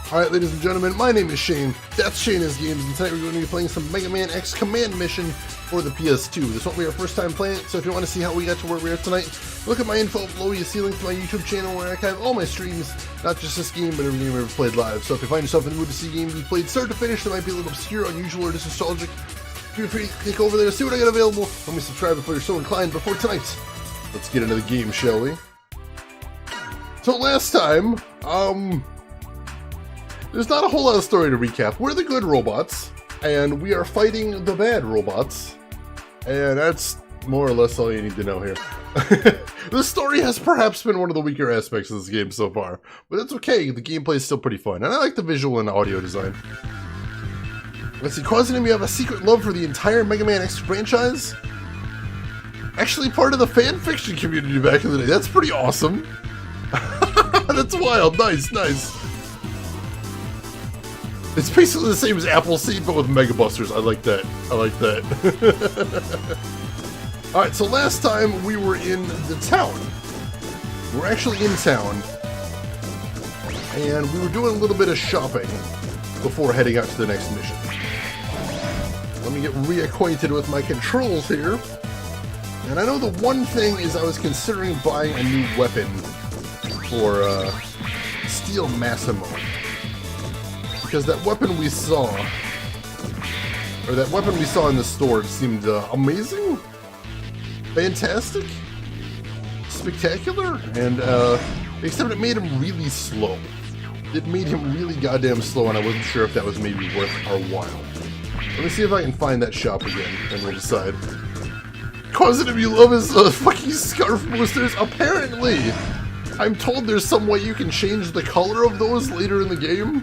Alright, ladies and gentlemen, my name is Shane. That's Shane is Games, and tonight we're going to be playing some Mega Man X Command Mission for the PS2. This won't be our first time playing it, so if you want to see how we got to where we are tonight, look at my info below. You see a link to my YouTube channel where I archive all my streams, not just this game, but every game I've ever played live. So if you find yourself in the mood to see games you played start to finish that might be a little obscure, unusual, or just nostalgic, feel free to click over there, see what I got available. Let me subscribe if you're so inclined before tonight. Let's get into the game, shall we? So last time, there's not a whole lot of story to recap. We're the good robots, and we are fighting the bad robots. And that's more or less all you need to know here. The story has perhaps been one of the weaker aspects of this game so far, but it's okay, the gameplay is still pretty fun, and I like the visual and audio design. Let's see, Quasinim, you have a secret love for the entire Mega Man X franchise? Actually part of the fan fiction community back in the day, that's pretty awesome. That's wild, nice, nice. It's basically the same as Appleseed, but with Mega Busters. I like that. I like that. Alright, so last time we were in the town. We're actually in town. And we were doing a little bit of shopping before heading out to the next mission. Let me get reacquainted with my controls here. And I know the one thing is I was considering buying a new weapon for Steel Massimo. Because that weapon we saw, in the store seemed amazing, fantastic, spectacular, and except it made him really slow. It made him really goddamn slow, and I wasn't sure if that was maybe worth our while. Let me see if I can find that shop again, and we'll decide. Quasinim, you love his fucking scarf boosters? Apparently! I'm told there's some way you can change the color of those later in the game.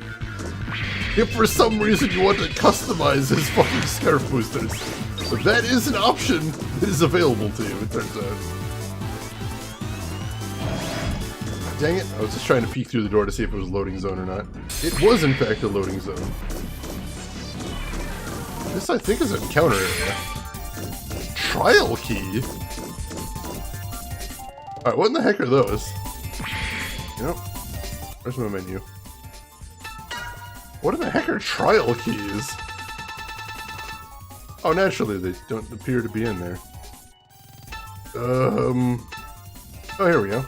If for some reason you want to customize his fucking scarf boosters. But that is an option that is available to you, it turns out. Dang it, I was just trying to peek through the door to see if it was loading zone or not. It was in fact a loading zone. This I think is an encounter area. Trial key? Alright, what in the heck are those? Yep. Where's my menu? What in the heck are trial keys? Oh, naturally they don't appear to be in there. Oh, here we go.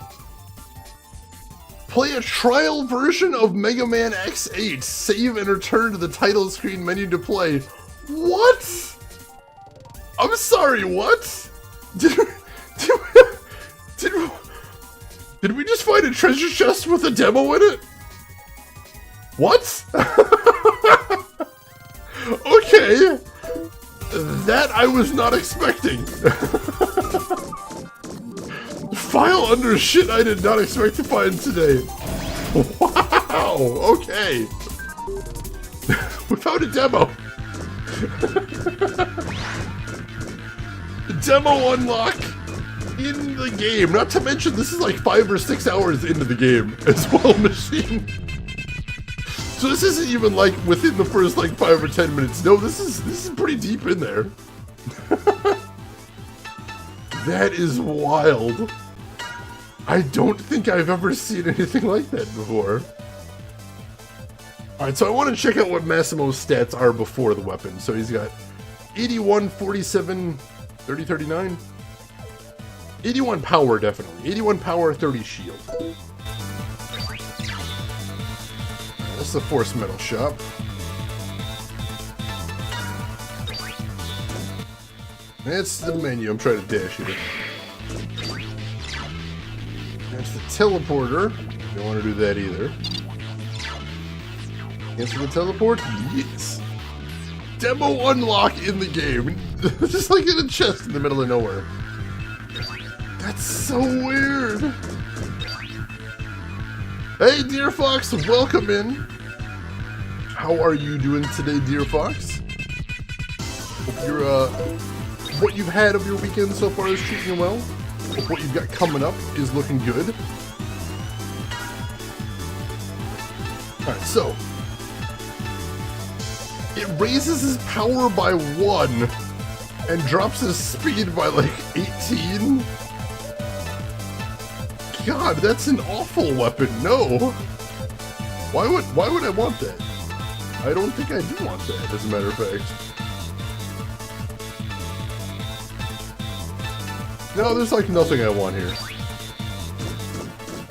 Play a trial version of Mega Man X8. Save and return to the title screen menu to play. What? I'm sorry, what? Did we just find a treasure chest with a demo in it? What? Okay. That I was not expecting. File under shit I did not expect to find today. Wow, okay. We found a demo. Demo unlock in the game. Not to mention this is like 5 or 6 hours into the game as well, machine. So this isn't even like within the first like 5 or 10 minutes. No, this is pretty deep in there. That is wild. I don't think I've ever seen anything like that before. Alright, so I want to check out what Massimo's stats are before the weapon. So he's got 81, 47, 30, 39. 81 power, definitely. 81 power, 30 shield. That's the Force Metal shop. That's the menu. I'm trying to dash it. That's the teleporter. Don't want to do that either. Answer the teleport? Yes. Demo unlock in the game. Just like in a chest in the middle of nowhere. That's so weird. Hey, Deer Fox, welcome in. How are you doing today, Deer Fox? Hope you're, what you've had of your weekend so far is treating you well. Hope what you've got coming up is looking good. Alright, so. It raises his power by 1 and drops his speed by like 18. God, that's an awful weapon. No. Why would I want that? I don't think I do want that, as a matter of fact. No, there's like nothing I want here.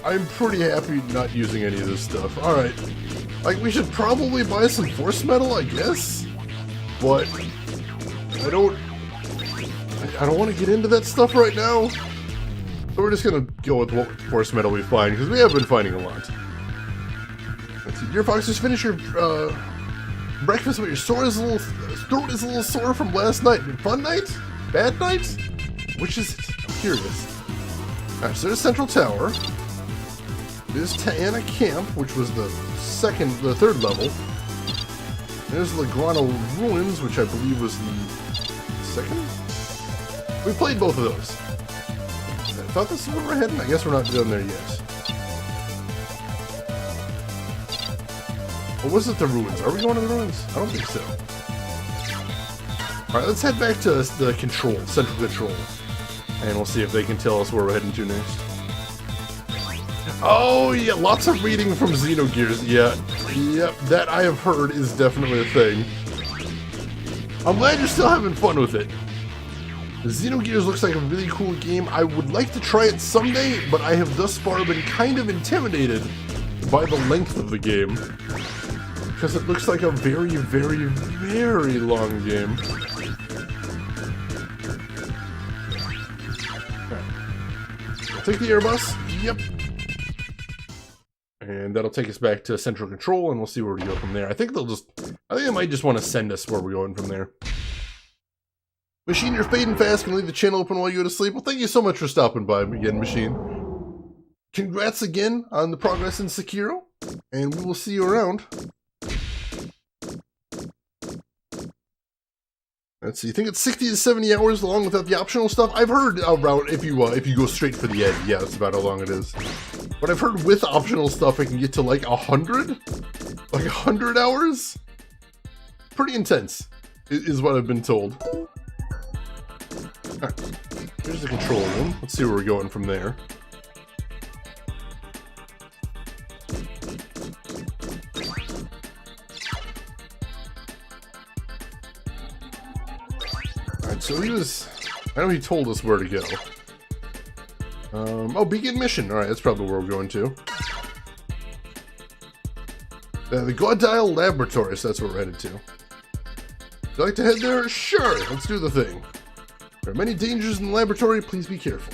I'm pretty happy not using any of this stuff. Alright. Like, we should probably buy some force metal, I guess? But I don't want to get into that stuff right now. So we're just gonna go with what force metal we find, because we have been finding a lot. Let's see, Deer Fox, just finish your breakfast, but your throat is a little sore from last night. Fun night? Bad night? Which is it? I'm curious. Alright, so there's Central Tower. There's Taana Camp, which was the third level. There's Lagrano Ruins, which I believe was the second? We played both of those. I thought this is where we're heading. I guess we're not done there yet. Or was it the ruins? Are we going to the ruins? I don't think so. Alright, let's head back to the control, central control. And we'll see if they can tell us where we're heading to next. Oh yeah, lots of reading from Xenogears. Yeah, yep, that I have heard is definitely a thing. I'm glad you're still having fun with it. Xenogears looks like a really cool game. I would like to try it someday, but I have thus far been kind of intimidated by the length of the game. Because it looks like a very, very, very long game. Okay. Take the Airbus. Yep. And that'll take us back to Central Control, and we'll see where we go from there. I think they might just want to send us where we're going from there. Machine, you're fading fast. Can leave the channel open while you go to sleep. Well, thank you so much for stopping by again, Machine. Congrats again on the progress in Sekiro, and we will see you around. Let's see. I think it's 60 to 70 hours long without the optional stuff. I've heard around if you go straight for the end, yeah, that's about how long it is. But I've heard with optional stuff, it can get to like 100, like 100 hours. Pretty intense, is what I've been told. Right. Here's the control room. Let's see where we're going from there. Alright, so I know he told us where to go. Oh, Beacon Mission. Alright, that's probably where we're going to. The Godile Laboratory, so that's where we're headed to. Would you like to head there? Sure, let's do the thing. There are many dangers in the laboratory, please be careful.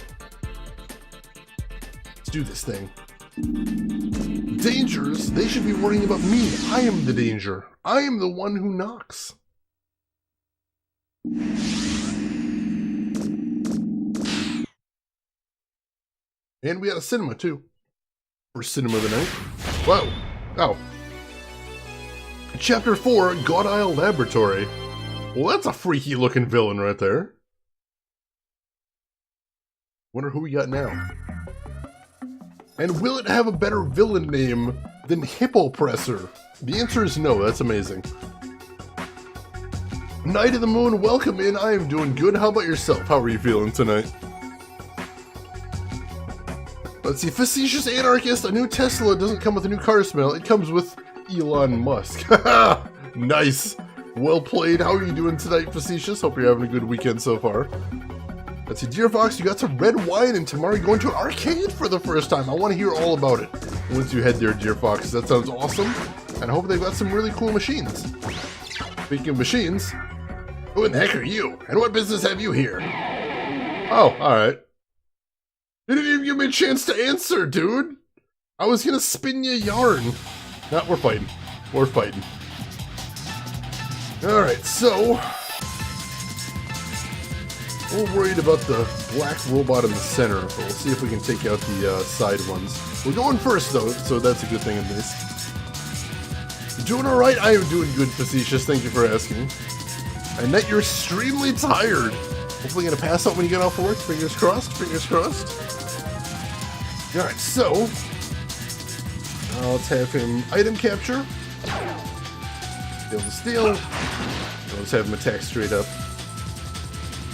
Let's do this thing. Dangers? They should be worrying about me. I am the danger. I am the one who knocks. And we got a cinema, too. For Cinema of the Night. Whoa. Oh. Chapter 4, Godile Laboratory. Well, that's a freaky looking villain right there. Wonder who we got now. And will it have a better villain name than Hippopresser? The answer is no, that's amazing. Night of the Moon, welcome in. I am doing good. How about yourself? How are you feeling tonight? Let's see, Facetious Anarchist, a new Tesla doesn't come with a new car smell, it comes with Elon Musk. Nice. Well played. How are you doing tonight, Facetious? Hope you're having a good weekend so far. Let's see, Deer Fox, you got some red wine, and tomorrow you're going to an arcade for the first time. I want to hear all about it once you head there, Deer Fox. That sounds awesome, and I hope they've got some really cool machines. Speaking of machines, who in the heck are you? And what business have you here? Oh, alright. You didn't even give me a chance to answer, dude! I was gonna spin you a yarn. Nah, we're fighting. We're fighting. Alright, so we're worried about the black robot in the center, but we'll see if we can take out the side ones. We're going first, though, so that's a good thing at least. You doing alright? I am doing good, Facetious. Thank you for asking. And that you're extremely tired. Hopefully gonna pass out when you get off work. Fingers crossed, fingers crossed. Alright, so let's have him item capture. Steal the steal. Let's have him attack straight up.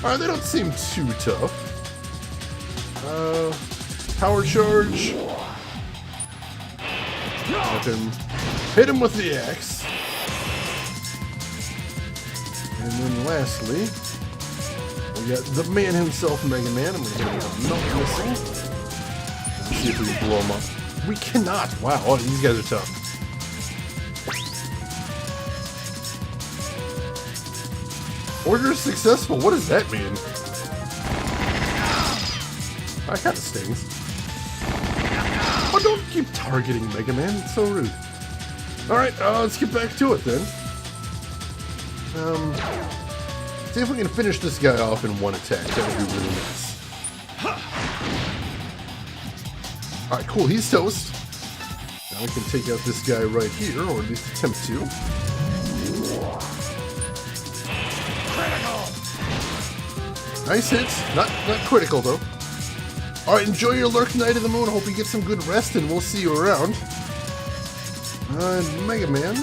Alright, they don't seem too tough. Power charge. Let him hit him with the axe. And then lastly, we got the man himself, Mega Man. I'm going to hit him with a melt missile. Let's see if we can blow him up. We cannot. Wow, oh, these guys are tough. Order successful. What does that mean? That kind of stings. Oh, don't keep targeting Mega Man. It's so rude. Alright, let's get back to it then. See if we can finish this guy off in one attack. That would be really nice. Alright, cool. He's toast. Now we can take out this guy right here, or at least attempt to. Nice hits. Not critical, though. Alright, enjoy your lurk, Knight of the Moon. Hope you get some good rest, and we'll see you around. Mega Man.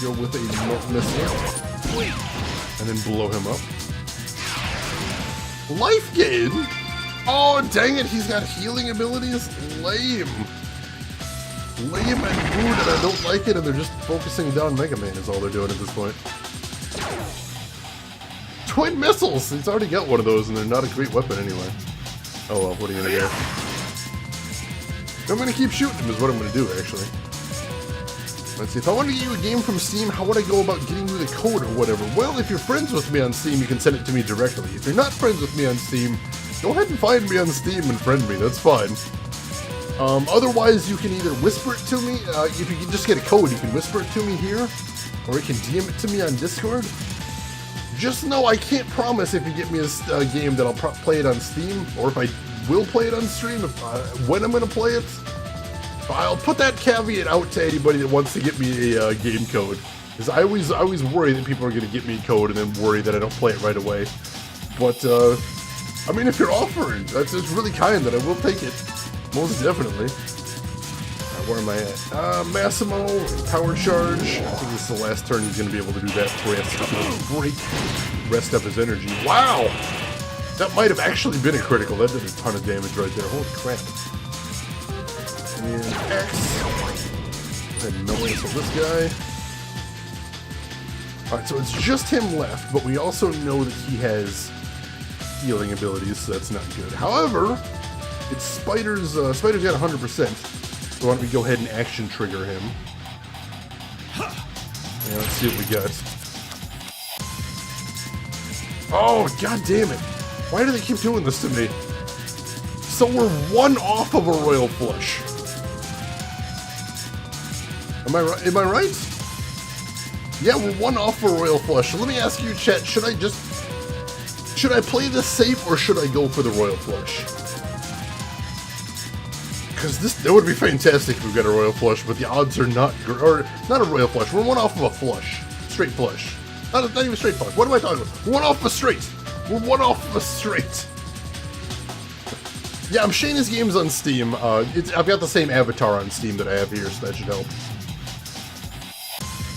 Go with a melt missile. And then blow him up. Life gain? Oh, dang it, he's got healing abilities? Lame. Lame and rude, and I don't like it, and they're just focusing down Mega Man is all they're doing at this point. Twin missiles! He's already got one of those, and they're not a great weapon anyway. Oh well, what are you gonna do? I'm gonna keep shooting him is what I'm gonna do, actually. Let's see, if I want to get you a game from Steam, how would I go about getting you the code or whatever? Well, if you're friends with me on Steam, you can send it to me directly. If you're not friends with me on Steam, go ahead and find me on Steam and friend me, that's fine. Otherwise, you can either whisper it to me, if you can just get a code, you can whisper it to me here, or you can DM it to me on Discord. Just know I can't promise if you get me a game that I'll play it on Steam, or if I will play it on stream, when I'm going to play it. I'll put that caveat out to anybody that wants to get me a game code. Because I always worry that people are going to get me a code and then worry that I don't play it right away. But, I mean, if you're offering, that's really kind, that I will take it. Most definitely. Where am I at? Massimo, Power Charge. I think this is the last turn he's going to be able to do that before he has to break, rest up his energy. Wow! That might have actually been a critical. That did a ton of damage right there. Holy crap. And X. And no way, so this guy. Alright, so it's just him left, but we also know that he has healing abilities, so that's not good. However, it's Spider's got 100%. So why don't we go ahead and action trigger him. Yeah, let's see what we got. Oh, god damn it. Why do they keep doing this to me? So we're one off of a Royal Flush. Am I right? Am I right? Yeah, we're one off for Royal Flush. So let me ask you, chat, should I play this safe or should I go for the Royal Flush? Because that would be fantastic if we got a Royal Flush, but the odds are not a Royal Flush. We're one off of a flush. Straight flush. Not even straight flush. What am I talking about? We're one off of a straight. We're one off of a straight. Yeah, I'm Shayna's games on Steam. I've got the same avatar on Steam that I have here, so that should help.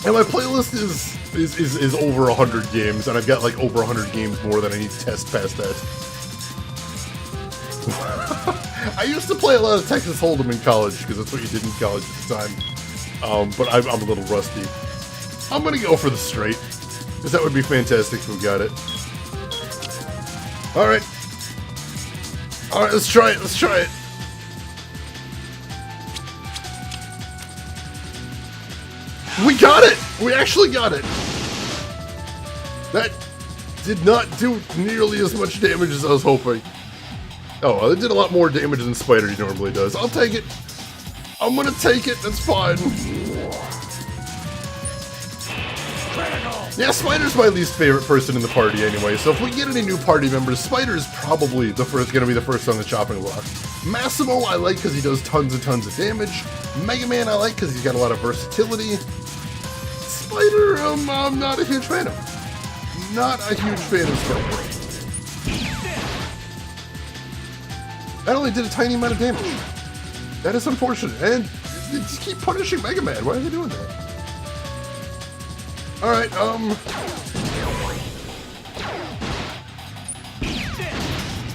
And my playlist is over 100 games, and I've got like over 100 games more than I need to test past that. I used to play a lot of Texas Hold'em in college, because that's what you did in college at the time. But I'm a little rusty. I'm gonna go for the straight, because that would be fantastic if we got it. Alright. Alright, let's try it, let's try it. We got it! We actually got it! That did not do nearly as much damage as I was hoping. Oh, it did a lot more damage than Spider normally does. I'll take it. I'm gonna take it, that's fine. Yeah, Spider's my least favorite person in the party anyway, so if we get any new party members, Spider's probably gonna be the first on the chopping block. Massimo I like because he does tons and tons of damage. Mega Man I like because he's got a lot of versatility. Spider, I'm not a huge fan of. Not a huge fan of Spider. That only did a tiny amount of damage. That is unfortunate, and they just keep punishing Mega Man. Why are they doing that? Alright,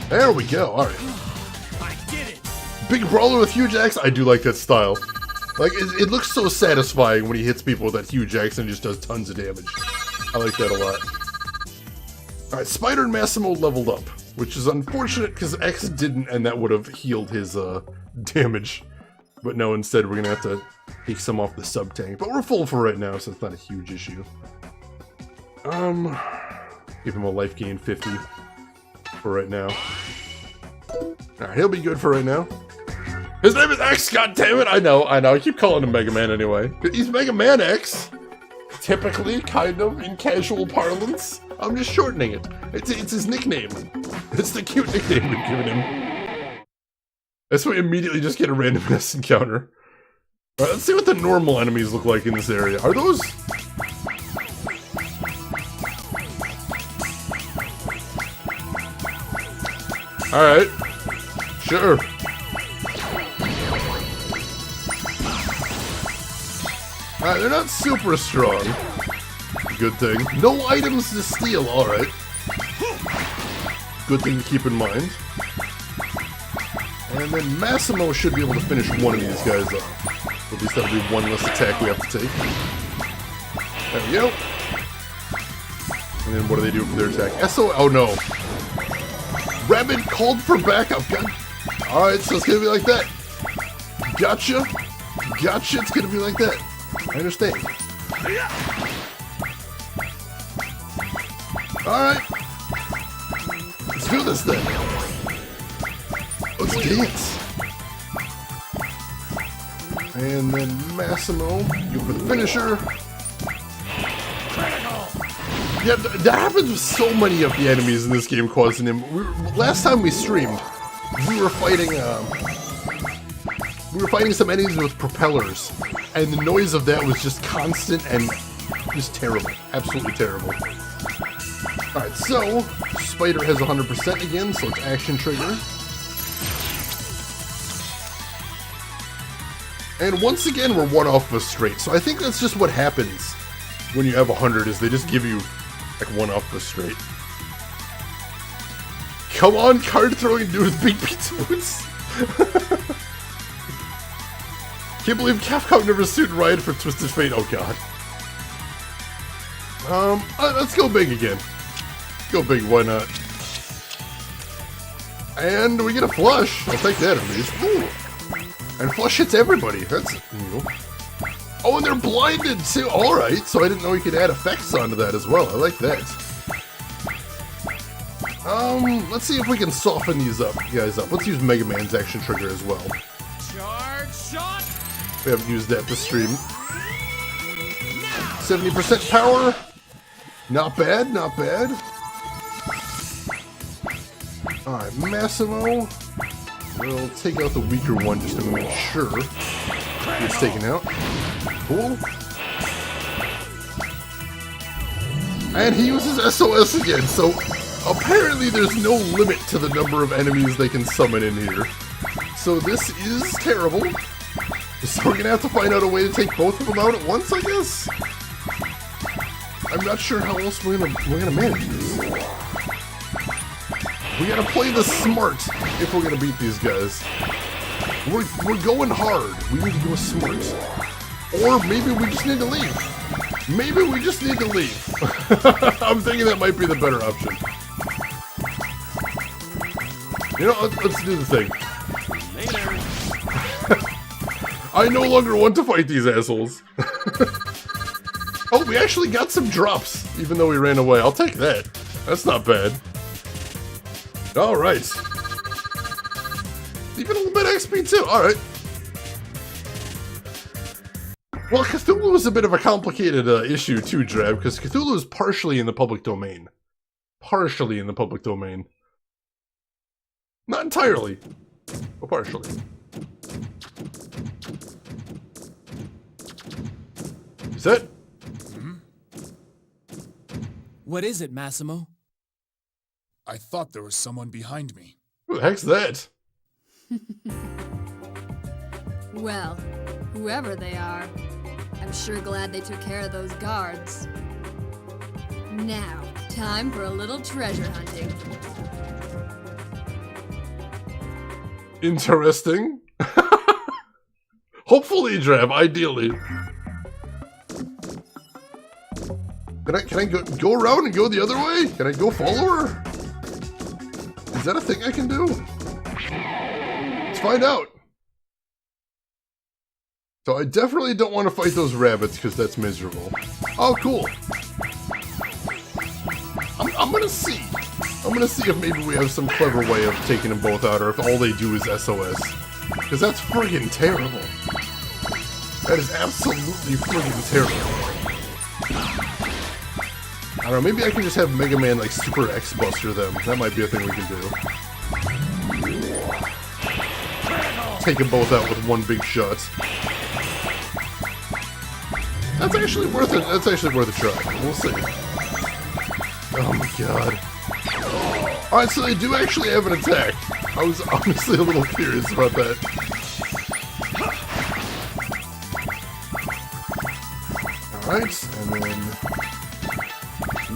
there we go, alright. Big brawler with huge axe. I do like that style. Like, it looks so satisfying when he hits people with that huge axe and just does tons of damage. I like that a lot. Alright, Spider and Massimo leveled up, which is unfortunate because X didn't, and that would have healed his damage. But no, instead we're gonna have to take some off the sub-tank. But we're full for right now, so it's not a huge issue. Give him a life gain 50 for right now. Alright, he'll be good for right now. His name is X, goddammit! I know. I keep calling him Mega Man anyway. He's Mega Man X. Typically, kind of, in casual parlance. I'm just shortening it. It's his nickname. It's the cute nickname we've given him. That's why we immediately just get a random mess encounter. Alright, let's see what the normal enemies look like in this area. Are those... Alright. Sure. Alright, they're not super strong. Good thing. No items to steal, alright. Good thing to keep in mind. And then Massimo should be able to finish one of these guys off. At least that'll be one less attack we have to take. There we go. And then what do they do for their attack? SO... Oh no. Rabbit called for backup. Alright, so it's gonna be like that. Gotcha. Gotcha, it's gonna be like that. I understand. Alright. Let's do this then. Let's dance. And then Massimo, go for the finisher. Yeah, that happens with so many of the enemies in this game causing him. Last time we streamed, we were fighting some enemies with propellers, and the noise of that was just constant and just terrible. Absolutely terrible. Alright, so Spider has 100% again, so it's action trigger. And once again, we're one off of a straight, so I think that's just what happens when you have 100, is they just give you like one off the straight. Come on, card throwing dude with big pizza boots. Can't believe Capcom never sued Riot for Twisted Fate. Oh god. Let's go big again. Go big, why not? And we get a flush. I'll take that at least. Ooh. And flush hits everybody. That's new. Oh, and they're blinded too. Alright, so I didn't know you could add effects onto that as well. I like that. Let's see if we can soften these guys up. Let's use Mega Man's action trigger as well. Charge shot. We haven't used that this stream. 70% power. Not bad, not bad. Alright, Massimo. We'll take out the weaker one just to make sure it's taken out. Cool. And he uses SOS again, so apparently there's no limit to the number of enemies they can summon in here. So this is terrible. So we're gonna have to find out a way to take both of them out at once, I guess? I'm not sure how else we're gonna manage this. We gotta play this smart if we're gonna beat these guys. We're going hard. We need to go smart. Or maybe we just need to leave. Maybe we just need to leave. I'm thinking that might be the better option. You know, let's do the thing. Later. I no longer want to fight these assholes. Oh, we actually got some drops, even though we ran away. I'll take that. That's not bad. Alright. Even a little bit XP too, alright. Well, Cthulhu is a bit of a complicated issue too, Drab, because Cthulhu is partially in the public domain. Partially in the public domain. Not entirely, but partially. Is that? What is it, Massimo? I thought there was someone behind me. Who the heck's that? Well, whoever they are, I'm sure glad they took care of those guards. Now, time for a little treasure hunting. Interesting. Hopefully, Drab, ideally. Can I go around and go the other way? Can I go follow her? Is that a thing I can do? Let's find out. So I definitely don't want to fight those rabbits because that's miserable. Oh, cool. I'm gonna see. I'm gonna see if maybe we have some clever way of taking them both out, or if all they do is SOS. Because that's friggin' terrible. That is absolutely friggin' terrible. I don't know, maybe I can just have Mega Man like Super X-Buster them. That might be a thing we can do. Take them both out with one big shot. That's actually worth it. That's actually worth a try. We'll see. Oh my god. Alright, so they do actually have an attack. I was honestly a little curious about that. Alright, and then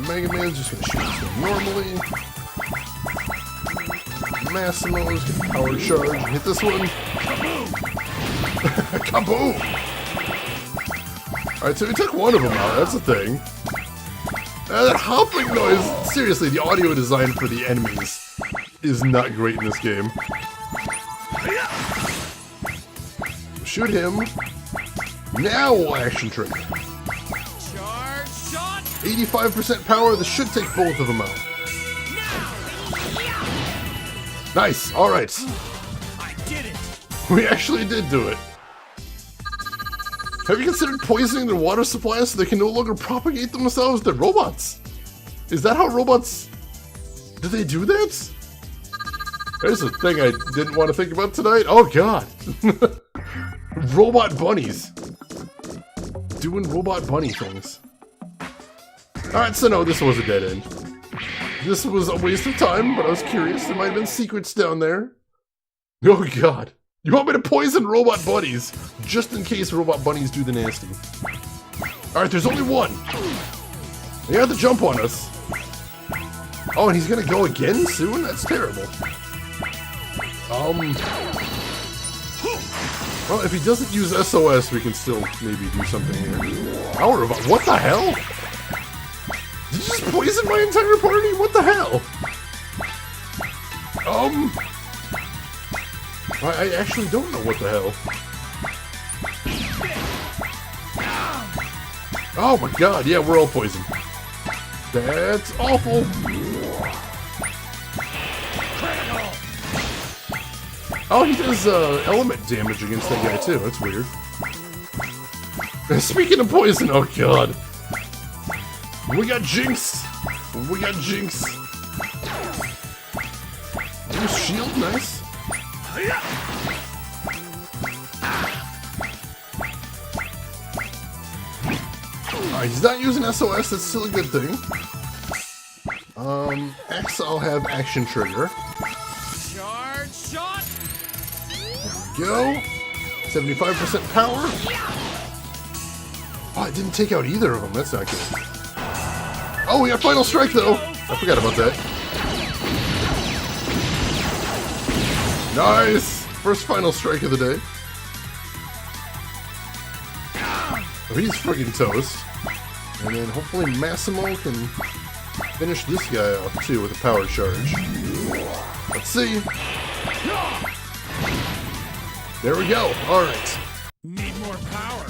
Mega Man's just gonna shoot this one normally. Massimo's gonna power charge and hit this one. Kaboom! Alright, so we took one of them out, that's the thing. That hopping noise, seriously, the audio design for the enemies is not great in this game. Shoot him. Now we'll action trigger. Charge shot! 85% power, this should take both of them out. Nice, alright. I did it! We actually did do it. Have you considered poisoning their water supply so they can no longer propagate themselves? They're robots. Is that how robots... Do they do that? There's a thing I didn't want to think about tonight. Oh god. Robot bunnies. Doing robot bunny things. Alright, so no, this was a dead end. This was a waste of time, but I was curious. There might have been secrets down there. Oh god. You want me to poison robot bunnies, just in case robot bunnies do the nasty. Alright, there's only one. They have to jump on us. Oh, and he's gonna go again soon? That's terrible. Well, if he doesn't use SOS, we can still maybe do something here. Power of... What the hell? Did you just poison my entire party? What the hell? I actually don't know what the hell. Oh my god, yeah, we're all poisoned. That's awful. Oh, he does element damage against that guy too, that's weird. Speaking of poison, oh god. We got Jinx! We got Jinx! New shield, nice. Alright, he's not using SOS, that's still a good thing. X, I'll have action trigger. Charge shot! There we go. 75% power. Oh, I didn't take out either of them, that's not good. Oh, we got Final Strike though! I forgot about that. Nice! First Final Strike of the day. Oh, he's friggin' toast. And then hopefully Massimo can finish this guy off too with a power charge. Let's see. There we go. Alright. Need more power.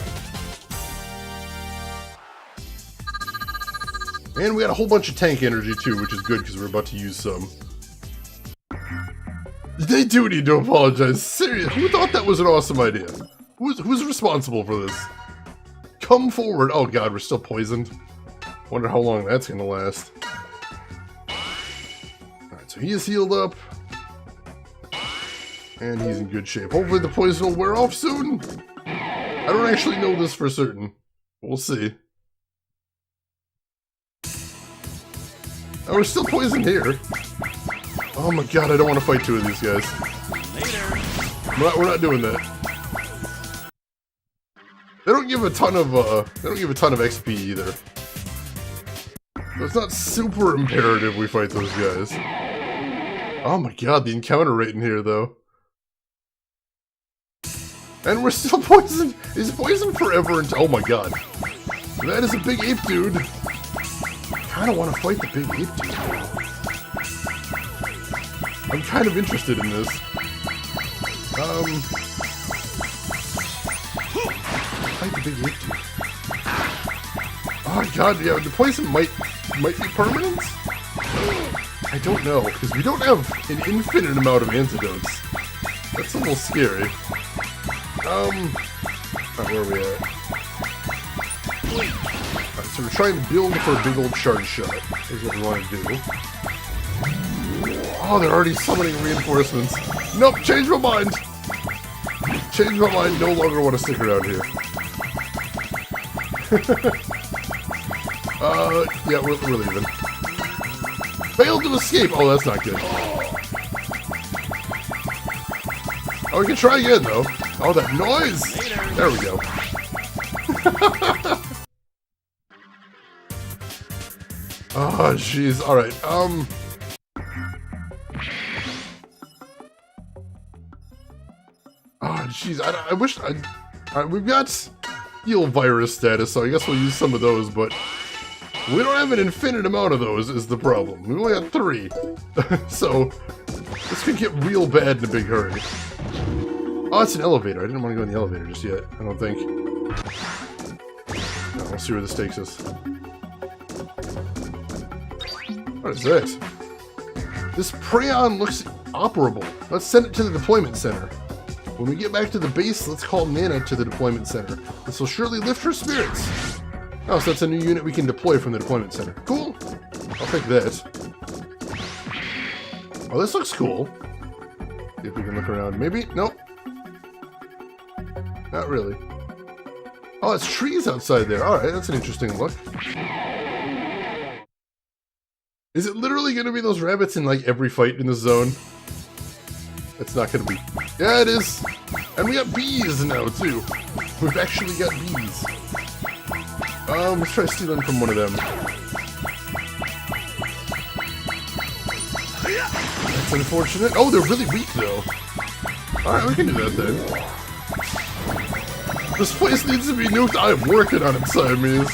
And we got a whole bunch of tank energy too, which is good because we're about to use some. They do need to apologize. Seriously, who thought that was an awesome idea? Who's responsible for this? Come forward. Oh god, we're still poisoned. Wonder how long that's gonna last. Alright, so he is healed up. And he's in good shape. Hopefully the poison will wear off soon. I don't actually know this for certain. We'll see. Oh, we're still poisoned here. Oh my god, I don't want to fight two of these guys. Later. We're not doing that. They don't give a ton of XP either. So it's not super imperative we fight those guys. Oh my god, the encounter rate in here though. And we're still poisoned. He's poisoned forever until... Oh my god. That is a big ape dude. I kind of want to fight the big ape dude. I'm kind of interested in this. Fight the big ape dude. Oh god, yeah, the poison might be permanent? I don't know, because we don't have an infinite amount of antidotes. That's a little scary. Alright, where are we at? Alright, so we're trying to build for a big old charge shot, is what we want to do. Oh, they're already summoning reinforcements. Nope, change my mind! Change my mind, no longer want to stick around here. Yeah, we're leaving. Failed to escape! Oh, that's not good. Oh, we can try again, though. Oh, that noise! There we go. Oh, jeez. Alright, Oh, jeez. I wish... Alright, we've got heal virus status, so I guess we'll use some of those, but... we don't have an infinite amount of those, is the problem. We only got 3. So, this could get real bad in a big hurry. Oh, it's an elevator. I didn't want to go in the elevator just yet, I don't think. No, we'll see where this takes us. What is this? This Prayon looks operable. Let's send it to the deployment center. When we get back to the base, let's call Nana to the deployment center. This will surely lift her spirits. Oh, so that's a new unit we can deploy from the deployment center. Cool. I'll take that. Oh, this looks cool. See if we can look around. Maybe? Nope. Not really. Oh, it's trees outside there. Alright, that's an interesting look. Is it literally going to be those rabbits in, like, every fight in the zone? It's not going to be. Yeah, it is. And we got bees now, too. We've actually got bees. Let's try stealing from one of them. That's unfortunate. Oh, they're really weak, though. Alright, we can do that, then. This place needs to be nuked. I am working on it, Siamese.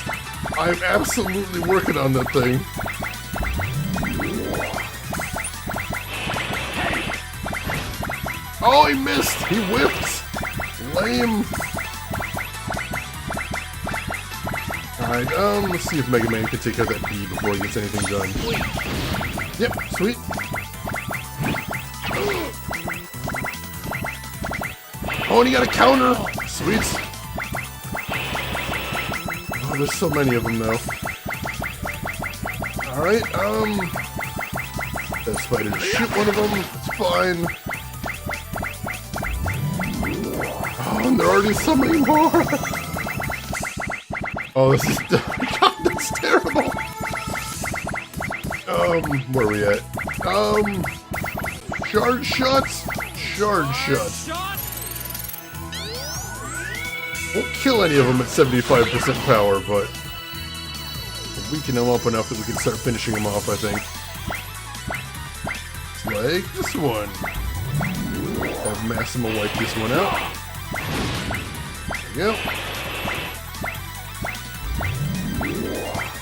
I am absolutely working on that thing. Oh, he missed! He whipped! Lame. Alright, let's see if Mega Man can take care of that bee before he gets anything done. Yep, sweet. Oh, and he got a counter! Sweet. Oh, there's so many of them, though. Alright, that spider to shoot one of them. It's fine. Oh, and there are already so many more! Oh, this is... God, that's terrible! Where are we at? Charge shots? Charge shots. Won't kill any of them at 75% power, but... we'll weaken them up enough that we can start finishing them off, I think. Like this one. Have Massimo wipe this one out. There we go.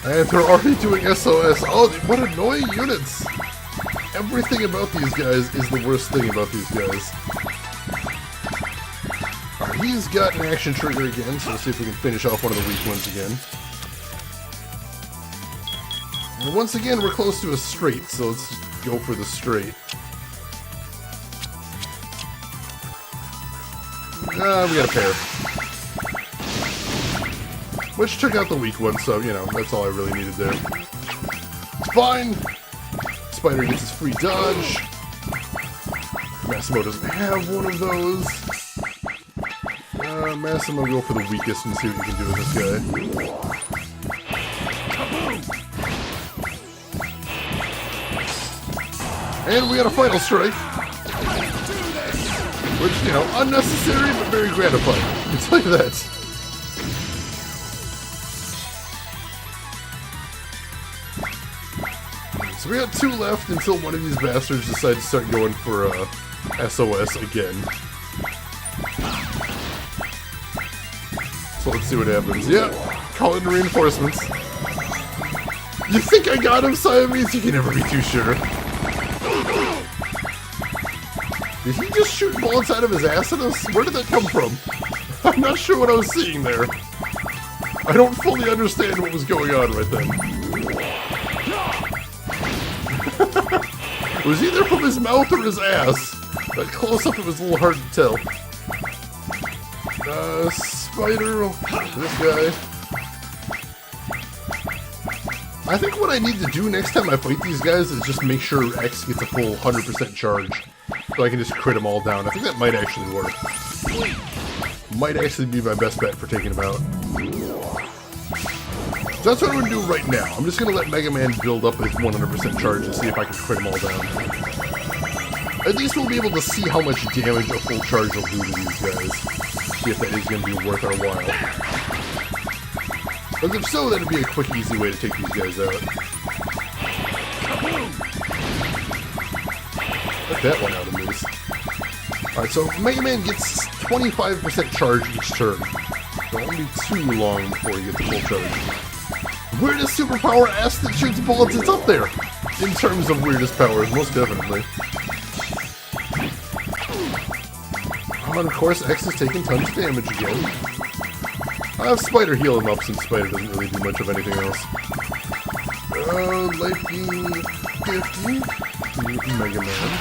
And they're already doing SOS. Oh, what annoying units! Everything about these guys is the worst thing about these guys. Alright, he's got an action trigger again, so let's see if we can finish off one of the weak ones again. And once again, we're close to a straight, so let's go for the straight. We got a pair. Which took out the weak one, so, you know, that's all I really needed there. It's fine! Spider gets his free dodge. Massimo doesn't have one of those. Massimo, go for the weakest and see what you can do with this guy. And we got a final strike. Which, you know, unnecessary but very gratifying. I can tell you that. So we got 2 left until one of these bastards decides to start going for SOS again. let's see what happens. Yeah, call in reinforcements. You think I got him, Siamese? You can never be too sure. Did he just shoot bullets out of his ass at us? Where did that come from? I'm not sure what I was seeing there. I don't fully understand what was going on right then. It was either from his mouth or his ass. But close up, it was a little hard to tell. Spider, this guy. I think what I need to do next time I fight these guys is just make sure X gets a full 100% charge. So I can just crit them all down. I think that might actually work. Might actually be my best bet for taking him out. So that's what I'm going to do right now. I'm just going to let Mega Man build up his 100% charge and see if I can crit them all down. At least we'll be able to see how much damage a full charge will do to these guys. See if that is going to be worth our while. Because if so, that'd be a quick, easy way to take these guys out. Let that one out of this. Alright, so Mega Man gets 25% charge each turn. So it won't be too long before he gets full charge. Weirdest superpower acid shoots bullets, it's up there! In terms of weirdest powers, most definitely. Oh, and of course, X is taking tons of damage again. I'll have Spider heal him up since Spider doesn't really do much of anything else. Life gain 50. Mega Man.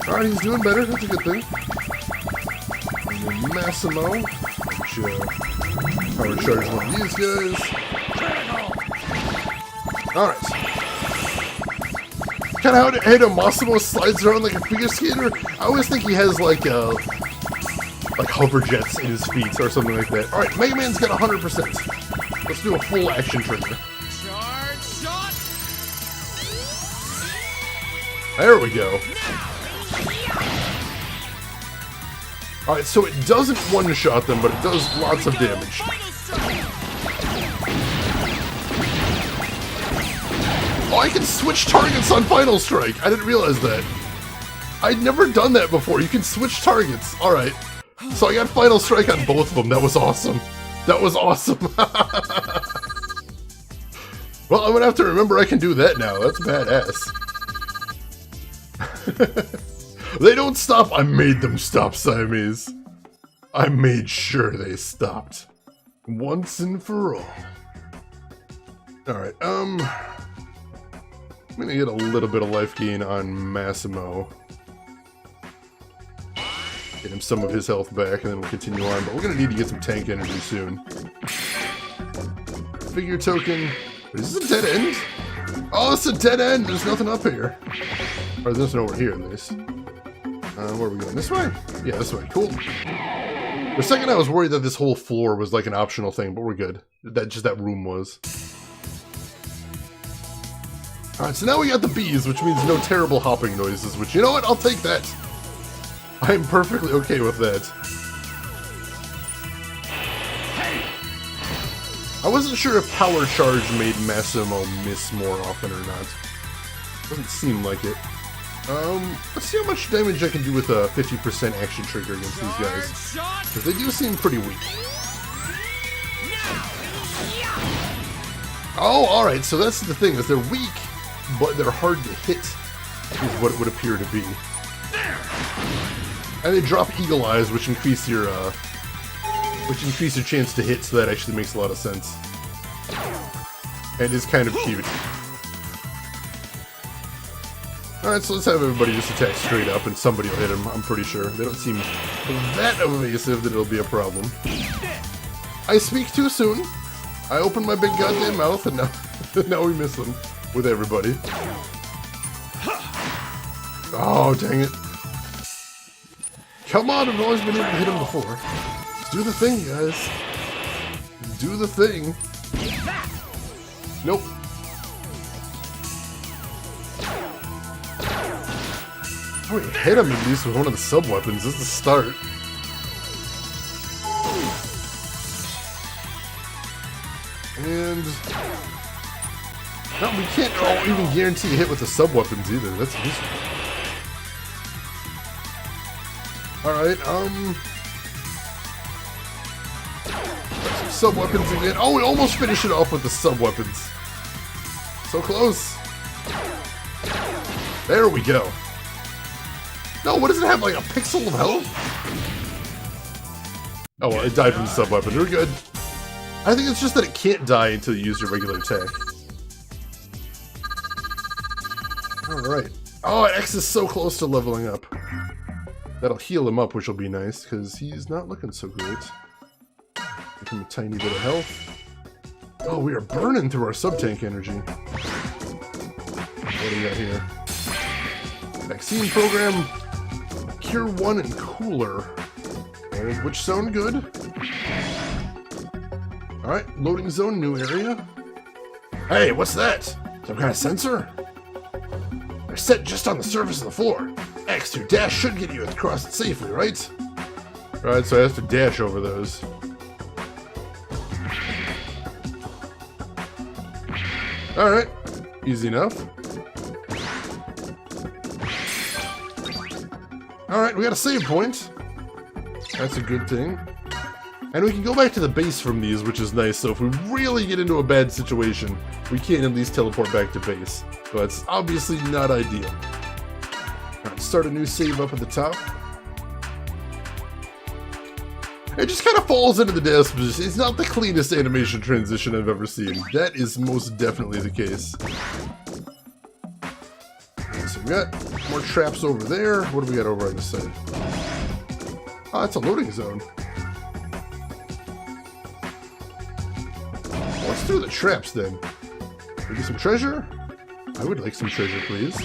Alright, he's doing better, that's a good thing. And then Massimo, which, power charge one of these guys. Alright. Kinda how Massimo slides around like a figure skater. I always think he has like hover jets in his feet or something like that. Alright, Mega Man's got 100%. Let's do a full action trigger. Charge shot. There we go. Alright, so it doesn't one-shot them, but it does lots of damage. Oh, I can switch targets on Final Strike! I didn't realize that. I'd never done that before. You can switch targets. Alright. So I got Final Strike on both of them. That was awesome. That was awesome. Well, I'm gonna have to remember I can do that now. That's badass. They don't stop. I made them stop, Siamese. I made sure they stopped. Once and for all. Alright, I'm gonna get a little bit of life gain on Massimo. Get him some of his health back, and then we'll continue on. But we're gonna need to get some tank energy soon. Figure token. Is this a dead end? Oh, it's a dead end! There's nothing up here. Or there's nowhere here, at least. Where are we going? This way? Yeah, this way. Cool. For a second I was worried that this whole floor was like an optional thing, but we're good. That room was. Alright, so now we got the bees, which means no terrible hopping noises, which, you know what? I'll take that. I'm perfectly okay with that. I wasn't sure if Power Charge made Massimo miss more often or not. Doesn't seem like it. Let's see how much damage I can do with a 50% action trigger against these guys. Because they do seem pretty weak. Oh, alright, so that's the thing, is they're weak, but they're hard to hit, is what it would appear to be. And they drop Eagle Eyes, which increase your chance to hit, so that actually makes a lot of sense. And is kind of cute. Alright, so let's have everybody just attack straight up and somebody will hit him, I'm pretty sure. They don't seem that evasive that it'll be a problem. I speak too soon. I opened my big goddamn mouth and now we miss them with everybody. Oh, dang it. Come on, I've always been able to hit him before. Just do the thing, guys. Do the thing. Nope. Oh, we hit him at least with one of the sub-weapons. This is the start. And... no, we can't even guarantee a hit with the sub-weapons either. That's useful. Alright, Sub-weapons again. Oh, we almost finished it off with the sub-weapons. So close. There we go. No, what does it have, like a pixel of health? Oh, well, it died from the sub-weapon. We're good. I think it's just that it can't die until you use your regular attack. Alright. Oh, X is so close to leveling up. That'll heal him up, which will be nice, because he's not looking so great. Give him a tiny bit of health. Oh, we are burning through our sub-tank energy. What do we got here? Vaccine program. Cure 1 and cooler. And which zone good? Alright, loading zone, new area. Hey, what's that? Some kind of sensor? They're set just on the surface of the floor. X to dash should get you across it safely, right? Alright, so I have to dash over those. Alright, easy enough. Alright, we got a save point. That's a good thing. And we can go back to the base from these, which is nice, so if we really get into a bad situation, we can at least teleport back to base. But it's obviously not ideal. Alright, start a new save up at the top. It just kind of falls into the desk position. It's not the cleanest animation transition I've ever seen. That is most definitely the case. So we got more traps over there. What do we got over on this side? Oh, that's a loading zone. Let's do the traps then. Maybe some treasure? I would like some treasure, please.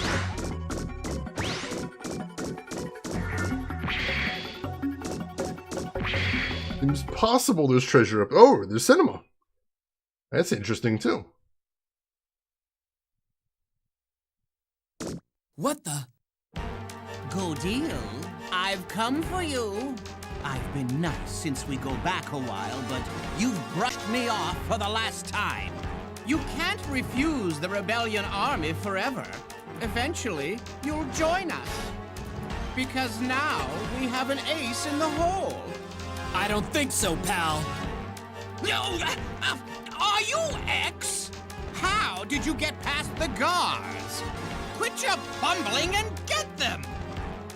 Seems possible there's treasure up. Oh, there's cinema. That's interesting too. What the? Good deal. I've come for you. I've been nice since we go back a while, but you've brushed me off for the last time. You can't refuse the Rebellion army forever. Eventually, you'll join us. Because now we have an ace in the hole. I don't think so, pal. No, are you X? How did you get past the guards? Quit your bumbling and get them!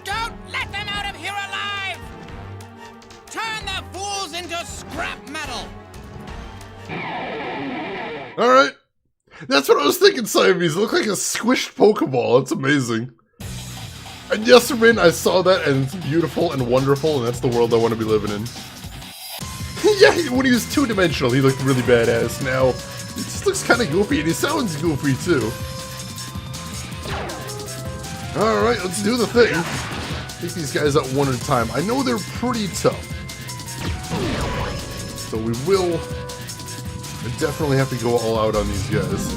Don't let them out of here alive! Turn the fools into scrap metal! Alright. That's what I was thinking, Siamese. They look like a squished Pokeball. It's amazing. And yes, Rin, I saw that, and it's beautiful and wonderful, and that's the world I want to be living in. Yeah, when he was two-dimensional, he looked really badass. Now, he just looks kind of goofy, and he sounds goofy, too. Alright, let's do the thing. Take these guys out one at a time. I know they're pretty tough. So we will definitely have to go all out on these guys.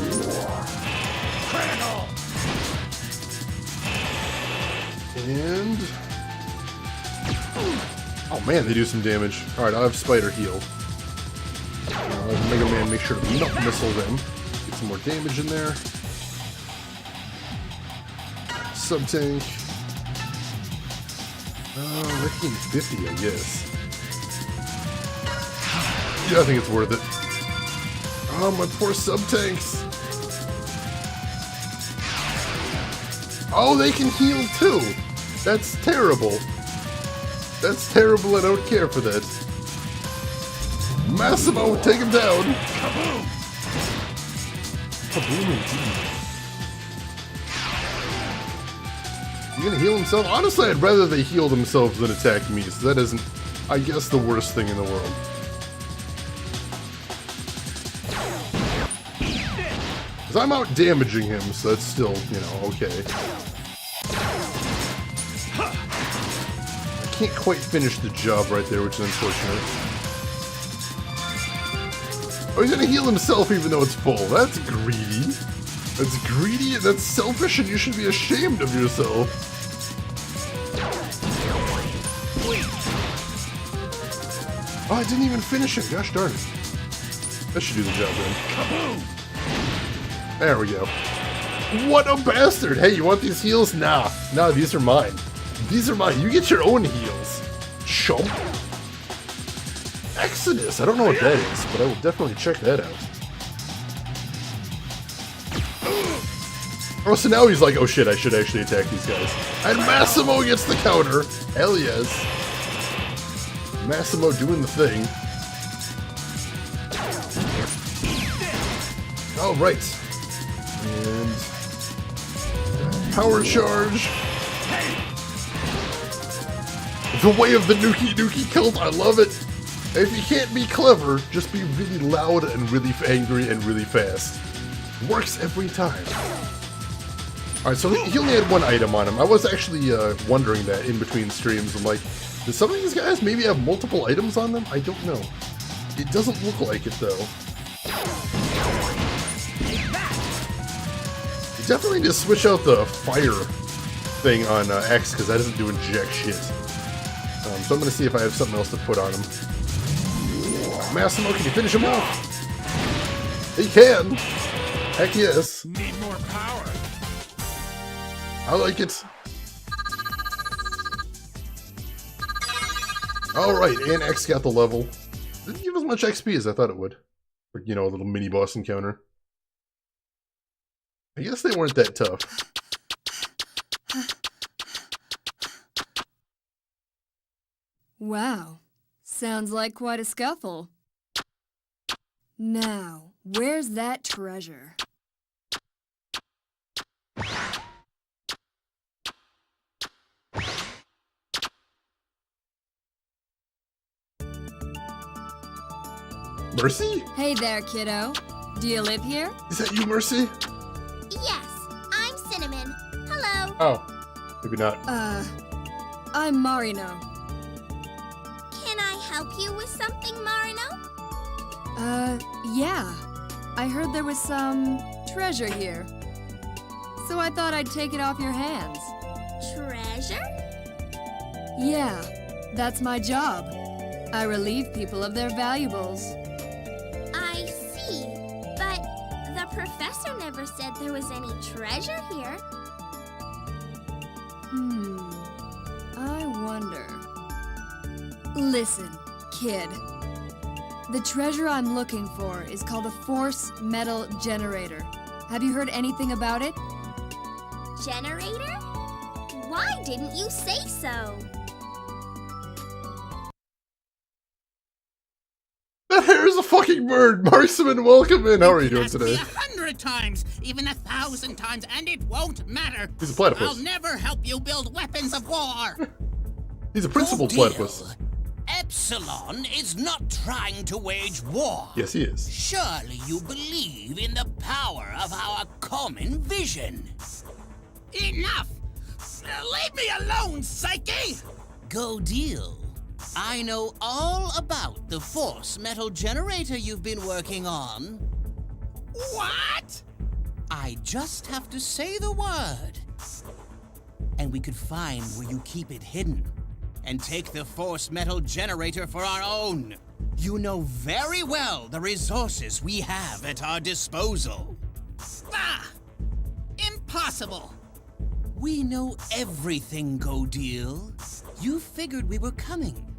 And... oh man, they do some damage. Alright, I'll have Spider heal. I'll have Mega Man make sure to melt missile them. Get some more damage in there. Sub-tank. That gained 50, I guess. Yeah, I think it's worth it. Oh, my poor sub-tanks. Oh, they can heal too. That's terrible. That's terrible, I don't care for that. Massimo, take him down. Kaboom! Kaboom indeed. You gonna heal himself? Honestly, I'd rather they heal themselves than attack me, so that isn't, I guess, the worst thing in the world. Because I'm out damaging him, so that's still, you know, okay. I can't quite finish the job right there, which is unfortunate. Oh, he's gonna heal himself even though it's full. That's greedy. That's greedy and that's selfish, and you should be ashamed of yourself. Oh, I didn't even finish it. Gosh darn it. That should do the job then. Kaboom! There we go. What a bastard! Hey, you want these heals? Nah. Nah, these are mine. These are mine. You get your own heals. Chump. Exodus. I don't know what that is, but I will definitely check that out. Oh, so now he's like, oh shit, I should actually attack these guys. And Massimo gets the counter. Hell yes. Massimo doing the thing. All right. And power charge. The way of the Nuki Nuki cult. I love it. If you can't be clever, just be really loud and really angry and really fast. Works every time. Alright, so he only had one item on him. I was actually wondering that in between streams. I'm like, do some of these guys maybe have multiple items on them? I don't know. It doesn't look like it, though. You definitely need to switch out the fire thing on X, because that isn't doing jack shit. So I'm going to see if I have something else to put on him. Massimo, can you finish him off? He can! Heck yes. Need more power. I like it. Alright, and X got the level. Didn't give as much XP as I thought it would. For, you know, a little mini boss encounter. I guess they weren't that tough. Wow. Sounds like quite a scuffle. Now, where's that treasure? Mercy? Hey there, kiddo. Do you live here? Is that you, Mercy? Yes, I'm Cinnamon. Hello. Oh, maybe not. I'm Marino. Can I help you with something, Marino? Yeah. I heard there was some treasure here. So I thought I'd take it off your hands. Treasure? Yeah, that's my job. I relieve people of their valuables. I see. But the professor never said there was any treasure here. I wonder. Listen, kid. The treasure I'm looking for is called a Force Metal Generator. Have you heard anything about it? Generator? Why didn't you say so? That hair is a fucking bird! Marksman, welcome in! How are you doing Ask today? me 100 times, even 1,000 times, and it won't matter. He's a platypus. I'll never help you build weapons of war. He's a principal Good deal. platypus. Epsilon is not trying to wage war. Yes, he is. Surely you believe in the power of our common vision. Enough! Leave me alone, Psyche! Go deal. I know all about the Force Metal Generator you've been working on. What? I just have to say the word. And we could find where you keep it hidden. And take the Force Metal Generator for our own. You know very well the resources we have at our disposal. Ah! Impossible! We know everything, Go Deal. You figured we were coming.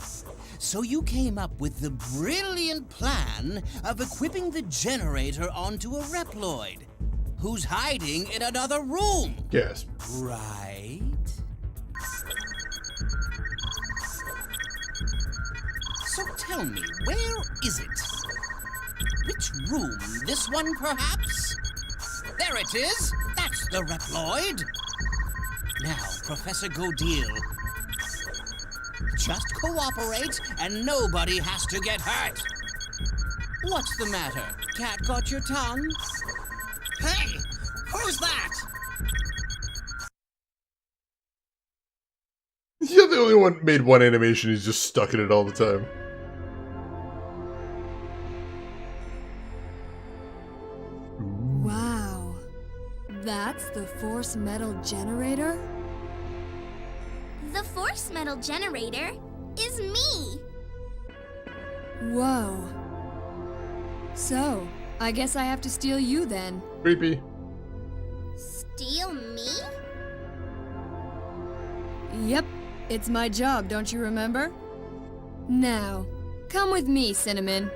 So you came up with the brilliant plan of equipping the generator onto a Reploid, who's hiding in another room. Yes. Right? So tell me, where is it? Which room? This one, perhaps? There it is! That's the Reploid! Now, Professor Godil, just cooperate and nobody has to get hurt. What's the matter? Cat got your tongue? Hey! Who's that? You're the only one made one animation, he's just stuck in it all the time. Wow. That's the Force Metal Generator? The Force Metal Generator is me. Whoa. So, I guess I have to steal you then. Creepy. Steal me? Yep, it's my job, don't you remember? Now, Come with me, Cinnamon.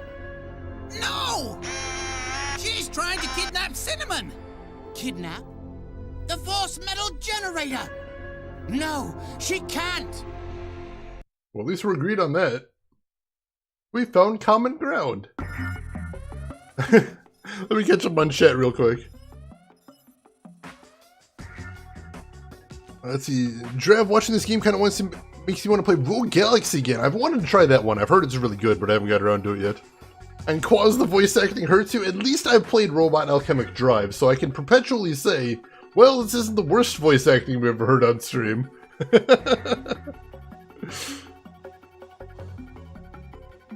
No! She's trying to kidnap Cinnamon! Kidnap? The Force Metal Generator! No, she can't! Well, at least we're agreed on that. We found common ground. Let me catch up on chat real quick. Let's see. Drav, watching this game kind of makes you want to play Rogue Galaxy again. I've wanted to try that one. I've heard it's really good, but I haven't got around to it yet. And Quaz, the voice acting hurts you. At least I've played Robot Alchemic Drive, so I can perpetually say, well, this isn't the worst voice acting we've ever heard on stream.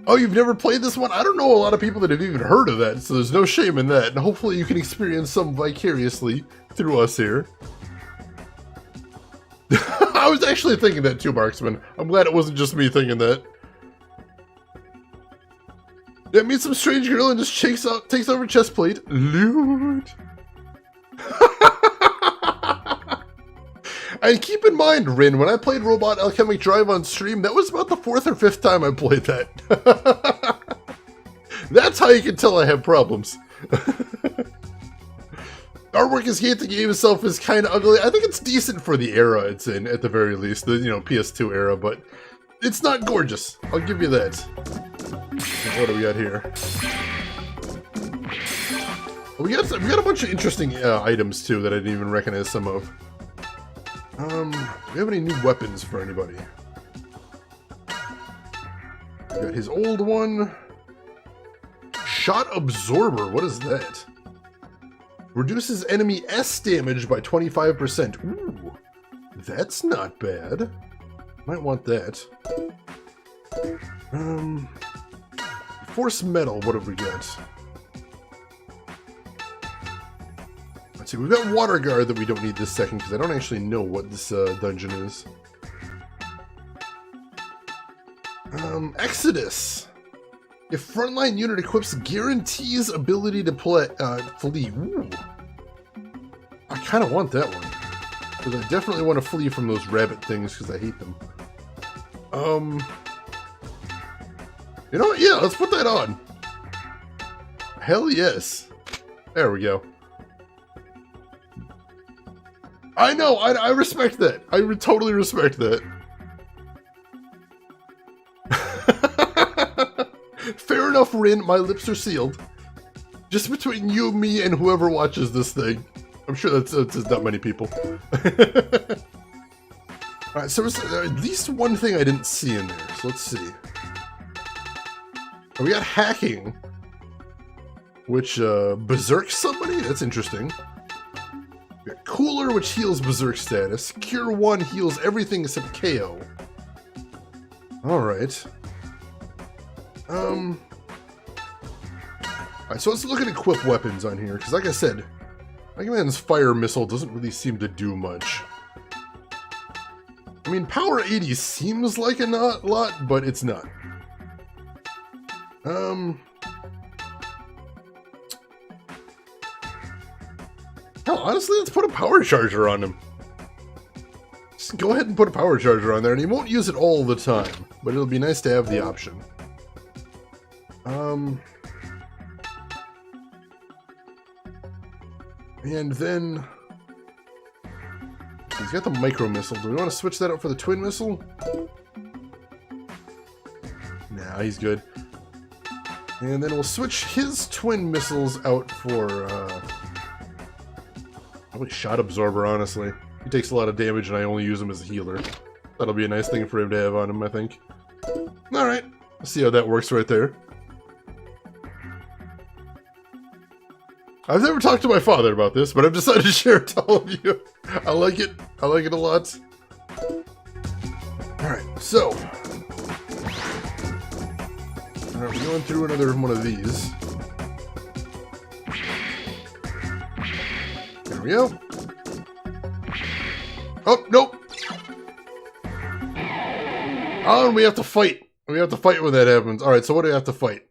Oh, you've never played this one? I don't know a lot of people that have even heard of that, so there's no shame in that. And hopefully you can experience some vicariously through us here. I was actually thinking that too, Marksman. I'm glad it wasn't just me thinking that. Yeah, meets some strange girl and just takes over chest plate. Loot. And keep in mind, Rin, when I played Robot Alchemic Drive on stream, that was about the 4th or 5th time I played that. That's how you can tell I have problems. Artwork is great, the game itself is kind of ugly. I think it's decent for the era it's in, at the very least, the PS2 era, but it's not gorgeous. I'll give you that. What do we got here? We got a bunch of interesting items too that I didn't even recognize some of. Do we have any new weapons for anybody? We got his old one. Shot Absorber, what is that? Reduces enemy S damage by 25%. Ooh, that's not bad. Might want that. Force Metal, what have we got? Let's see, we've got Water Guard that we don't need this second because I don't actually know what this dungeon is. Exodus. If frontline unit equips, guarantees ability to flee. Ooh. I kind of want that one. Because I definitely want to flee from those rabbit things because I hate them. You know what? Yeah, let's put that on. Hell yes. There we go. I know, I respect that. I totally respect that. Fair enough, Rin, my lips are sealed. Just between you, me, and whoever watches this thing. I'm sure that's not many people. Alright, so there's at least one thing I didn't see in there, so let's see. We got hacking, which berserks somebody? That's interesting. We got Cooler, which heals berserk status. Cure 1 heals everything except KO. Alright. Alright, so let's look at equip weapons on here, because like I said, Mega Man's fire missile doesn't really seem to do much. I mean, power 80 seems like a lot, but it's not. Hell, honestly, let's put a power charger on him. Just go ahead and put a power charger on there, and he won't use it all the time, but it'll be nice to have the option. And then he's got the micro missile. Do we want to switch that out for the twin missile? Nah, he's good. And then we'll switch his twin missiles out for probably Shot Absorber, honestly. He takes a lot of damage and I only use him as a healer. That'll be a nice thing for him to have on him, I think. Alright, let's see how that works right there. I've never talked to my father about this, but I've decided to share it to all of you. I like it. I like it a lot. Alright, so. Alright, we're going through another one of these. There we go. Oh, nope. Oh, and we have to fight. We have to fight when that happens. Alright, so what do we have to fight?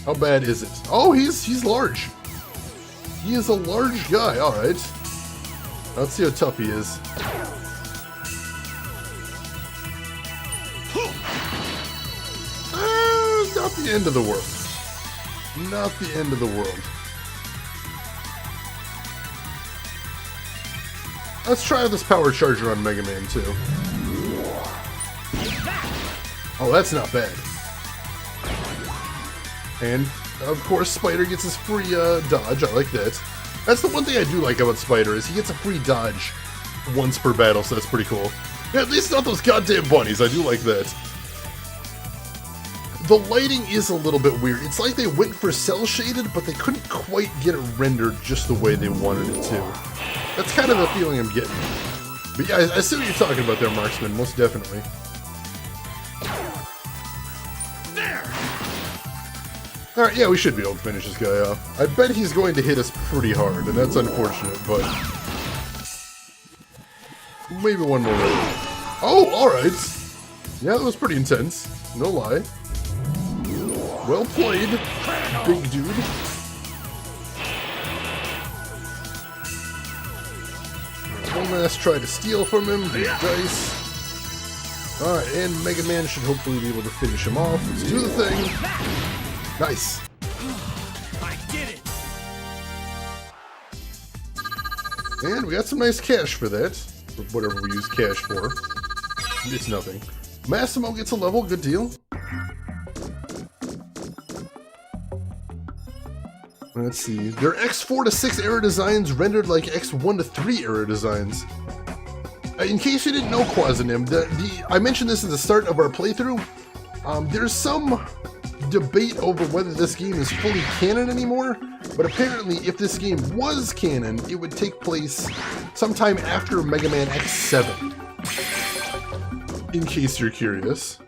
How bad is it? Oh, he's large. He is a large guy. All right. Let's see how tough he is. not the end of the world. Not the end of the world. Let's try this power charger on Mega Man too. Oh, that's not bad. And, of course, Spider gets his free dodge. I like that. That's the one thing I do like about Spider, is he gets a free dodge once per battle, so that's pretty cool. Yeah, at least not those goddamn bunnies. I do like that. The lighting is a little bit weird. It's like they went for cel-shaded, but they couldn't quite get it rendered just the way they wanted it to. That's kind of the feeling I'm getting. But yeah, I see what you're talking about there, Marksman, most definitely. Alright, yeah, we should be able to finish this guy off. I bet he's going to hit us pretty hard, and that's unfortunate, but... maybe one more round. Oh, alright! Yeah, that was pretty intense. No lie. Well played, big dude. One last try to steal from him. These dice. Alright, and Mega Man should hopefully be able to finish him off. Let's do the thing. Nice. I did it. And we got some nice cash for that. For whatever we use cash for. It's nothing. Massimo gets a level, good deal. Let's see. They're X4 to 6 era designs rendered like X1 to 3 era designs. In case you didn't know, Quazanim, I mentioned this at the start of our playthrough. There's some debate over whether this game is fully canon anymore, but apparently if this game was canon, it would take place sometime after Mega Man X7. In case you're curious.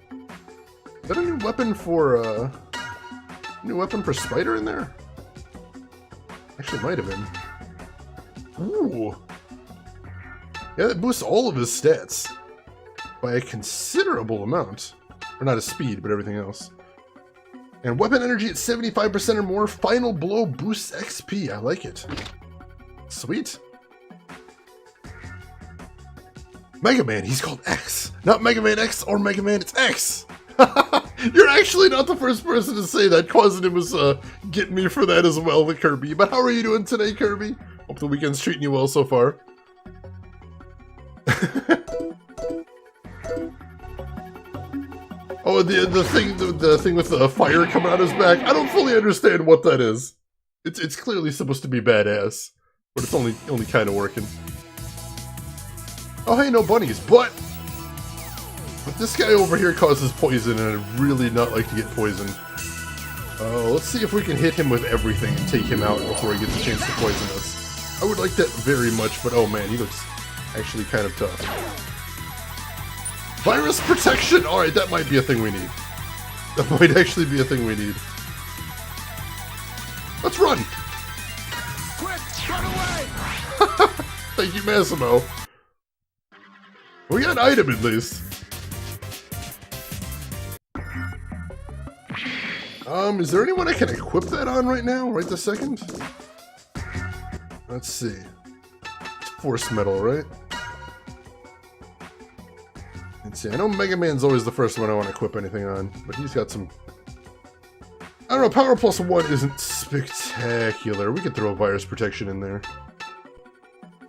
Is that a new weapon for, Spider in there? Actually, might have been. Ooh. Yeah, that boosts all of his stats by a considerable amount. Or not his speed, but everything else. And weapon energy at 75% or more. Final blow boosts XP. I like it. Sweet. Mega Man, he's called X. Not Mega Man X or Mega Man, it's X. You're actually not the first person to say that. Quazanim was getting me for that as well, the Kirby. But how are you doing today, Kirby? Hope the weekend's treating you well so far. Oh, the thing with the fire coming out his back. I don't fully understand what that is. It's clearly supposed to be badass, but it's only kind of working. Oh hey, no bunnies, but this guy over here causes poison, and I'd really not like to get poisoned. Let's see if we can hit him with everything and take him out before he gets a chance to poison us. I would like that very much, but oh man, he looks actually kind of tough. Virus protection! Alright, that might be a thing we need. That might actually be a thing we need. Let's run! Quick, run away! Thank you, Massimo. We got an item at least. Is there anyone I can equip that on right now? Right this second? Let's see. It's Force Metal, right? Let's see. I know Mega Man's always the first one I want to equip anything on, but he's got some... I don't know, Power Plus 1 isn't spectacular. We could throw Virus Protection in there.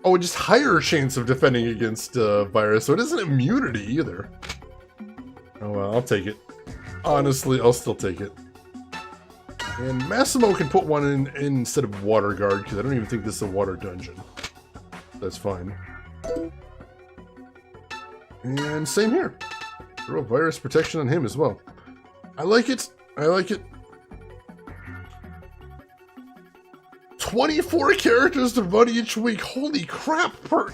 Oh, just higher chance of defending against Virus, so it isn't immunity either. Oh well, I'll take it. Honestly, I'll still take it. And Massimo can put one in instead of Water Guard, because I don't even think this is a water dungeon. That's fine. And same here. Throw Virus Protection on him as well. I like it. I like it. 24 characters to run each week. Holy crap,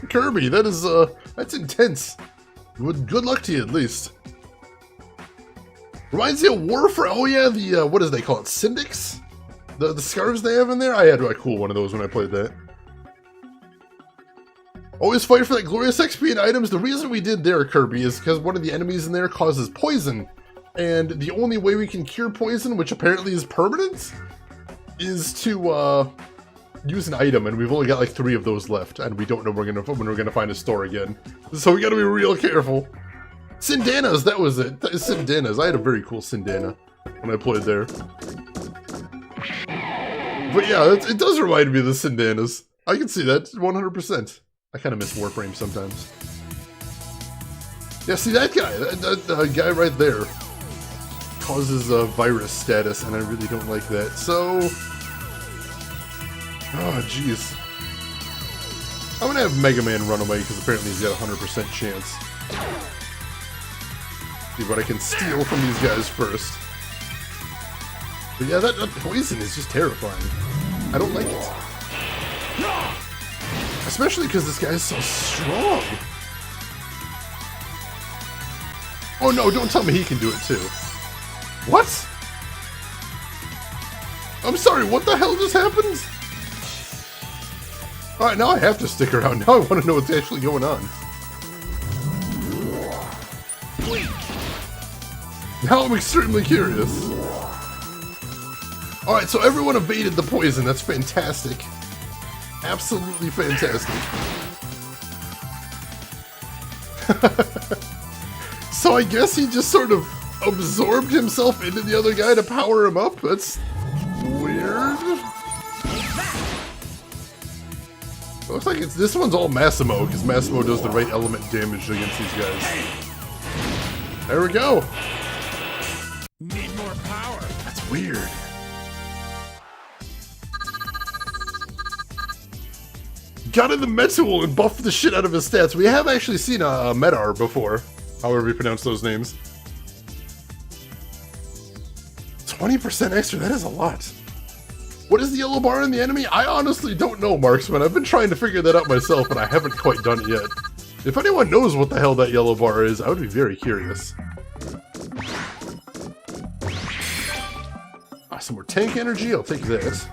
Kirby. That is, that's intense. Good luck to you, at least. Reminds me of Warframe. Oh yeah, the, what do they call it? Syndics? The scarves they have in there? I had a cool one of those when I played that. Always fight for that glorious XP and items. The reason we did there, Kirby, is because one of the enemies in there causes poison. And the only way we can cure poison, which apparently is permanent, is to, use an item, and we've only got like 3 of those left, and we don't know when we're gonna find a store again. So we gotta be real careful. Syndanas, that was it. Syndanas. I had a very cool Syndana. when I played there. But yeah, it does remind me of the Syndanas. I can see that 100%. I kind of miss Warframe sometimes. Yeah, see that guy, that guy right there causes a virus status, and I really don't like that. So, oh jeez, I'm gonna have Mega Man run away because apparently he's got a 100% chance. See what I can steal from these guys first. But yeah, that poison is just terrifying. I don't like it. Especially because this guy is so strong. Oh no, don't tell me he can do it too. What? I'm sorry, what the hell just happened? Alright, now I have to stick around. Now I want to know what's actually going on. Now I'm extremely curious. Alright, so everyone evaded the poison. That's fantastic. Absolutely fantastic. So I guess he just sort of absorbed himself into the other guy to power him up? That's weird. Looks like this one's all Massimo, because Massimo does the right element damage against these guys. There we go. Need more power. That's weird. Got in the Metal and buffed the shit out of his stats. We have actually seen a Medar before, however you pronounce those names. 20% extra, that is a lot. What is the yellow bar in the enemy? I honestly don't know, Marksman. I've been trying to figure that out myself, and I haven't quite done it yet. If anyone knows what the hell that yellow bar is, I would be very curious. Ah, some more tank energy, I'll take that.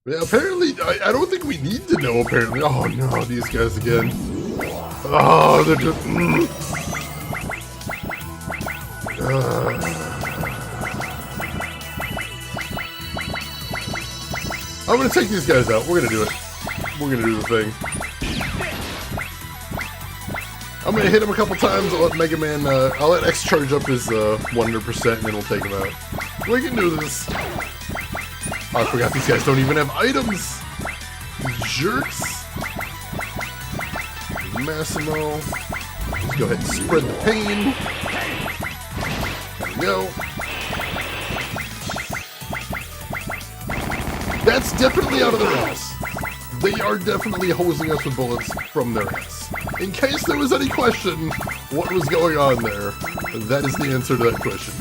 Yeah, apparently, I don't think we need to know, apparently. Oh no, these guys again. Oh, they're just... I'm gonna take these guys out. We're gonna do it. We're gonna do the thing. I'm gonna hit him a couple times. I'll let Mega Man, I'll let X charge up his 100% and then we'll take him out. We can do this. Oh, I forgot these guys don't even have items. Jerks. Massimo. Let's go ahead and spread the pain. There we go. That's definitely out of their ass. They are definitely hosing us with bullets from their ass. In case there was any question what was going on there, that is the answer to that question.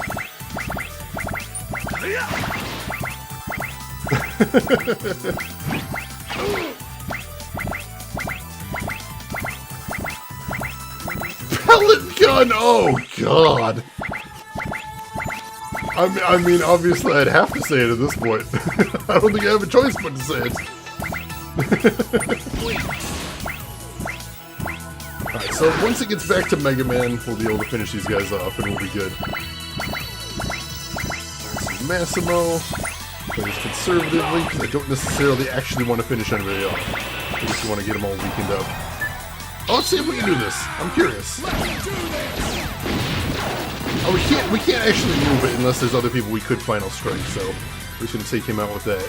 Pellet gun! Oh, God. I mean, obviously I'd have to say it at this point. I don't think I have a choice but to say it. Alright, so once it gets back to Mega Man, we'll be able to finish these guys off and we'll be good. There's Massimo. Play this conservatively, because I don't necessarily actually want to finish anybody off. I just want to get them all weakened up. Oh, let's see if we can do this. I'm curious. Oh, we can't actually move it unless there's other people we could final strike, so we're just gonna take him out with that.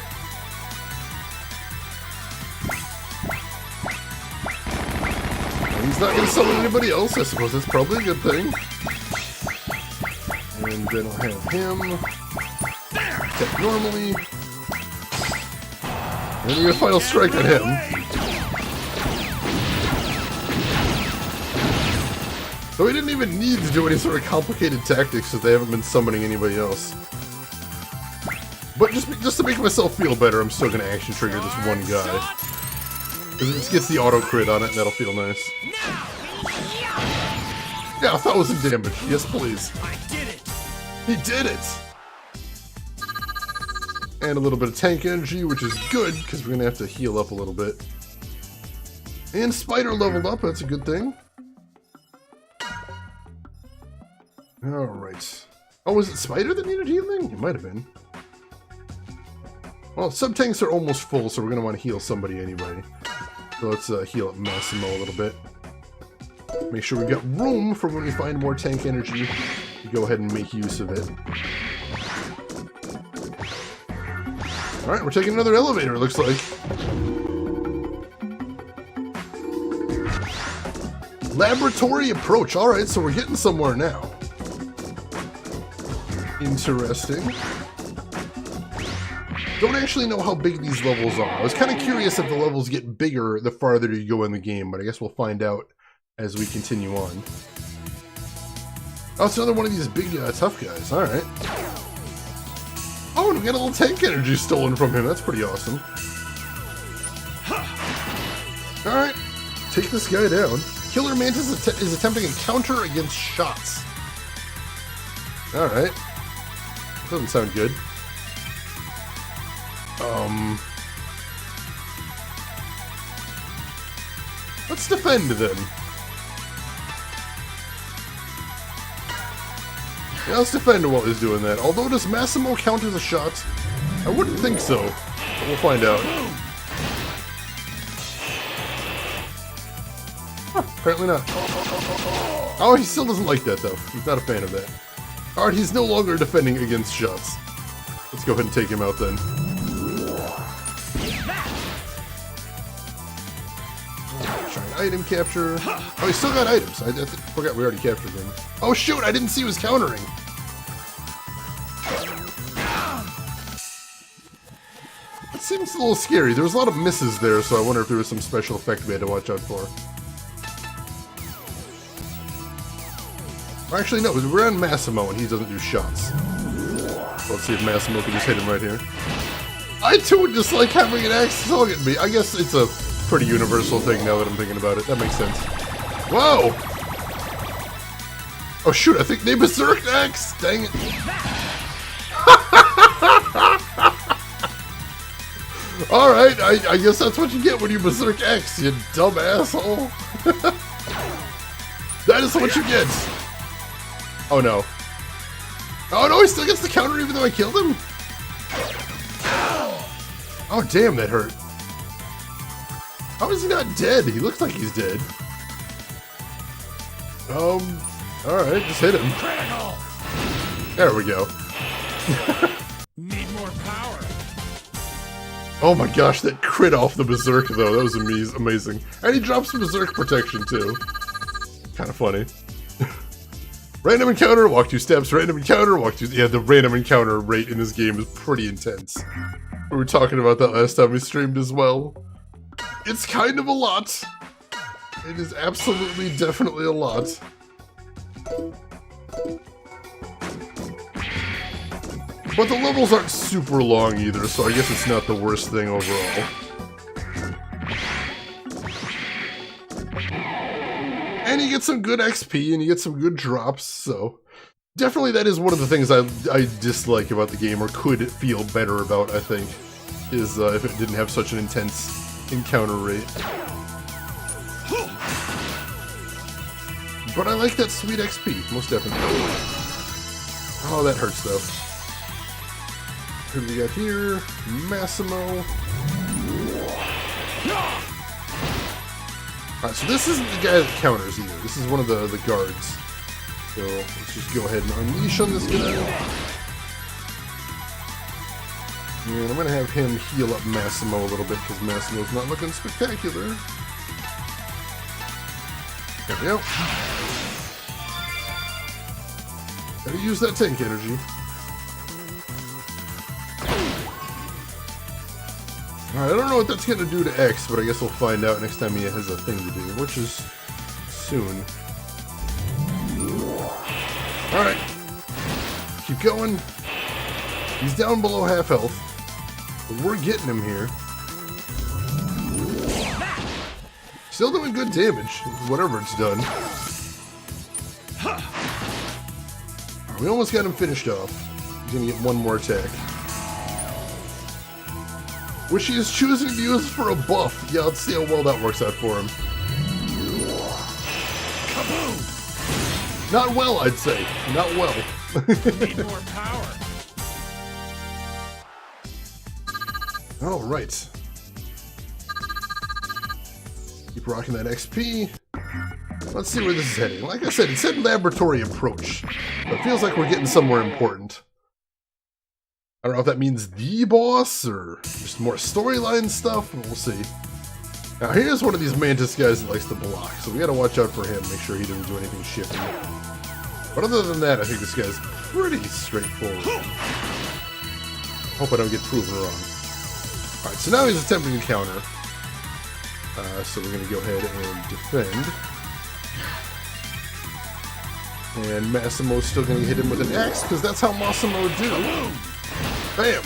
And he's not gonna summon anybody else, I suppose that's probably a good thing. And then I'll have him attack normally. And then a final strike on him. So we didn't even need to do any sort of complicated tactics because they haven't been summoning anybody else. But just to make myself feel better, I'm still going to action trigger this one guy. Because it gets the auto crit on it and that'll feel nice. Yeah, 1,000 damage. Yes, please. I did it. He did it! And a little bit of tank energy, which is good because we're going to have to heal up a little bit. And Spider leveled up, that's a good thing. Alright. Oh, was it Spider that needed healing? It might have been. Well, sub-tanks are almost full, so we're going to want to heal somebody anyway. So let's heal up Massimo a little bit. Make sure we've got room for when we find more tank energy to go ahead and make use of it. Alright, we're taking another elevator, it looks like. Laboratory approach. Alright, so we're getting somewhere now. Interesting. Don't actually know how big these levels are. I was kind of curious if the levels get bigger the farther you go in the game, but I guess we'll find out as we continue on. Oh, it's another one of these big, tough guys. Alright. Oh, and we got a little tank energy stolen from him. That's pretty awesome. Alright. Take this guy down. Killer Mantis is attempting a counter against shots. Alright. Doesn't sound good. Let's defend then. Yeah, let's defend while he's doing that. Although, does Massimo count as a shot? I wouldn't think so, but we'll find out. Huh, apparently not. Oh, he still doesn't like that though. He's not a fan of that. Alright, he's no longer defending against shots. Let's go ahead and take him out then. Try an item capture. Oh, he's still got items. I forgot we already captured him. Oh shoot, I didn't see he was countering. That seems a little scary. There was a lot of misses there, so I wonder if there was some special effect we had to watch out for. Actually, no, we're on Massimo and he doesn't do shots. Let's see if Massimo can just hit him right here. I too would just like having an axe target me. I guess it's a pretty universal thing now that I'm thinking about it. That makes sense. Whoa! Oh shoot, I think they berserked axe! Dang it. Alright, I guess that's what you get when you berserk X, you dumb asshole. That is what you get. Oh no. Oh no, he still gets the counter even though I killed him? Oh damn, that hurt. How is he not dead? He looks like he's dead. Alright, just hit him. Critical. There we go. Need more power. Oh my gosh, that crit off the Berserk though, that was amazing. And he drops Berserk protection too. Kind of funny. Random encounter, walk 2 steps, random encounter, walk 2... Yeah, the random encounter rate in this game is pretty intense. We were talking about that last time we streamed as well. It's kind of a lot. It is absolutely, definitely a lot. But the levels aren't super long either, so I guess it's not the worst thing overall. And you get some good XP, and you get some good drops, so... Definitely that is one of the things I dislike about the game, or could feel better about, I think, is if it didn't have such an intense encounter rate. But I like that sweet XP, most definitely. Oh, that hurts though. Who do we got here? Massimo. Alright, so this isn't the guy that counters either. This is one of the guards. So let's just go ahead and unleash on this guy. And I'm going to have him heal up Massimo a little bit because Massimo's not looking spectacular. There we go. Gotta use that tank energy. Alright, I don't know what that's gonna do to X, but I guess we'll find out next time he has a thing to do, which is soon. Alright. Keep going. He's down below half health. But we're getting him here. Still doing good damage, whatever it's done. We almost got him finished off. He's gonna get one more attack. Which he is choosing to use for a buff. Yeah, let's see how well that works out for him. Kaboom! Not well, I'd say. Not well. Need more power. Alright. Keep rocking that XP. Let's see where this is heading. Like I said, it said laboratory approach. But it feels like we're getting somewhere important. I don't know if that means the boss or just more storyline stuff, but we'll see. Now here's one of these Mantis guys that likes to block, so we gotta watch out for him, make sure he doesn't do anything shifty. But other than that, I think this guy's pretty straightforward. Hope I don't get proven wrong. Alright, so now he's attempting to counter. So we're gonna go ahead and defend. And Massimo's still gonna hit him with an axe, because that's how Massimo would do. Bam!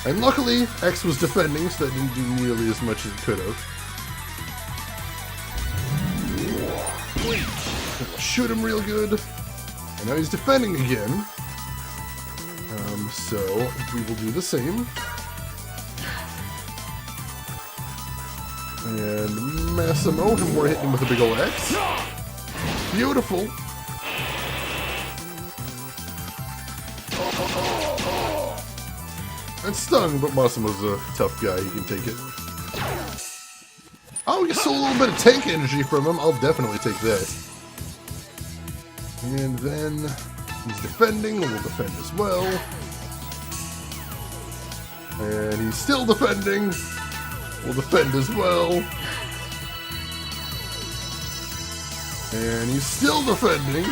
And luckily, X was defending, so that didn't do nearly as much as it could have. We'll shoot him real good. And now he's defending again. So we will do the same. And Massimo, and we're hitting him with a big ol' X. Beautiful. And stung, but Massimo's a tough guy, he can take it. Oh, you stole a little bit of tank energy from him, I'll definitely take that. And then he's defending, we'll defend as well. And he's still defending, we'll defend as well. And he's still defending,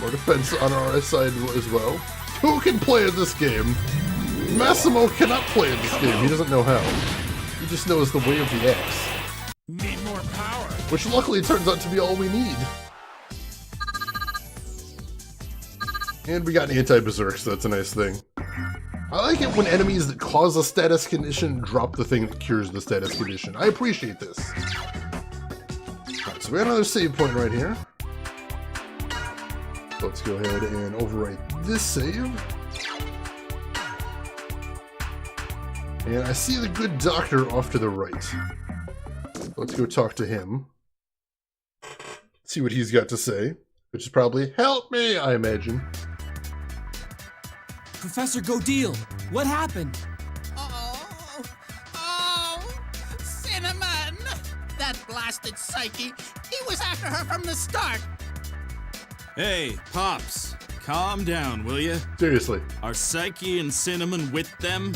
more defense on our side as well. Who can play in this game? Massimo cannot play in this game, he doesn't know how. He just knows the way of the X. Need more power. Which luckily turns out to be all we need. And we got an anti-berserk, so that's a nice thing. I like it when enemies that cause a status condition drop the thing that cures the status condition. I appreciate this. Alright, so we got another save point right here. Let's go ahead and overwrite this save. And I see the good doctor off to the right. Let's go talk to him. See what he's got to say. Which is probably, help me, I imagine. Professor Godeel, what happened? Oh, Cinnamon! That blasted Psyche, he was after her from the start. Hey, Pops, calm down, will ya? Seriously. Are Psyche and Cinnamon with them?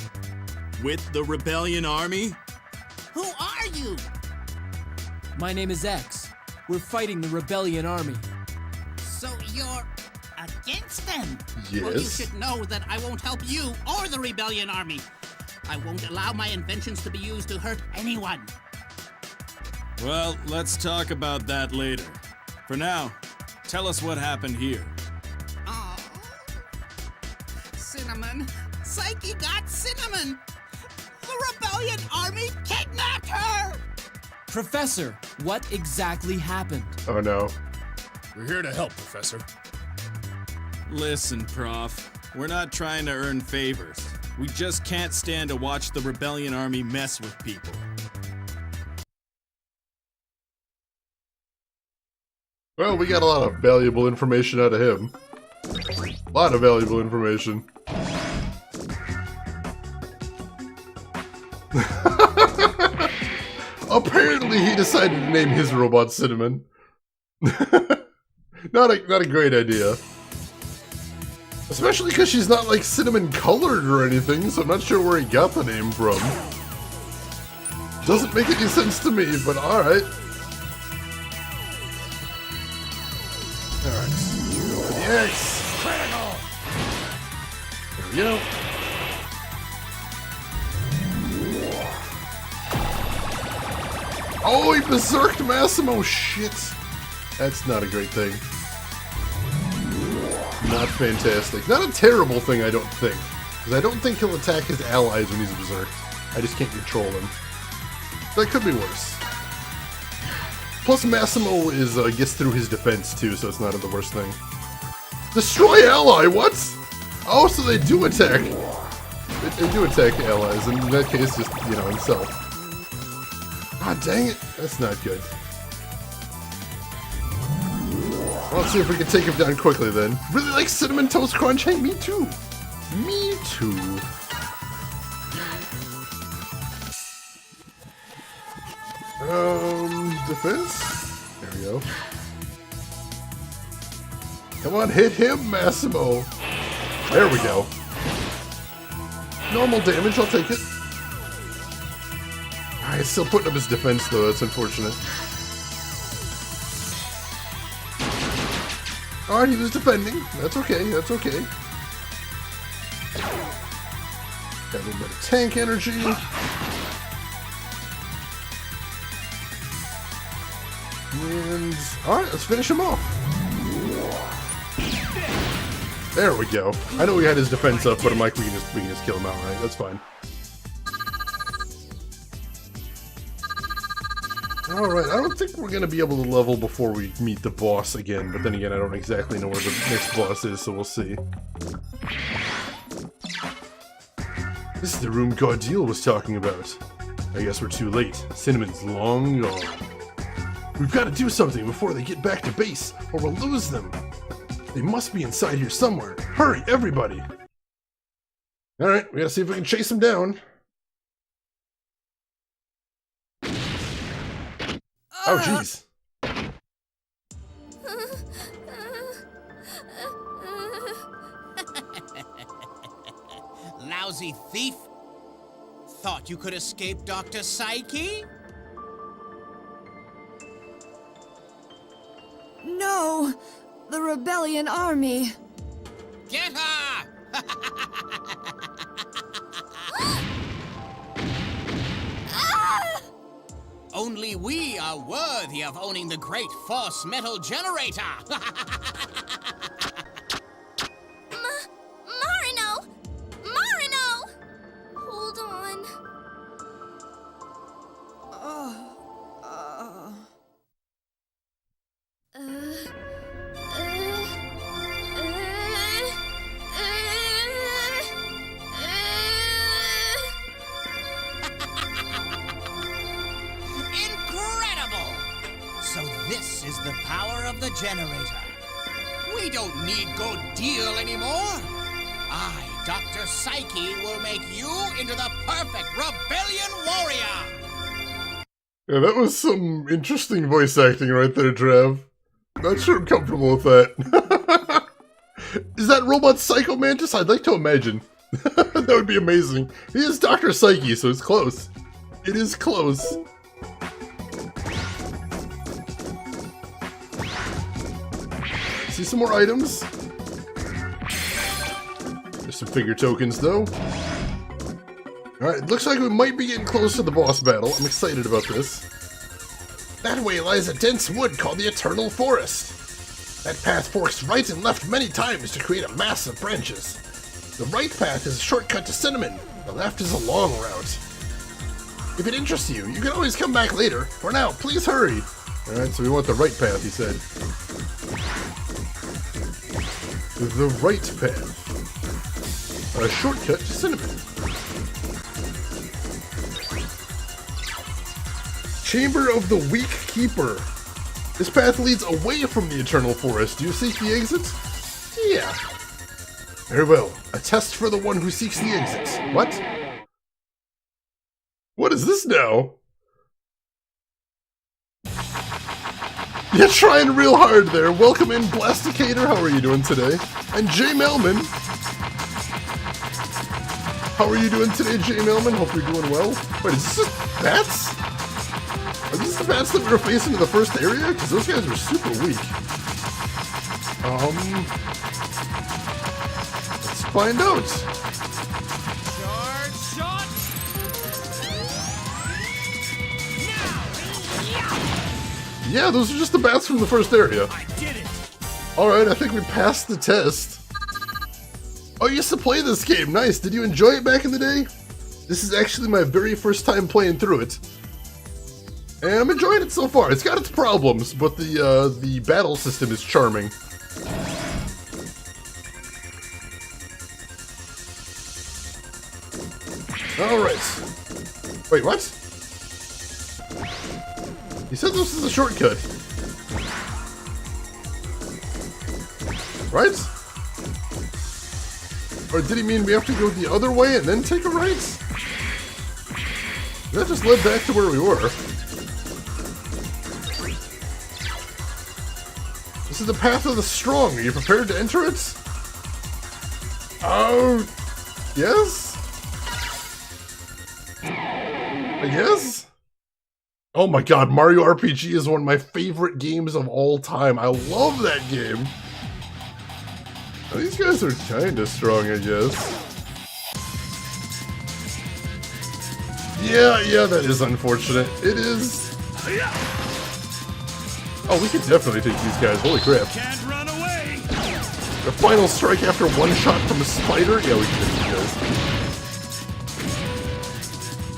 With the Rebellion Army? Who are you? My name is X. We're fighting the Rebellion Army. So you're against them? Yes. Well, you should know that I won't help you or the Rebellion Army. I won't allow my inventions to be used to hurt anyone. Well, let's talk about that later. For now, tell us what happened here. Oh, Cinnamon. Psyche got Cinnamon. The Rebellion Army kidnapped her! Professor, what exactly happened? Oh no. We're here to help, Professor. Listen, Prof. We're not trying to earn favors. We just can't stand to watch the Rebellion Army mess with people. Well, we got a lot of valuable information out of him. A lot of valuable information. Apparently he decided to name his robot Cinnamon. Not a great idea. Especially because she's not like cinnamon colored or anything, so I'm not sure where he got the name from. Doesn't make any sense to me, but alright. Alright, go for the X. Critical. There we go. Oh, he berserked Massimo! Shit! That's not a great thing. Not fantastic. Not a terrible thing, I don't think. Because I don't think he'll attack his allies when he's berserked. I just can't control him. That could be worse. Plus, Massimo is gets through his defense too, so it's not the worst thing. Destroy ally, what? Oh, so they do attack. They do attack allies, and in that case, just, you know, himself. Ah, dang it. That's not good. Well, let's see if we can take him down quickly then. Really like Cinnamon Toast Crunch? Hey, me too. Me too. Defense? There we go. Come on, hit him, Massimo! There we go. Normal damage, I'll take it. He's still putting up his defense, though. That's unfortunate. Alright, he was defending. That's okay, that's okay. Got a little bit of tank energy. And alright, let's finish him off. There we go. I know we had his defense up, but I'm like, we can just kill him outright. That's fine. Alright, I don't think we're gonna be able to level before we meet the boss again, but then again, I don't exactly know where the next boss is, so we'll see. This is the room Gordeal was talking about. I guess we're too late. Cinnamon's long gone. We've got to do something before they get back to base, or we'll lose them. They must be inside here somewhere. Hurry, everybody! Alright, we gotta see if we can chase them down. Oh, jeez. Lousy thief! Thought you could escape Dr. Psyche? No! The Rebellion Army! Get her! Only we are worthy of owning the great Force Metal Generator! Marino! Marino! Hold on. Incredible! So this is the power of the generator. We don't need Gordeal anymore. I, Dr. Psyche, will make you into the perfect Rebellion warrior! Yeah, that was some interesting voice acting right there, Trav. Not sure I'm comfortable with that. Is that Robot Psycho Mantis? I'd like to imagine. That would be amazing. He is Dr. Psyche, so it's close. It is close. See some more items. There's some figure tokens, though. Alright, it looks like we might be getting close to the boss battle. I'm excited about this. That way lies a dense wood called the Eternal Forest. That path forks right and left many times to create a mass of branches. The right path is a shortcut to Cinnamon. The left is a long route. If it interests you, you can always come back later. For now, please hurry. Alright, so we want the right path, he said. The right path. A shortcut to Cinnamon. Chamber of the Weak Keeper. This path leads away from the Eternal Forest. Do you seek the exit? Yeah. Very well. A test for the one who seeks the exit. What? What is this now? You're trying real hard there. Welcome in, Blasticator. How are you doing today? And Jay Melman. How are you doing today, Jay Melman? Hope you're doing well. Wait, is this just bats? Are these the bats that we were facing in the first area? Because those guys were super weak. Let's find out. Charge shot! Yeah, those are just the bats from the first area. I did it! Alright, I think we passed the test. Oh, you used to play this game. Nice. Did you enjoy it back in the day? This is actually my very first time playing through it. And I'm enjoying it so far. It's got its problems, but the battle system is charming. Alright. Wait, what? He said this is a shortcut. Right? Or did he mean we have to go the other way and then take a right? That just led back to where we were. This is the path of the strong. Are you prepared to enter it? Oh, yes? I guess? Oh my god, Mario RPG is one of my favorite games of all time. I love that game. Oh, these guys are kinda strong, I guess. Yeah, that is unfortunate. It is. Oh, we can definitely take these guys. Holy crap. Can't run away. The final strike after one shot from a spider? Yeah, we can take these guys.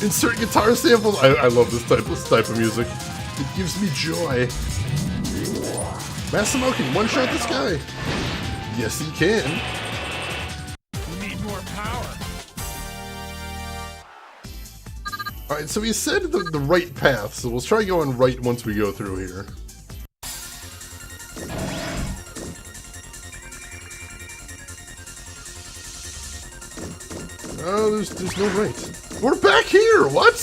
Insert guitar samples. I love this type of music. It gives me joy. Massimo can one-shot this guy. Yes, he can. We need more power. Alright, so he said the right path, so we'll try going right once we go through here. Oh, there's no right. We're back here! What?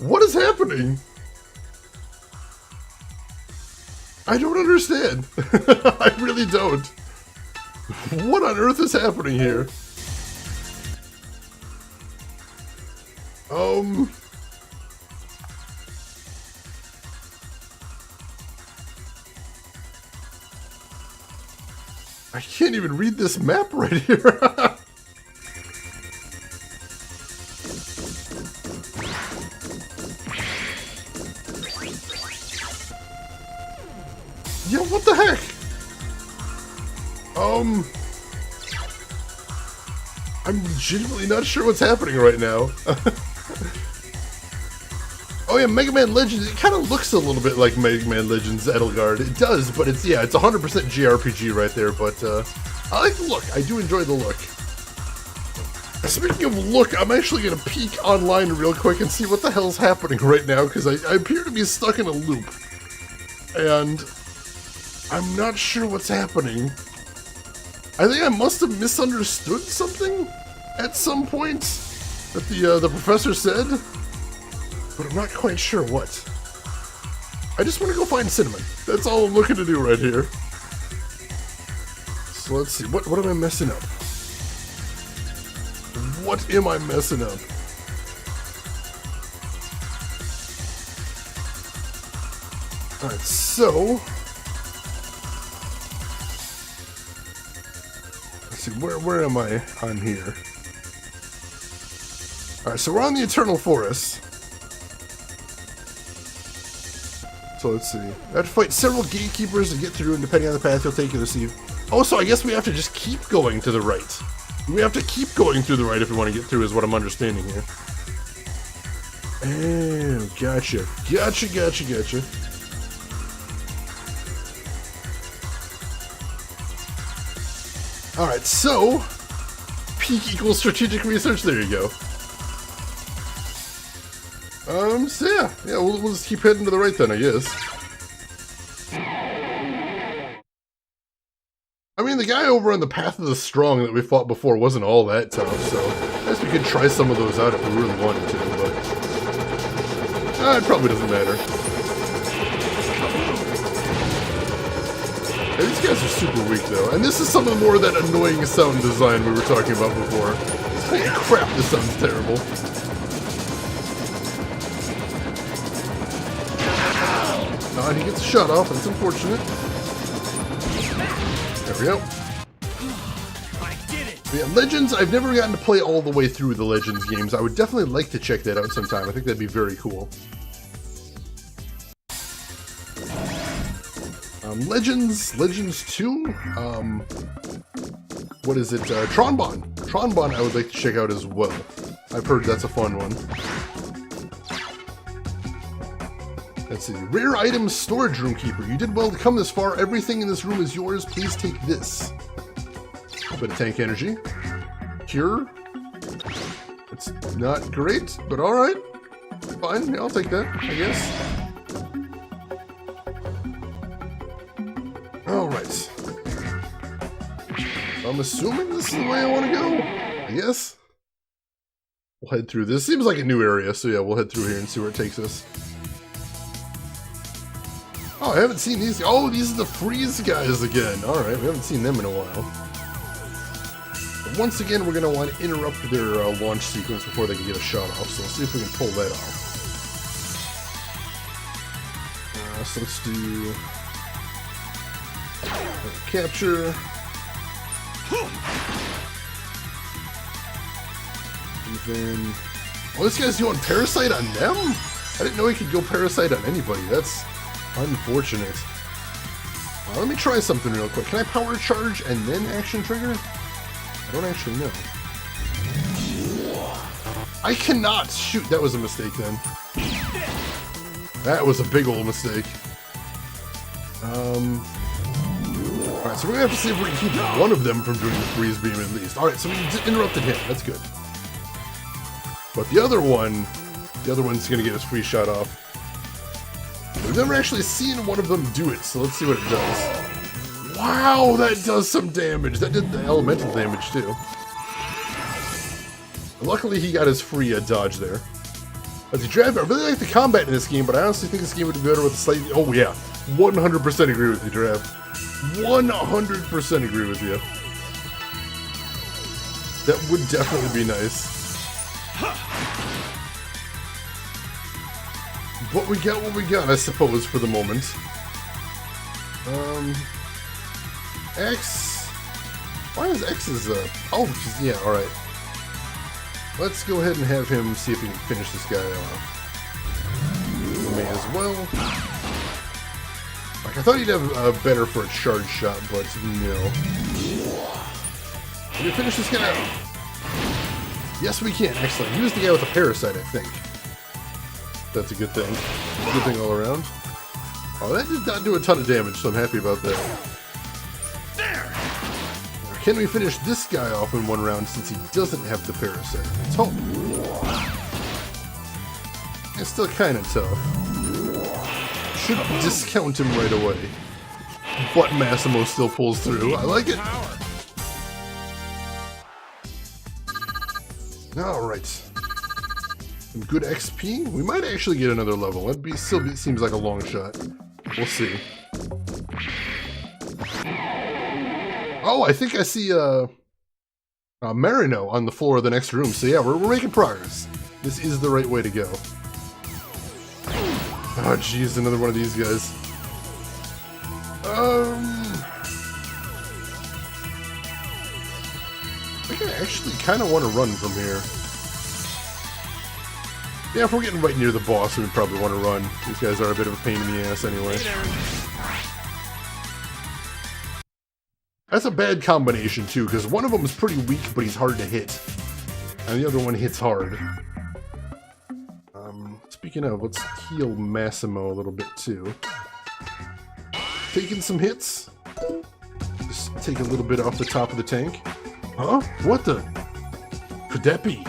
What is happening? I don't understand. I really don't. What on earth is happening here? I can't even read this map right here. Yeah, what the heck? I'm legitimately not sure what's happening right now. Oh yeah, Mega Man Legends, it kind of looks a little bit like Mega Man Legends Edelgard. It does, but it's 100% JRPG right there, but I like the look. I do enjoy the look. Speaking of look, I'm actually going to peek online real quick and see what the hell's happening right now, because I appear to be stuck in a loop. And I'm not sure what's happening. I think I must have misunderstood something at some point that the professor said. But I'm not quite sure what. I just want to go find Cinnamon. That's all I'm looking to do right here. So let's see. What am I messing up? What am I messing up? Alright, so... let's see, where am I on here? Alright, so we're on the Eternal Forest. So let's see. I have to fight several gatekeepers to get through, and depending on the path you'll take, you'll receive. Oh, so I guess we have to just keep going to the right. We have to keep going through the right if we want to get through, is what I'm understanding here. Oh, gotcha. Gotcha. Alright, so... peak equals strategic research, there you go. So yeah, we'll just keep heading to the right then, I guess. I mean, the guy over on the Path of the Strong that we fought before wasn't all that tough, so I guess we could try some of those out if we really wanted to, but... it probably doesn't matter. Yeah, these guys are super weak, though, and this is some of more of that annoying sound design we were talking about before. Holy crap, this sounds terrible. He gets shut off, that's unfortunate. There we go. I did it. But yeah, Legends, I've never gotten to play all the way through the Legends games. I would definitely like to check that out sometime. I think that'd be very cool. Legends 2? What is it? Tronbon. Tronbon I would like to check out as well. I've heard that's a fun one. Let's see. Rare items storage room keeper. You did well to come this far. Everything in this room is yours. Please take this. A bit of tank energy. Cure. It's not great, but alright. Fine. Yeah, I'll take that, I guess. Alright. I'm assuming this is the way I want to go. I guess. We'll head through this. Seems like a new area, so yeah, we'll head through here and see where it takes us. Oh, I haven't seen these. Oh, these are the freeze guys again. All right, we haven't seen them in a while. But once again, we're going to want to interrupt their launch sequence before they can get a shot off. So let's see if we can pull that off. So let's do capture. And then, oh, this guy's doing Parasite on them? I didn't know he could go Parasite on anybody. That's unfortunate. Let me try something real quick. Can I power charge and then action trigger? I don't actually know. I cannot! Shoot, that was a mistake then. That was a big old mistake. Alright, so we're gonna have to see if we can keep one of them from doing the freeze beam at least. Alright, so we interrupted him. That's good. But the other one's gonna get his free shot off. We've never actually seen one of them do it, so let's see what it does. Wow, that does some damage. That did the elemental damage too. Luckily, he got his free dodge there. As he dragged, I really like the combat in this game, but I honestly think this game would be better with a slightly. Oh yeah, 100% agree with you, Drav. 100% agree with you. That would definitely be nice. But we got what we got, I suppose, for the moment. X. Why is X's oh, yeah, alright. Let's go ahead and have him see if he can finish this guy off. We may as well. Like, I thought he'd have better for a charge shot, but no. Can we finish this guy off? Yes, we can. Excellent. He was the guy with the parasite, I think. That's a good thing. Good thing all around. Oh, that did not do a ton of damage, so I'm happy about that. Can we finish this guy off in one round since he doesn't have the parasite? Let's hope. It's still kind of tough. Should discount him right away. But Massimo still pulls through. I like it. Alright. Some good XP. We might actually get another level. It still seems like a long shot. We'll see. Oh, I think I see Marino on the floor of the next room. So yeah, we're making progress. This is the right way to go. Oh, jeez, another one of these guys. I think I actually kind of want to run from here. Yeah, if we're getting right near the boss, we probably want to run. These guys are a bit of a pain in the ass anyway. That's a bad combination, too, because one of them is pretty weak, but he's hard to hit. And the other one hits hard. Speaking of, let's heal Massimo a little bit, too. Taking some hits. Just take a little bit off the top of the tank. Huh? What the? Could that be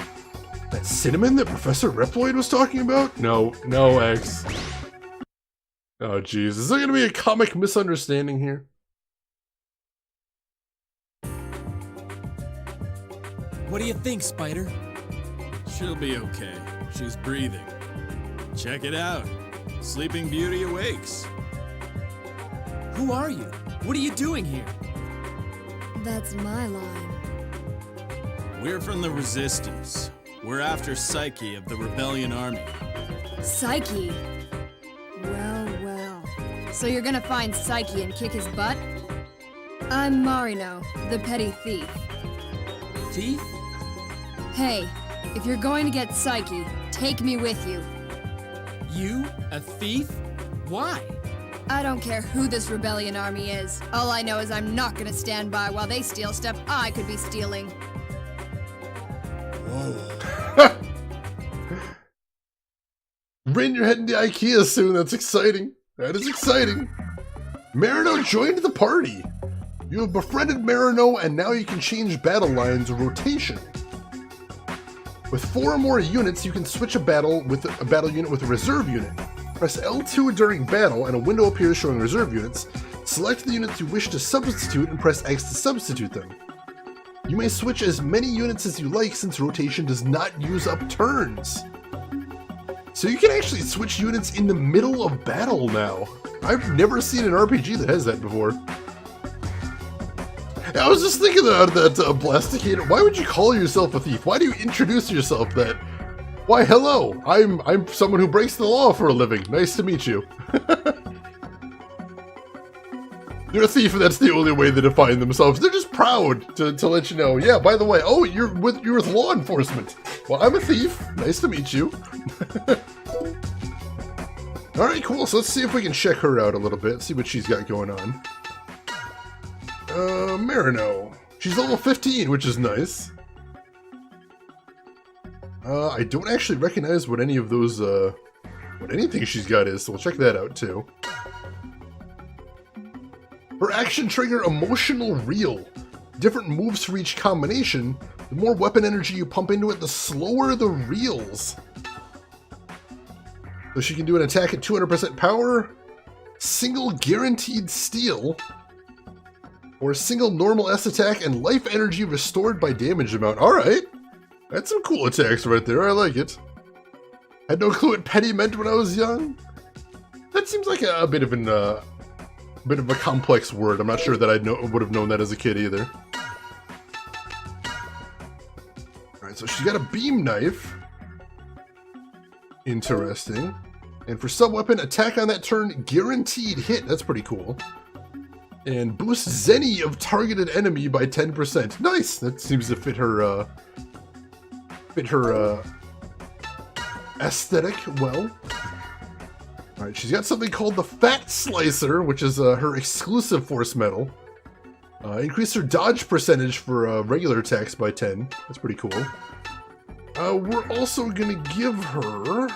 that cinnamon that Professor Reploid was talking about? No, no, X. Oh, jeez. Is there going to be a comic misunderstanding here? What do you think, Spider? She'll be okay. She's breathing. Check it out. Sleeping Beauty awakes. Who are you? What are you doing here? That's my line. We're from the Resistance. We're after Psyche of the Rebellion Army. Psyche? Well, well. So you're gonna find Psyche and kick his butt? I'm Marino, the petty thief. Thief? Hey, if you're going to get Psyche, take me with you. You? A thief? Why? I don't care who this rebellion army is. All I know is I'm not gonna stand by while they steal stuff I could be stealing. Whoa. Rin, you're heading to IKEA soon. That's exciting. That is exciting. Marino joined the party. You have befriended Marino, and now you can change battle lines or rotation. With 4 or more units, you can switch a battle unit with a reserve unit. Press L2 during battle, and a window appears showing reserve units. Select the units you wish to substitute, and press X to substitute them. You may switch as many units as you like, since rotation does not use up turns. So you can actually switch units in the middle of battle now. I've never seen an RPG that has that before. I was just thinking about that, Blasticator. Why would you call yourself a thief? Why do you introduce yourself that? Why, hello, I'm someone who breaks the law for a living. Nice to meet you. You're a thief, and that's the only way they define themselves. They're just proud to let you know. Yeah, by the way, oh, you're with law enforcement. Well, I'm a thief. Nice to meet you. All right, cool. So let's see if we can check her out a little bit. See what she's got going on. Marino. She's level 15, which is nice. I don't actually recognize what any of those, what anything she's got is, so we'll check that out too. Her action trigger, Emotional Reel. Different moves for each combination. The more weapon energy you pump into it, the slower the reels. So she can do an attack at 200% power, single guaranteed steal, or a single normal S attack and life energy restored by damage amount. Alright. That's some cool attacks right there. I like it. Had no clue what petty meant when I was young. That seems like a bit of an, bit of a complex word. I'm not sure that I would have known that as a kid either. Alright, so she's got a beam knife. Interesting. And for sub-weapon, attack on that turn, guaranteed hit. That's pretty cool. And boost Zenny of targeted enemy by 10%. Nice! That seems to fit her, aesthetic well. Alright, she's got something called the Fat Slicer, which is her exclusive force medal. Increase her dodge percentage for regular attacks by 10. That's pretty cool. We're also gonna give her...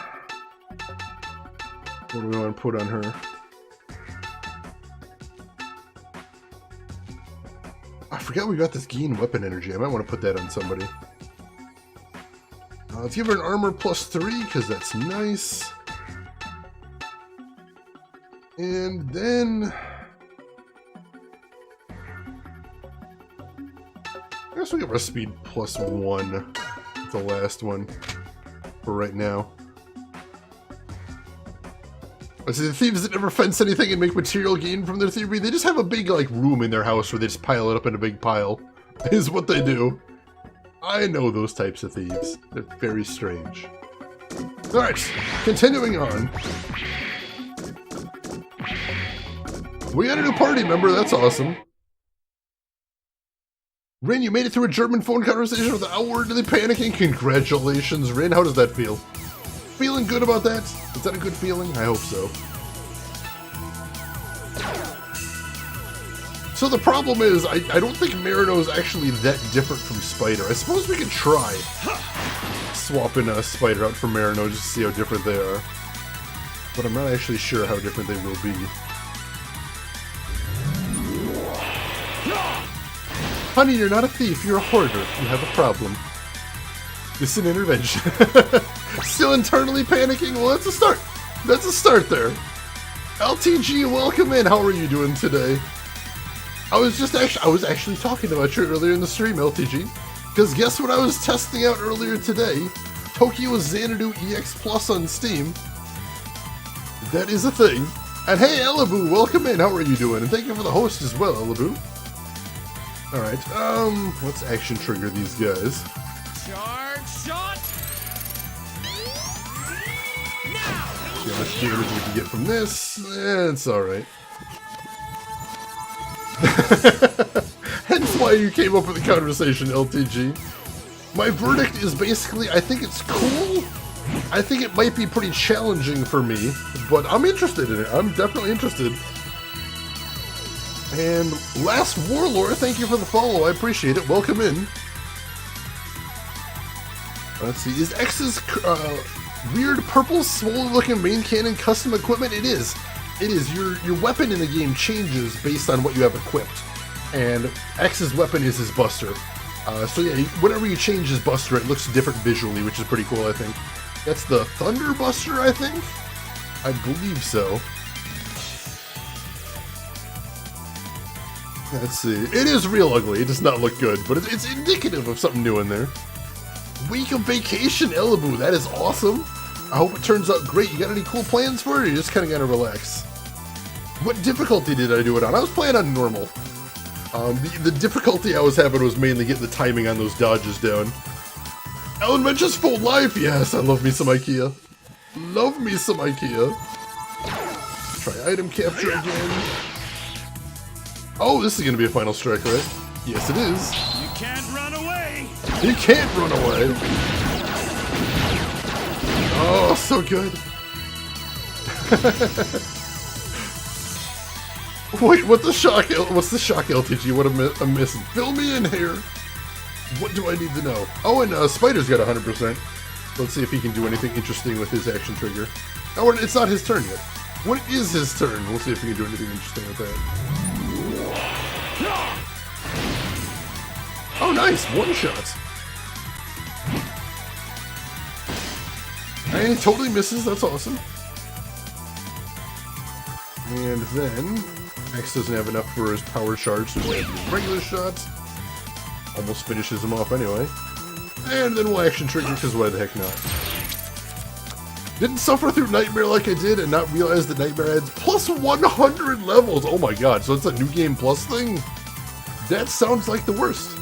What do we want to put on her? I forgot we got this gain weapon energy. I might want to put that on somebody. Let's give her an armor +3, because that's nice. And then... I guess we'll give her a speed +1. The last one. For right now. I see the thieves that never fence anything and make material gain from their thievery, they just have a big, like, room in their house where they just pile it up in a big pile. Is what they do. I know those types of thieves. They're very strange. Alright, continuing on. We got a new party member, that's awesome. Rin, you made it through a German phone conversation without outwardly panicking. Congratulations, Rin. How does that feel? Feeling good about that? Is that a good feeling? I hope so. So the problem is, I don't think Marino is actually that different from Spider. I suppose we could try swapping Spider out for Marino just to see how different they are. But I'm not actually sure how different they will be. Honey, you're not a thief, you're a hoarder. You have a problem. This is an intervention. Still internally panicking? Well, that's a start. That's a start there. LTG, welcome in. How are you doing today? I was actually talking about you earlier in the stream, LTG. Because guess what I was testing out earlier today? Tokyo Xanadu EX Plus on Steam. That is a thing. And hey, Elibu, welcome in. How are you doing? And thank you for the host as well, Elibu. Alright, let's action trigger these guys. Charge shot! See how much damage we can get from this. It's alright. Hence why you came up with the conversation, LTG. My verdict is basically, I think it's cool. I think it might be pretty challenging for me, but I'm interested in it. I'm definitely interested. And Last Warlord, thank you for the follow. I appreciate it. Welcome in. Let's see. Is X's weird purple swollen-looking main cannon custom equipment? It is. It is. Your weapon in the game changes based on what you have equipped. And X's weapon is his Buster. So yeah, whenever you change his Buster, it looks different visually, which is pretty cool, I think. That's the Thunder Buster, I think? I believe so. Let's see. It is real ugly. It does not look good, but it's indicative of something new in there. Week of vacation, Elibu. That is awesome. I hope it turns out great. You got any cool plans for it, or you just kind of gotta relax? What difficulty did I do it on? I was playing on normal. The difficulty I was having was mainly getting the timing on those dodges down. Alan mentions full life. Yes, I love me some IKEA. Love me some IKEA. Try item capture again. Oh, this is gonna be a final strike, right? Yes, it is. You can't run away. He can't run away. Oh, so good. Wait, what's the shock LTG? What I'm missing? Fill me in here. What do I need to know? Oh, and Spider's got 100%. Let's see if he can do anything interesting with his action trigger. Oh, it's not his turn yet. When it is his turn, we'll see if we can do anything interesting with that. Oh, nice! One shot. And he totally misses. That's awesome. And then X doesn't have enough for his power charge, so he'll have his regular shots. Almost finishes him off anyway. And then we'll action trigger, because why the heck not? Didn't suffer through Nightmare like I did and not realize that Nightmare adds plus 100 levels. Oh my god, so it's a new game plus thing? That sounds like the worst.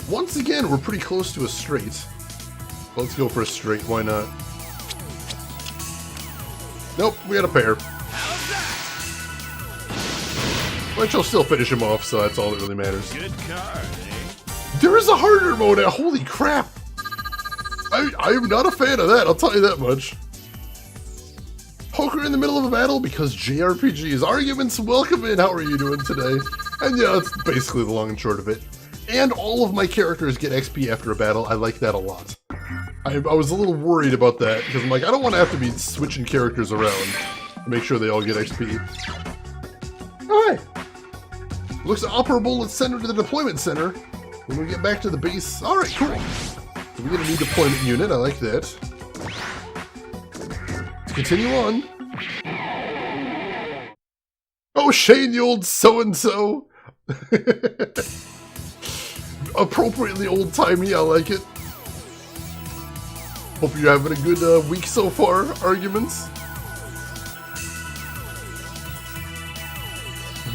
Once again, we're pretty close to a straight. Let's go for a straight, why not? Nope, we got a pair. Which will still finish him off, so that's all that really matters. Good card, eh? There is a harder mode, holy crap! I am not a fan of that, I'll tell you that much. Poker in the middle of a battle because JRPGs. Arguments, welcome in, how are you doing today? And yeah, that's basically the long and short of it. And all of my characters get XP after a battle, I like that a lot. I was a little worried about that, because I'm like, I don't want to have to be switching characters around to make sure they all get XP. Alright. Looks operable, let's send her to the deployment center. When we get back to the base, alright, cool. So we get a new deployment unit, I like that. Let's continue on. Oh, Shane, the old so-and-so. Appropriately old-timey, I like it. Hope you're having a good week so far, arguments.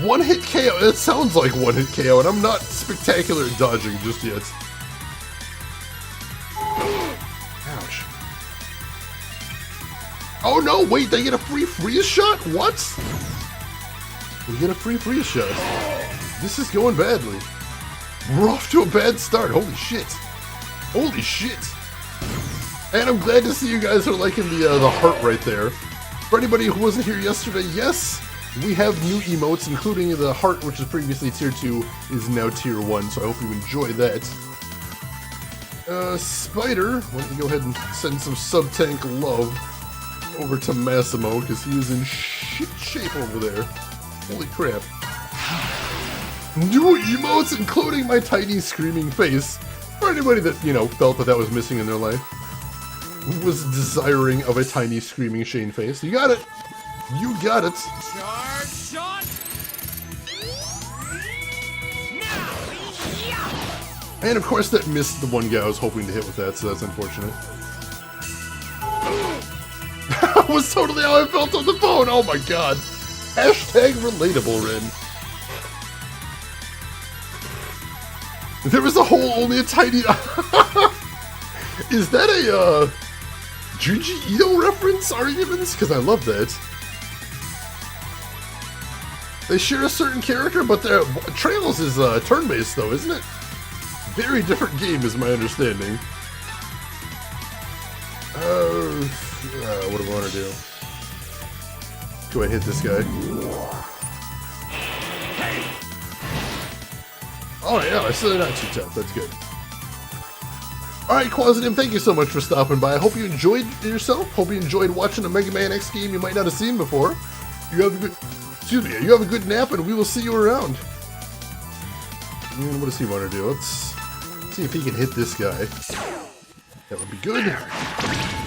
One-hit KO, it sounds like one-hit KO, and I'm not spectacular at dodging just yet. Ouch. Oh no, wait, they get a free freeze shot? What? We get a free freeze shot. This is going badly. We're off to a bad start, holy shit. Holy shit. And I'm glad to see you guys are liking the heart right there. For anybody who wasn't here yesterday, yes, we have new emotes, including the heart, which is previously tier 2, is now tier 1, so I hope you enjoy that. Spider, why don't you go ahead and send some sub-tank love over to Massimo, because he is in shit shape over there. Holy crap. New emotes, including my tiny screaming face, for anybody that, you know, felt that that was missing in their life. Was desiring of a tiny screaming Shane face. You got it! You got it! Charge shot! And of course that missed the one guy I was hoping to hit with that, so that's unfortunate. That was totally how I felt on the phone! Oh my god! Hashtag relatable, Ren. There was a hole, only a tiny... Is that a, Junji Ito reference, arguments? Because I love that. They share a certain character, but their Trails is turn-based though, isn't it? Very different game is my understanding. What do I want to do? Go ahead and hit this guy. Oh yeah, I still not too tough, that's good. Alright, Quasidim, thank you so much for stopping by. I hope you enjoyed yourself. Hope you enjoyed watching a Mega Man X game you might not have seen before. You have a good, you have a good nap, and we will see you around. What does he want to do? Let's see if he can hit this guy. That would be good.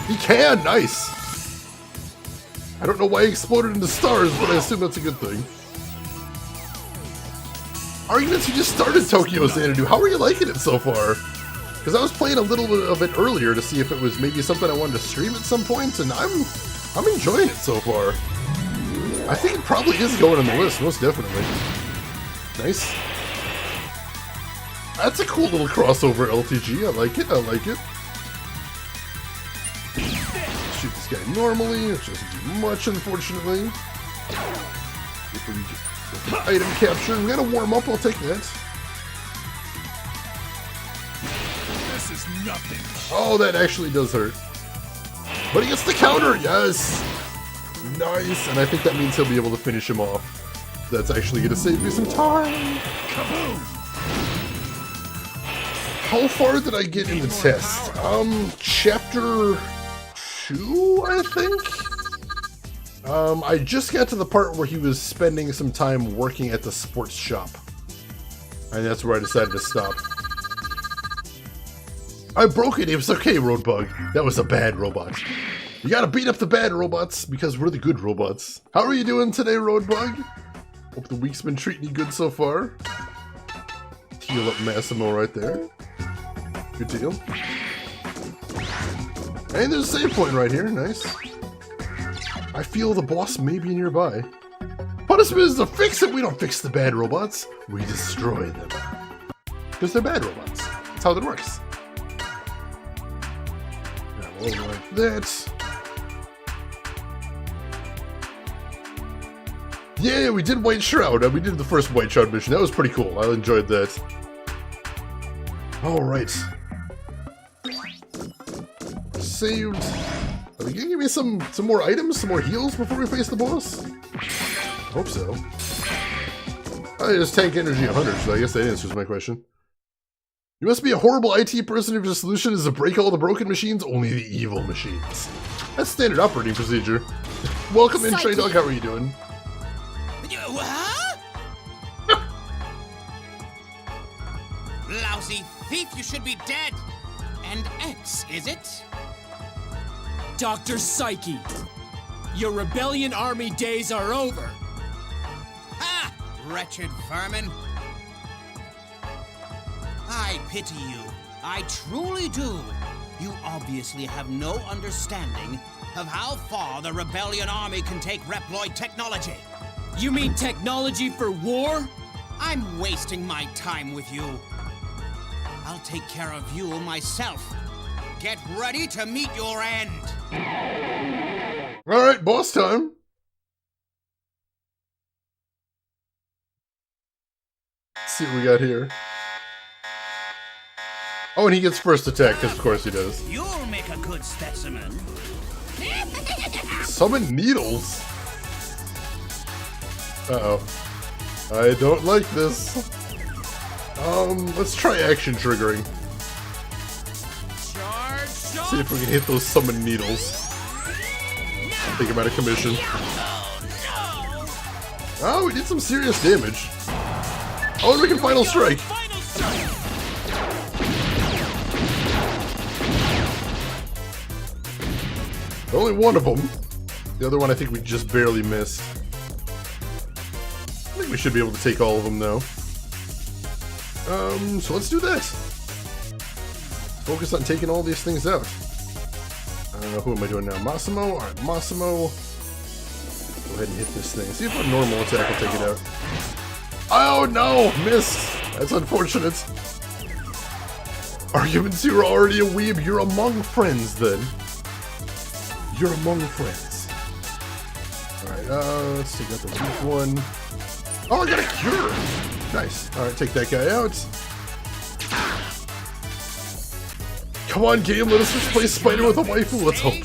He can! Nice! I don't know why he exploded into stars, but I assume that's a good thing. Arguments, you just started Tokyo Xanadu. How are you liking it so far? Because I was playing a little bit of it earlier to see if it was maybe something I wanted to stream at some point, and I'm enjoying it so far. I think it probably is going on the list, most definitely. Nice. That's a cool little crossover LTG. I like it. I like it. Shoot this guy normally, which doesn't do much, unfortunately. If we get an item capture, we gotta warm up. I'll take that. This is nothing. Oh, that actually does hurt. But he gets the counter. Yes. Nice. And I think that means he'll be able to finish him off. That's actually gonna save me some time. Kaboom! How far did I get in the test? Chapter 2, I think? I just got to the part where he was spending some time working at the sports shop. And that's where I decided to stop. I broke it. It was okay, Roadbug. That was a bad robot. You gotta beat up the bad robots because we're the good robots. How are you doing today, Roadbug? Hope the week's been treating you good so far. Heal up Massimo right there. Good deal. And there's a save point right here. Nice. I feel the boss may be nearby. Punishment is to fix it. We don't fix the bad robots. We destroy them. Because they're bad robots. That's how that works. Now, over like that. Yeah, we did White Shroud. We did the first White Shroud mission. That was pretty cool. I enjoyed that. Alright. Saved. Are they gonna give me some more items, some more heals before we face the boss? I hope so. I just tank energy 100, so I guess that answers my question. You must be a horrible IT person if your solution is to break all the broken machines, only the evil machines. That's standard operating procedure. Welcome in, Trey Dog. How are you doing? Huh? Lousy thief, you should be dead. And X, is it? Dr. Psyche, your rebellion army days are over. Ha! Wretched vermin. I pity you. I truly do. You obviously have no understanding of how far the rebellion army can take Reploid technology. You mean technology for war? I'm wasting my time with you. I'll take care of you myself. Get ready to meet your end. Alright, boss time. Let's see what we got here. Oh, and he gets first attack, because of course he does. You'll make a good specimen. Summon needles? Uh-oh. I don't like this. Let's try action triggering. See if we can hit those summon needles. Take him out of commission. Oh, we did some serious damage. Oh, and we can final strike. Only one of them. The other one I think we just barely missed. I think we should be able to take all of them though. So let's do that. Focus on taking all these things out. Who am I doing now? Massimo? Alright, Massimo. Go ahead and hit this thing. See if a normal attack will take it out. Oh no! Missed! That's unfortunate. Arguments, you're already a weeb. You're among friends then. You're among friends. Alright, let's take out the weak one. Oh, I got a cure! Nice. Alright, take that guy out. Come on, game, let us just play Spider with a waifu. Let's hope.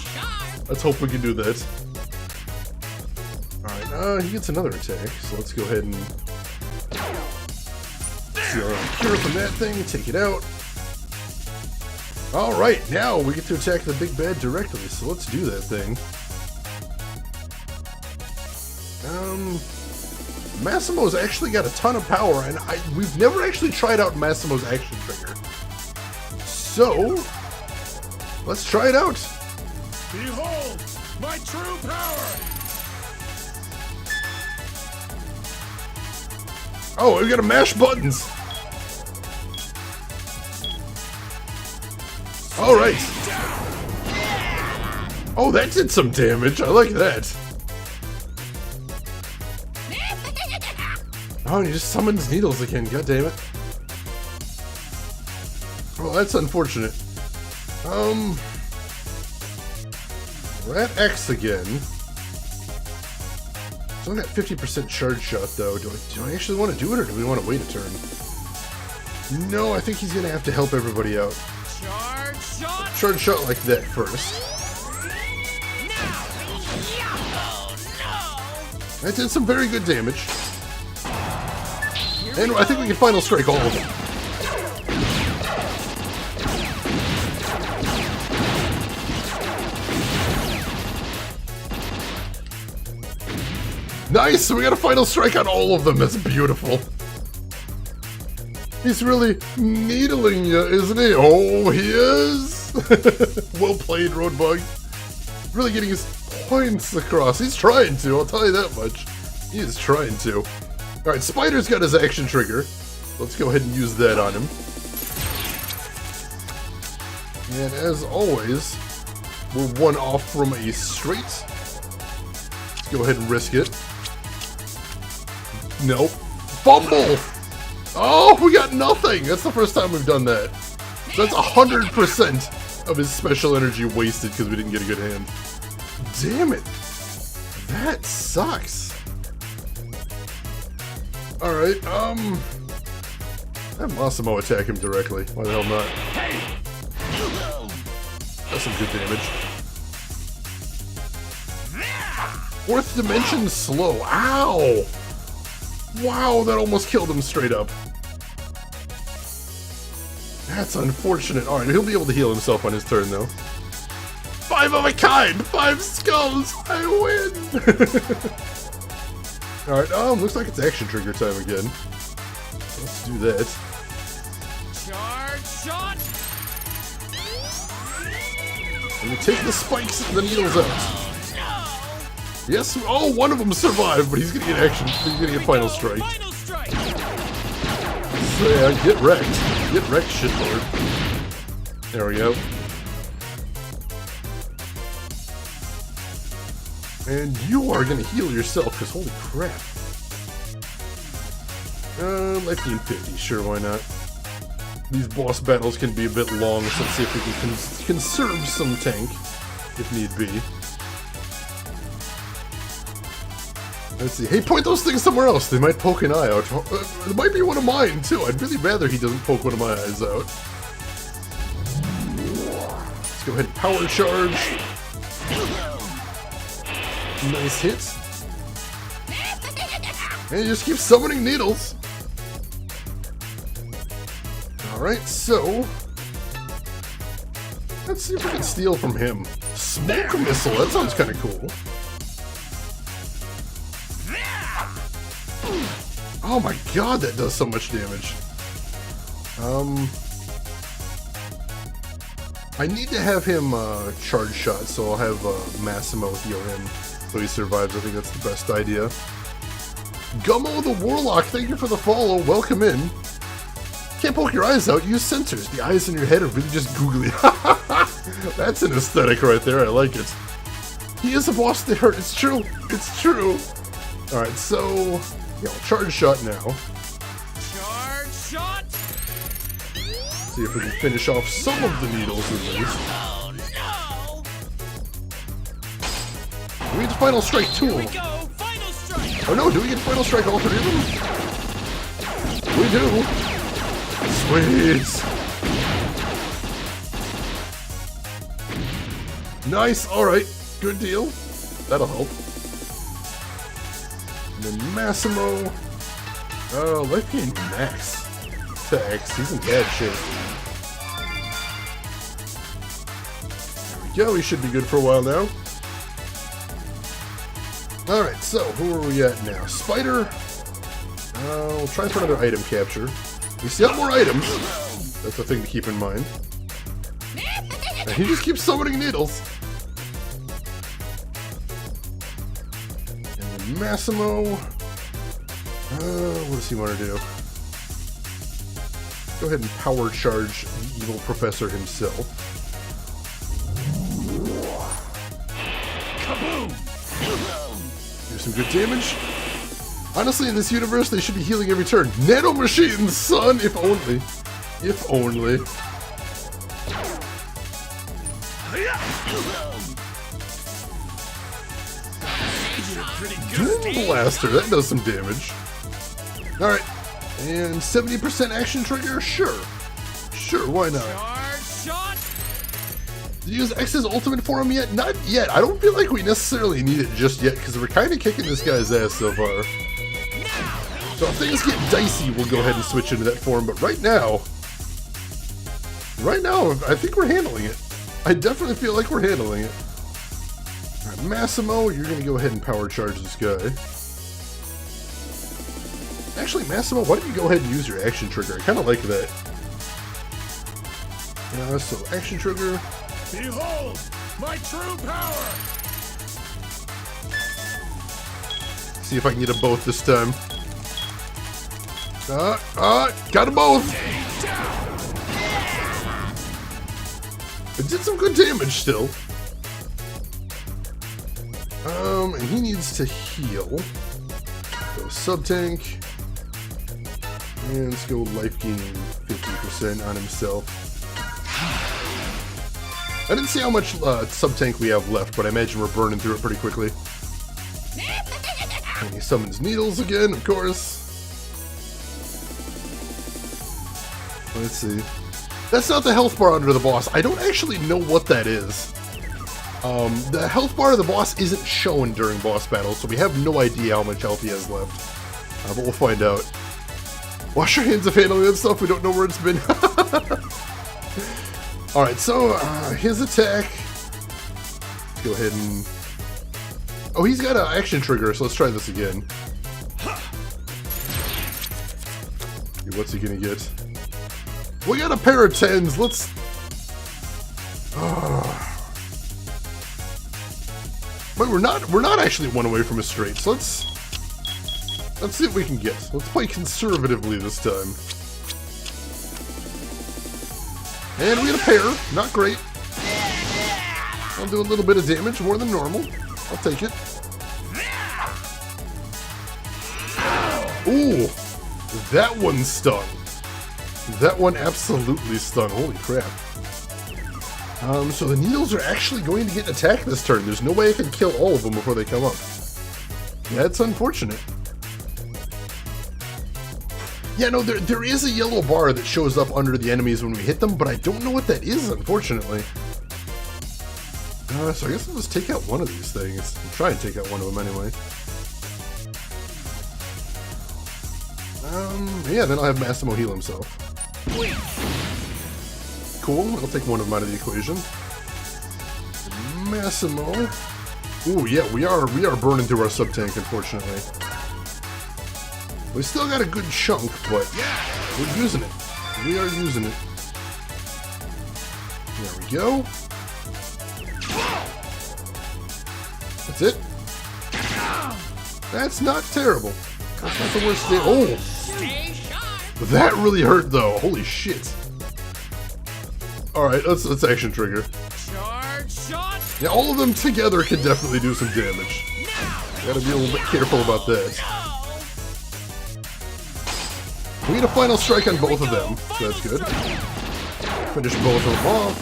Let's hope we can do that. Alright, he gets another attack, so let's go ahead and see our cure from that thing, take it out. Alright, now we get to attack the big bad directly, so let's do that thing. Massimo's actually got a ton of power, and we've never actually tried out Massimo's action trigger. So, let's try it out. Behold, my true power! Oh, we gotta mash buttons. All right. Oh, that did some damage. I like that. Oh, and he just summons needles again. God damn it. Well, that's unfortunate. We're at X again. It's only got 50% charge shot, though. Do I actually want to do it, or do we want to wait a turn? No, I think he's gonna have to help everybody out. Charge shot. Charge shot like that first. That did some very good damage. And I think we can final strike all of them. Nice! So we got a final strike on all of them. That's beautiful. He's really needling you, isn't he? Oh, he is! Well played, Roadbug. Really getting his points across. He's trying to, I'll tell you that much. He is trying to. Alright, Spider's got his action trigger. Let's go ahead and use that on him. And as always, we're one off from a straight. Let's go ahead and risk it. Nope. Fumble! Oh, we got nothing! That's the first time we've done that. So that's 100% of his special energy wasted because we didn't get a good hand. Damn it! That sucks. Alright, have Massimo attack him directly. Why the hell not? That's some good damage. Fourth dimension slow. Ow! Wow, that almost killed him straight up. That's unfortunate. Alright, he'll be able to heal himself on his turn, though. 5 of a kind! 5 skulls! I win! Alright, looks like it's action trigger time again. Let's do that. Charge shot. I'm gonna take the spikes and the needles out. Yes, oh, one of them survived, but he's gonna get action. He's gonna get final strike. Final strike. So yeah, get wrecked. Get wrecked, shitlord. There we go. And you are gonna heal yourself, because holy crap. Life gain 50, sure, why not? These boss battles can be a bit long, so let's see if we can conserve some tank, if need be. Let's see. Hey, point those things somewhere else. They might poke an eye out. It might be one of mine, too. I'd really rather he doesn't poke one of my eyes out. Let's go ahead and power charge. Nice hit. And he just keeps summoning needles. Alright, so... let's see if we can steal from him. Smoke missile, that sounds kind of cool. Oh my god, that does so much damage. I need to have him charge shot, so I'll have Massimo heal him so he survives. I think that's the best idea. Gummo the Warlock, thank you for the follow. Welcome in. Can't poke your eyes out, use sensors. The eyes in your head are really just googly. That's an aesthetic right there, I like it. He is a boss that hurt, it's true. It's true. Alright, so... yeah, charge shot now. Charge shot. See if we can finish off some of the needles at least. Oh no! We get final strike 2 of We them. go. Final strike. Oh no, do we get final strike all 3 of them? We do. Sweet. Nice, alright. Good deal. That'll help. And then Massimo. Oh, life gain max to X. He's in bad shape. There we go. He should be good for a while now. Alright, so who are we at now? Spider. We'll try for another item capture. We still have more items. That's the thing to keep in mind. And he just keeps summoning needles. And then Massimo. What does he want to do? Go ahead and power charge the evil professor himself. Kaboom! Do some good damage. Honestly, in this universe, they should be healing every turn. Nano machines, son! If only. If only. Doom Blaster, that does some damage. Alright. And 70% action trigger? Sure. Sure, why not? Charge shot. Did you use X's ultimate for him yet? Not yet. I don't feel like we necessarily need it just yet, because we're kind of kicking this guy's ass so far. So if things get dicey, we'll go ahead and switch into that form, but right now, I think we're handling it. I definitely feel like we're handling it. Alright, Massimo, you're going to go ahead and power charge this guy. Actually, Massimo, why don't you go ahead and use your action trigger? I kind of like that. So action trigger. Behold, my true power! See if I can get them both this time. Got them both! It did some good damage still. And he needs to heal. So sub-tank. And let's go life gain 50% on himself. I didn't see how much sub-tank we have left, but I imagine we're burning through it pretty quickly. And he summons needles again, of course. Let's see. That's not the health bar under the boss. I don't actually know what that is. The health bar of the boss isn't shown during boss battles, so we have no idea how much health he has left. But we'll find out. Wash your hands of handling that stuff. We don't know where it's been. Alright, so his attack. Let's go ahead and... Oh, he's got an action trigger, so let's try this again. What's he gonna get? We got a pair of 10s. Let's... But we're not actually one away from a straight, so let's see what we can get. Let's play conservatively this time. And we had a pair. Not great. I'll do a little bit of damage, more than normal. I'll take it. Ooh, that one stung. That one absolutely stung. Holy crap. So the needles are actually going to get attacked this turn. There's no way I can kill all of them before they come up. Yeah, it's unfortunate. Yeah, no, there is a yellow bar that shows up under the enemies when we hit them, but I don't know what that is, unfortunately. So I guess I'll just take out one of these things. I'll try and take out one of them anyway. Yeah, then I'll have Massimo heal himself. Cool, I'll take one of them out of the equation. Massimo. Ooh, yeah, we are burning through our sub-tank, unfortunately. We still got a good chunk, but we're using it. We are using it. There we go. That's it. That's not terrible. That's not the worst thing. Oh! That really hurt, though. Holy shit. Alright, let's action trigger. Charge shot. Yeah, all of them together can definitely do some damage. Gotta be a little bit careful about that. We get a final strike on both of them, so that's good. Finish both of them off.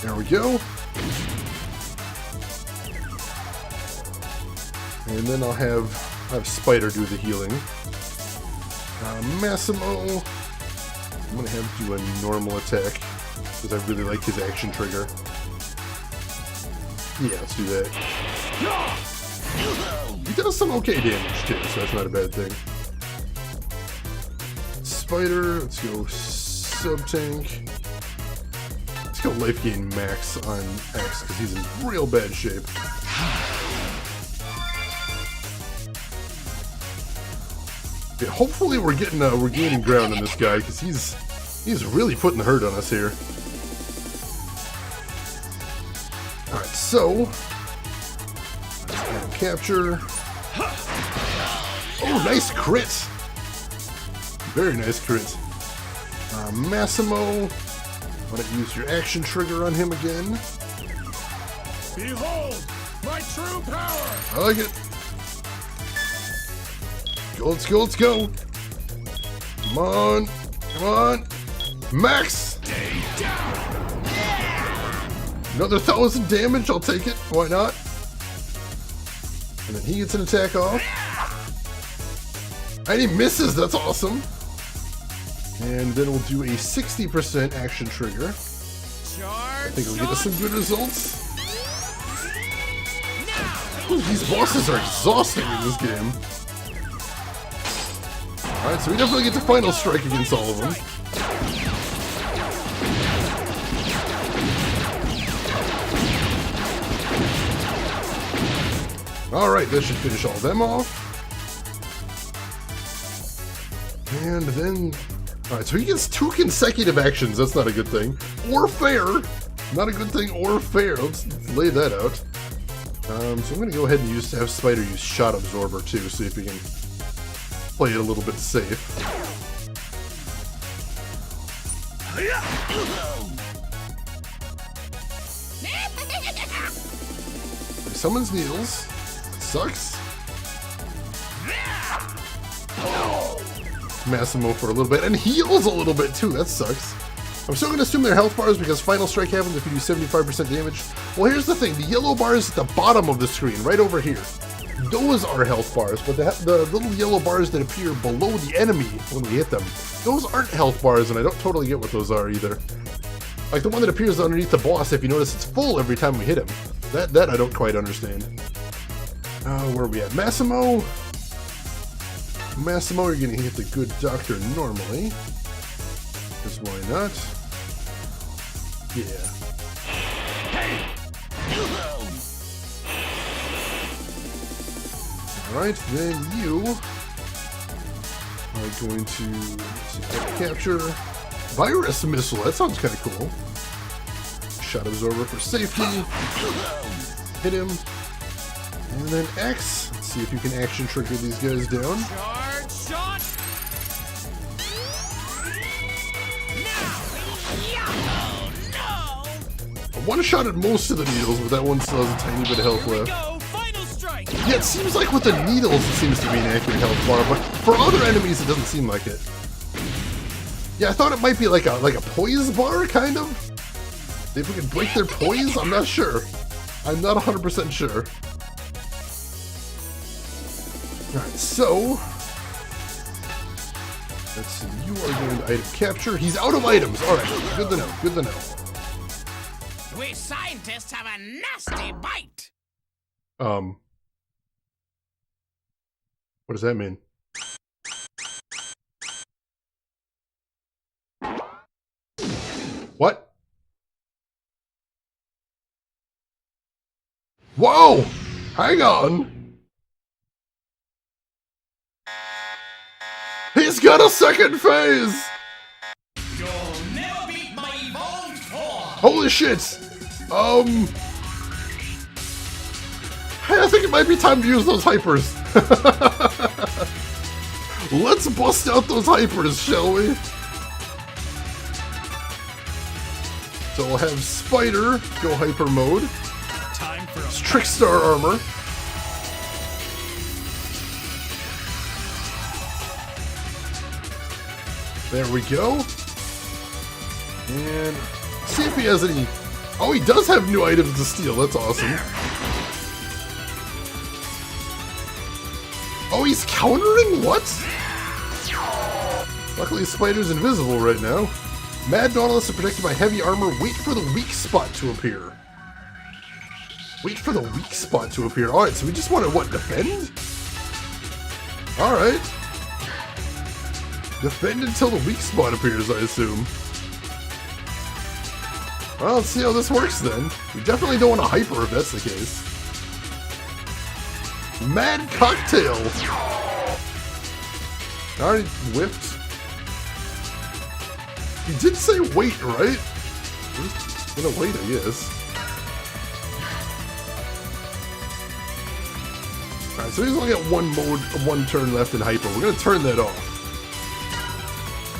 There we go. And then I'll have Spider do the healing. Massimo, I'm gonna have him do a normal attack because I really like his action trigger. Yeah, let's do that. He does some okay damage too, so that's not a bad thing. Spider, let's go sub-tank. Let's go life gain max on X because he's in real bad shape. Yeah, hopefully we're gaining ground on this guy because he's really putting the hurt on us here. All right, so capture. Oh, nice crit! Very nice crit. Massimo, why don't you use your action trigger on him again? Behold, my true power! I like it. Go, let's go, let's go. Come on, come on. Max! Another 1,000 damage, I'll take it. Why not? And then he gets an attack off. And he misses, that's awesome. And then we'll do a 60% action trigger. I think we'll get us some good results. Ooh, these bosses are exhausting in this game. Alright, so we definitely get to final strike against all of them. Alright, that should finish all of them off. And then... Alright, so he gets 2 consecutive actions. That's not a good thing. Or fair. Not a good thing or fair. Let's lay that out. So I'm going to go ahead and have Spider use Shot Absorber too, see if we can play it a little bit safe. He summons needles. Sucks. Massimo for a little bit, and heals a little bit too, that sucks. I'm still going to assume they're health bars because Final Strike happens if you do 75% damage. Well, here's the thing, the yellow bars at the bottom of the screen, right over here, those are health bars, but the little yellow bars that appear below the enemy when we hit them, those aren't health bars, and I don't totally get what those are either. Like the one that appears underneath the boss, if you notice it's full every time we hit him. That I don't quite understand. Where are we at? Massimo, you're gonna hit the good doctor normally. Because why not? Yeah. Alright, then you are going to capture Virus Missile. That sounds kind of cool. Shot Absorber for safety. Hit him. And then X. Let's see if you can action trigger these guys down. Charge shot. I one-shotted most of the needles, but that one still has a tiny bit of health left. Go, final strike. Yeah, it seems like with the needles it seems to be an accurate health bar, but for other enemies it doesn't seem like it. Yeah, I thought it might be like a poise bar, kind of. If we can break their poise, I'm not sure. I'm not 100% sure. Alright, so... let's see, you are going to item capture. He's out of items! Alright, good to know, good to know. We scientists have a nasty bite. What does that mean? What? Whoa! Hang on! He's got a second phase! You'll never beat my evolved form. Holy shit! Hey, I think it might be time to use those hypers. Let's bust out those hypers, shall we? So we'll have Spider go hyper mode. Time for It's Trickstar armor. There we go. And see if he has any... oh, he does have new items to steal. That's awesome. Oh, he's countering? What? Luckily, Spider's invisible right now. Mad Nautilus is protected by heavy armor. Wait for the weak spot to appear. Wait for the weak spot to appear. Alright, so we just want to, what, defend? Alright. Defend until the weak spot appears, I assume. Well, let's see how this works then. We definitely don't want to hyper if that's the case. Mad Cocktail! Alright, whipped. He did say wait, right? He's gonna wait, I guess. Alright, so he's only got one turn left in Hyper. We're gonna turn that off.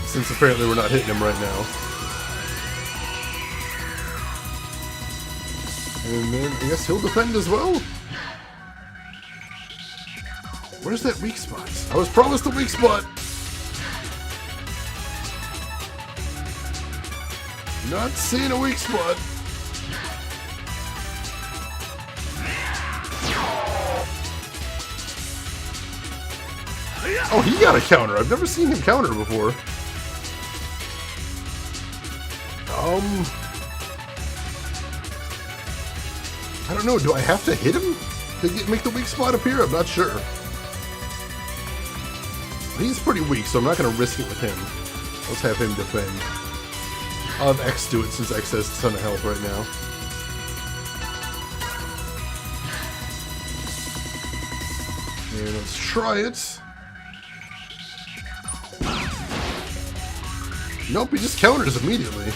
Since apparently we're not hitting him right now. And then I guess he'll defend as well. Where's that weak spot? I was promised a weak spot. Not seeing a weak spot. Oh, he got a counter. I've never seen him counter before. I don't know. Do I have to hit him to make the weak spot appear? I'm not sure. He's pretty weak, so I'm not going to risk it with him. Let's have him defend. I'll have X do it since X has a ton of health right now. And let's try it. Nope, he just counters immediately.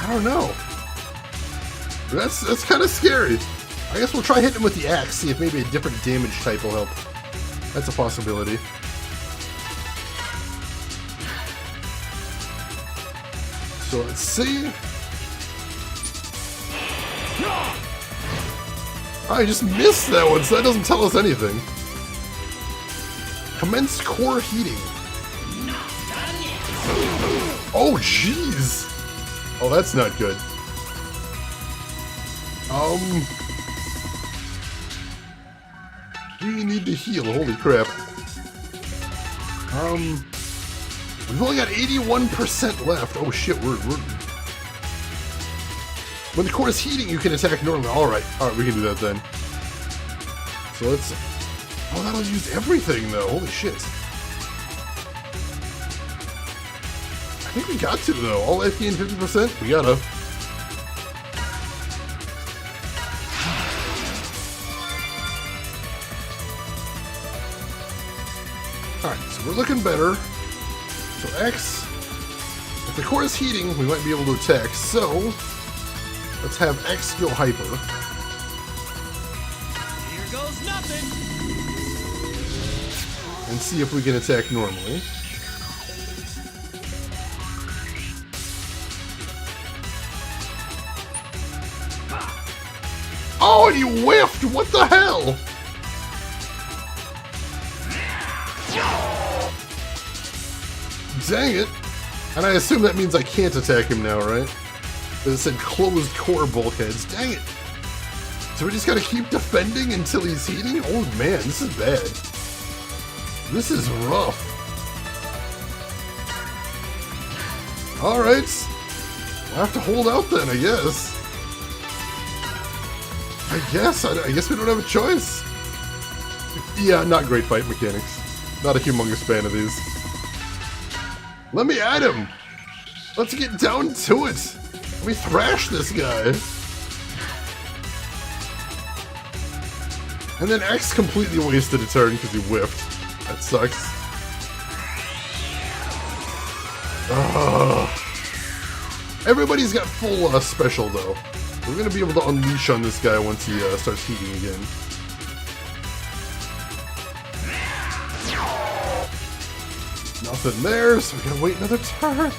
I don't know. That's kind of scary. I guess we'll try hitting him with the axe, see if maybe a different damage type will help. That's a possibility. So let's see. I just missed that one, so that doesn't tell us anything. Commence core heating. Oh, jeez. Oh, that's not good. We need to heal. Holy crap. We've only got 81% left. Oh shit, we're... When the core is heating, you can attack normally. Alright, we can do that then. So let's... Oh, that'll use everything though. Holy shit. I think we got to though. All life gain 50%? We gotta. Alright, so we're looking better. So X, if the core is heating, we might be able to attack. So, let's have X go hyper. Here goes nothing. And see if we can attack normally. Oh, and he whiffed! What the hell? Dang it. And I assume that means I can't attack him now, right? Because it said closed core bulkheads. Dang it. So we just gotta keep defending until he's heating? Oh man, this is bad. This is rough. Alright. We'll have to hold out then, I guess. I guess we don't have a choice. Yeah, not great fight mechanics. Not a humongous fan of these. Let me at him! Let's get down to it! Let me thrash this guy! And then X completely wasted a turn because he whiffed. That sucks. Everybody's got full special though. We're gonna be able to unleash on this guy once he starts heating again. Nothing there, so we gotta wait another turn.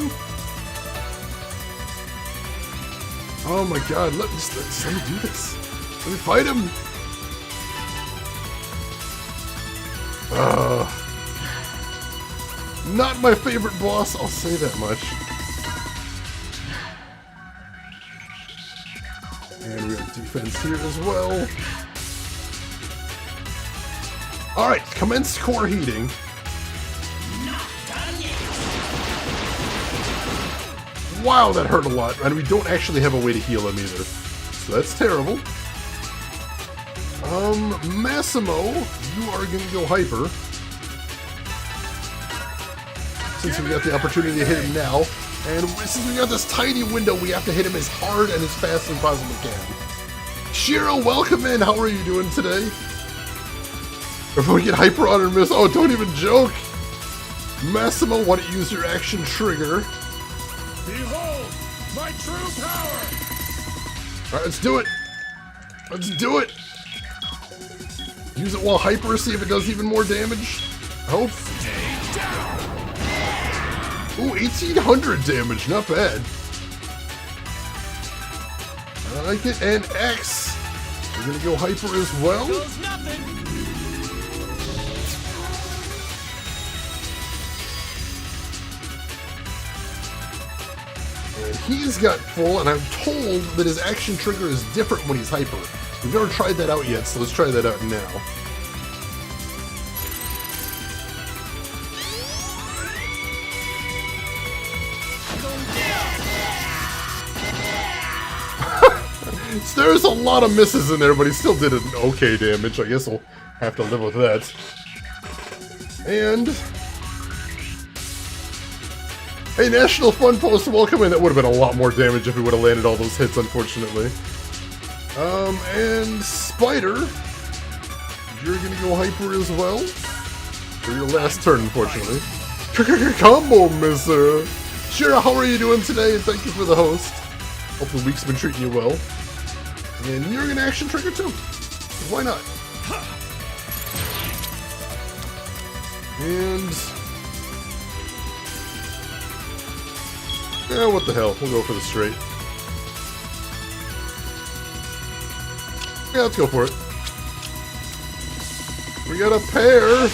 Oh my god, let me do this. Let me fight him. Not my favorite boss, I'll say that much. And we have defense here as well. Alright, commence core heating. Wow, that hurt a lot, and we don't actually have a way to heal him either. So that's terrible. Massimo, you are gonna go hyper. Since we got the opportunity to hit him now. And since we got this tiny window, we have to hit him as hard and as fast as we possibly can. Shiro, welcome in. How are you doing today? If we get hyper on or miss, oh, don't even joke. Massimo, why don't you use your action trigger? Behold, my true power! Alright, let's do it. Let's do it. Use it while hyper, see if it does even more damage. I hope. Ooh, 1800 damage, not bad. I like it, and X. We're gonna go hyper as well. Goes nothing. And he's got full, and I'm told that his action trigger is different when he's hyper. We've never tried that out yet, so let's try that out now. There's a lot of misses in there, but he still did an okay damage. I guess we'll have to live with that. And a National Fun Post welcome in. That would have been a lot more damage if he would have landed all those hits, unfortunately. And Spider, you're gonna go hyper as well for your last turn, unfortunately. Combo misser. Shira, how are you doing today? And thank you for the host. Hope the week's been treating you well. And you're gonna action trigger too. Why not? And yeah, what the hell? We'll go for the straight. Yeah, let's go for it. We got a pair.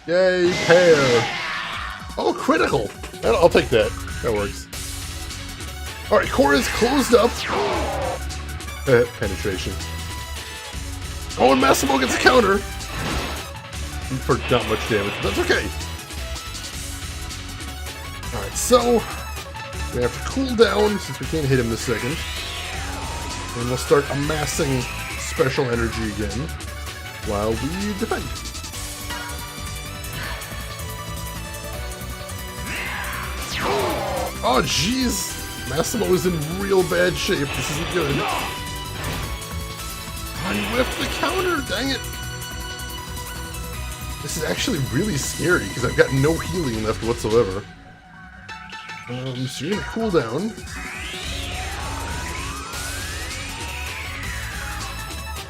Yay, pair. Oh, critical. I'll take that. That works. All right, core is closed up. Penetration. Oh, and Massimo gets a counter. For not much damage, but that's okay. Alright, so we have to cool down since we can't hit him this second. And we'll start amassing special energy again while we defend. Oh, jeez. Massimo is in real bad shape. This isn't good. I whiffed the counter, dang it. This is actually really scary because I've got no healing left whatsoever. So you're gonna cool down.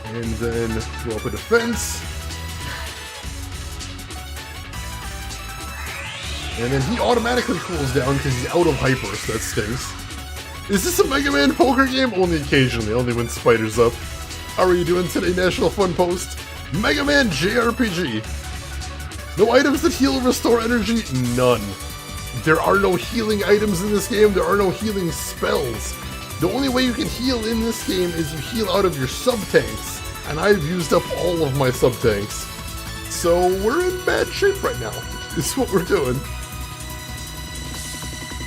And then go up a defense. And then he automatically cools down because he's out of hyper, so that stinks. Is this a Mega Man poker game? Only occasionally, only when Spider's up. How are you doing today, National Fun Post? Mega Man JRPG. No items that heal or restore energy? None. There are no healing items in this game, there are no healing spells. The only way you can heal in this game is you heal out of your sub-tanks, and I've used up all of my sub-tanks. So we're in bad shape right now. This is what we're doing.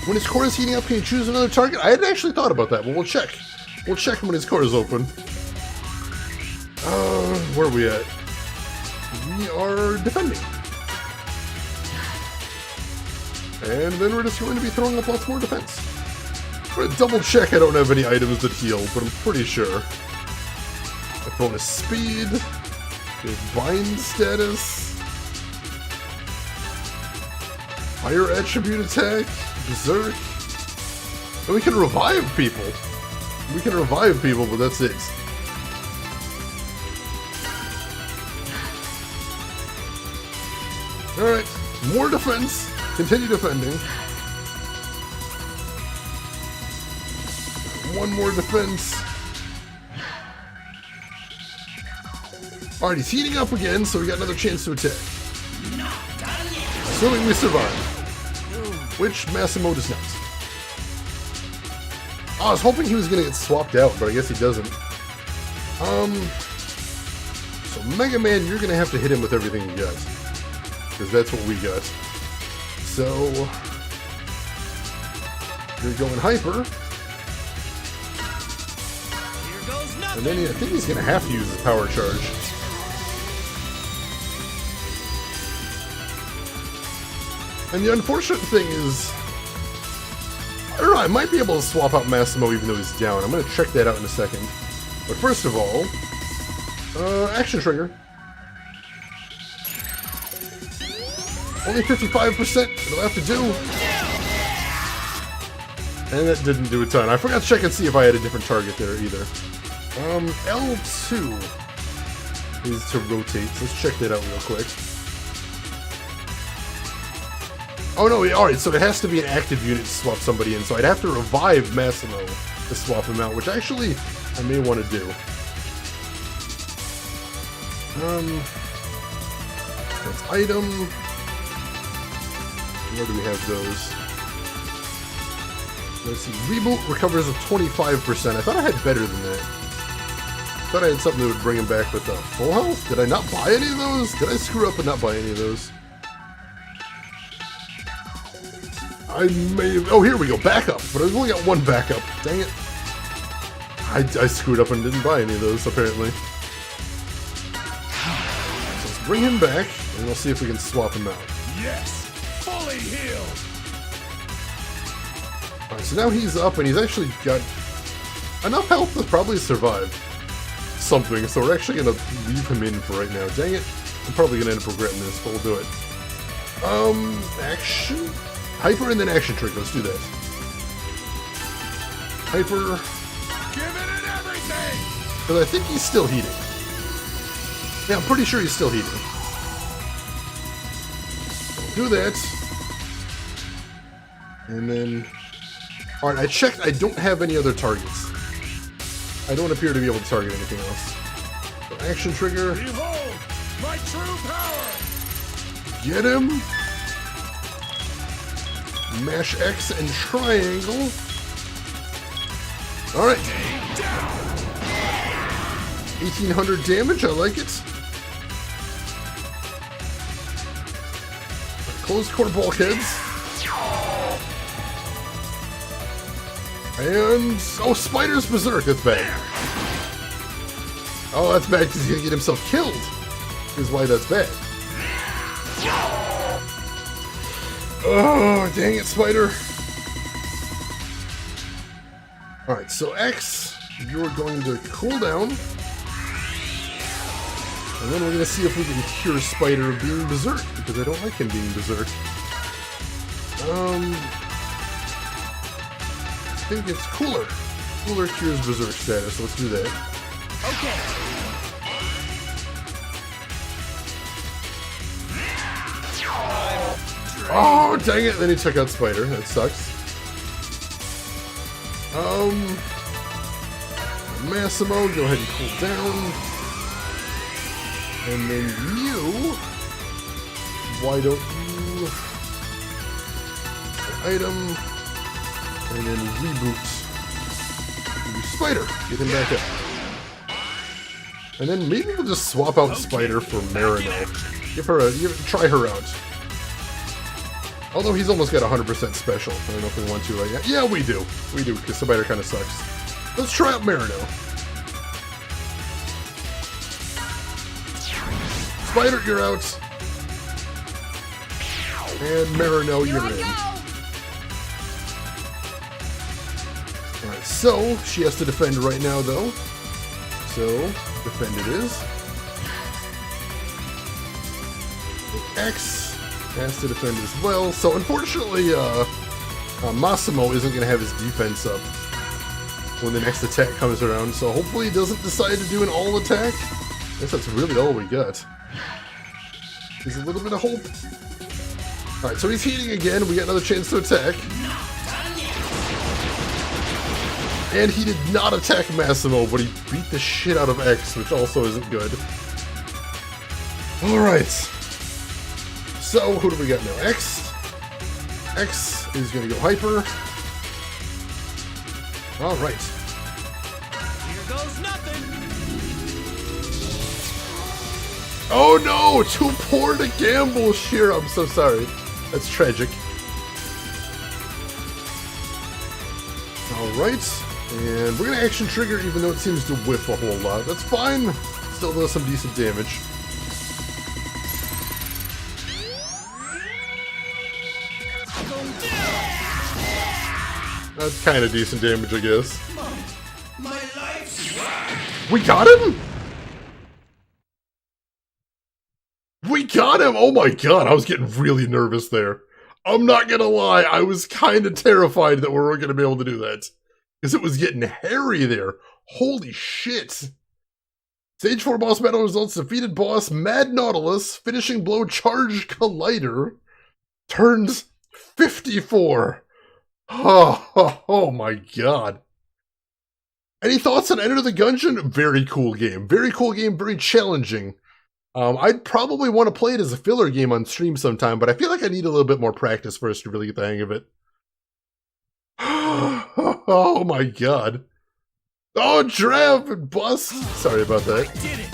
When his core is heating up, can you choose another target? I hadn't actually thought about that, but we'll check. We'll check when his core is open. Where are we at? We are defending. And then we're just going to be throwing up lots more defense. I'm gonna double check I don't have any items that heal, but I'm pretty sure. A bonus speed, bind status, higher attribute attack, berserk. And we can revive people. We can revive people, but that's it. Alright, more defense. Continue defending. One more defense. Alright, he's heating up again, so we got another chance to attack. Assuming we survive. Which Massimo does not. I was hoping he was gonna get swapped out, but I guess he doesn't. So Mega Man, you're gonna have to hit him with everything you got. Because that's what we got. So you're going hyper. Here goes nothing. And then I think he's gonna have to use his power charge. And the unfortunate thing is, I don't know, I might be able to swap out Massimo even though he's down. I'm gonna check that out in a second. But first of all, action trigger. Only 55%, it'll have to do. And that didn't do a ton. I forgot to check and see if I had a different target there either. L2 is to rotate. Let's check that out real quick. Oh no, alright, so it has to be an active unit to swap somebody in, so I'd have to revive Massimo to swap him out, which actually I may want to do. That's item. Where do we have those? Let's see. Reboot recovers of 25%. I thought I had better than that. I thought I had something that would bring him back with full health. Did I not buy any of those? Did I screw up and not buy any of those? I may have... Oh, here we go. Backup. But I've only got one backup. Dang it. I screwed up and didn't buy any of those, apparently. So let's bring him back, and we'll see if we can swap him out. Yes! Fully healed! Alright, so now he's up, and he's actually got enough health to probably survive something, so we're actually going to leave him in for right now. Dang it. I'm probably going to end up regretting this, but we'll do it. Action? Hyper and then action trick. Let's do that. Hyper. Give it and everything! Because I think he's still heating. Yeah, I'm pretty sure he's still heating. Do that. And then... Alright, I checked. I don't have any other targets. I don't appear to be able to target anything else. So action trigger. Behold, my true power! Get him. Mash X and triangle. Alright. 1800 damage, I like it. Closed core bulkheads. And... Oh, Spider's Berserk, that's bad. Oh, that's bad because he's gonna get himself killed. Is why that's bad. Oh, dang it, Spider. Alright, so X, you're going to cool down. And then we're going to see if we can cure Spider of being Berserk, because I don't like him being Berserk. I think it's Cooler. Cooler cures Berserk status, let's do that. Okay. Oh, dang it! Then he took out Spider. That sucks. Massimo, go ahead and cool down. And then you... Why don't you... Item... And then reboot. Spider! Get him back up. And then maybe we'll just swap out Spider for Marino. Try her out. Although he's almost got 100% special. I don't know if we want to right now. Yeah, we do. We do, because Spider kind of sucks. Let's try out Marino. Spider, you're out. And Marino, you're in. Alright, so she has to defend right now, though. So, defend it is. X has to defend as well. So, unfortunately, Massimo isn't going to have his defense up when the next attack comes around. So, hopefully he doesn't decide to do an all attack. I guess that's really all we got. There's a little bit of hope. Alright, so he's heating again. We got another chance to attack. And he did not attack Massimo, but he beat the shit out of X, which also isn't good. Alright. So, who do we got now? X. X is going to go Hyper. Alright. Here goes nothing. Oh no! Too poor to gamble, Sheer. I'm so sorry. That's tragic. Alright. And we're going to action trigger even though it seems to whiff a whole lot. That's fine. Still does some decent damage. That's kind of decent damage, I guess. My life's We got him? We got him! Oh my god, I was getting really nervous there. I'm not gonna lie, I was kind of terrified that we weren't gonna be able to do that. Because it was getting hairy there. Holy shit. Stage 4 boss battle results: defeated boss Mad Nautilus, finishing blow Charge Collider, turns 54. Oh my god. Any thoughts on Enter the Gungeon? Very cool game. Very cool game, very challenging. I'd probably want to play it as a filler game on stream sometime, but I feel like I need a little bit more practice first to really get the hang of it. Oh my god. Oh, Drav and Bust! Sorry about that. Did it!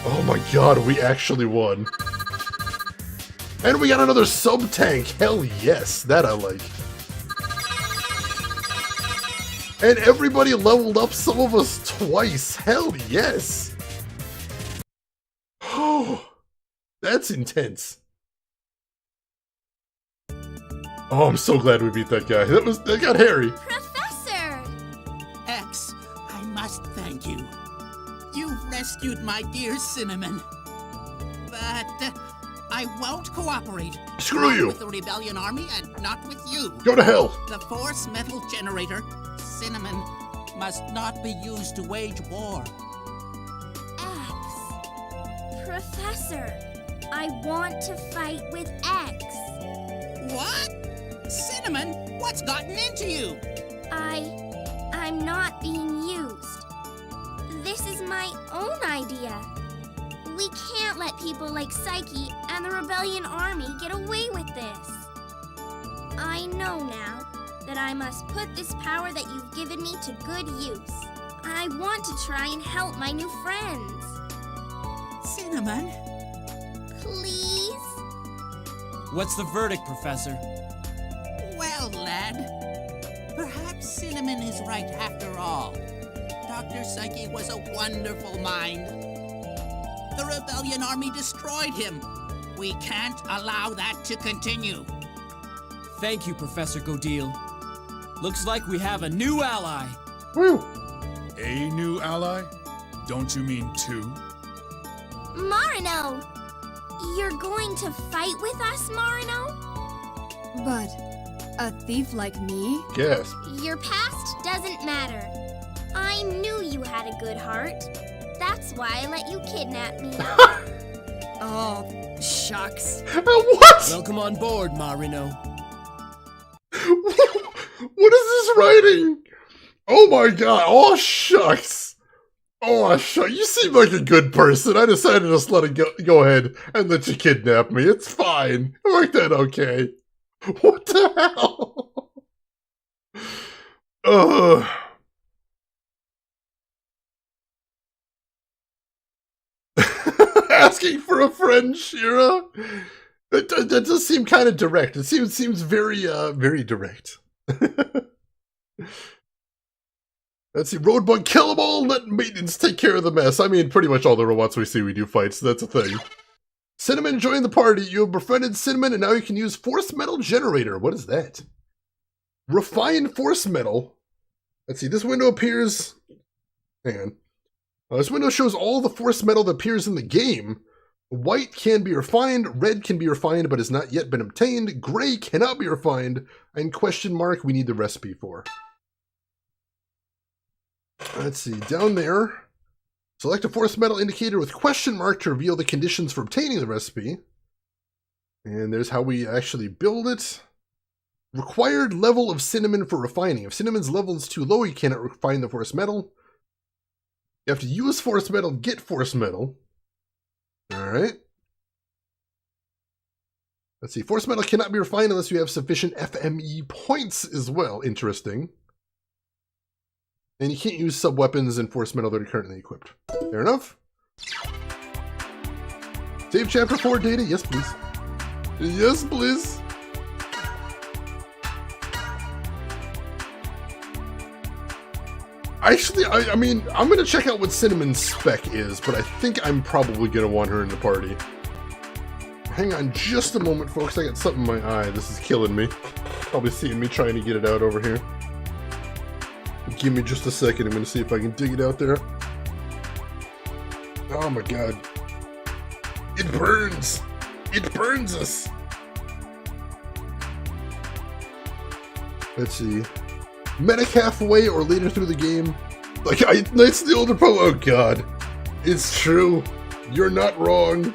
Oh my god, we actually won. And we got another sub-tank. Hell yes, that I like. And everybody leveled up, some of us twice. Hell yes. Oh, that's intense. Oh, I'm so glad we beat that guy. That got hairy. Professor! X, I must thank you. You've rescued my dear Cinnamon. But I won't cooperate. Screw Not you. with the Rebellion Army and not with you. Go to hell. The Force Metal Generator, Cinnamon, must not be used to wage war. X. Professor, I want to fight with X. What? Cinnamon, what's gotten into you? I'm not being used. This is my own idea. We can't let people like Psyche and the Rebellion Army get away with this. I know now that I must put this power that you've given me to good use. I want to try and help my new friends. Cinnamon? Please? What's the verdict, Professor? Well, lad, perhaps Cinnamon is right after all. Dr. Psyche was a wonderful mind. The Rebellion Army destroyed him. We can't allow that to continue. Thank you, Professor Godil. Looks like we have a new ally. Woo. A new ally? Don't you mean two? Marino! You're going to fight with us, Marino? But a thief like me? Gasp. Your past doesn't matter. I knew you had a good heart. That's why I let you kidnap me. Oh, shucks. What? Welcome on board, Marino. What is this writing? Oh my god. Oh, shucks. Oh, shucks. You seem like a good person. I decided to just let it go ahead and let you kidnap me. It's fine. It worked out okay. What the hell? Ugh. Asking for a friend, Shira? That does seem kind of direct. It seems very, very direct. Let's see, Roadbug, kill them all, let maintenance take care of the mess. I mean, pretty much all the robots we see, we do fight, so that's a thing. Cinnamon joined the party. You have befriended Cinnamon, and now you can use Force Metal Generator. What is that? Refined Force Metal. Let's see, this window appears... Hang on. This window shows all the Force Metal that appears in the game. White can be refined, red can be refined but has not yet been obtained, gray cannot be refined, and question mark we need the recipe for. Let's see, down there, select a Force Metal indicator with question mark to reveal the conditions for obtaining the recipe. And there's how we actually build it. Required level of Cinnamon for refining. If Cinnamon's level is too low, you cannot refine the Force Metal. You have to use Force Metal, get Force Metal. Alright. Let's see, Force Metal cannot be refined unless you have sufficient FME points as well. Interesting. And you can't use sub-weapons and Force Metal that are currently equipped. Fair enough. Save Chapter 4 data? Yes, please. Yes, please. Actually, I mean, I'm going to check out what Cinnamon's spec is, but I think I'm probably going to want her in the party. Hang on just a moment, folks. I got something in my eye. This is killing me. Probably seeing me trying to get it out over here. Give me just a second. I'm going to see if I can dig it out there. Oh my god. It burns! It burns us! Let's see. Medic halfway or later through the game. Like, Knights of the Old Republic. Oh god. It's true. You're not wrong.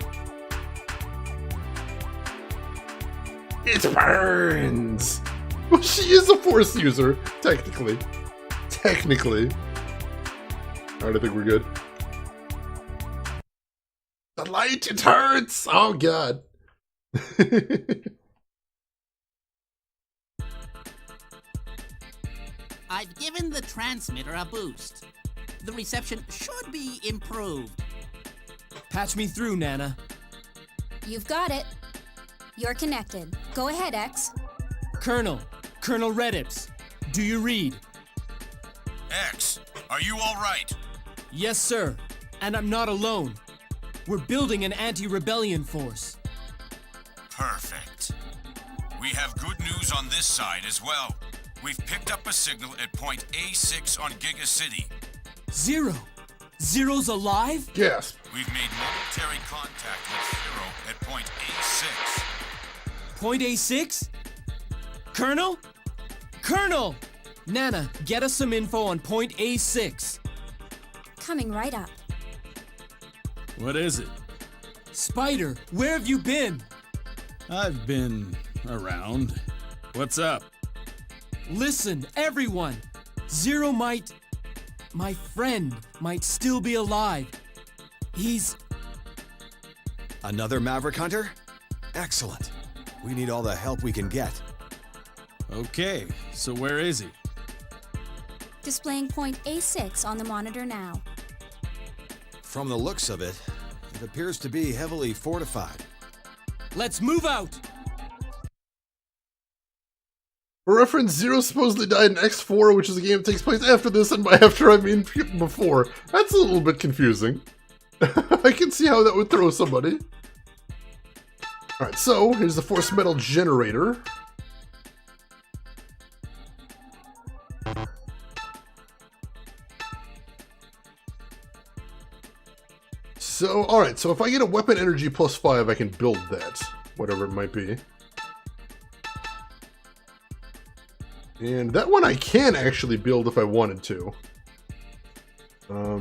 It burns. Well, she is a Force user, technically. Technically. Alright, I think we're good. The light, it hurts! Oh god. I've given the transmitter a boost. The reception should be improved. Patch me through, Nana. You've got it. You're connected. Go ahead, X. Colonel Redips, do you read? X, are you all right? Yes, sir. And I'm not alone. We're building an anti-rebellion force. Perfect. We have good news on this side as well. We've picked up a signal at point A6 on Giga City. Zero? Zero's alive? Gasp. We've made momentary contact with Zero at point A6. Point A6? Colonel? Colonel! Nana, get us some info on point A6. Coming right up. What is it? Spider, where have you been? I've been around. What's up? Listen, everyone. Zero my friend might still be alive. He's... Another Maverick Hunter? Excellent. We need all the help we can get. Okay, so where is he? Displaying point A6 on the monitor now. From the looks of it, it appears to be heavily fortified. Let's move out! For reference, Zero supposedly died in X4, which is a game that takes place after this, and by after I mean before. That's a little bit confusing. I can see how that would throw somebody. Alright, so here's the Force Metal Generator. So, alright, so if I get a weapon energy plus 5, I can build that. Whatever it might be. And that one I can actually build if I wanted to. Oh,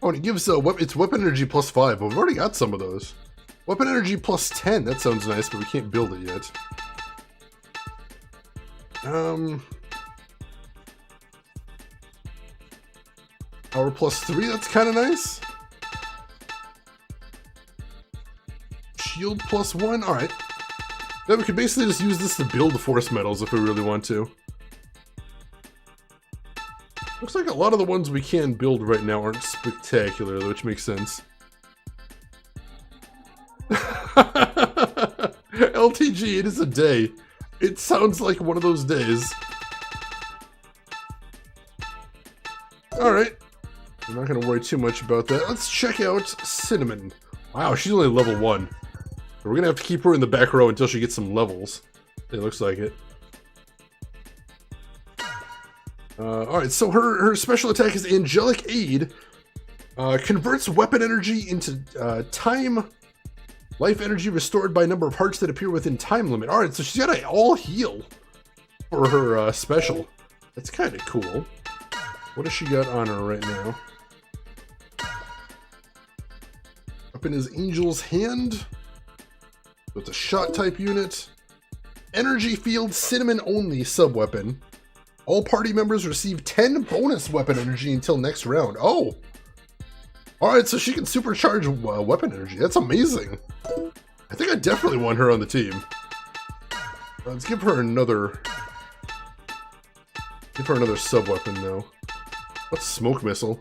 and it gives its weapon energy plus 5. Well, we've already got some of those. Weapon energy plus 10. That sounds nice, but we can't build it yet. Power plus 3. That's kind of nice. Shield plus 1. All right. Then we could basically just use this to build the Force Metals if we really want to. Looks like a lot of the ones we can build right now aren't spectacular, which makes sense. LTG, it is a day. It sounds like one of those days. Alright. I'm not going to worry too much about that. Let's check out Cinnamon. Wow, she's only level 1. We're going to have to keep her in the back row until she gets some levels. It looks like it. Alright, so her special attack is Angelic Aid. Converts weapon energy into time. Life energy restored by number of hearts that appear within time limit. Alright, so she's got an all heal for her special. That's kind of cool. What has she got on her right now? Weapon is Angel's Hand. So it's a shot type unit. Energy field Cinnamon only sub-weapon. All party members receive 10 bonus weapon energy until next round. Oh! Alright, so she can supercharge weapon energy. That's amazing. I think I definitely want her on the team. Let's give her another... Give her another sub-weapon, though. What's Smoke Missile?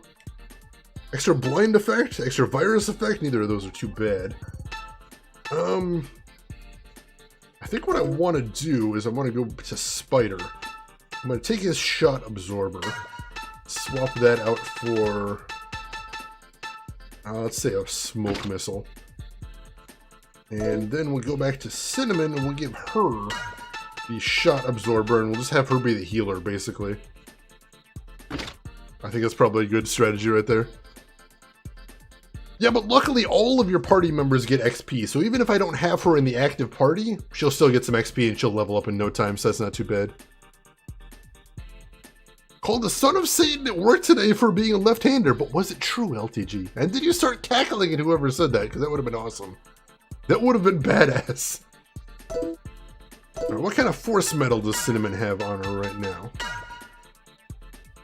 Extra blind effect? Extra virus effect? Neither of those are too bad. I think what I want to do is I want to go to Spider. I'm going to take his shot absorber. Swap that out for... let's say a smoke missile. And then we'll go back to Cinnamon and we'll give her the shot absorber and we'll just have her be the healer, basically. I think that's probably a good strategy right there. Yeah, but luckily all of your party members get XP, so even if I don't have her in the active party, she'll still get some XP and she'll level up in no time, so that's not too bad. Called the son of Satan at work today for being a left-hander, but was it true, LTG? And did you start cackling at whoever said that? Because that would have been awesome. That would have been badass. Right, what kind of force medal does Cinnamon have on her right now?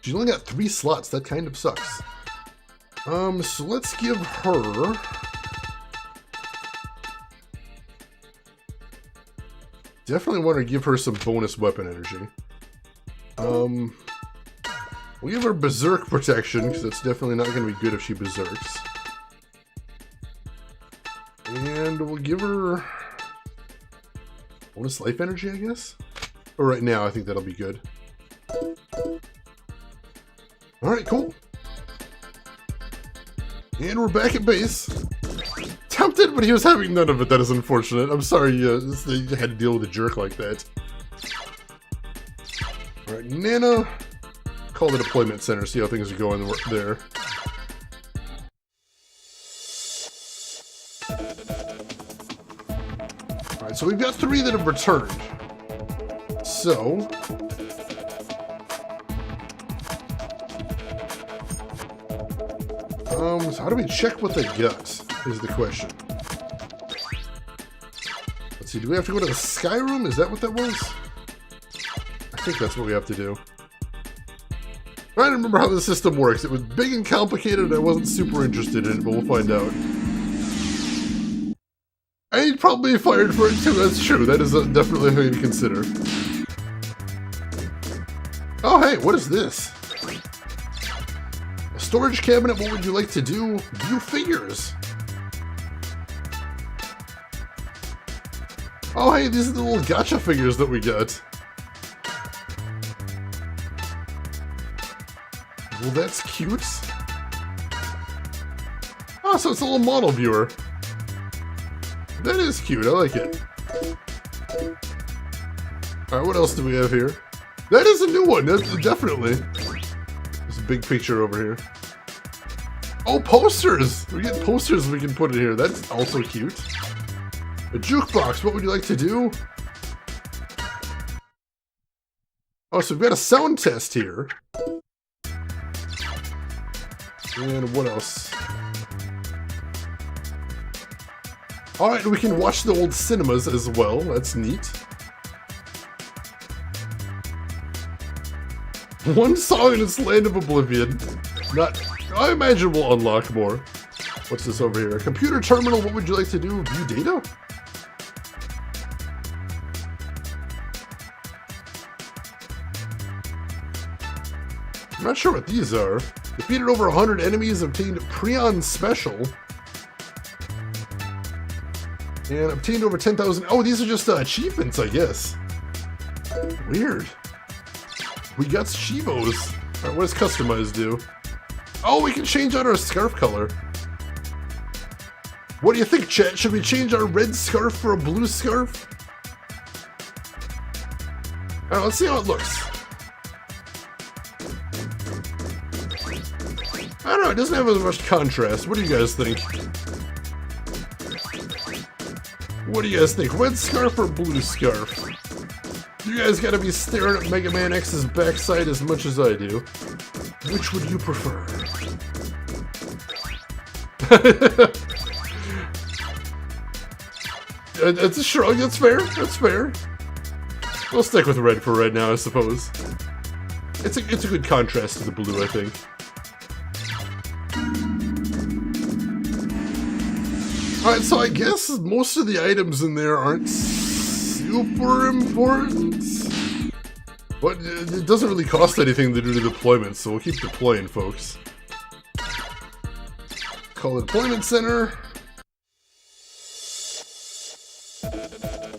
She's only got 3 slots, that kind of sucks. So let's give her... Definitely want to give her some bonus weapon energy. We'll give her Berserk protection, because that's definitely not going to be good if she berserks. And we'll give her... bonus life energy, I guess? But right now, I think that'll be good. Alright, cool. And we're back at base. Tempted, but he was having none of it. That is unfortunate. I'm sorry you had to deal with a jerk like that. Alright, Nana. Call the deployment center, see how things are going there. Alright, so we've got 3 that have returned. So... so how do we check what they got, is the question. Let's see, do we have to go to the Sky Room? Is that what that was? I think that's what we have to do. I don't remember how the system works. It was big and complicated and I wasn't super interested in it, but we'll find out. And he'd probably be fired for it too, that's true. That is definitely a thing to consider. Oh hey, what is this? A storage cabinet, what would you like to do? View figures. Oh hey, these are the little gacha figures that we got. Well, that's cute. Oh, so it's a little model viewer. That is cute, I like it. Alright, what else do we have here? That is a new one, that's definitely. There's a big picture over here. Oh, posters! We get posters we can put in here, that's also cute. A jukebox, what would you like to do? Oh, so we've got a sound test here. And what else? Alright, we can watch the old cinemas as well. That's neat. One song in its Land of Oblivion. I imagine we'll unlock more. What's this over here? A computer terminal, what would you like to do? View data? I'm not sure what these are. Defeated over 100 enemies, obtained Prion Special. And obtained over 10,000... Oh, these are just achievements, I guess. Weird. We got Shivos. Alright, what does Customize do? Oh, we can change out our scarf color. What do you think, chat? Should we change our red scarf for a blue scarf? Alright, let's see how it looks. I don't know, it doesn't have as much contrast. What do you guys think? What do you guys think? Red scarf or blue scarf? You guys gotta be staring at Mega Man X's backside as much as I do. Which would you prefer? It's a shrug, that's fair, that's fair. We'll stick with red for right now, I suppose. It's a good contrast to the blue, I think. Alright, so I guess most of the items in there aren't super important. But it doesn't really cost anything to do the deployment, so we'll keep deploying, folks. Call the deployment center.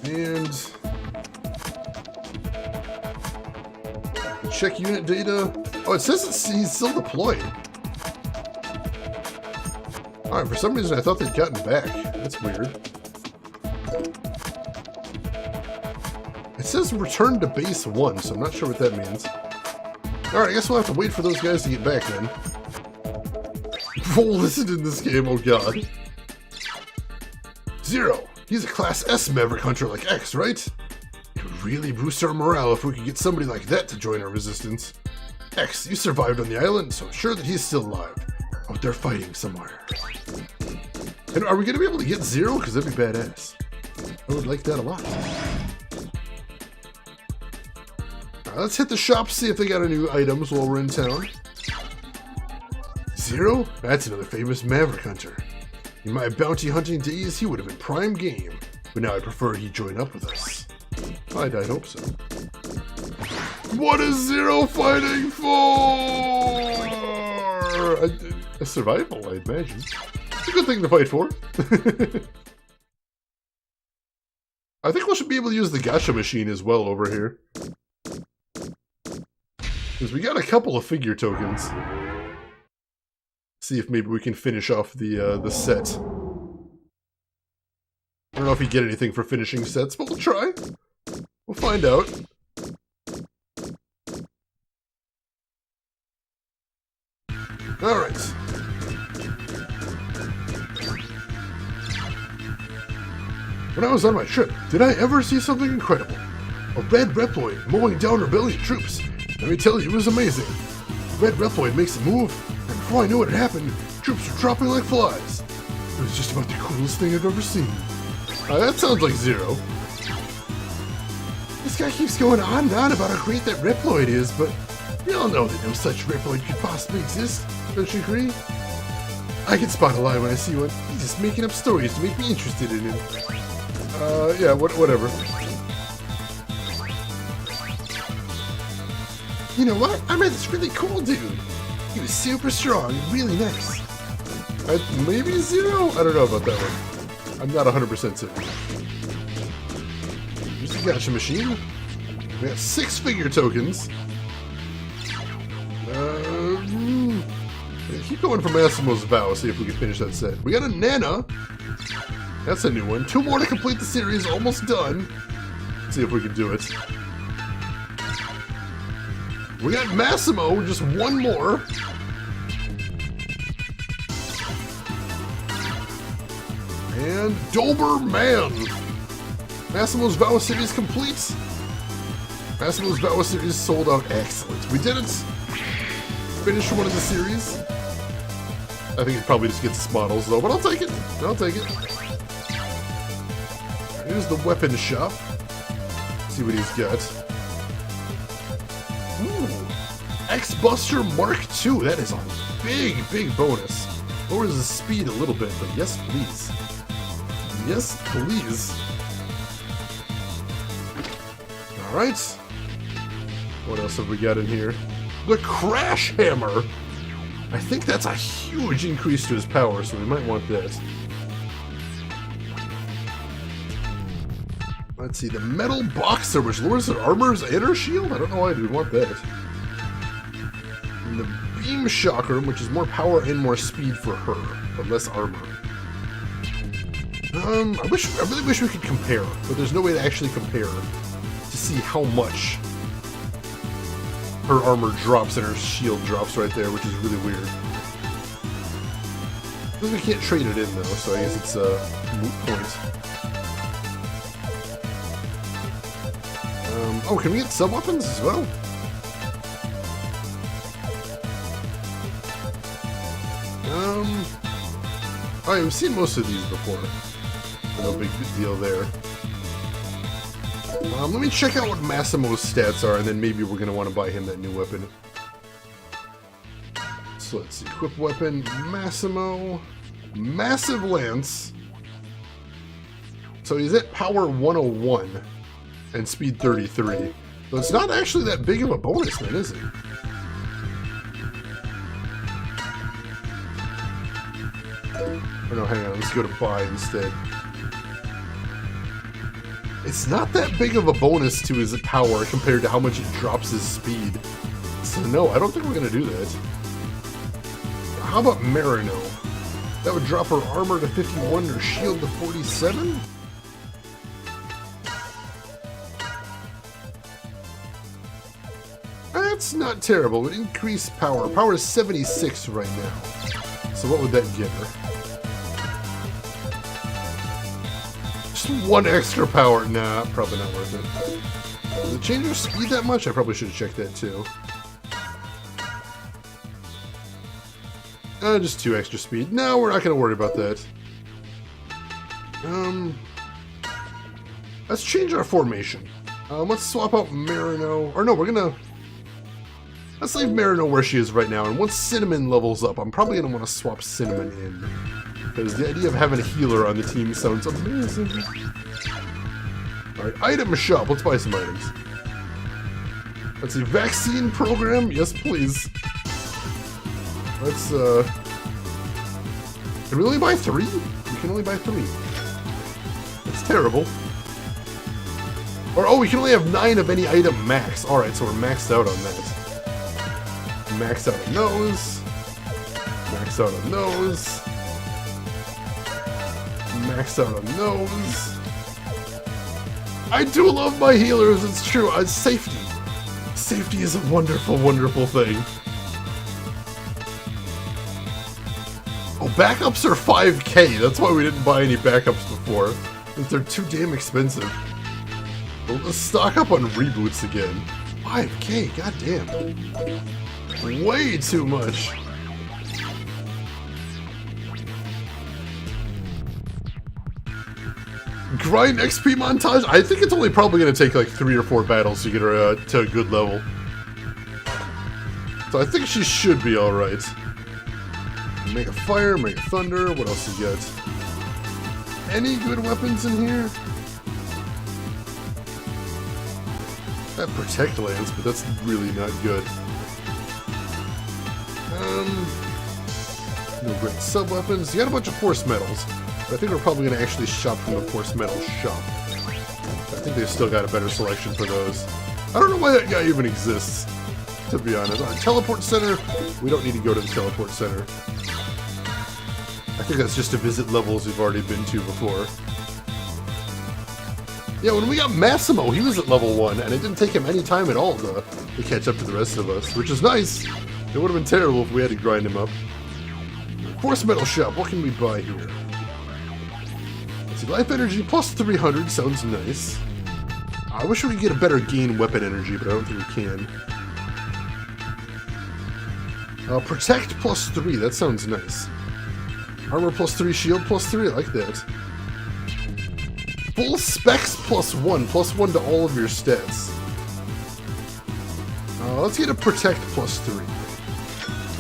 And check unit data. Oh, it says he's still deployed. Alright, for some reason I thought they'd gotten back. That's weird. It says return to base 1, so I'm not sure what that means. Alright, I guess we'll have to wait for those guys to get back then. Vol isn't in this game, oh god. Zero. He's a Class S Maverick Hunter like X, right? It would really boost our morale if we could get somebody like that to join our resistance. X, you survived on the island, so I'm sure that he's still alive. Out there fighting somewhere. And are we going to be able to get Zero? Because that'd be badass. I would like that a lot. Alright, let's hit the shop, see if they got any new items while we're in town. Zero? That's another famous Maverick Hunter. In my bounty hunting days, he would have been prime game, but now I prefer he join up with us. I'd hope so. What is Zero fighting for? A survival, I imagine. It's a good thing to fight for. I think we should be able to use the gacha machine as well over here. Because we got a couple of figure tokens. See if maybe we can finish off the set. I don't know if you get anything for finishing sets, but we'll try. We'll find out. Alright. When I was on my trip, did I ever see something incredible? A red Reploid mowing down rebellion troops. Let me tell you, it was amazing. The red Reploid makes a move, and before I knew what had happened, troops were dropping like flies. It was just about the coolest thing I've ever seen. That sounds like Zero. This guy keeps going on and on about how great that Reploid is, but we all know that no such Reploid could possibly exist. Don't you agree? I can spot a lie when I see one. He's just making up stories to make me interested in him. Yeah, whatever. You know what? I met this really cool dude. He was super strong and really nice. Maybe Zero? I don't know about that one. I'm not 100% certain. Here's the gacha machine. We got 6 figure tokens. Keep going for Massimo's Vow, see if we can finish that set. We got a Nana. That's a new one. 2 more to complete the series, almost done. Let's see if we can do it. We got Massimo, just 1 more. And Doberman. Massimo's Vow series complete. Massimo's Vow series sold out. Excellent. We did it. Finished one of the series. I think it probably just gets models though, but I'll take it. I'll take it. Here's the weapon shop. See what he's got. Ooh. X-Buster Mark II. That is a big bonus. Lowers the speed a little bit, but yes, please. Yes, please. Alright. What else have we got in here? The Crash Hammer! I think that's a huge increase to his power, so we might want that. Let's see, the Metal Boxer, which lowers her armor's inner shield? I don't know why we'd want that. And the Beam Shocker, which is more power and more speed for her, but less armor. I really wish we could compare, but there's no way to actually compare to see how much her armor drops and her shield drops right there, which is really weird. Because we can't trade it in though, so I guess it's a moot point. Oh, can we get sub-weapons as well? Oh yeah, we've seen most of these before. No big deal there. Let me check out what Massimo's stats are, and then maybe we're going to want to buy him that new weapon. So let's see. Equip weapon, Massimo. Massive Lance. So he's at power 101 and speed 33. So it's not actually that big of a bonus then, is it? Or no, hang on. Let's go to buy instead. It's not that big of a bonus to his power compared to how much it drops his speed. So no, I don't think we're going to do that. How about Marino? That would drop her armor to 51, her shield to 47? That's not terrible. It would increase power. Power is 76 right now. So what would that get her? Just one extra power. Nah, probably not worth it. Does it change her speed that much? I probably should have checked that too. Just 2 extra speed. No, we're not going to worry about that. Let's change our formation. Let's swap out Marino. Or no, we're going to... Let's leave Marino where she is right now. And once Cinnamon levels up, I'm probably going to want to swap Cinnamon in. Because the idea of having a healer on the team sounds amazing. Alright, item shop. Let's buy some items. Let's see, vaccine program? Yes, please. Let's, Can we only buy 3? We can only buy 3. That's terrible. Or, oh, we can only have 9 of any item max. Alright, so we're maxed out on that. Maxed out on those. Maxed out on those. Maxed out on those. I do love my healers, it's true. Safety. Safety is a wonderful, wonderful thing. Oh, backups are 5K. That's why we didn't buy any backups before. Because they're too damn expensive. Well, let's stock up on reboots again. 5K, goddamn. Way too much. Grind XP montage? I think it's only probably going to take like 3 or 4 battles to get her to a good level. So I think she should be alright. Mega Fire, Mega Thunder, what else you got? Any good weapons in here? That Protect Lance, but that's really not good. No great sub-weapons. You got a bunch of Force Metals. But I think we're probably going to actually shop from the Force Metal shop. I think they've still got a better selection for those. I don't know why that guy even exists, to be honest. Our Teleport Center, we don't need to go to the Teleport Center. I think that's just to visit levels we've already been to before. Yeah, when we got Massimo, he was at level 1, and it didn't take him any time at all to catch up to the rest of us, which is nice. It would have been terrible if we had to grind him up. Force Metal Shop, what can we buy here? Let's see, Life Energy plus 300 sounds nice. I wish we could get a better gain weapon energy, but I don't think we can. Protect plus 3, that sounds nice. Armor plus 3, shield plus 3, I like that. Full specs plus 1 to all of your stats. Let's get a protect plus 3.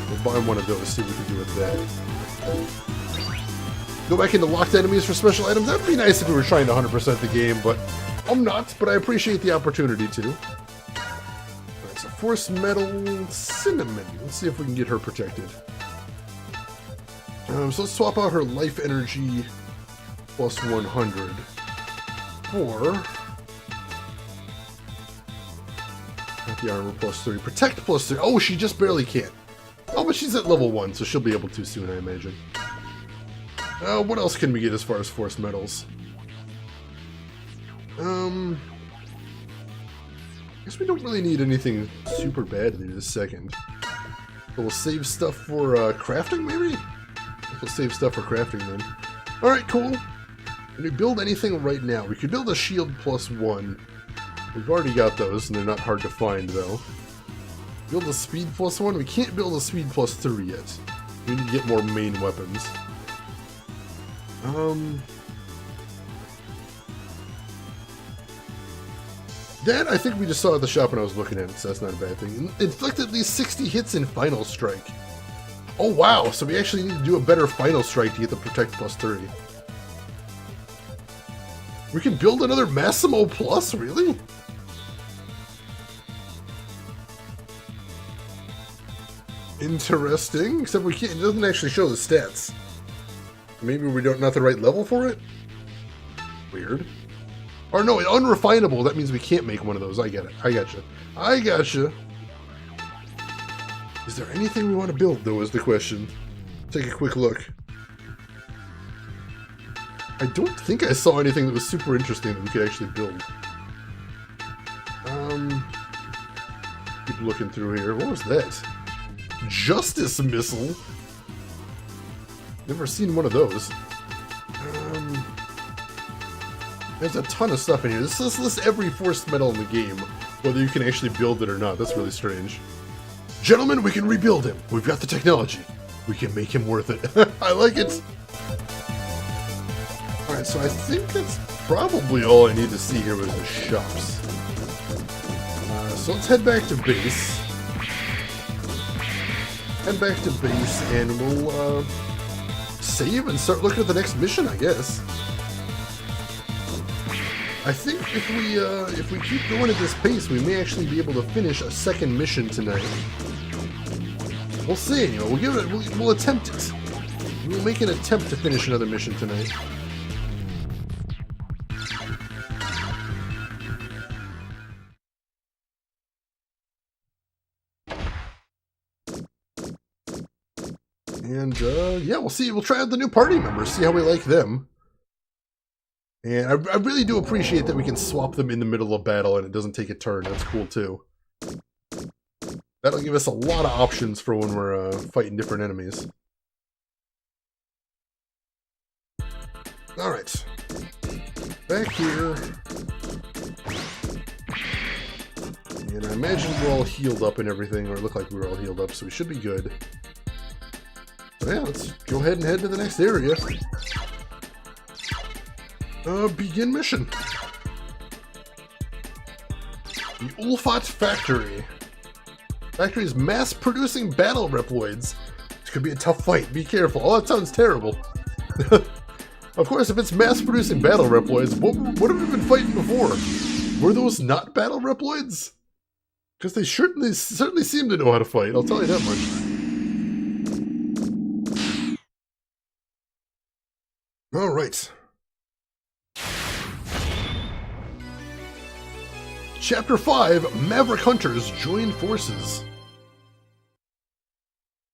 We'll buy one of those, see what we can do with that. Go back into locked enemies for special items. That'd be nice if we were trying to 100% the game, but I'm not, but I appreciate the opportunity to. Alright, so Force Metal Cinnamon. Let's see if we can get her protected. So let's swap out her life energy plus 100 for not the armor plus 3, protect plus 3. Oh, she just barely can't. Oh, but she's at level 1, so she'll be able to soon, I imagine. What else can we get as far as force metals? I guess we don't really need anything super badly this second. But we'll save stuff for crafting, maybe? We'll save stuff for crafting then. Alright, cool. Can we build anything right now? We could build a shield plus 1. We've already got those, and they're not hard to find, though. Build a speed plus 1? We can't build a speed plus 3 yet. We need to get more main weapons. That, I think we just saw at the shop when I was looking at it, so that's not a bad thing. Inflict at least 60 hits in Final Strike. Oh wow, so we actually need to do a better Final Strike to get the Protect plus 3. We can build another Massimo Plus, really? Interesting, except we can't, it doesn't actually show the stats. Maybe we don't, not the right level for it? Weird. Or no, unrefinable, that means we can't make one of those. I get it. I gotcha. I gotcha. Is there anything we want to build, though, is the question. Take a quick look. I don't think I saw anything that was super interesting that we could actually build. Keep looking through here. What was that? Justice Missile? Never seen one of those. There's a ton of stuff in here. This lists every forced metal in the game, whether you can actually build it or not. That's really strange. Gentlemen, we can rebuild him. We've got the technology. We can make him worth it. I like it. Alright, so I think that's probably all I need to see here with the shops. So let's head back to base. Head back to base and we'll save and start looking at the next mission, I guess. I think if we keep going at this pace, we may actually be able to finish a second mission tonight. We'll see. You know, we'll give it. We'll attempt it. We'll make an attempt to finish another mission tonight. And yeah, we'll see. We'll try out the new party members. See how we like them. And I really do appreciate that we can swap them in the middle of battle and it doesn't take a turn. That's cool too. That'll give us a lot of options for when we're fighting different enemies. Alright. Back here. And I imagine we're all healed up and everything, or look like we were all healed up, so we should be good. So yeah, let's go ahead and head to the next area. Begin mission. The Ulfat Factory. Factory is mass-producing battle Reploids. This could be a tough fight. Be careful. Oh, that sounds terrible. Of course, if it's mass-producing battle Reploids, what have we been fighting before? Were those not battle Reploids? Because they certainly seem to know how to fight. I'll tell you that much. All right. Chapter 5, Maverick Hunters join forces.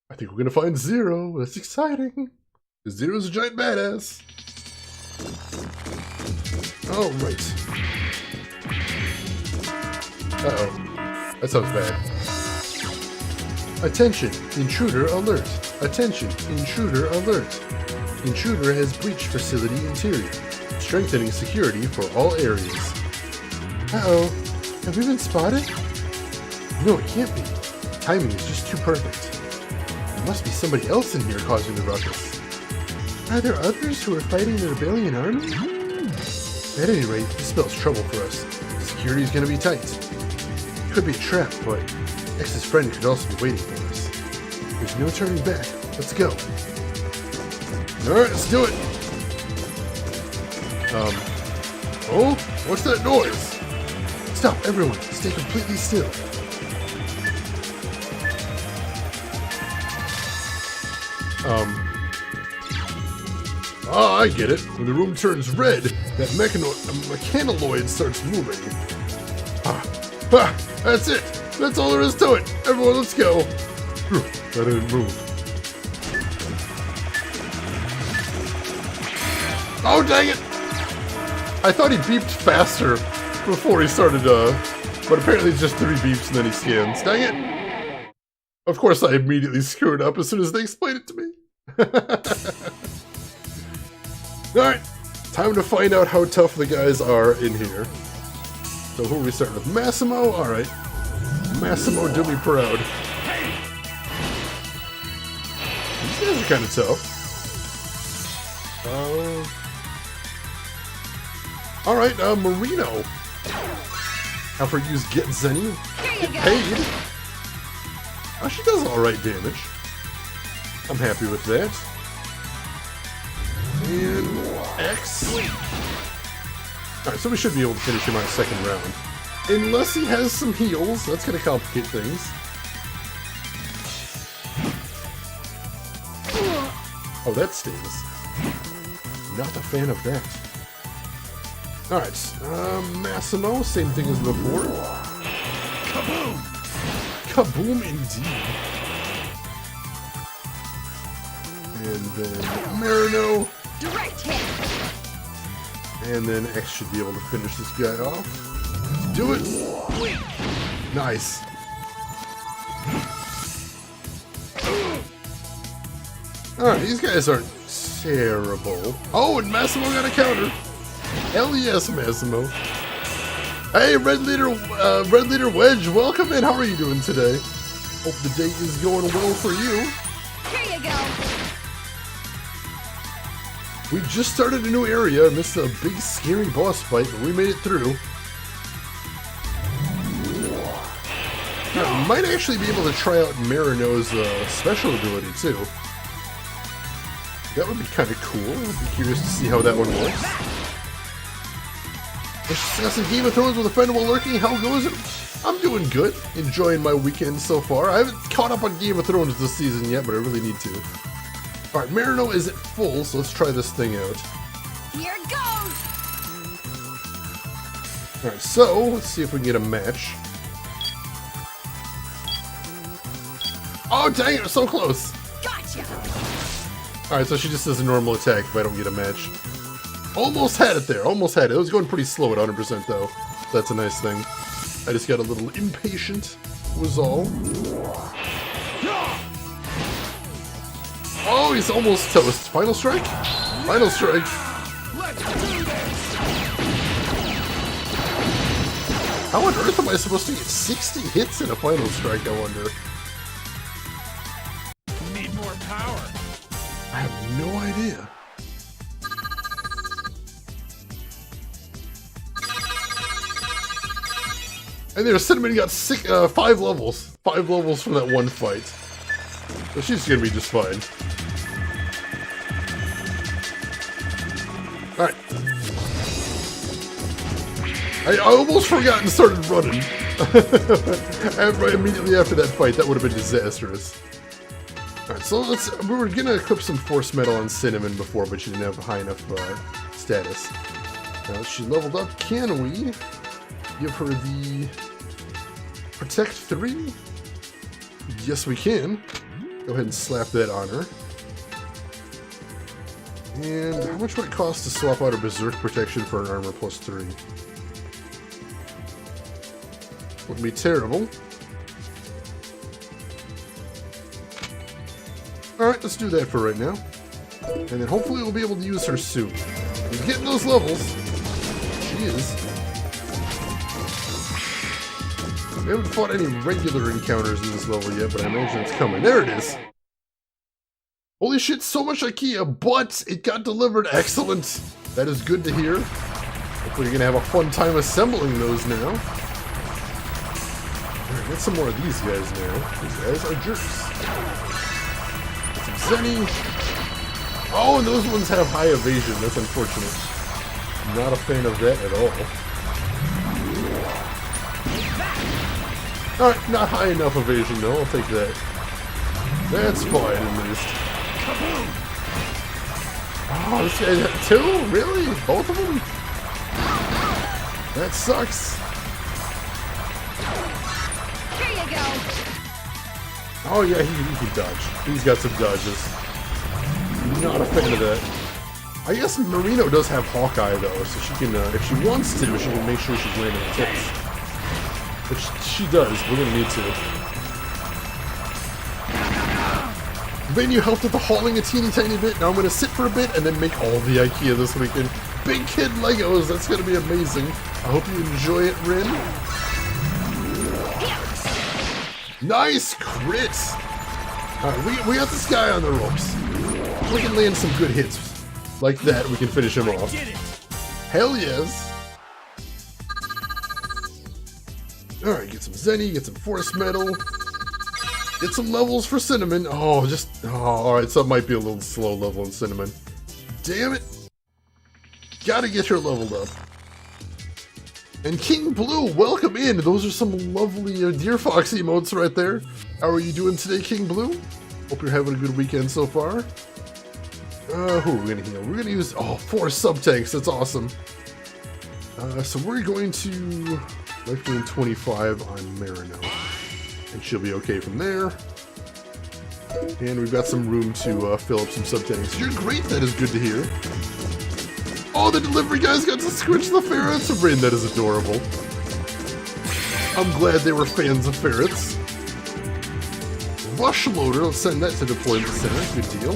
I think we're gonna find Zero. That's exciting. Zero's a giant badass. Alright. Uh-oh. That sounds bad. Attention, intruder alert. Attention, intruder alert. Intruder has breached facility interior, strengthening security for all areas. Uh-oh. Have we been spotted? No, it can't be. Timing is just too perfect. There must be somebody else in here causing the ruckus. Are there others who are fighting the rebellion army? At any rate, this spells trouble for us. Security's gonna be tight. It could be a trap, but X's friend could also be waiting for us. There's no turning back. Let's go. Alright, let's do it. Oh? What's that noise? Stop, everyone. Stay completely still. I get it. When the room turns red, that mechanaloid starts moving. That's it. That's all there is to it. Everyone, let's go. That didn't move. Oh, dang it. I thought he beeped faster before he started, but apparently it's just 3 beeps and then he scans. Dang it! Of course I immediately screwed up as soon as they explained it to me. Alright, time to find out how tough the guys are in here. So who are we starting with? Massimo? Alright. Massimo, do me proud. These guys are kind of tough. Alright, Marino. How for use Get Zenny? Get paid. Oh, she does alright damage. I'm happy with that. And X. Alright, so we should be able to finish him on a second round. Unless he has some heals, that's gonna complicate things. Oh, that stings. Not a fan of that. Alright, Massimo, same thing as before. Kaboom! Kaboom indeed. And then Marino. Direct hit! And then X should be able to finish this guy off. Do it! Nice. Alright, these guys aren't terrible. Oh, and Massimo got a counter. Hell yes, Massimo. Hey, Red Leader Wedge, welcome in. How are you doing today? Hope the day is going well for you. Here you go. We just started a new area, missed a big scary boss fight, but we made it through. Now, we might actually be able to try out Marino's special ability too. That would be kind of cool. I'd be curious to see how that one works. Let's discuss some Game of Thrones with a friend while lurking. How goes it? I'm doing good. Enjoying my weekend so far. I haven't caught up on Game of Thrones this season yet, but I really need to. Alright, Marino is at full, so let's try this thing out. Here it goes. Alright, so let's see if we can get a match. Oh, dang it, so close. Gotcha. Alright, so she just does a normal attack if I don't get a match. Almost had it there, almost had it. It was going pretty slow at 100% though. That's a nice thing. I just got a little impatient, was all. Oh, he's almost toast. Final strike? Final strike. How on earth am I supposed to get 60 hits in a final strike, I wonder? Need more power. I have no idea. And there, Cinnamon got 5 levels. 5 levels from that one fight. So she's gonna be just fine. Alright. I almost forgot and started running. And right immediately after that fight, that would have been disastrous. Alright, so we were gonna equip some Force Metal on Cinnamon before, but she didn't have a high enough status. Now she leveled up. Can we give her the Protect 3? Yes, we can. Go ahead and slap that on her. And how much would it cost to swap out her Berserk Protection for an Armor plus 3? Wouldn't be terrible. Alright, let's do that for right now. And then hopefully we'll be able to use her soon. She's getting those levels. She is. We haven't fought any regular encounters in this level yet, but I imagine it's coming. There it is! Holy shit, so much IKEA, but it got delivered. Excellent! That is good to hear. Hopefully you're gonna have a fun time assembling those now. Alright, get some more of these guys now. These guys are jerks. Get some Zenny. Oh, and those ones have high evasion. That's unfortunate. Not a fan of that at all. Alright, not high enough evasion though, I'll take that. That's fine at least. Oh, this guy had 2? Really? Both of them? That sucks. Here you go. Oh yeah, he can dodge. He's got some dodges. Not a fan of that. I guess Marino does have Hawkeye though, so she can, if she wants to, she can make sure she's landing hits. Which she does, we're gonna need to. Then you helped with the hauling a teeny tiny bit, now I'm gonna sit for a bit and then make all the IKEA this weekend. Big Kid Legos, that's gonna be amazing. I hope you enjoy it, Rin. Nice crit! Alright, we got this guy on the ropes. We can land some good hits. Like that, we can finish him off. Hell yes! Alright, get some Zenny, get some Force Metal. Get some levels for Cinnamon. Oh, alright, so it might be a little slow level in Cinnamon. Damn it! Gotta get her leveled up. And King Blue, welcome in! Those are some lovely Deer Fox emotes right there. How are you doing today, King Blue? Hope you're having a good weekend so far. Who are we gonna heal? We're gonna use, 4 sub-tanks, that's awesome. So we're going to life gain 25 on Marino. And she'll be okay from there. And we've got some room to fill up some sub-tanks. You're great, that is good to hear. Oh, the delivery guys got to squinch the ferrets! Rin, that is adorable. I'm glad they were fans of ferrets. rush loader. Let's send that to deployment center. Good deal.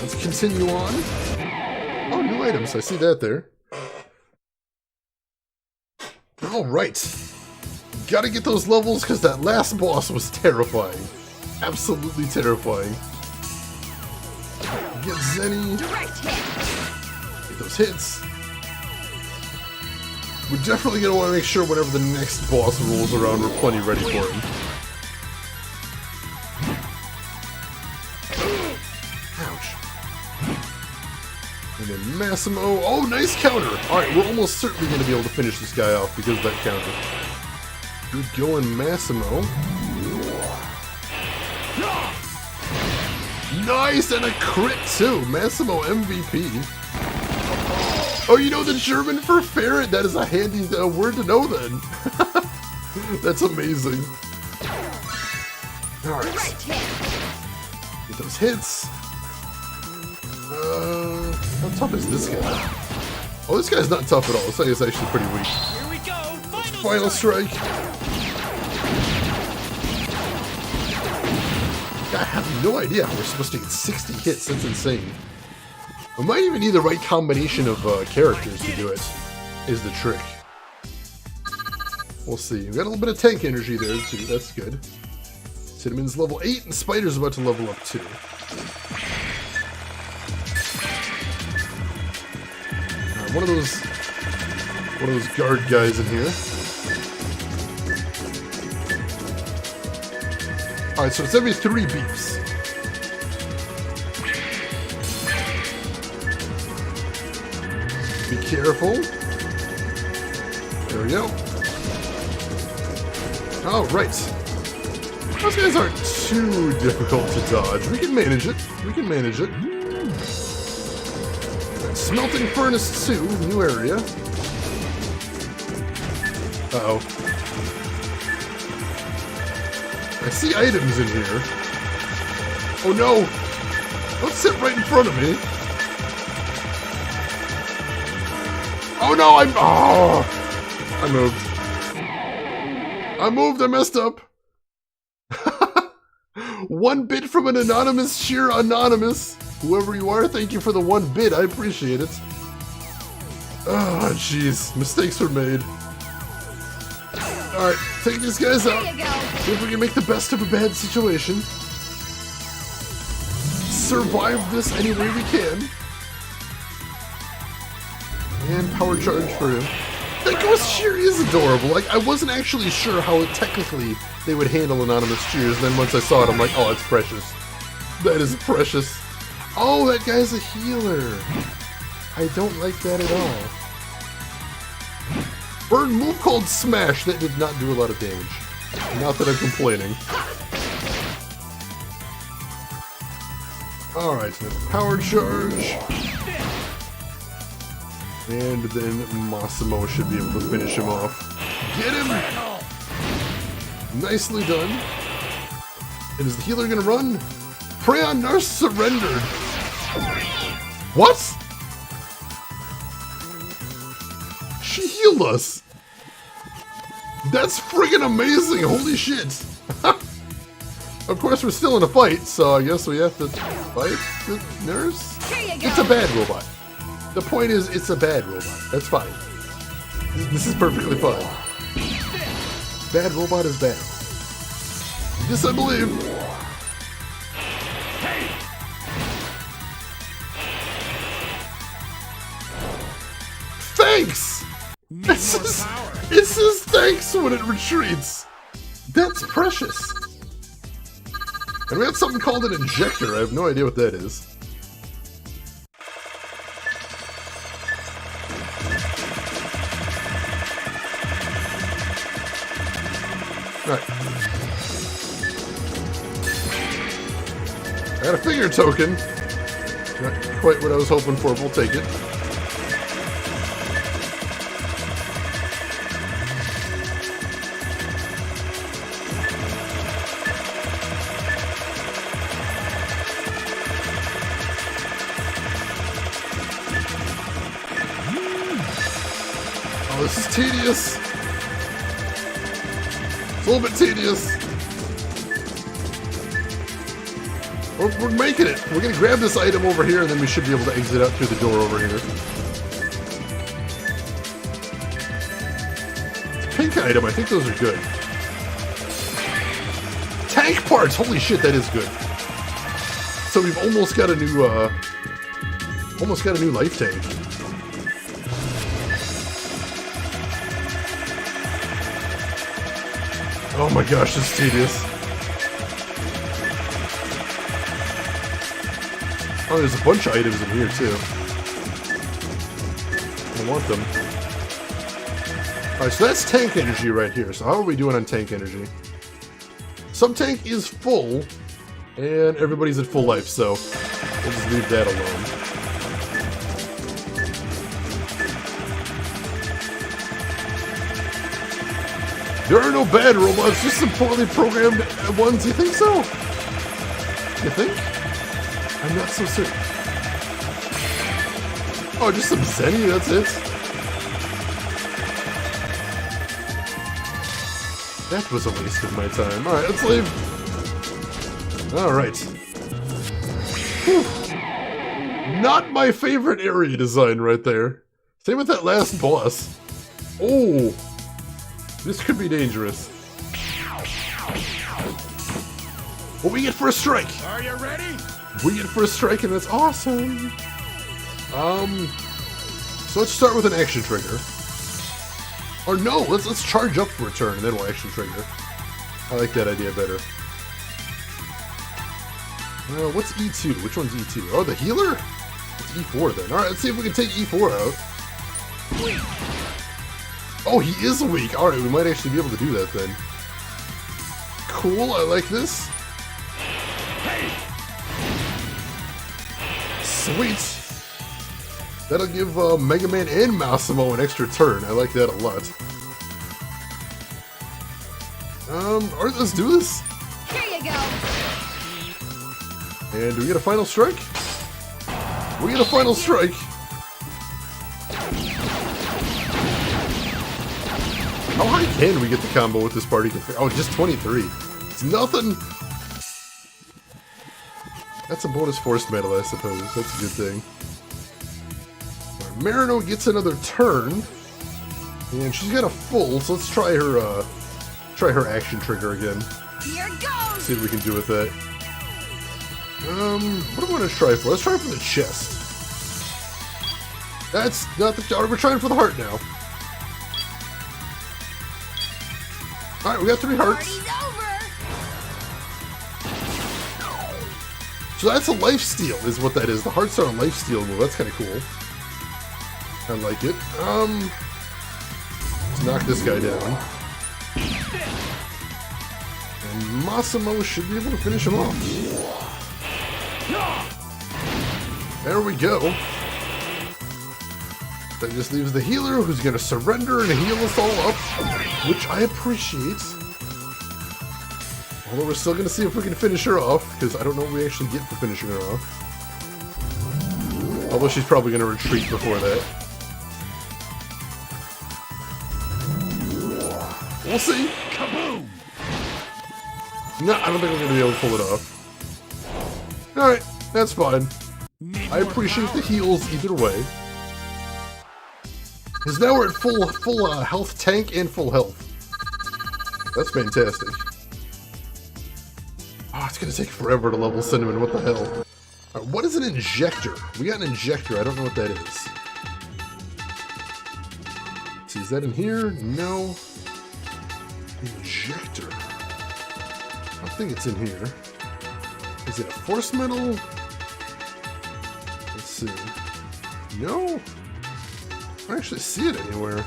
Let's continue on. Oh, new items. I see that there. Alright. Gotta get those levels because that last boss was terrifying. Absolutely terrifying. Get Zenny. Get those hits. We're definitely going to want to make sure whenever the next boss rolls around, we're plenty ready for him. Ouch. And then Massimo. Oh, nice counter! Alright, we're almost certainly going to be able to finish this guy off because of that counter. Good going, Massimo. Nice! And a crit, too! Massimo MVP. Oh, you know the German for ferret? That is a handy word to know, then. That's amazing. Alright. Get those hits. How tough is this guy? Oh, this guy's not tough at all. This guy is actually pretty weak. Here we go. Final strike. I have no idea how we're supposed to get 60 hits. That's insane. We might even need the right combination of characters to do it, is the trick. We'll see. We've got a little bit of tank energy there, too. That's good. Cinnamon's level 8, and Spider's about to level up, too. One of those guard guys in here. Alright, so it's every 3 beeps. Be careful. There we go. Alright. Those guys aren't too difficult to dodge. We can manage it. We can manage it. Smelting Furnace 2, new area. Uh-oh. I see items in here. Oh no! Don't sit right in front of me. Oh no, I moved. I moved, I messed up. 1 bit from an anonymous sheer anonymous. Whoever you are, thank you for the 1 bit. I appreciate it. Oh, jeez. Mistakes were made. Alright, take these guys out. See if we can make the best of a bad situation. Survive this any way we can. And power charge for him. That Ghost Cheer is adorable. Like, I wasn't actually sure how technically they would handle anonymous cheers. And then once I saw it, I'm like, oh, it's precious. That is precious. Oh, that guy's a healer. I don't like that at all. Bird move called Smash. That did not do a lot of damage. Not that I'm complaining. Alright, so then power charge. And then Massimo should be able to finish him off. Get him! Nicely done. And is the healer gonna run? Freon Nurse surrendered. What? She healed us. That's friggin' amazing. Holy shit. Of course, we're still in a fight, so I guess we have to fight the nurse? It's a bad robot. The point is, it's a bad robot. That's fine. This is perfectly fine. Bad robot is bad. Yes, I believe. Thanks! It says thanks when it retreats. That's precious. And we have something called an injector. I have no idea what that is. Alright. I got a figure token. Not quite what I was hoping for, but we'll take it. Oh, this is tedious. a little bit tedious. We're making it. We're gonna grab this item over here, and then we should be able to exit out through the door over here. It's a pink item. I think those are good. Tank parts. Holy shit, that is good. So we've almost got a new life tank. Oh my gosh, this is tedious. Oh, there's a bunch of items in here too. I want them. Alright, so that's tank energy right here. So how are we doing on tank energy? Some tank is full, and everybody's at full life, so we'll just leave that alone. There are no bad robots, just some poorly programmed ones. You think so? You think? I'm not so certain. Oh, just some Zenny, that's it? That was a waste of my time. Alright, let's leave. Alright. Not my favorite area design right there. Same with that last boss. Oh! This could be dangerous. What we get for a strike? Are you ready? We get first strike, and that's awesome. So let's start with an action trigger. Or no, let's charge up for a turn, and then we'll action trigger. I like that idea better. What's E2? Which one's E2? Oh, the healer? It's E4 then. Alright, let's see if we can take E4 out. Weak. Oh, he is weak. Alright, we might actually be able to do that then. Cool, I like this. Sweet! That'll give Mega Man and Massimo an extra turn. I like that a lot. Alright, let's do this. Here you go. And do we get a final strike? We get a final strike. How high can we get the combo with this party? Oh, just 23. It's nothing. That's a bonus force medal, I suppose. That's a good thing. Right, Marino gets another turn, and she's got a full. So let's try her action trigger again. Here goes. See what we can do with that. What do I want to try for? Let's try for the chest. That's not the. Oh, we're trying for the heart now. All right, we got 3 hearts. So that's a life steal, is what that is. The hearts are a life steal move. That's kind of cool. I like it. Let's knock this guy down. And Massimo should be able to finish him off. There we go. That just leaves the healer, who's going to surrender and heal us all up, which I appreciate. Although we're still going to see if we can finish her off, because I don't know what we actually get for finishing her off. Although she's probably going to retreat before that. We'll see. Kaboom! No, I don't think we're going to be able to pull it off. Alright, that's fine. I appreciate the heals either way. Because now we're at full health tank and full health. That's fantastic. Oh, it's gonna take forever to level Cinnamon, what the hell? Right, what is an injector? We got an injector, I don't know what that is. Let's see, is that in here? No. Injector. I don't think it's in here. Is it a force medal? Let's see. No. I don't actually see it anywhere.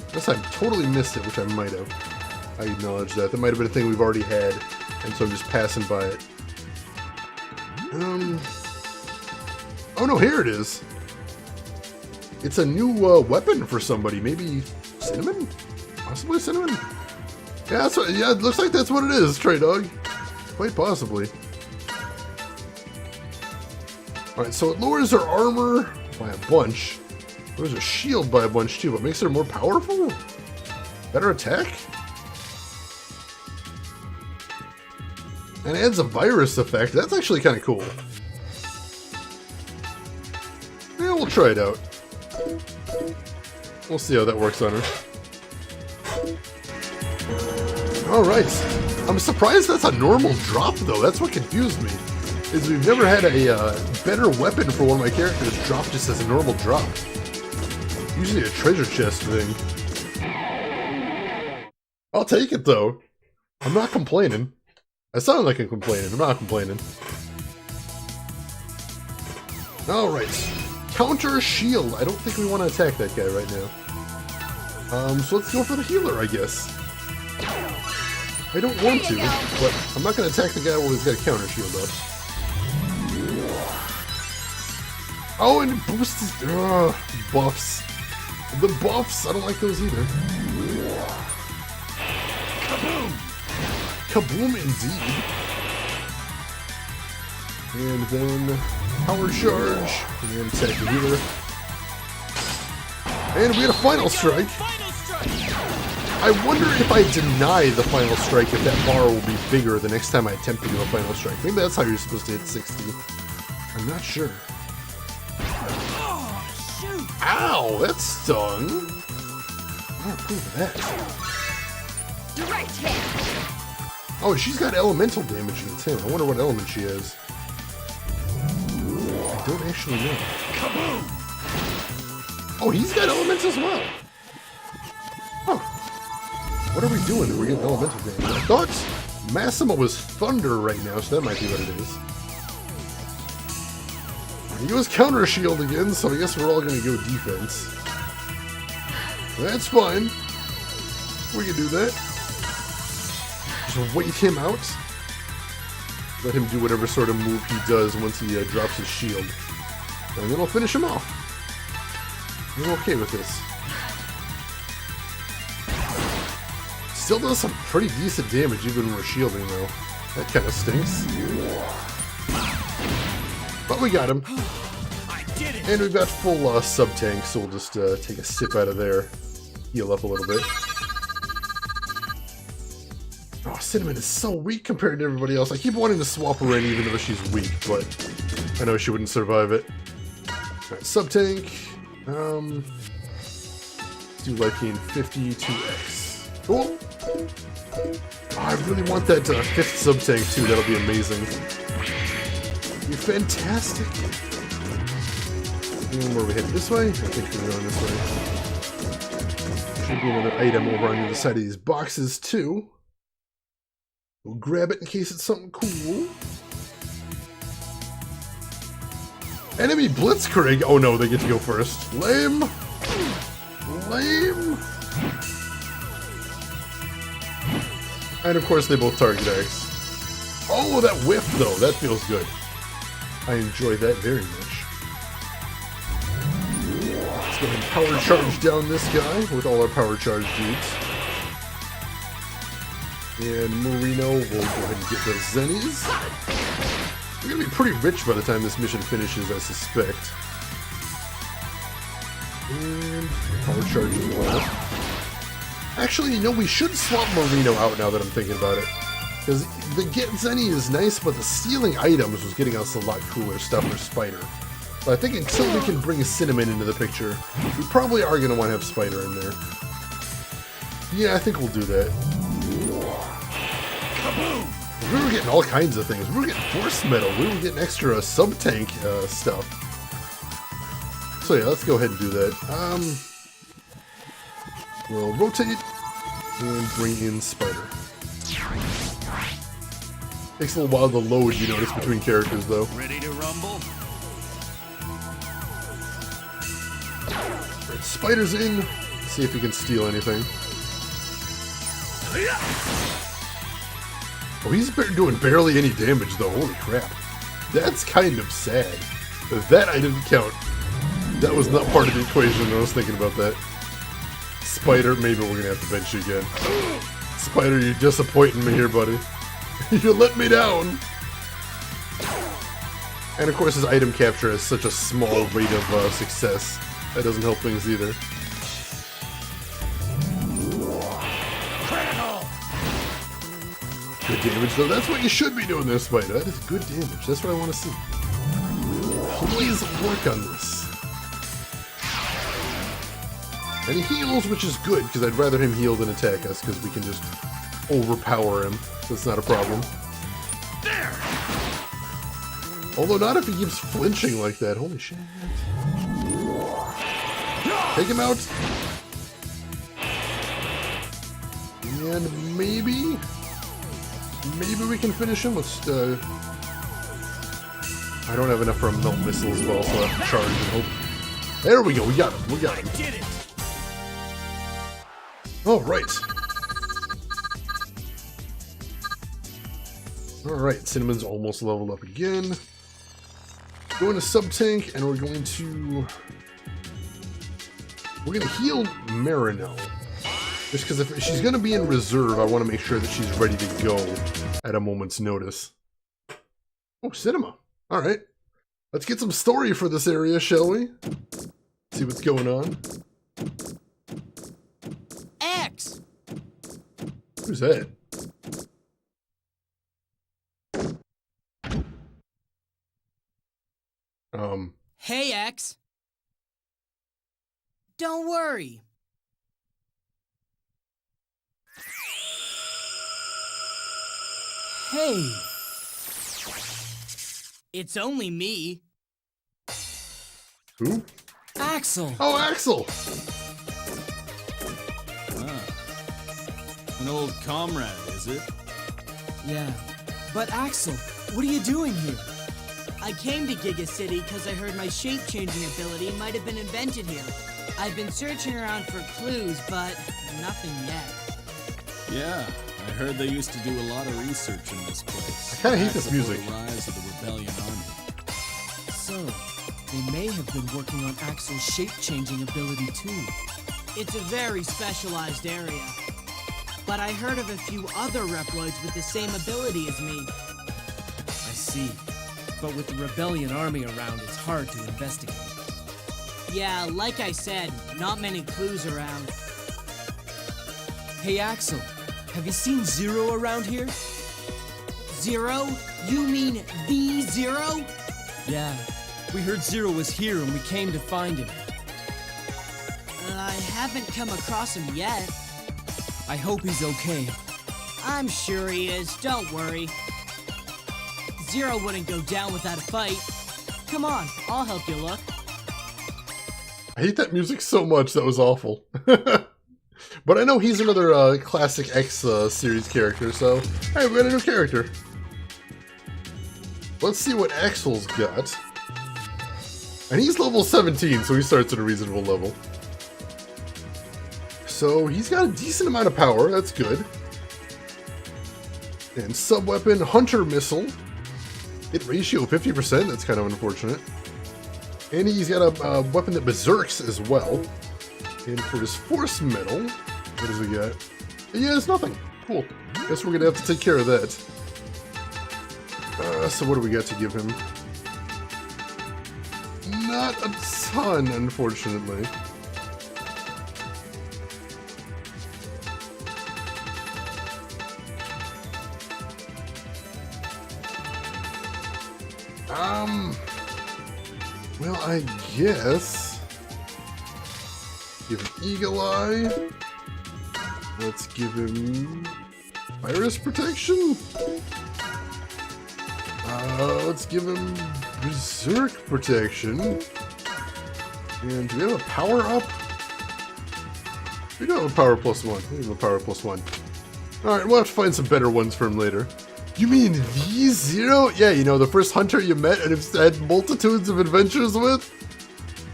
Unless I totally missed it, which I might have. I acknowledge that. That might have been a thing we've already had, and so I'm just passing by it. Oh no, here it is. It's a new weapon for somebody. Maybe Cinnamon? Possibly Cinnamon? Yeah, that's what, yeah, it looks like that's what it is, Stray Dog. Quite possibly. Alright, so it lowers her armor by a bunch. Lowers her shield by a bunch too, but makes her more powerful? Better attack? And it adds a virus effect. That's actually kind of cool. Yeah, we'll try it out. We'll see how that works on her. Alright. I'm surprised that's a normal drop, though. That's what confused me. Is we've never had a better weapon for one of my characters drop just as a normal drop. Usually a treasure chest thing. I'll take it, though. I'm not complaining. I sound like I'm complaining. I'm not complaining. Alright. Counter shield. I don't think we want to attack that guy right now. So let's go for the healer, I guess. I don't want to, but I'm not going to attack the guy while he's got a counter shield up. Oh, and it boosts his buffs. The buffs, I don't like those either. Kaboom! Kaboom indeed. And then power charge. And attack the healer. And we had a final strike. I wonder if I deny the final strike, if that bar will be bigger the next time I attempt to do a final strike. Maybe that's how you're supposed to hit 60. I'm not sure. Ow, that stung. I'm not cool with that. Direct hit. Oh, she's got elemental damage in him. I wonder what element she has. I don't actually know. Kaboom! Oh, he's got elements as well. Huh. What are we doing that we're getting elemental damage? I thought Massimo was thunder right now, so that might be what it is. He goes counter shield again, so I guess we're all going to go defense. That's fine. We can do that. Just wait him out. Let him do whatever sort of move he does once he drops his shield. And then I'll finish him off. I'm okay with this. Still does some pretty decent damage even when we're shielding though. That kind of stinks. But we got him. And we've got full sub-tank, so we'll just take a sip out of there. Heal up a little bit. Oh, Cinnamon is so weak compared to everybody else. I keep wanting to swap her in even though she's weak, but I know she wouldn't survive it. Alright, sub-tank. Do Lycane 52x. Cool. Oh, I really want that 5th sub-tank too, that'll be amazing. You're fantastic. And where are we headed? This way? I think we're going this way. Should be another item over on the other side of these boxes too. We'll grab it in case it's something cool. Enemy Blitzkrieg! Oh no, they get to go first. Lame! Lame! And of course they both target X. Oh, that whiff though, that feels good. I enjoy that very much. Let's go ahead and power charge down this guy with all our power charge dudes. And Marino will go ahead and get those Zennies. We're gonna be pretty rich by the time this mission finishes, I suspect. And power charge as well. Actually, you know, we should swap Marino out now that I'm thinking about it. Because the Get Zenny is nice, but the stealing items was getting us a lot cooler stuff for Spider. So I think until we can bring Cinnamon into the picture, we probably are going to want to have Spider in there. Yeah, I think we'll do that. Kaboom! We were getting all kinds of things. We were getting Force Metal. We were getting extra sub-tank stuff. So yeah, let's go ahead and do that. We'll rotate and bring in Spider. Takes a little while to load, you notice, between characters, though. Ready to rumble? Right, Spider's in. Let's see if he can steal anything. Oh, he's doing barely any damage, though. Holy crap. That's kind of sad. That I didn't count. That was not part of the equation when I was thinking about that. Spider, maybe we're gonna have to bench you again. Spider, you're disappointing me here, buddy. You let me down! And of course his item capture has such a small rate of success. That doesn't help things either. Good damage, though. That's what you should be doing there, Spider. That is good damage. That's what I want to see. Please work on this. And he heals, which is good, because I'd rather him heal than attack us, because we can just overpower him. That's not a problem. There! Although not if he keeps flinching like that. Holy shit. Take him out. And maybe we can finish him. Let's, I don't have enough for a melt missile as well, so I have to charge and hope. There we go. We got him. We got him. Did it! All right. All right. Cinnamon's almost leveled up again. Going to sub-tank, and we're going to heal Marinelle. Just because if she's going to be in reserve, I want to make sure that she's ready to go at a moment's notice. Oh, Cinema. All right. Let's get some story for this area, shall we? See what's going on. X! Who's that? Hey, X. Don't worry. Hey. It's only me. Who? Axel. Oh, Axel! An old comrade, is it? Yeah. But Axel, what are you doing here? I came to Giga City because I heard my shape-changing ability might have been invented here. I've been searching around for clues, but nothing yet. Yeah, I heard they used to do a lot of research in this place. I kinda hate this music. The rise of the Rebellion Army. So, they may have been working on Axel's shape-changing ability too. It's a very specialized area. But I heard of a few other Reploids with the same ability as me. I see. But with the Rebellion Army around, it's hard to investigate. Yeah, like I said, not many clues around. Hey Axel, have you seen Zero around here? Zero? You mean the Zero? Yeah, we heard Zero was here and we came to find him. I haven't come across him yet. I hope he's okay. I'm sure he is, don't worry. Zero wouldn't go down without a fight. Come on, I'll help you look. I hate that music so much. That was awful. But I know he's another classic X series character, so hey, we got a new character. Let's see what Axel's got. And he's level 17, so he starts at a reasonable level. So he's got a decent amount of power, that's good. And sub-weapon, Hunter Missile. Hit ratio 50%, that's kind of unfortunate. And he's got a weapon that berserks as well. And for his Force Medal, what does he got? Yeah, it's nothing. Cool. Guess we're gonna have to take care of that. So what do we got to give him? Not a ton, unfortunately. Well, I guess give him Eagle Eye. Let's give him Virus Protection. Let's give him Berserk Protection. And do we have a power up? We don't have a power +1. We have a power +1. Alright, we'll have to find some better ones for him later. You mean the Zero? Yeah, you know, the first hunter you met and have had multitudes of adventures with?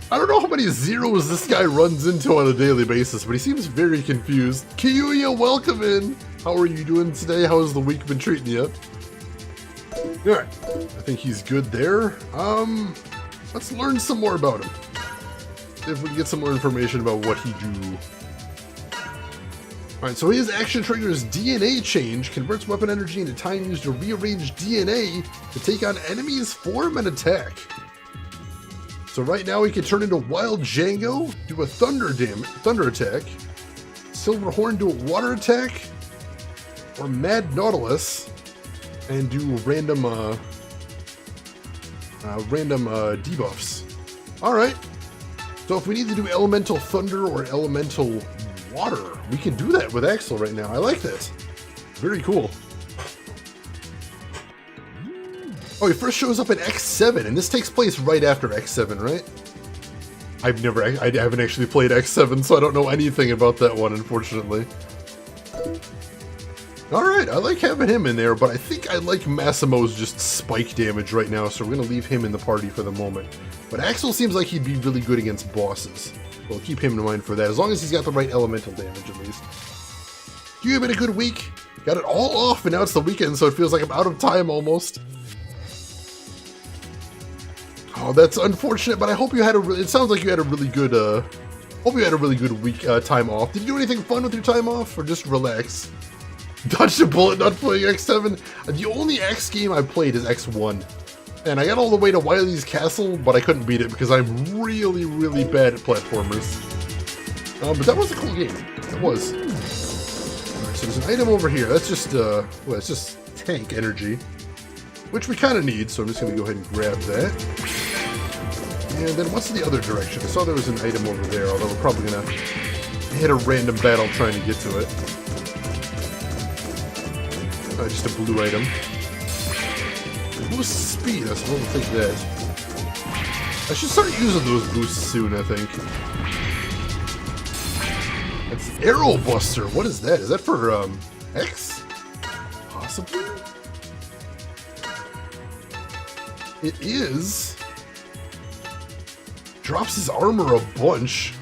I don't know how many Zeros this guy runs into on a daily basis, but he seems very confused. Kiyoya, welcome in! How are you doing today? How has the week been treating you? Alright, I think he's good there. Let's learn some more about him. If we can get some more information about what he do. Alright, so his action triggers DNA Change, converts weapon energy into time used to rearrange DNA to take on enemies' form and attack. So right now he can turn into Wild Django, do a thunder attack, Silverhorn do a water attack, or Mad Nautilus and do random debuffs. Alright. So if we need to do Elemental Thunder or Elemental Water, we can do that with Axel right now. I like that. Very cool. Oh, he first shows up in X7, and this takes place right after X7, right? I haven't actually played X7, so I don't know anything about that one, unfortunately. Alright, I like having him in there, but I think I like Massimo's just spike damage right now, so we're going to leave him in the party for the moment. But Axel seems like he'd be really good against bosses. We'll keep him in mind for that, as long as he's got the right elemental damage at least. You have been a good week. Got it all off, and now it's the weekend, so it feels like I'm out of time almost. Oh, that's unfortunate, but I hope you had it sounds like you had a really good, hope you had a really good week, time off. Did you do anything fun with your time off, or just relax? Dodged a bullet not playing X7. The only X game I played is X1. And I got all the way to Wily's Castle, but I couldn't beat it because I'm really, really bad at platformers. But that was a cool game. It was. Alright, so there's an item over here. That's just, well, it's just tank energy. Which we kind of need, so I'm just going to go ahead and grab that. And then what's the other direction? I saw there was an item over there, although we're probably going to hit a random battle trying to get to it. Just a blue item. Boost speed, I suppose I'll take that. I should start using those boosts soon, I think. That's Arrow Buster. What is that? Is that for, X? Possibly? It is. Drops his armor a bunch.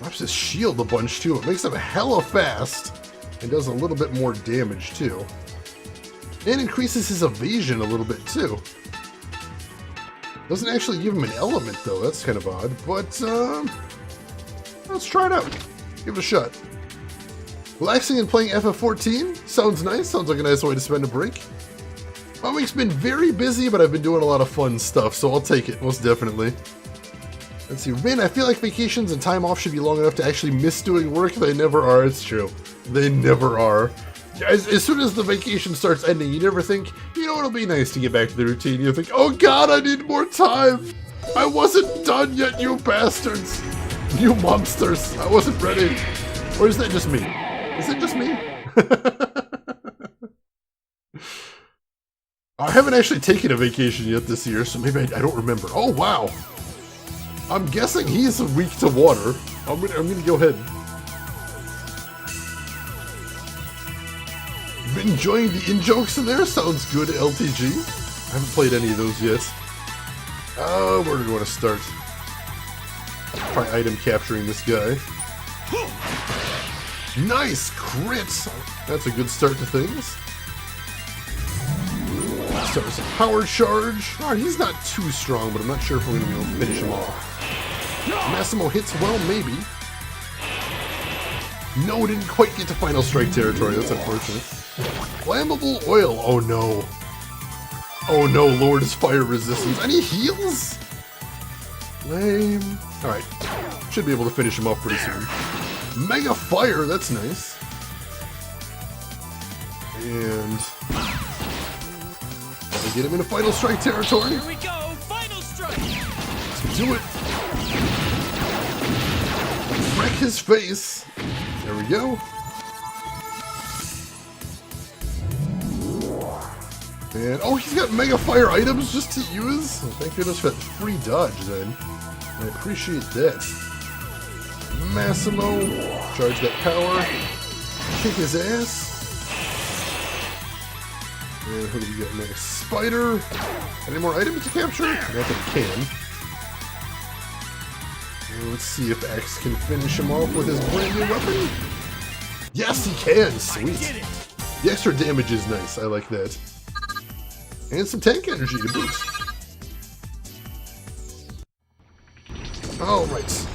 Drops his shield a bunch, too. It makes him hella fast. And does a little bit more damage, too. And increases his evasion a little bit, too. Doesn't actually give him an element, though. That's kind of odd. But, let's try it out. Give it a shot. Relaxing and playing FF14? Sounds nice. Sounds like a nice way to spend a break. My week's been very busy, but I've been doing a lot of fun stuff, so I'll take it, most definitely. Let's see, Rin, I feel like vacations and time off should be long enough to actually miss doing work. They never are, it's true. They never are. As soon as the vacation starts ending, you never think, you know, it'll be nice to get back to the routine. You think, oh god, I need more time. I wasn't done yet, you bastards. You monsters. I wasn't ready. Or is that just me? Is it just me? I haven't actually taken a vacation yet this year, so maybe I don't remember. Oh, wow. I'm guessing he's weak to water. I'm gonna go ahead. Been enjoying the in-jokes in there? Sounds good, LTG. I haven't played any of those yet. Where do we want to start? Try item capturing this guy. Nice crit! That's a good start to things. Start with some power charge. Alright, he's not too strong, but I'm not sure if we're going to be able to finish him off. Massimo hits well, maybe. No, didn't quite get to Final Strike territory. That's unfortunate. Flammable oil. Oh no. Oh no, Lord's fire resistance. And he heals? Lame. Alright. Should be able to finish him off pretty soon. Mega fire. That's nice. And gotta get him into Final Strike territory. Here we go, Final Strike! Let's do it. Wreck his face. There we go. And, oh, he's got Mega Fire items just to use? Oh, thank goodness for that free dodge, then. I appreciate that. Massimo. Charge that power. Kick his ass. And who do we get next? Spider. Any more items to capture? Not that we can. And let's see if X can finish him off with his brand new weapon. Yes, he can. Sweet. The extra damage is nice. I like that. And some tank energy to boot. Alright.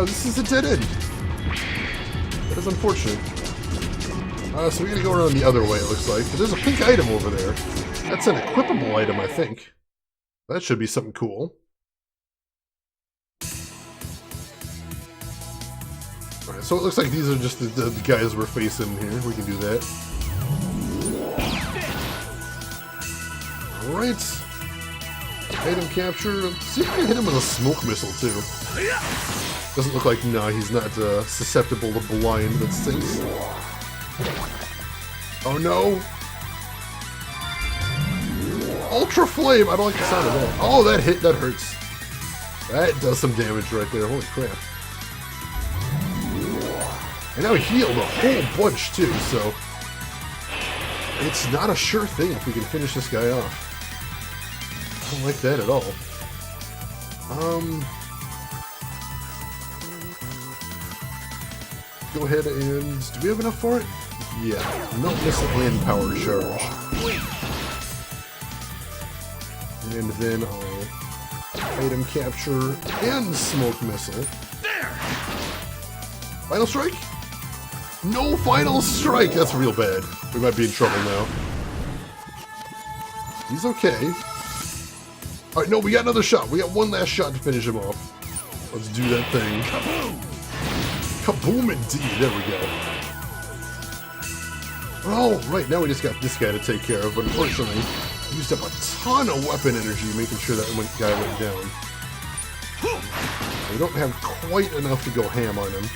This is a dead end. That is unfortunate. So we gotta go around the other way, it looks like. But there's a pink item over there. That's an equipable item, I think. That should be something cool. Alright, so it looks like these are just the guys we're facing here. We can do that. Alright. Item capture. Let's see if we can hit him with a smoke missile, too. Doesn't look like, no, he's not susceptible to blind. That stinks. Oh no! Ultra Flame! I don't like the sound of that. Oh, that hit, that hurts. That does some damage right there. Holy crap. And now he healed a whole bunch too, so it's not a sure thing if we can finish this guy off. I don't like that at all. Go ahead and... do we have enough for it? Yeah. Melt Missile and Power Charge. And then I'll item capture and Smoke Missile. There! Final Strike? No Final Strike! That's real bad. We might be in trouble now. He's okay. Alright, no, we got another shot. We got one last shot to finish him off. Let's do that thing. Kaboom! Kaboom indeed. There we go. Oh, right. Now we just got this guy to take care of, but unfortunately, used up a ton of weapon energy making sure that guy went down. We don't have quite enough to go ham on him.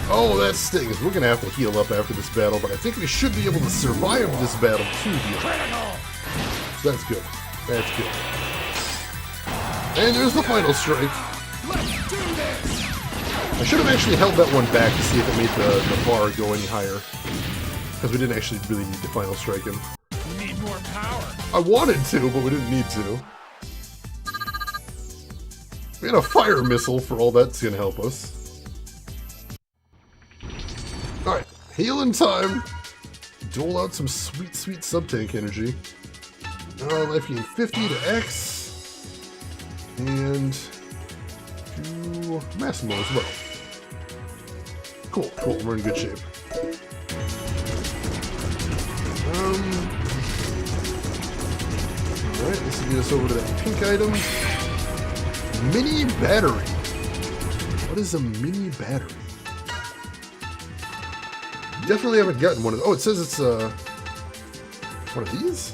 Oh, that stings. We're going to have to heal up after this battle, but I think we should be able to survive this battle to heal. So that's good. That's good. And there's the Final Strike. Let's do this! I should have actually held that one back to see if it made the bar go any higher. Because we didn't actually really need to Final Strike him. We need more power. I wanted to, but we didn't need to. We had a fire missile for all that's going to help us. Alright, healing time. Dole out some sweet, sweet sub-tank energy. Life gain 50 to X. And to Massimo as well. Cool, cool, we're in good shape. Alright, this will get us over to that pink item. Mini battery. What is a mini battery? Definitely haven't gotten one of those. Oh, it says it's one of these?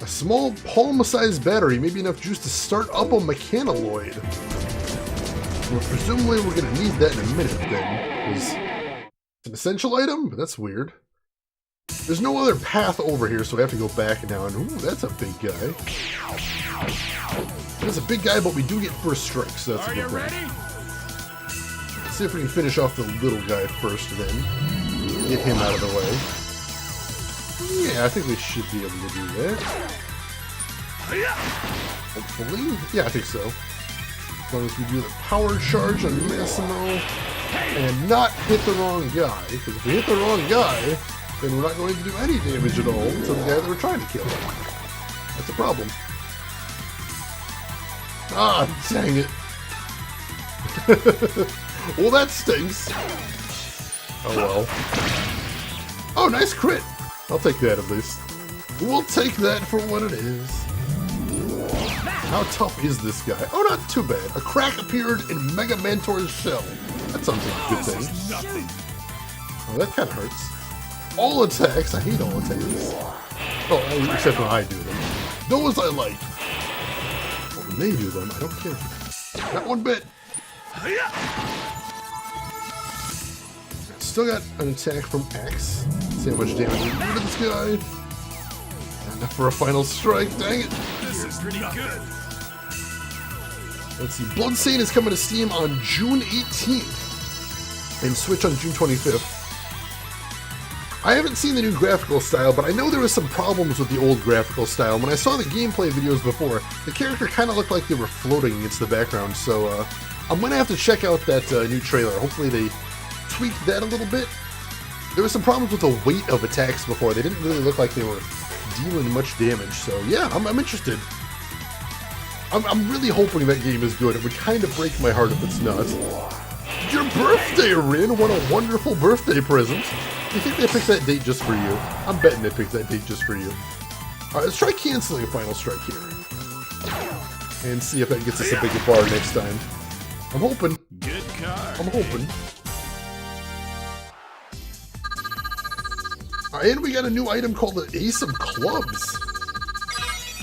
A small palm-sized battery, maybe enough juice to start up a mechanaloid. Well, presumably we're going to need that in a minute then, because it's an essential item, but that's weird. There's no other path over here, so we have to go back now, and ooh, that's a big guy. That's a big guy, but we do get first strike, so that's a good thing. Ready? Let's see if we can finish off the little guy first then. Get him out of the way. Yeah, I think we should be able to do that. Hopefully. Yeah, I think so. As long as we do the power charge on Massimo and not hit the wrong guy. Because if we hit the wrong guy, then we're not going to do any damage at all to the guy that we're trying to kill. That's a problem. Ah, dang it. Well, that stinks. Oh well. Oh, nice crit. I'll take that at least. We'll take that for what it is. How tough is this guy? Oh, not too bad. A crack appeared in Mega Mantor's shell. That sounds like a good thing. Oh, that kind of hurts. All attacks. I hate all attacks. Oh, except when I do them. Those I like. But when they do them, I don't care. Not one bit. Still got an attack from X. See how much damage we do to this guy. Enough for a final strike, dang it. This is pretty good. Let's see, Bloodstained is coming to Steam on June 18th and Switch on June 25th. I haven't seen the new graphical style, but I know there was some problems with the old graphical style. When I saw the gameplay videos before, the character kind of looked like they were floating against the background, so I'm going to have to check out that new trailer. Hopefully they tweaked that a little bit. There were some problems with the weight of attacks before. They didn't really look like they were dealing much damage, so yeah, I'm interested. I'm really hoping that game is good. It would kind of break my heart if it's not. Your birthday, Rin! What a wonderful birthday present! Do you think they picked that date just for you? I'm betting they picked that date just for you. Alright, let's try canceling a final strike here. and see if that gets us a bigger bar next time. I'm hoping. Good card. I'm hoping. And we got a new item called the Ace of Clubs.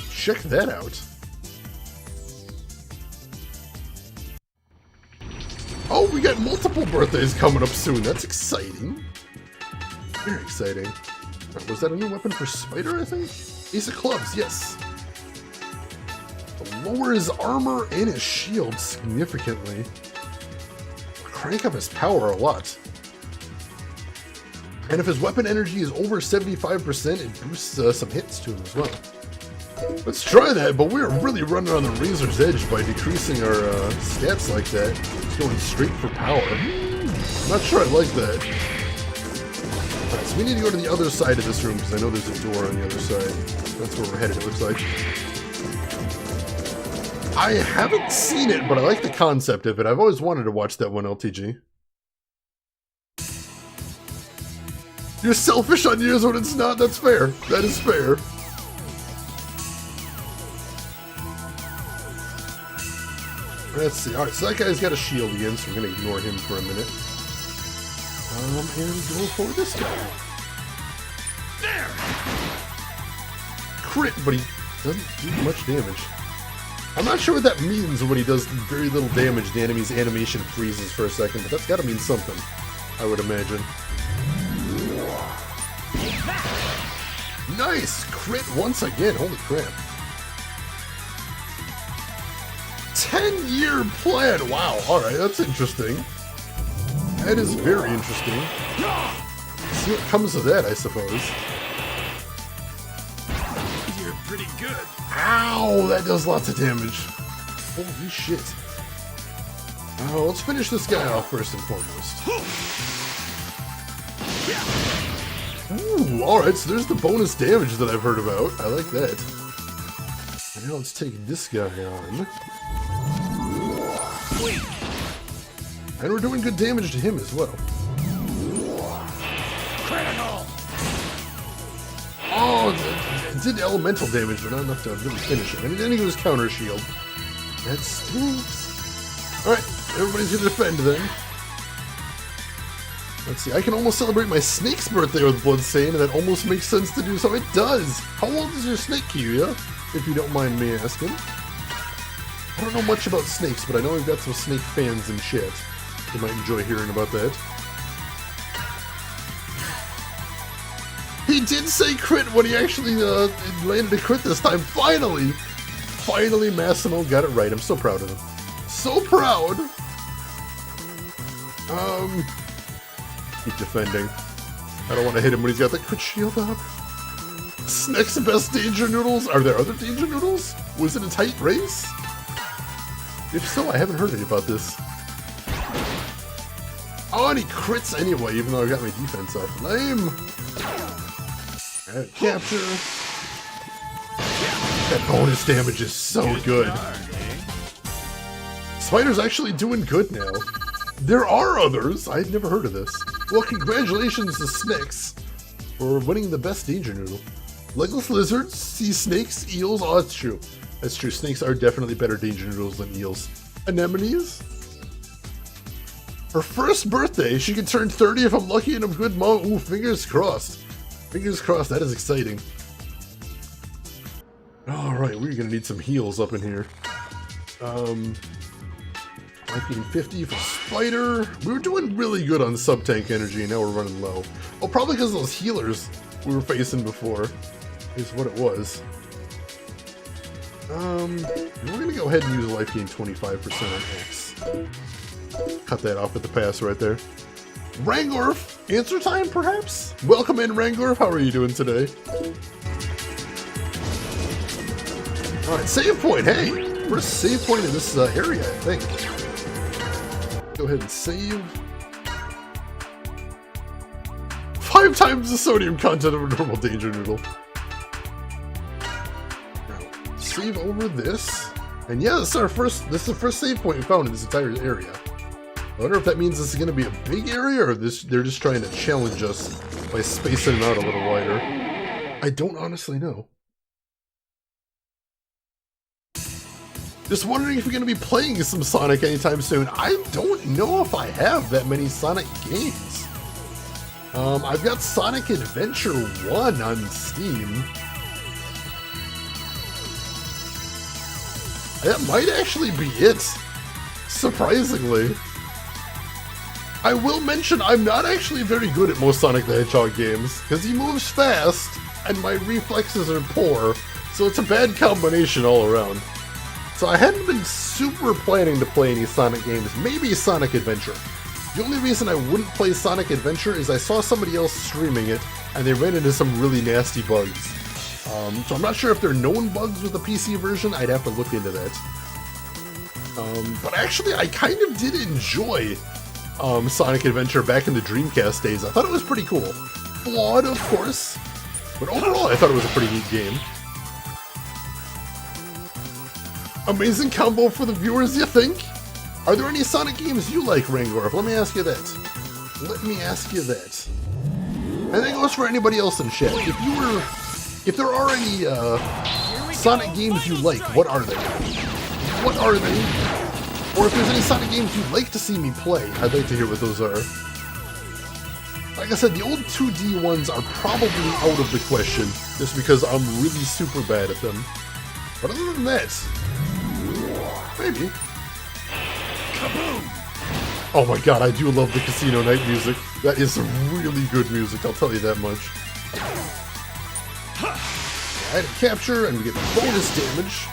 Check that out. Oh, we got multiple birthdays coming up soon. That's exciting. Very exciting. Was that a new weapon for Spider, I think? Ace of Clubs, yes. Lower his armor and his shield significantly. Crank up his power a lot. And if his weapon energy is over 75%, it boosts some hits to him as well. Let's try that, but we're really running on the razor's edge by decreasing our stats like that. Just going straight for power. I'm not sure I like that. Alright, so we need to go to the other side of this room, because I know there's a door on the other side. That's where we're headed, it looks like. I haven't seen it, but I like the concept of it. I've always wanted to watch that one, LTG. You're selfish on yours when it's not. That's fair. That is fair. Let's see. Alright, so that guy's got a shield again, so we're going to ignore him for a minute. And go for this guy. There! Crit, but he doesn't do much damage. I'm not sure what that means when he does very little damage. The enemy's animation freezes for a second, but that's got to mean something, I would imagine. Nice! Crit once again, holy crap. 10-year plan! Wow, alright, that's interesting. That is very interesting. See what comes of that, I suppose. You're pretty good. Ow! That does lots of damage. Holy shit. Let's finish this guy off first and foremost. Ooh, alright, so there's the bonus damage that I've heard about. I like that. And now let's take this guy on. And we're doing good damage to him as well. Critical! Oh, it did elemental damage, but not enough to really finish him. And then he goes counter shield. That stinks. Alright, everybody's gonna defend then. Let's see, I can almost celebrate my snake's birthday with Bloodstain, and that almost makes sense to do so. It does! How old is your snake, Kiria? If you don't mind me asking. I don't know much about snakes, but I know we've got some snake fans and shit. You might enjoy hearing about that. He did say crit when he actually landed a crit this time. Finally! Finally, Massimo got it right. I'm so proud of him. So proud! Keep defending. I don't want to hit him when he's got the crit shield up. Snake's best danger noodles? Are there other danger noodles? Was it a tight race? If so, I haven't heard any about this. Oh, and he crits anyway, even though I got my defense up. Lame! Alright, capture. That bonus damage is so good. Spider's actually doing good now. There are others! I've never heard of this. Well, congratulations to Snakes for winning the best danger noodle. Legless lizards, sea snakes, eels. Oh, that's true. That's true. Snakes are definitely better danger noodles than eels. Anemones? Her first birthday, she could turn 30 if I'm lucky and I'm good mom. Ooh, fingers crossed. Fingers crossed, that is exciting. Alright, we're gonna need some heals up in here. 1950 for Spider. We were doing really good on sub-tank energy, and now we're running low. Oh, probably because of those healers we were facing before is what it was. We're gonna go ahead and use a life gain 25% on X. Cut that off with the pass right there. Rangorf, answer time perhaps? Welcome in, Rangorf. How are you doing today? Alright, save point. Hey, first save point in this area, I think. Go ahead and save. 5 times the sodium content of a normal danger noodle. Now, save over this. And yeah, this is the first save point we found in this entire area. I wonder if that means this is going to be a big area, or they're just trying to challenge us by spacing it out a little wider. I don't honestly know. Just wondering if you're going to be playing some Sonic anytime soon. I don't know if I have that many Sonic games. I've got Sonic Adventure 1 on Steam. That might actually be it, surprisingly. I will mention I'm not actually very good at most Sonic the Hedgehog games, because he moves fast, and my reflexes are poor, so it's a bad combination all around. So I hadn't been super planning to play any Sonic games, maybe Sonic Adventure. The only reason I wouldn't play Sonic Adventure is I saw somebody else streaming it, and they ran into some really nasty bugs. So I'm not sure if they're known bugs with the PC version, I'd have to look into that. But actually I kind of did enjoy Sonic Adventure back in the Dreamcast days. I thought it was pretty cool. Flawed, of course, but overall I thought it was a pretty neat game. Amazing combo for the viewers, you think? Are there any Sonic games you like, Rangorf? Let me ask you that. And that goes for anybody else in chat. If there are any Sonic games you like, what are they? What are they? Or if there's any Sonic games you'd like to see me play, I'd like to hear what those are. Like I said, the old 2D ones are probably out of the question, just because I'm really super bad at them. But other than that, maybe. Kaboom! Oh my god, I do love the Casino Night music. That is really good music, I'll tell you that much. Item capture, and we get bonus damage.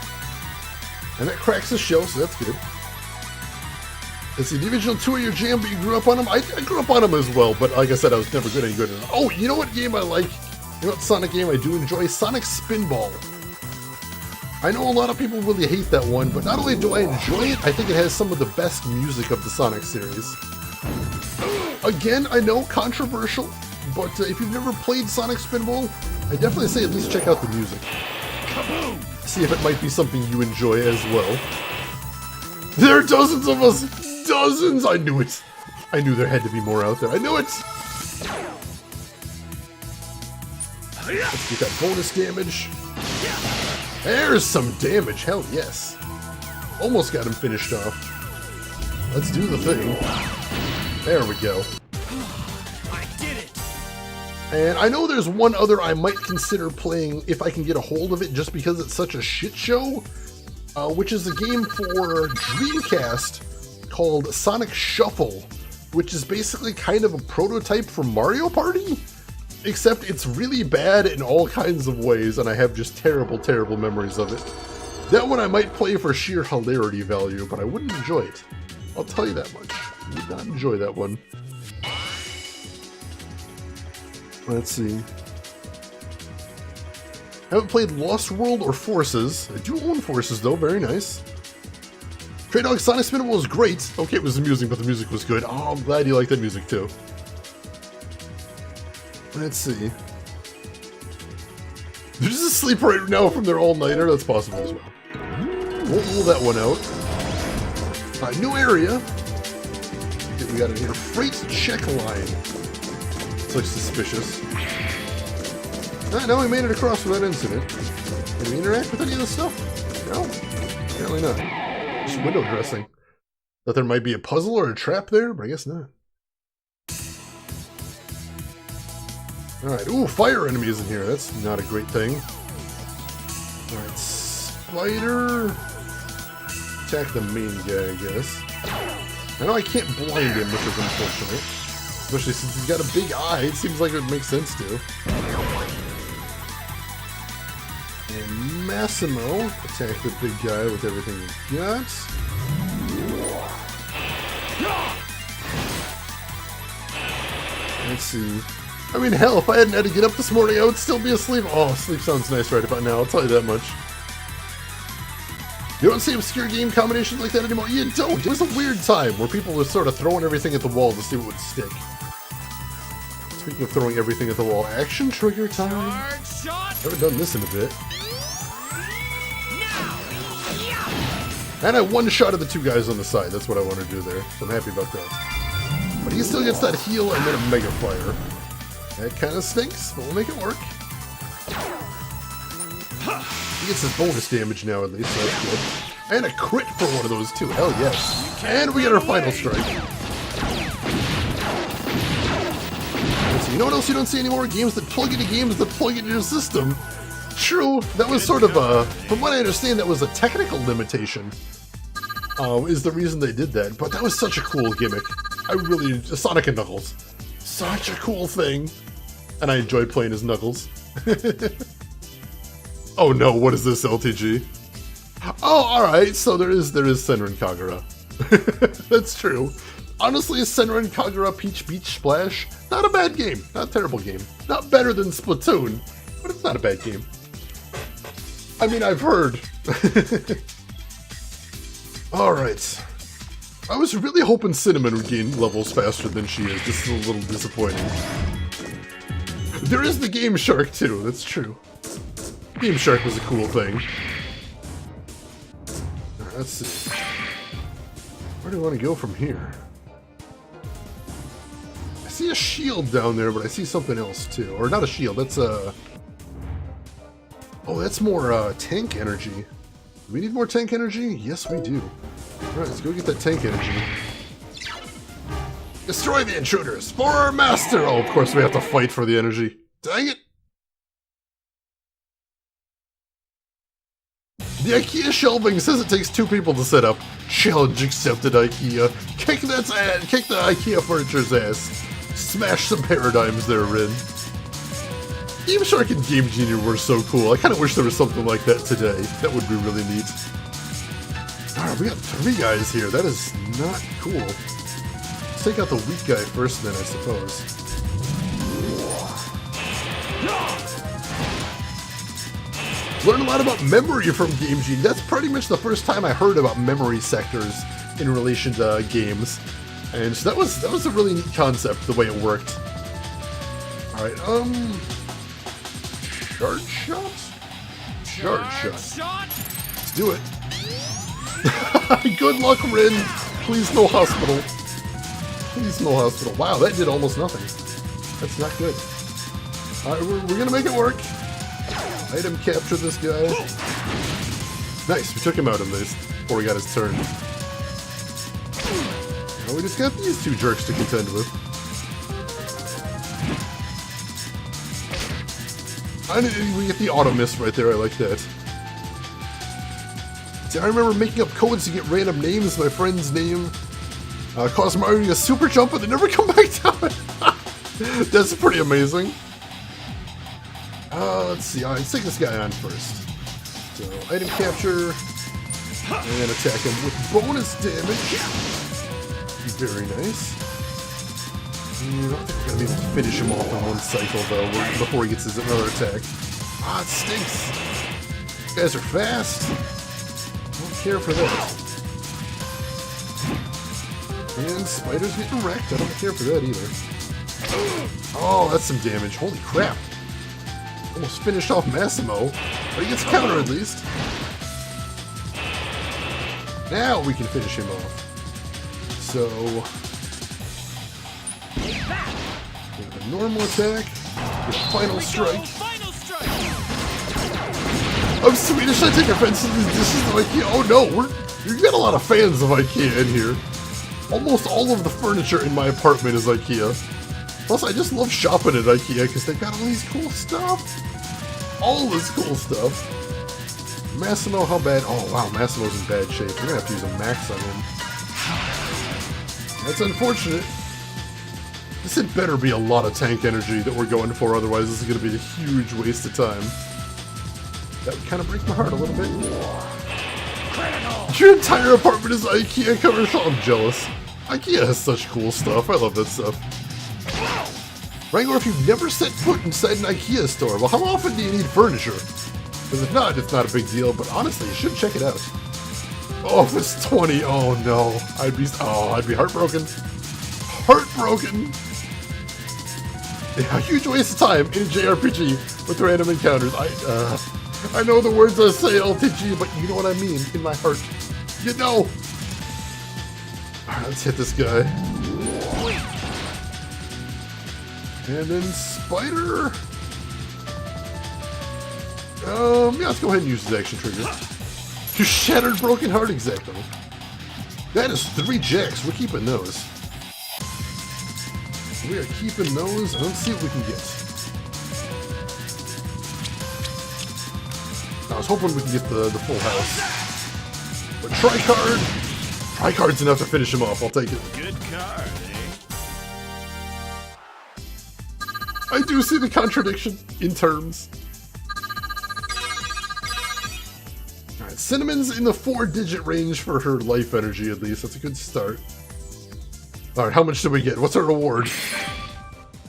And that cracks the shell, so that's good. Let's see, the original 2 are your jam, but you grew up on them? I grew up on them as well, but like I said, I was never good at any good at them. Oh, you know what game I like? You know what Sonic game I do enjoy? Sonic Spinball. I know a lot of people really hate that one, but not only do I enjoy it, I think it has some of the best music of the Sonic series. Again, I know, controversial, but if you've never played Sonic Spinball, I definitely say at least check out the music. Kaboom! See if it might be something you enjoy as well. There are dozens of us! Dozens! I knew it! I knew there had to be more out there. I knew it! Let's get that bonus damage. There's some damage, hell yes. Almost got him finished off. Let's do the thing. There we go. I did it! And I know there's one other I might consider playing if I can get a hold of it just because it's such a shit show, which is a game for Dreamcast called Sonic Shuffle, which is basically kind of a prototype for Mario Party? Except it's really bad in all kinds of ways, and I have just terrible, terrible memories of it. That one I might play for sheer hilarity value, but I wouldn't enjoy it. I'll tell you that much. I would not enjoy that one. Let's see. I haven't played Lost World or Forces. I do own Forces though, very nice. Stray Dog Sonic Spinball was great. Okay, it was amusing, but the music was good. Oh, I'm glad you like that music too. Let's see. They're just asleep right now from their all-nighter. That's possible as well. Won't rule that one out. New area. Okay, we got it here. Freight check line. It's like suspicious. No, we made it across without incident. Did we interact with any of this stuff? No, apparently not. Just window dressing. Thought there might be a puzzle or a trap there, but I guess not. Alright, ooh, fire enemies in here. That's not a great thing. Alright, spider. Attack the main guy, I guess. I know I can't blind him, which is unfortunate. Especially since he's got a big eye, it seems like it would make sense to. And Massimo, attack the big guy with everything he got. Let's see. I mean, hell, if I hadn't had to get up this morning, I would still be asleep. Oh, sleep sounds nice right about now, I'll tell you that much. You don't see obscure game combinations like that anymore? You don't! It was a weird time where people were sort of throwing everything at the wall to see what would stick. Speaking of throwing everything at the wall, action trigger time. Haven't done this in a bit. And I one-shotted the two guys on the side. That's what I want to do there. So I'm happy about that. But he still gets that heal and then a Mega Fire. That kind of stinks, but we'll make it work. He gets his bonus damage now at least, so that's good. And a crit for one of those too. Hell yes. And we get our final strike. So you know what else you don't see anymore? Games that plug into your system. True, that was sort of a, from what I understand, that was a technical limitation. Is the reason they did that. But that was such a cool gimmick. I really, Sonic and Knuckles. Such a cool thing. And I enjoyed playing as Knuckles. Oh no, what is this, LTG? Oh, alright, so there is Senran Kagura. That's true. Honestly, Senran Kagura Peach Beach Splash, not a bad game. Not a terrible game. Not better than Splatoon, but it's not a bad game. I mean, I've heard. Alright. I was really hoping Cinnamon would gain levels faster than she is. This is a little disappointing. There is the Game Shark too, that's true. Game Shark was a cool thing. Alright, let's see. Where do I want to go from here? I see a shield down there, but I see something else too. Or not a shield, that's a... Oh, that's more tank energy. Do we need more tank energy? Yes, we do. Alright, let's go get that tank energy. Destroy the intruders! For our master! Oh, of course we have to fight for the energy. Dang it! The IKEA shelving says it takes 2 people to set up. Challenge accepted, IKEA. Kick the IKEA furniture's ass. Smash some paradigms there, Rin. Game Shark and Game Genie were so cool. I kind of wish there was something like that today. That would be really neat. Alright, we got 3 guys here. That is not cool. Let's take out the weak guy first then, I suppose. Learned a lot about memory from Game Genie. That's pretty much the first time I heard about memory sectors in relation to games. And so that was a really neat concept, the way it worked. Alright, Shard shot? Shard shot. Let's do it. Good luck, Rin. Please no hospital. Please no hospital. Wow, that did almost nothing. That's not good. Alright, we're gonna make it work. Item capture this guy. Nice, we took him out at least before he got his turn. Now we just got these 2 jerks to contend with. We get the auto miss right there, I like that. See, I remember making up codes to get random names. My friend's name caused Mario to super jump and they never come back down. That's pretty amazing. Let's see, let's take this guy on first. So, item capture, and attack him with bonus damage. Very nice. I don't think we're going to be able to finish him off in one cycle, though, before he gets his another attack. Ah, it stinks. These guys are fast. Don't care for that. And Spider's getting wrecked. I don't care for that either. Oh, that's some damage. Holy crap. Almost finished off Massimo, but he gets counter at least. Now we can finish him off. So, with a normal attack, with a final strike. I'm Swedish, I take offense to this is IKEA. Oh no, you got a lot of fans of IKEA in here. Almost all of the furniture in my apartment is IKEA. Plus, I just love shopping at IKEA because they've got all these cool stuff. All this cool stuff. Massimo, how bad? Oh, wow, Massimo's in bad shape. We're going to have to use a max on him. That's unfortunate. This had better be a lot of tank energy that we're going for, otherwise this is going to be a huge waste of time. That would kind of break my heart a little bit. Your entire apartment is IKEA covered. Oh, I'm jealous. IKEA has such cool stuff. I love that stuff. Wrangler, if you've never set foot inside an IKEA store, well, how often do you need furniture? Because if not, it's not a big deal, but honestly, you should check it out. Oh, if it's 20, oh no. I'd be heartbroken. Heartbroken. Yeah, a huge waste of time in a JRPG with random encounters. I know the words I say LTG, but you know what I mean in my heart. You know. Alright, let's hit this guy. And then Spider. Yeah, let's go ahead and use his action trigger. You shattered broken heart, exactly. That is 3 jacks. We're keeping those. We are keeping those. Let's see what we can get. I was hoping we could get the full house. But Tricard! Tricard's enough to finish him off. I'll take it. Good card, eh? I do see the contradiction in terms. Alright, Cinnamon's in the 4-digit range for her life energy, at least. That's a good start. Alright, how much do we get? What's our reward?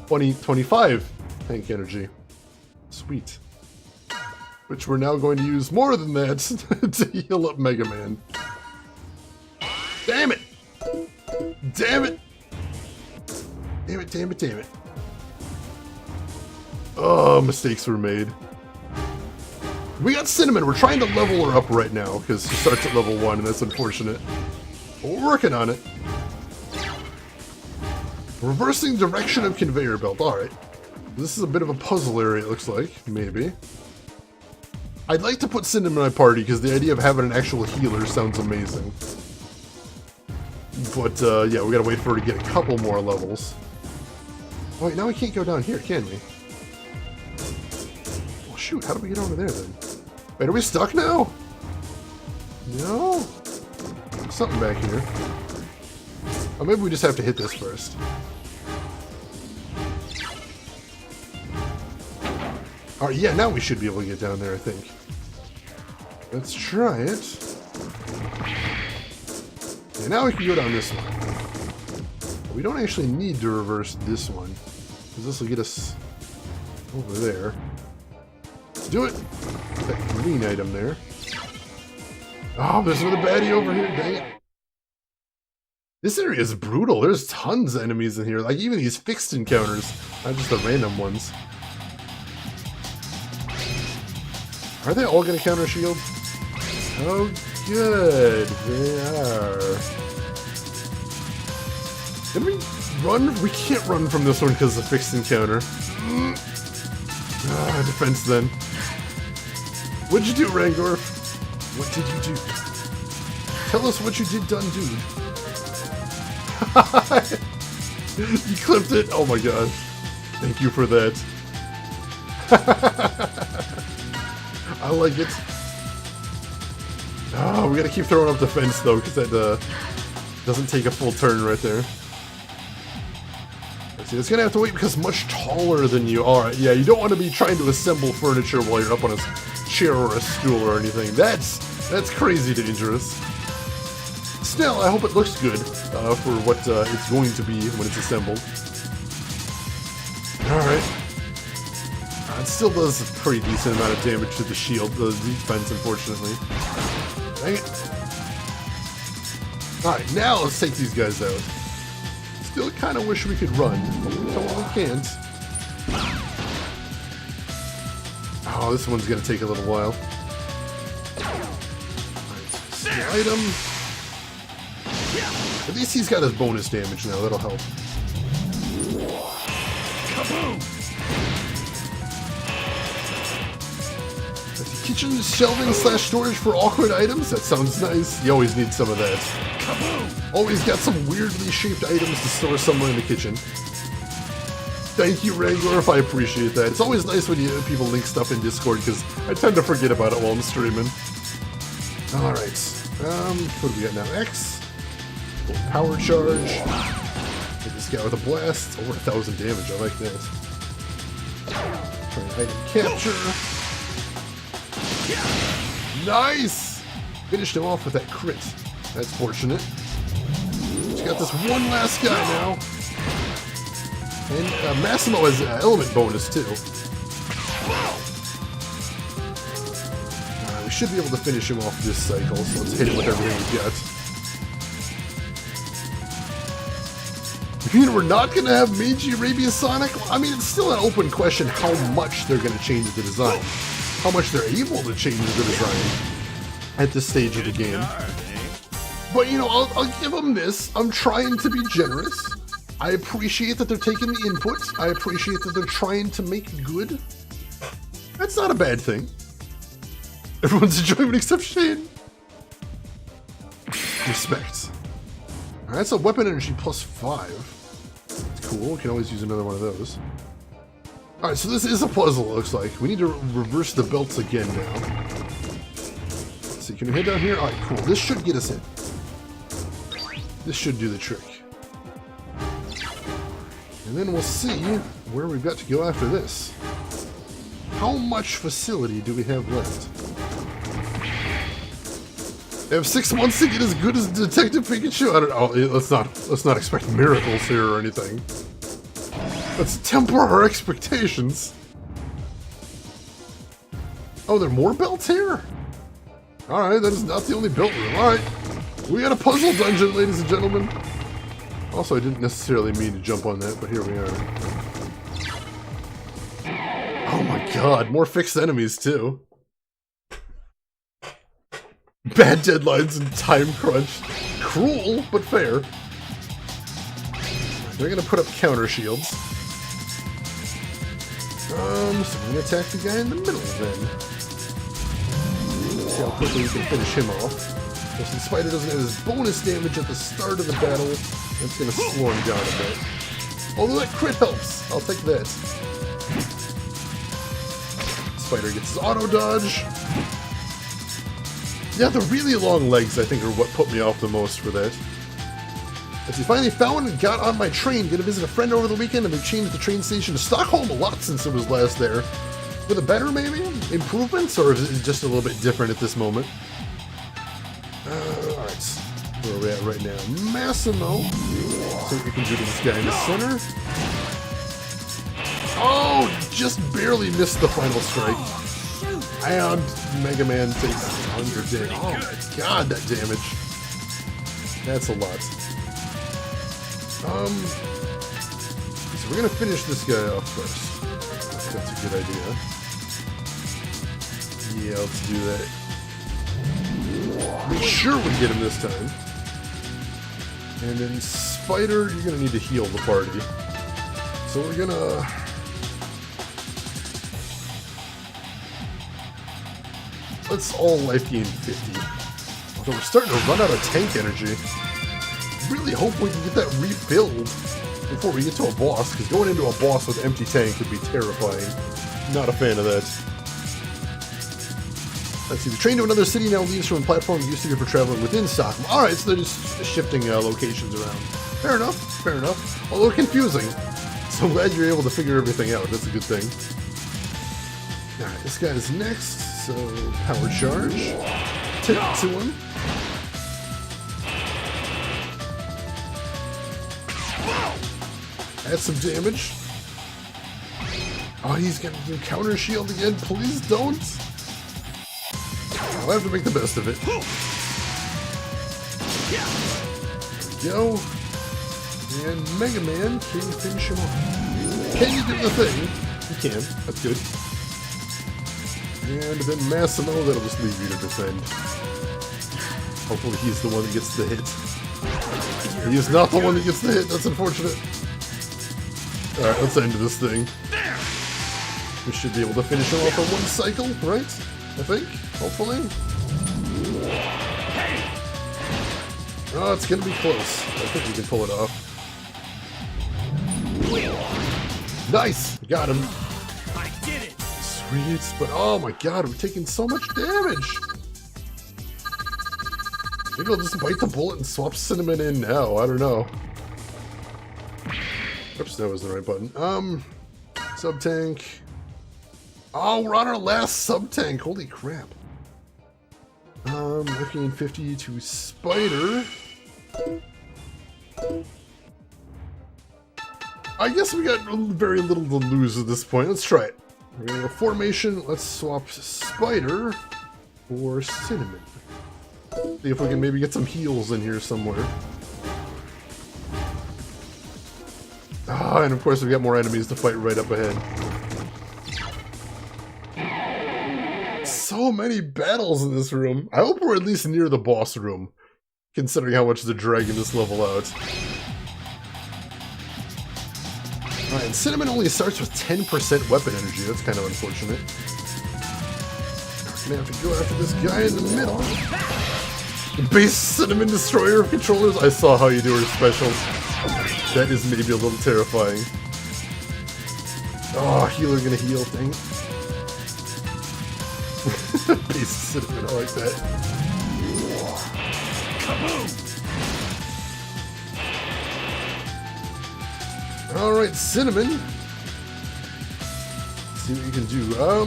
25 tank energy. Sweet. Which we're now going to use more than that to heal up Mega Man. Damn it! Damn it! Damn it, damn it, damn it. Oh, mistakes were made. We got Cinnamon. We're trying to level her up right now because she starts at level 1 and that's unfortunate. But we're working on it. Reversing direction of conveyor belt. Alright. This is a bit of a puzzle area, it looks like. Maybe. I'd like to put Cinnamon in my party because the idea of having an actual healer sounds amazing. But, yeah, we gotta wait for her to get a couple more levels. Oh, wait, now we can't go down here, can we? Oh, shoot, how do we get over there, then? Wait, are we stuck now? No? There's something back here. Oh, maybe we just have to hit this first. Alright, yeah, now we should be able to get down there, I think. Let's try it. And now we can go down this one. We don't actually need to reverse this one, because this will get us over there. Let's do it! That green item there. Oh, there's another baddie over here, dang it. This area is brutal. There's tons of enemies in here, like even these fixed encounters, not just the random ones. Are they all going to counter shield? Oh, good. They are. Can we run? We can't run from this one because of the fixed encounter. Defense then. What'd you do, Rangor? What did you do? Tell us what you did done, dude. You clipped it? Oh my god. Thank you for that. I like it. Oh, we gotta keep throwing up the fence though, because that doesn't take a full turn right there. Let's see, it's gonna have to wait because much taller than you are. Yeah, you don't want to be trying to assemble furniture while you're up on a chair or a stool or anything. That's crazy dangerous. Still, I hope it looks good for what it's going to be when it's assembled. Alright. It still does a pretty decent amount of damage to the shield, the defense, unfortunately. Dang it. Alright, now let's take these guys out. Still kind of wish we could run, but we totally can't. Oh, this one's going to take a little while. Alright, item. At least he's got his bonus damage now, that'll help. Kaboom! Kitchen shelving / storage for awkward items? That sounds nice. You always need some of that. Kaboom! Always got some weirdly shaped items to store somewhere in the kitchen. Thank you, Rangor, I appreciate that. It's always nice when people link stuff in Discord, because I tend to forget about it while I'm streaming. Alright. What do we got now? X. Power charge. Hit this guy with a blast. Over 1,000 damage. I like that. Try item capture. Nice! Finished him off with that crit. That's fortunate. Just got this one last guy now. And Massimo has element bonus too. We should be able to finish him off this cycle, so let's hit it with everything we got. You mean we're not going to have Meiji Arabian Sonic? I mean, it's still an open question how much they're going to change the design. How much they're able to change the design at this stage of the game. But, you know, I'll give them this. I'm trying to be generous. I appreciate that they're taking the input. I appreciate that they're trying to make good. That's not a bad thing. Everyone's enjoying it except Shane. Respect. Alright, that's a weapon energy plus 5. That's cool. We can always use another one of those. Alright, so this is a puzzle, it looks like. We need to reverse the belts again now. Let's see, can we head down here? Alright, cool. This should get us in. This should do the trick. And then we'll see where we've got to go after this. How much facility do we have left? I have 6 months to get as good as Detective Pikachu. I don't know. Let's not expect miracles here or anything. Let's temper our expectations. Oh, there are more belts here? Alright, that is not the only belt room. Alright. We got a puzzle dungeon, ladies and gentlemen. Also, I didn't necessarily mean to jump on that, but here we are. Oh my god, more fixed enemies too. Bad deadlines and time crunch. Cruel, but fair. They're gonna put up counter shields. So we're gonna attack the guy in the middle then. See how quickly we can finish him off. Because the spider doesn't have his bonus damage at the start of the battle, it's gonna slow him down a bit. Although that crit helps, I'll take that. Spider gets his auto dodge. Yeah, the really long legs, I think, are what put me off the most for that. As he finally found and got on my train, gonna visit a friend over the weekend, and they've changed the train station to Stockholm a lot since it was last there. For the better, maybe? Improvements, or is it just a little bit different at this moment? Alright, where are we at right now? Massimo. So we can do this guy in the center. Oh, just barely missed the final strike. And Mega Man takes 100 damage. Oh my god, that damage. That's a lot. So we're gonna finish this guy off first. That's a good idea. Yeah, let's do that. Make sure we get him this time. And then Spider, you're gonna need to heal the party. So we're gonna... Let's all life gain 50. Although we're starting to run out of tank energy. Really hope we can get that refilled before we get to a boss, because going into a boss with empty tank could be terrifying. Not a fan of that. Let's see, the train to another city now leaves from a platform that used to be for traveling within Stockholm. Alright, so they're just shifting locations around. Fair enough, fair enough. Although confusing. So I'm glad you're able to figure everything out. That's a good thing. Alright, this guy is next. So, power charge. Tip to him. Add some damage. Oh, he's gonna do counter shield again. Please don't. I'll have to make the best of it. There we go. And Mega Man, can you finish him off? Can you do the thing? You can. That's good. And then Massimo, that'll just leave you to defend. Hopefully he's the one that gets the hit. He is not the one that gets the hit, that's unfortunate. Alright, let's end this thing. We should be able to finish him off on one cycle, right? I think, hopefully. Oh, it's gonna be close. I think we can pull it off. Nice! Got him. I did it! Sweet, but oh my god, we're taking so much damage! Maybe I'll just bite the bullet and swap Cinnamon in now, I don't know. Oops, that was the right button. Sub-tank. Oh, we're on our last sub-tank, holy crap. Looking 50 to Spider. I guess we got very little to lose at this point. Let's try it. We're gonna go formation. Let's swap Spider for Cinnamon. See if we can maybe get some heals in here somewhere. Ah, and of course we've got more enemies to fight right up ahead. So many battles in this room. I hope we're at least near the boss room, considering how much they're dragging this level out. Alright, and Cinnamon only starts with 10% weapon energy. That's kind of unfortunate. We're gonna have to go after this guy in the middle. Base Cinnamon Destroyer controllers? I saw how you do her specials. That is maybe a little terrifying. Oh, healer gonna heal thing. Base Cinnamon, I like that. Kaboom! Alright, Cinnamon. Let's see what you can do. Go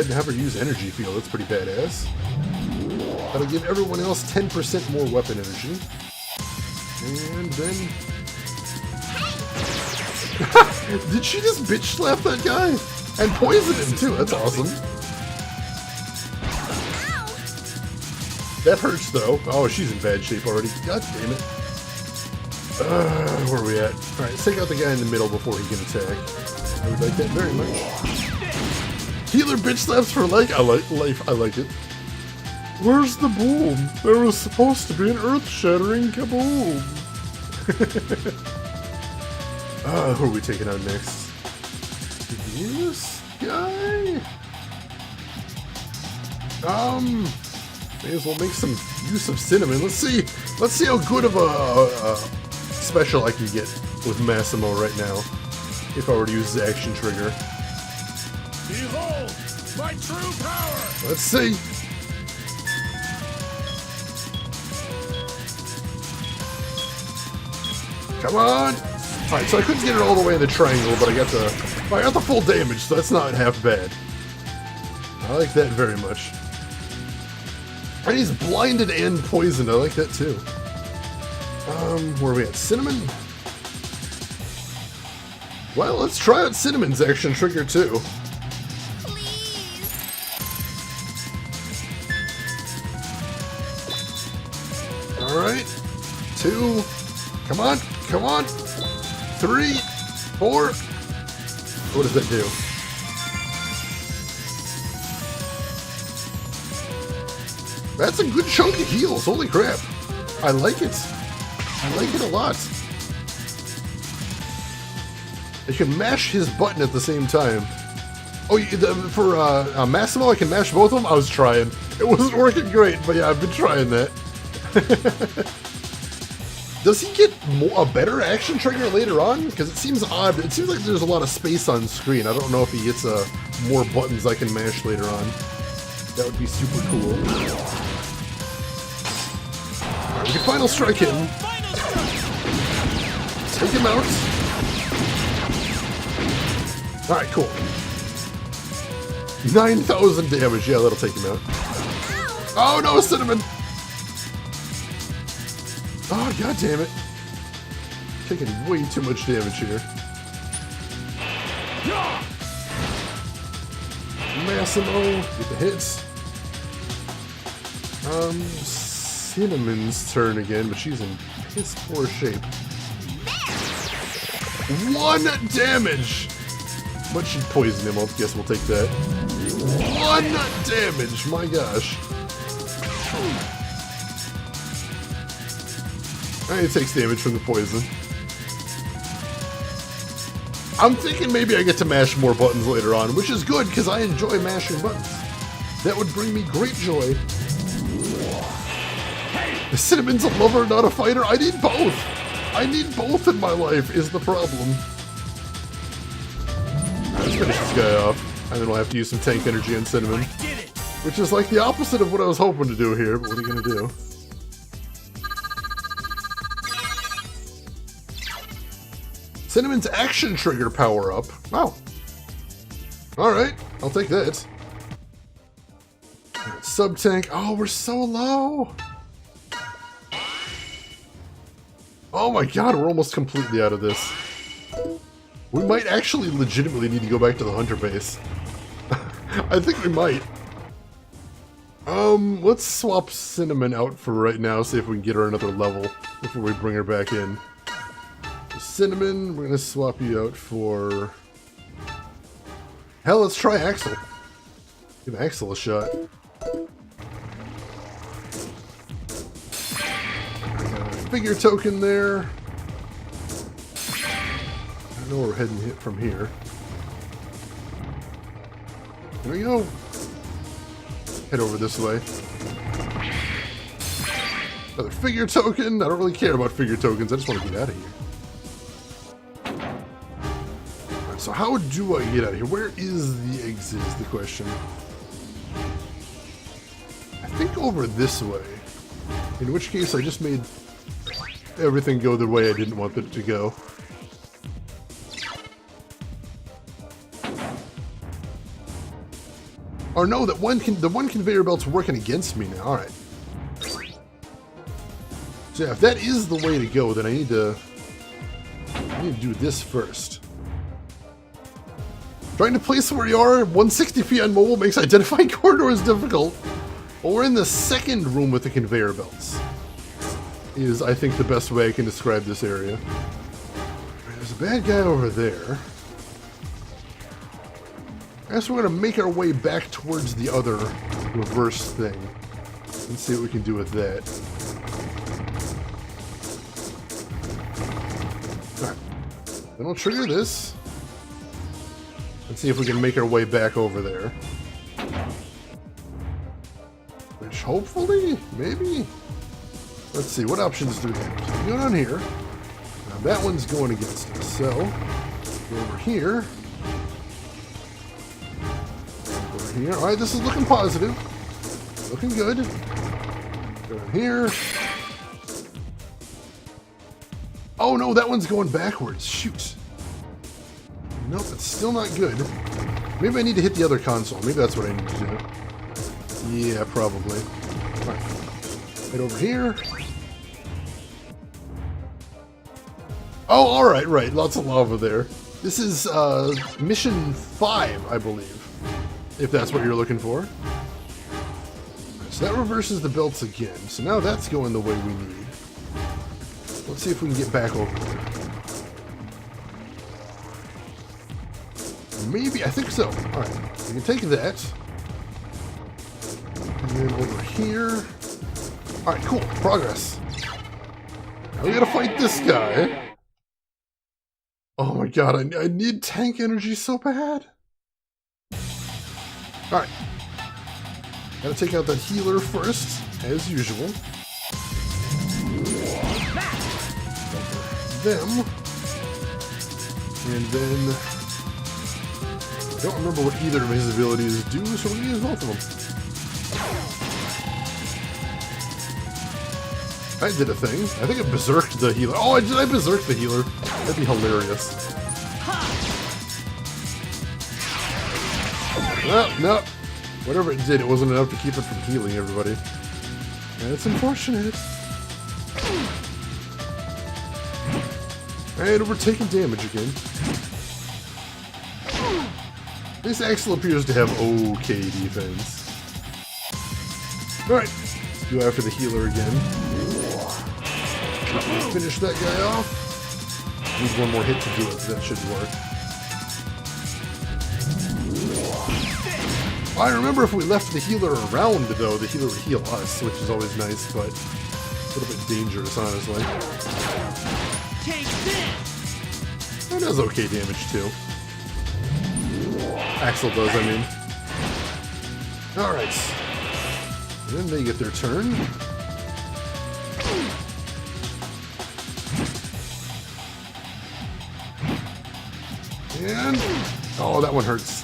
ahead and have her use Energy Field. That's pretty badass. That'll give everyone else 10% more weapon energy. And then... Did she just bitch slap that guy? And poison him too, that's awesome. That hurts though. Oh, she's in bad shape already. God damn it. Where are we at? Alright, let's take out the guy in the middle before he can attack. I would like that very much. Healer bitch slaps for life. I like it. Where's the boom? There was supposed to be an earth-shattering kaboom. Who are we taking out next? This guy? May as well make some use of Cinnamon. Let's see how good of a special I can get with Massimo right now. If I were to use the action trigger. Behold, my true power! Let's see. Come on! Alright, so I couldn't get it all the way in the triangle, but I got the full damage, so that's not half bad. I like that very much. And he's blinded and poisoned. I like that too. Where are we at? Cinnamon? Well, let's try out Cinnamon's action trigger too. Please. Alright. 2. Come on. Come on. 3. 4. What does that do? That's a good chunk of heals. Holy crap. I like it. I like it a lot. You can mash his button at the same time. Oh, for Massimo, I can mash both of them? I was trying. It wasn't working great, but yeah, I've been trying that. Does he get a better action trigger later on? Because it seems odd. It seems like there's a lot of space on screen. I don't know if he gets more buttons I can mash later on. That would be super cool. Alright, we can final strike him. Take him out. Alright, cool. 9,000 damage. Yeah, that'll take him out. Oh no, Cinnamon! Oh, god damn it. Taking way too much damage here. Massimo with the hits. Cinnamon's turn again, but she's in piss poor shape. 1 damage! But she poisoned him, I guess we'll take that. 1 damage, my gosh. And he takes damage from the poison. I'm thinking maybe I get to mash more buttons later on, which is good because I enjoy mashing buttons. That would bring me great joy. Cinnamon's a lover, not a fighter. I need both. I need both in my life is the problem. Let's finish this guy off, and then we'll have to use some tank energy on Cinnamon. Which is like the opposite of what I was hoping to do here, but what are you gonna do? Cinnamon's action trigger power up. Wow. Alright, I'll take that. Sub tank. Oh, we're so low. Oh my god, we're almost completely out of this. We might actually legitimately need to go back to the hunter base. I think we might. Let's swap Cinnamon out for right now, see if we can get her another level before we bring her back in. Cinnamon, we're gonna swap you out for... Hell, let's try Axel. Give Axel a shot. Figure token there. I know we're heading from here. There we go. head over this way. Another figure token. I don't really care about figure tokens. I just want to get out of here. Alright, so how do I get out of here? Where is the exit is the question. I think over this way. In which case I just made everything go the way I didn't want it to go. Or no, the one conveyor belt's working against me now. Alright. So yeah, if that is the way to go, then I need to do this first. Trying to place where you are 160p on mobile makes identifying corridors difficult. Well, we're in the second room with the conveyor belts. Is, I think, the best way I can describe this area. There's a bad guy over there. I guess we're going to make our way back towards the other reverse thing. Let's see what we can do with that. Alright. Then we'll trigger this. Let's see if we can make our way back over there. Which hopefully, maybe. Let's see, what options do we have? So we go down here. Now that one's going against us. So, go over here. Over here. Alright, this is looking positive. Looking good. Go down here. Oh no, that one's going backwards. Shoot. Nope, it's still not good. Maybe I need to hit the other console. Maybe that's what I need to do. Yeah, probably. Alright. Right over here. Oh, alright, right. Lots of lava there. This is mission 5, I believe. If that's what you're looking for. So that reverses the belts again. So now that's going the way we need. Let's see if we can get back over there. Maybe, I think so. Alright, we can take that. And then over here. Alright, cool. Progress. Now we gotta fight this guy. Oh my god, I need tank energy so bad. Alright. Gotta take out that healer first, as usual. Them. And then... I don't remember what either of his abilities do, so we're gonna use both of them. I did a thing. I think I berserked the healer. Oh, did I berserk the healer? That'd be hilarious. No. Whatever it did, it wasn't enough to keep it from healing everybody. That's unfortunate. And we're taking damage again. This Axel appears to have okay defense. Alright, let's go after the healer again. Finish that guy off. Need one more hit to do it, that should work. I remember if we left the healer around, though, the healer would heal us, which is always nice, but a little bit dangerous, honestly. Take this! That does okay damage, too. Axel does, I mean. Alright. Then they get their turn. And... oh, that one hurts.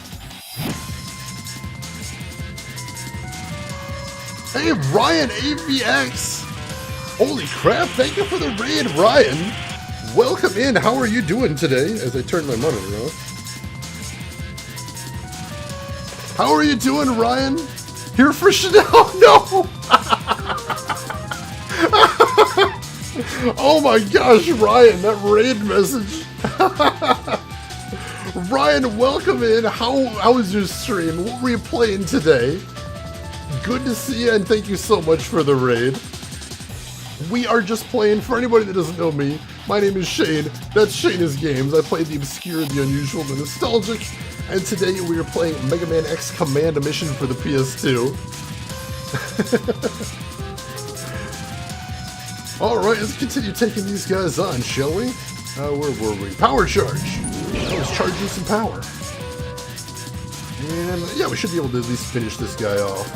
Hey, Ryan AVX! Holy crap, thank you for the raid, Ryan! Welcome in, how are you doing today? As I turn my monitor off. How are you doing, Ryan? Here for Chanel? No! Oh my gosh, Ryan, that raid message. Ryan, welcome in. How was your stream? What were you playing today? Good to see you, and thank you so much for the raid. We are just playing, for anybody that doesn't know me, my name is Shane. That's Shane's Games. I play the obscure, the unusual, the nostalgic, and today we are playing Mega Man X Command Mission for the PS2. Alright, let's continue taking these guys on, shall we? Where were we? Power charge! I was charging some power. And yeah, we should be able to at least finish this guy off.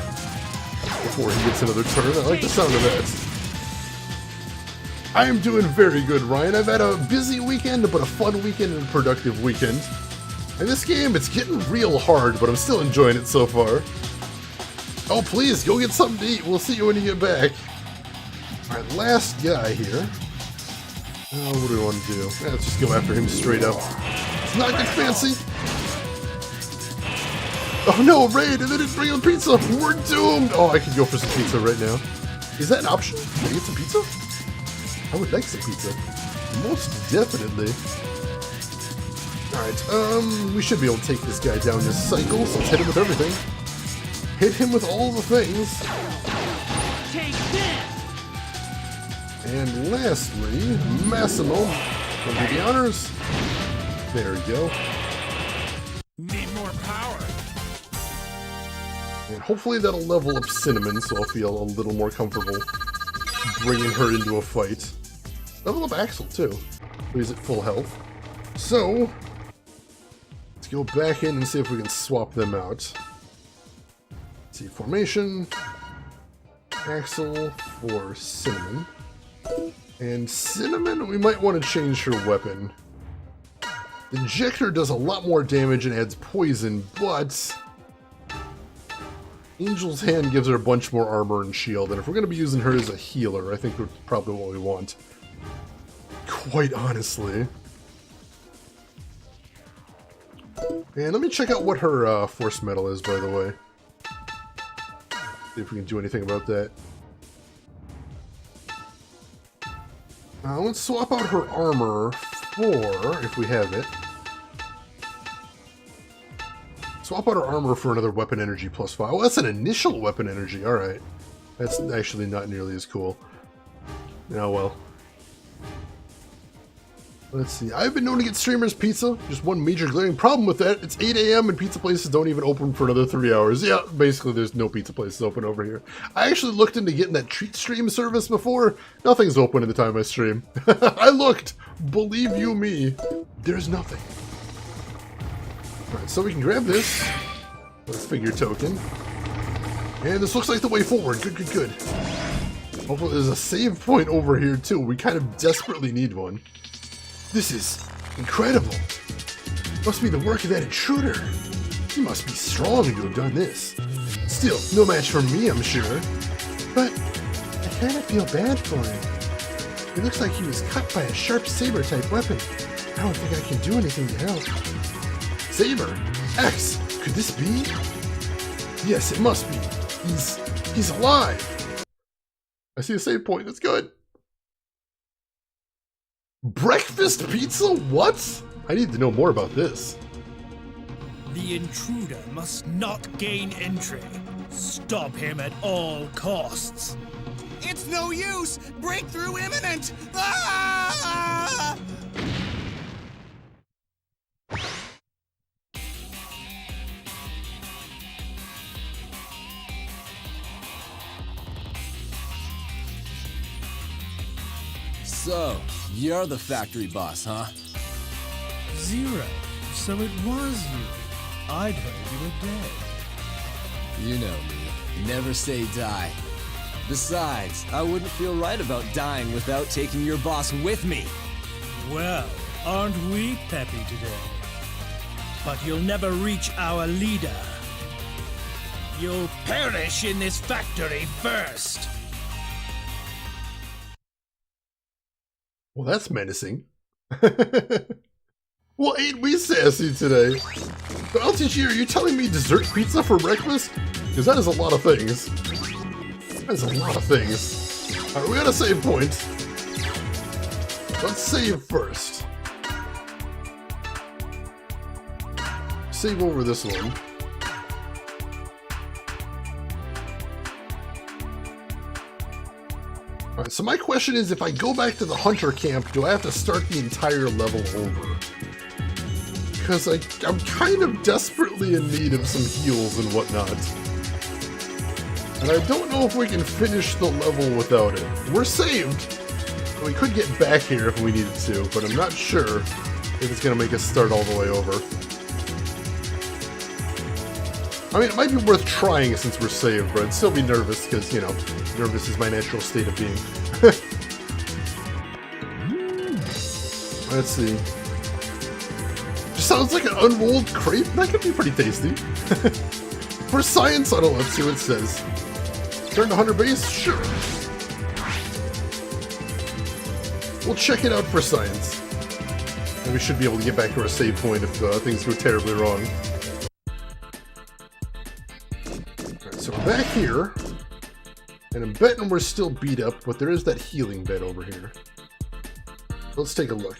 before he gets another turn. I like the sound of that. I am doing very good, Ryan. I've had a busy weekend, but a fun weekend and a productive weekend. And this game, it's getting real hard, but I'm still enjoying it so far. Oh, please, go get something to eat. We'll see you when you get back. Alright, last guy here. Oh, what do we want to do? Yeah, let's just go after him straight up. It's not good fancy. Oh no, Raid, and they didn't bring him pizza. We're doomed. Oh, I could go for some pizza right now. Is that an option? Can I get some pizza? I would like some pizza. Most definitely. Alright, we should be able to take this guy down this cycle, so let's hit him with everything. Hit him with all the things. Take this! And lastly, Massimo. Gonna do the honors. There we go. Need more power. And hopefully that'll level up Cinnamon, so I'll feel a little more comfortable bringing her into a fight. Level up Axel, too. He's at full health. So, let's go back in and see if we can swap them out. Let's see, formation. Axel for Cinnamon. And Cinnamon, we might want to change her weapon. The Injector does a lot more damage and adds poison, but Angel's Hand gives her a bunch more armor and shield, and if we're going to be using her as a healer, I think that's probably what we want. Quite honestly. And let me check out what her force metal is, by the way. See if we can do anything about that. Let's swap out her armor for, if we have it. Swap out her armor for another weapon energy +5. Oh, that's an initial weapon energy. Alright. That's actually not nearly as cool. Oh well. Let's see. I've been known to get streamers pizza. Just one major glaring problem with that. It's 8 AM and pizza places don't even open for another 3 hours. Yeah, basically there's no pizza places open over here. I actually looked into getting that treat stream service before. Nothing's open at the time I stream. I looked. Believe you me. There's nothing. Alright, so we can grab this. Let's figure token. And this looks like the way forward. Good, good, good. Hopefully there's a save point over here too. We kind of desperately need one. This is incredible. Must be the work of that intruder. He must be strong to have done this. Still, no match for me, I'm sure. But I kind of feel bad for him. It looks like he was cut by a sharp saber-type weapon. I don't think I can do anything to help. Saber? X? Could this be? Yes, it must be. He's alive. I see a save point. That's good. Breakfast pizza? What? I need to know more about this. The intruder must not gain entry. Stop him at all costs. It's no use! Breakthrough imminent! Ah! So, you're the factory boss, huh? Zero. So it was you. I'd heard you were dead. You know me. Never say die. Besides, I wouldn't feel right about dying without taking your boss with me. Well, aren't we peppy today? But you'll never reach our leader. You'll perish in this factory first. Well, that's menacing. Well, ain't we sassy today? But LTG, are you telling me dessert pizza for breakfast? Because that is a lot of things. That is a lot of things. Alright, we got a save point. Let's save first. Save over this one. Alright, so my question is, if I go back to the Hunter camp, do I have to start the entire level over? Because I'm kind of desperately in need of some heals and whatnot. And I don't know if we can finish the level without it. We're saved. We could get back here if we needed to, but I'm not sure if it's going to make us start all the way over. I mean, it might be worth trying since we're saved, but I'd still be nervous because, you know, nervous is my natural state of being. Let's see. Just sounds like an unrolled crepe. That could be pretty tasty. For science, I don't know. Let's see what it says. Turn to 100 base? Sure. We'll check it out for science. And we should be able to get back to our save point if things go terribly wrong. Alright, so we're back here. And I'm betting we're still beat up, but there is that healing bed over here. Let's take a look.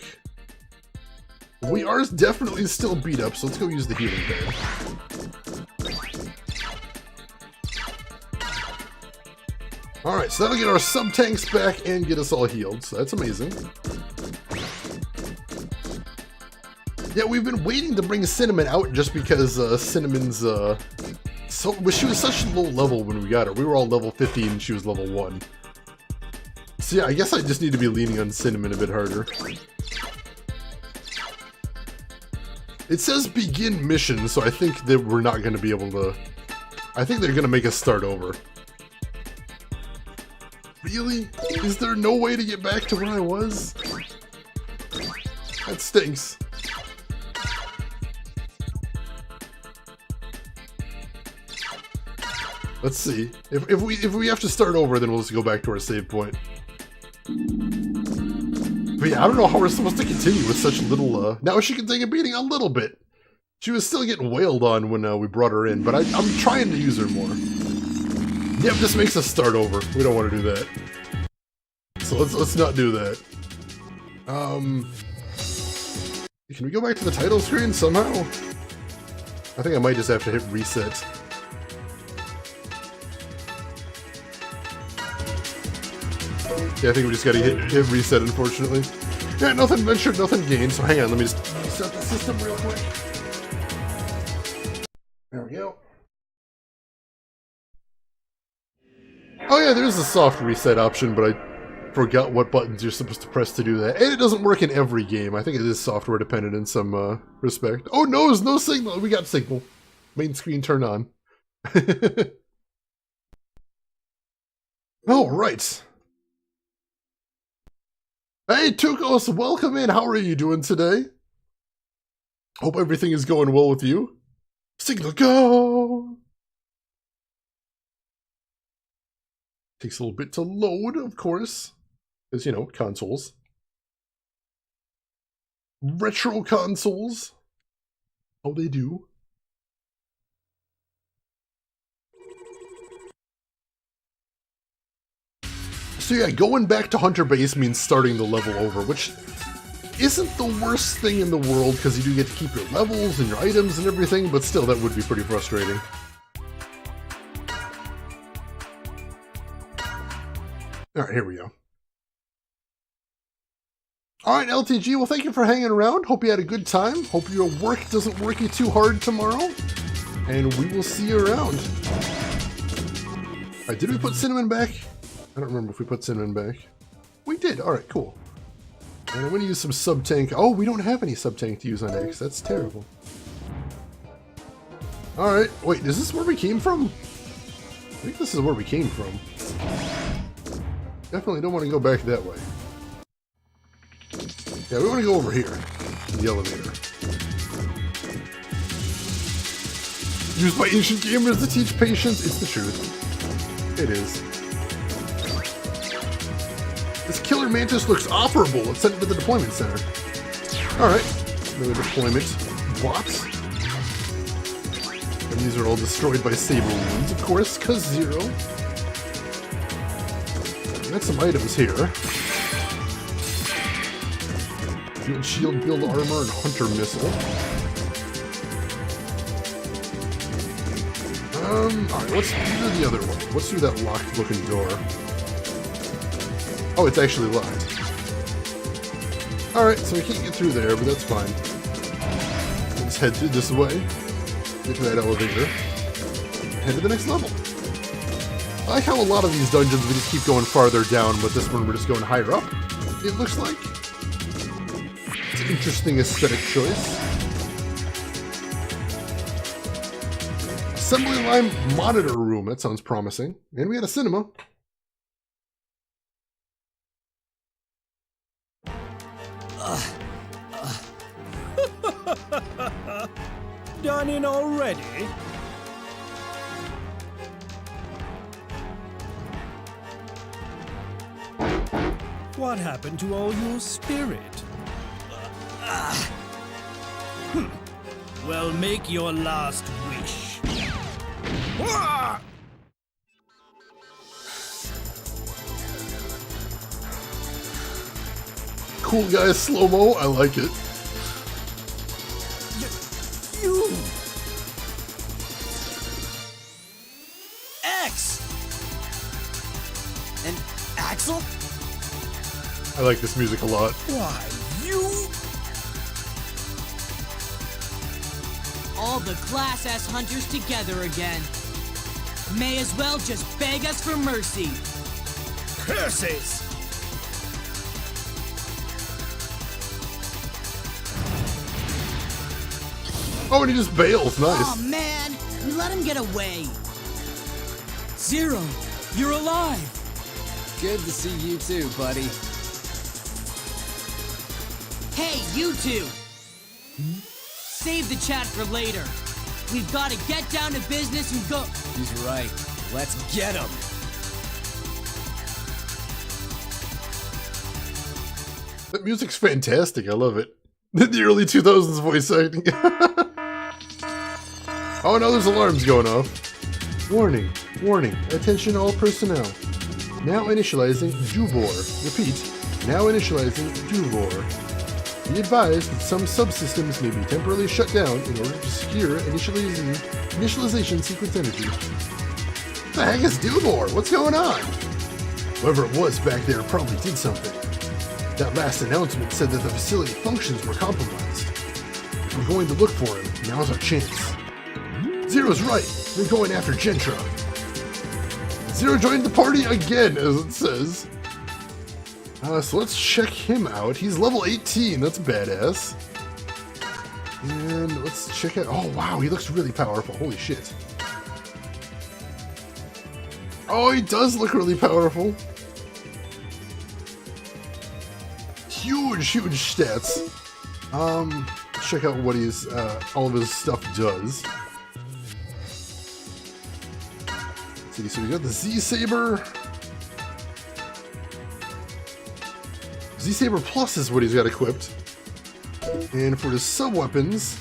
We are definitely still beat up, so let's go use the healing bed. Alright, so that'll get our sub-tanks back and get us all healed, so that's amazing. Yeah, we've been waiting to bring Cinnamon out just because Cinnamon's, she was such a low level when we got her. We were all level 50 and she was level 1. So yeah, I guess I just need to be leaning on Cinnamon a bit harder. It says begin mission, so I think that we're not going to be able to... I think they're going to make us start over. Really? Is there no way to get back to where I was? That stinks. Let's see. If we have to start over, then we'll just go back to our save point. But yeah, I don't know how we're supposed to continue with such little, now she can take a beating a little bit. She was still getting wailed on when we brought her in, but I'm trying to use her more. Yep, this makes us start over. We don't want to do that. So let's not do that. Can we go back to the title screen somehow? I think I might just have to hit reset. Yeah, I think we just gotta hit reset, unfortunately. Yeah, nothing ventured, nothing gained, so hang on, let me just reset the system real quick. There we go. Oh yeah, there's a soft reset option, but I forgot what buttons you're supposed to press to do that. And it doesn't work in every game. I think it is software dependent in some respect. Oh no, there's no signal! We got signal. Main screen turned on. Alright. Hey Tukos, welcome in. How are you doing today? Hope everything is going well with you. Signal go! Takes a little bit to load, of course. Because, you know, consoles. Retro consoles. Oh, they do. So yeah, going back to Hunter Base means starting the level over, which isn't the worst thing in the world, because you do get to keep your levels and your items and everything, but still, that would be pretty frustrating. Alright, here we go. Alright, LTG, well thank you for hanging around. Hope you had a good time. Hope your work doesn't work you too hard tomorrow. And we will see you around. Alright, did we put Cinnamon back? I don't remember if we put Cinnamon back. We did, alright, cool. And I'm gonna use some sub-tank. Oh, we don't have any sub-tank to use on X. That's terrible. Alright, wait, is this where we came from? I think this is where we came from. Definitely don't want to go back that way. Yeah, we want to go over here. The elevator. Used by ancient gamers to teach patience. It's the truth. It is. This killer mantis looks operable. Let's send it to the deployment center. Alright. Another deployment. Bots. And these are all destroyed by saber wounds, of course, cause 0. Got some items here. Build shield, build armor, and hunter missile. Alright, let's do the other one. Let's do that locked looking door. Oh, it's actually locked. Alright, so we can't get through there, but that's fine. Let's head through this way. Get to that elevator. Head to the next level. I like how a lot of these dungeons we just keep going farther down, but this one we're just going higher up, it looks like. It's an interesting aesthetic choice. assembly line monitor room. That sounds promising. And we had a cinema. Done in already? What happened to all your spirit? Well, make your last wish. Cool guy slow-mo. I like it. You! X! And Axel? I like this music a lot. Why, you? All the Class S hunters together again. May as well just beg us for mercy. Curses! Oh, and he just bails. Nice. Oh man, we let him get away. Zero, you're alive. Good to see you too, buddy. Hey, you two! Save the chat for later. We've got to get down to business and go. He's right. Let's get him. That music's fantastic. I love it. The early 2000s voice acting. Oh no, there's alarms going off. Warning, warning, attention all personnel. Now initializing Duvor. Repeat, now initializing Duvor. Be advised that some subsystems may be temporarily shut down in order to secure initialization sequence energy. What the heck is Duvor? What's going on? Whoever it was back there probably did something. That last announcement said that the facility functions were compromised. If we're going to look for him, now's our chance. Zero's right. They're going after Gentra. Zero joined the party again, as it says. So let's check him out. He's level 18. That's badass. And let's check out... Oh, wow. He looks really powerful. Holy shit. Oh, he does look really powerful. Huge, huge stats. Let's check out what he's... all of his stuff does. Let's see, so we got the Z-Saber. Z-Saber Plus is what he's got equipped. And for his sub-weapons,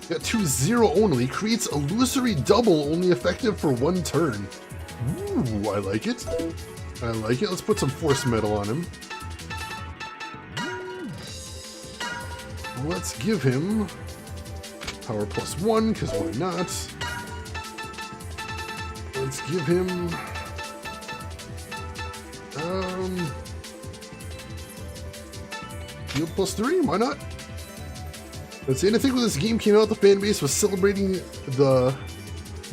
got 2 0 only, creates illusory double, only effective for 1 turn. Ooh, I like it. I like it. Let's put some Force Metal on him. Let's give him Power Plus 1, because why not? Let's give him... Shield plus 3, why not? Let's see, and I think when this game came out, the fan base was celebrating the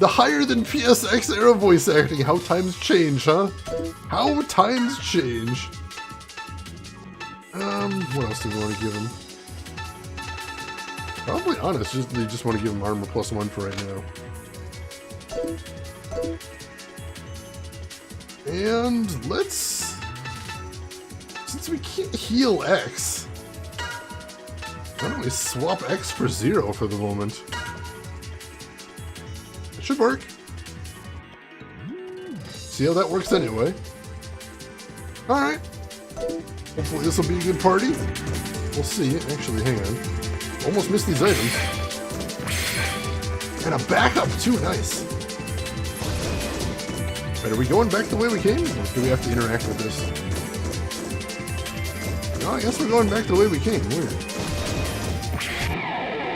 higher than PSX era voice acting. How times change, huh? How times change. What else do we want to give him? Probably honest, they just want to give him armor plus 1 for right now. And let's... Since we can't heal X, why don't we swap X for 0 for the moment? It should work. See how that works anyway. Alright. Hopefully this will be a good party. We'll see. Actually, hang on. Almost missed these items. And a backup too, nice. Right, are we going back the way we came? Or do we have to interact with this? No, I guess we're going back the way we came. Weird.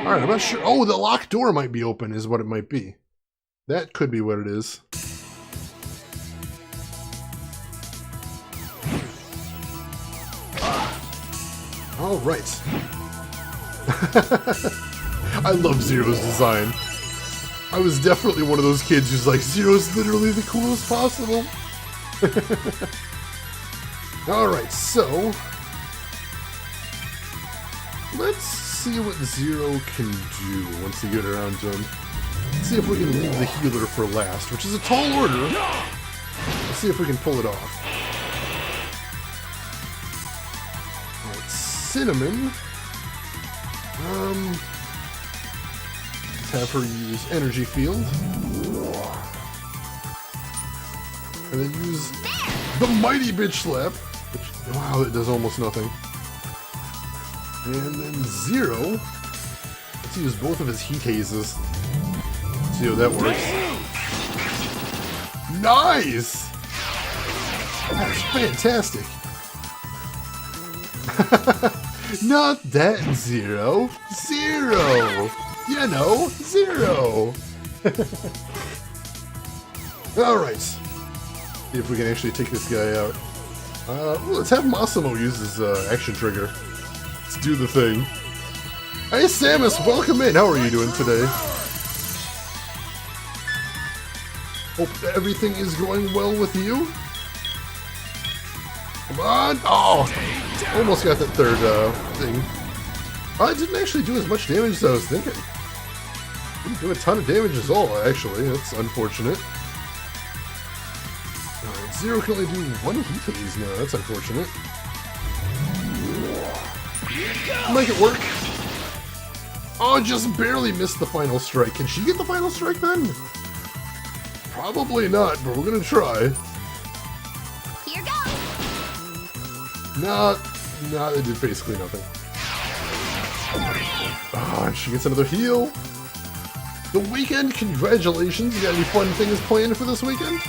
Alright, I'm not sure. Oh, the locked door might be open is what it might be. That could be what it is. Alright. I love Zero's design. I was definitely one of those kids who's like, Zero's literally the coolest possible. Alright, so... Let's see what Zero can do once you get around to him. Let's see if we can leave the healer for last, which is a tall order. Let's see if we can pull it off. Alright, Cinnamon. Let's have her use Energy Field. And then use the Mighty Bitch Slap. Which, wow, that does almost nothing. And then Zero. Let's use both of his Heat Hazes. See how that works. Nice! That's fantastic. Not that Zero. Zero! You know, Zero! Alright. See if we can actually take this guy out. Let's have Massimo use his action trigger. Let's do the thing. Hey Samus, welcome in! How are you doing today? Hope everything is going well with you. Come on! Oh! Almost got that third thing. I didn't actually do as much damage as I was thinking. Didn't do a ton of damage at all, actually. That's unfortunate. Alright, Zero can only do one Heat Haze now. That's unfortunate. Make it work. Oh, just barely missed the final strike. Can she get the final strike then? Probably not, but we're gonna try. Here goes. Nah, it did basically nothing. Ah, and she gets another heal. The weekend, congratulations. You got any fun things planned for this weekend?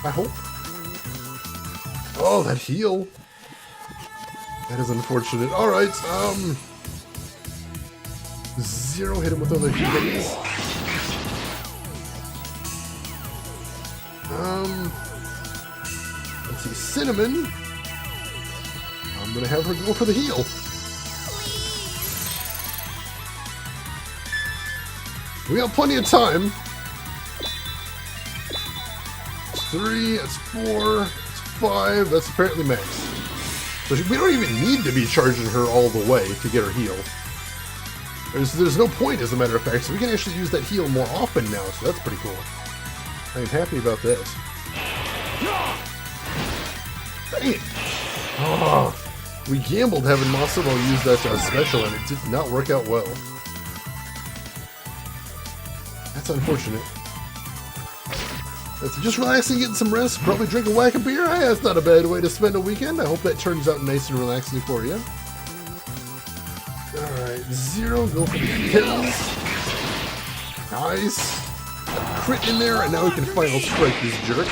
I hope. Oh, that heal. That is unfortunate. Alright, Zero hit him with other heals. Let's see, Cinnamon. I'm gonna have her go for the heal. We got plenty of time. It's 3, that's 4, it's 5, that's apparently max. So we don't even need to be charging her all the way to get her heal. There's no point, as a matter of fact, so we can actually use that heal more often now, so that's pretty cool. I am happy about that. Dang it! Oh, we gambled having Massimo use that special, and it did not work out well. That's unfortunate. That's just relaxing, getting some rest, probably drink a whack of beer. Hey, that's not a bad way to spend a weekend. I hope that turns out nice and relaxing for you. Alright, Zero, go for the kills. Nice. Crit in there, and now we can final strike this jerk.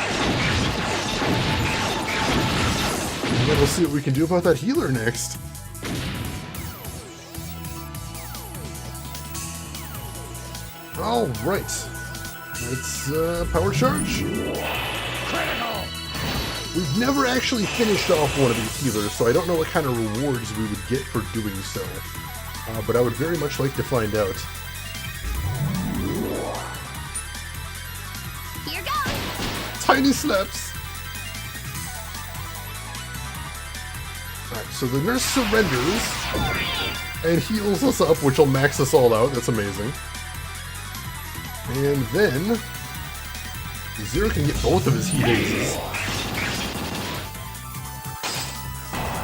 And then we'll see what we can do about that healer next. Alright. Let's power charge. Critical! We've never actually finished off one of these healers, so I don't know what kind of rewards we would get for doing so. But I would very much like to find out. Here goes. Tiny slaps. Alright, so the nurse surrenders and heals us up, which will max us all out. That's amazing. And then Zero can get both of his Heat Hazes.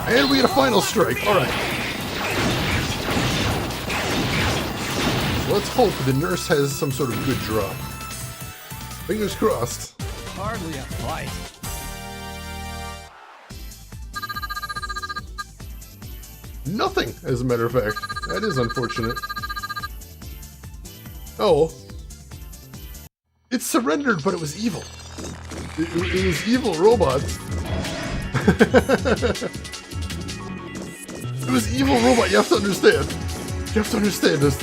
And we get a final strike. Alright. Let's hope the nurse has some sort of good drop. Fingers crossed. Hardly a fight. Nothing, as a matter of fact. That is unfortunate. Oh. It surrendered, but it was evil. It was evil robots. It was evil robot, you have to understand. You have to understand this.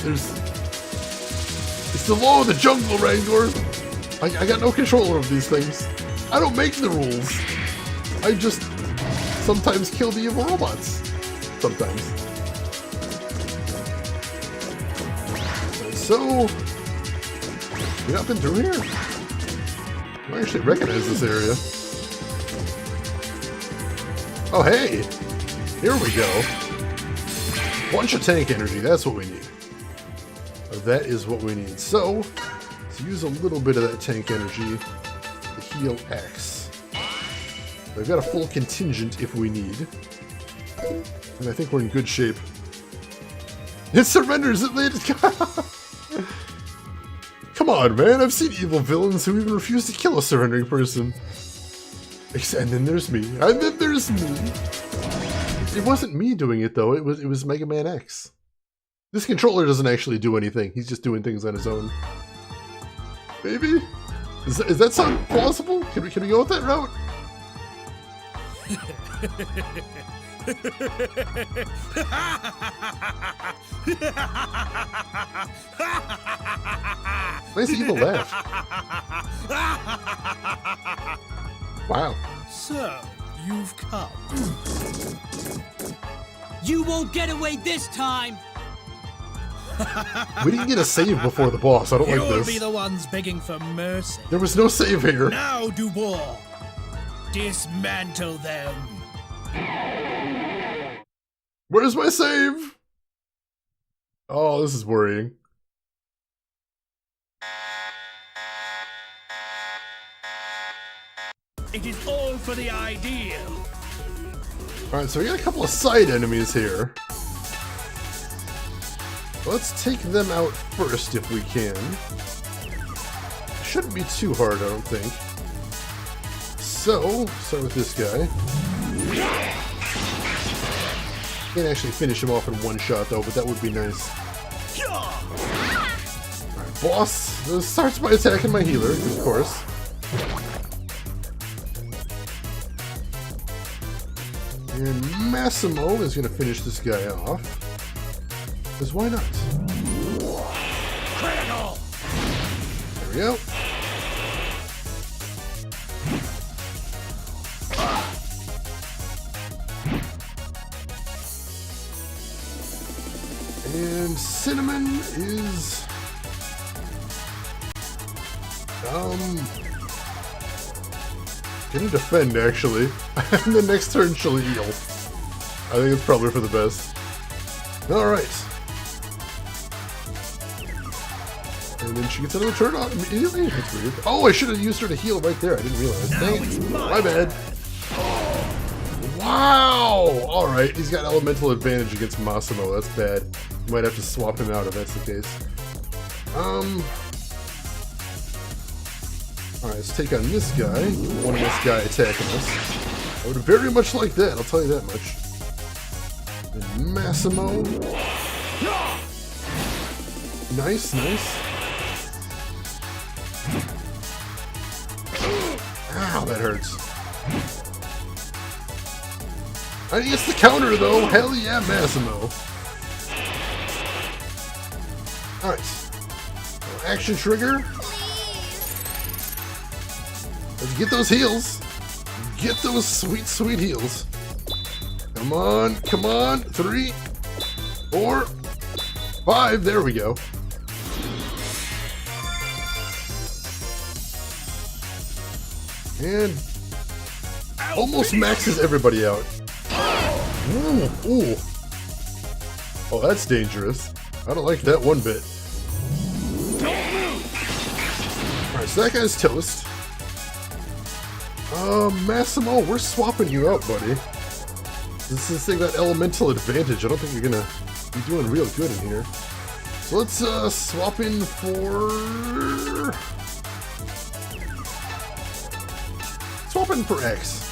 It's the law of the jungle, Rangor. I got no control over these things. I don't make the rules. I just sometimes kill the evil robots. Sometimes. So, we up and through here. I actually recognize this area. Oh, hey! Here we go. Bunch of tank energy, that's what we need. That is what we need. So, Let's use a little bit of that tank energy to heal X. I've got a full contingent if we need. And I think we're in good shape. It surrenders! It landed! Come on, man! I've seen evil villains who even refuse to kill a surrendering person. And then there's me. And then there's me. It wasn't me doing it though. It was Mega Man X. This controller doesn't actually do anything. He's just doing things on his own. Maybe? Does that sound plausible? Can we go with that route? Nice evil laugh. Wow. So, you've come. You won't get away this time! We didn't get a save before the boss. I don't like You'll this. be the ones begging for mercy. There was no save here. Now, Dubois, dismantle them. Where's my save? Oh, this is worrying. It is all for the ideal. Alright, so we got a couple of side enemies here. Let's take them out first if we can. Shouldn't be too hard, I don't think. So, start with this guy. Can't actually finish him off in one shot though, but that would be nice. Alright, boss. This starts by attacking my healer, of course. And Massimo is going to finish this guy off. Because why not? Critical! There we go. And Cinnamon is... gonna defend, actually. And the next turn she'll heal. I think it's probably for the best. Alright. And then she gets another turn on immediately? That's weird. Oh, I should have used her to heal right there. I didn't realize. Dang it. My bad. Wow! Alright, he's got elemental advantage against Massimo. That's bad. You might have to swap him out if that's the case. Alright, let's take on this guy. One less guy attacking us. I would very much like that, I'll tell you that much. And Massimo. Nice, nice. Ow, that hurts. I guess the counter though. Hell yeah, Massimo. Alright. Action trigger. Let's get those heals. Get those sweet, sweet heals. Come on, come on. 3, 4, 5. There we go. And almost maxes everybody out. Ooh, ooh. Oh, that's dangerous. I don't like that one bit. Alright, so that guy's toast. Massimo, we're swapping you out, buddy. This thing got elemental advantage. I don't think you're gonna be doing real good in here. So let's swap in for... Swap in for X.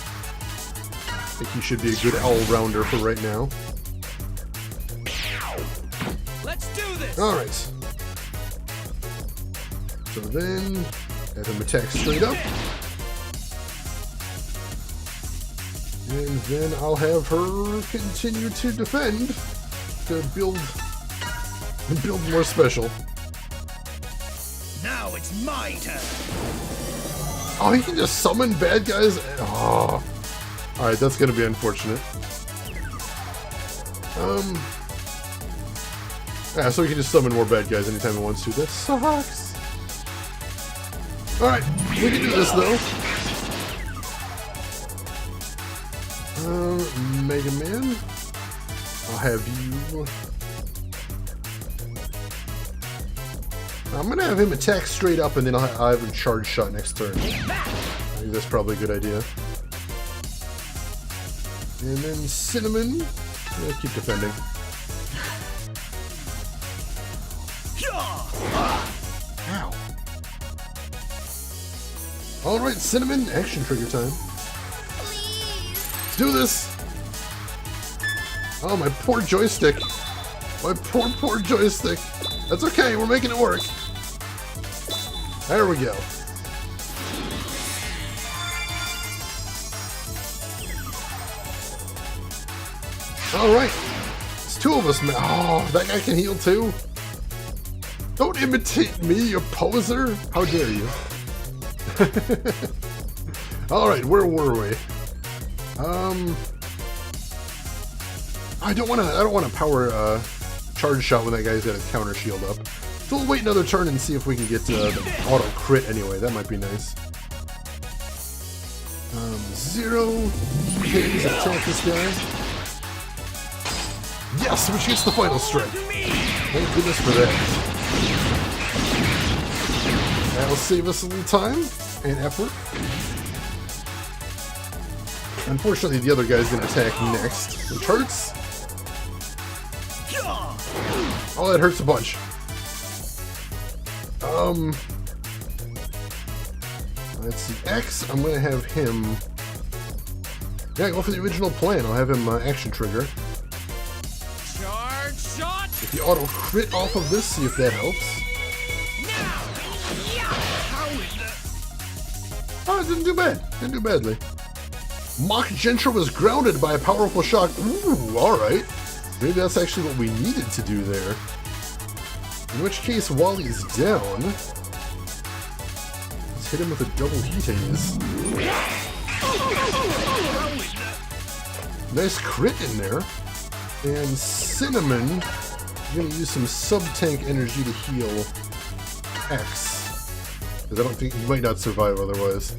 I think he should be a good all-rounder for right now. Let's do this! Alright. So then, have him attack straight up. And then I'll have her continue to defend to build more special. Now it's my turn. Oh, he can just summon bad guys? Oh. Alright, that's gonna be unfortunate. Yeah, so he can just summon more bad guys anytime he wants to. That sucks. Alright, we can do this though. Mega Man, I'll have you I'm gonna have him attack straight up, and then I'll have him charge shot next turn. I think that's probably a good idea. And then Cinnamon, yeah, keep defending. Ow. Alright, Cinnamon, action trigger time. Let's do this! Oh, my poor joystick. My poor joystick. That's okay, we're making it work. There we go. Alright. It's two of us, man. Oh, that guy can heal too? Don't imitate me, you poser! How dare you? Alright, where were we? I don't want to power charge shot when that guy's got his counter shield up. So we'll wait another turn and see if we can get the auto crit anyway. That might be nice. 0. Please attack this guy. Yes, which gets the final strike. Thank goodness for that. That'll save us a little time and effort. Unfortunately, the other guy's gonna attack next, which hurts. Oh, that hurts a bunch. Let's see. X, I'm gonna have him. Yeah, go for the original plan. I'll have him action trigger. Charge shot. Get the auto crit off of this, see if that helps. Oh, it didn't do bad. Didn't do badly. Mach Gentra was grounded by a powerful shock. Ooh, alright. Maybe that's actually what we needed to do there. In which case, while he's down, let's hit him with a double heat haze. Nice crit in there. And Cinnamon, I'm going to use some sub-tank energy to heal X. Because I don't think he might not survive otherwise.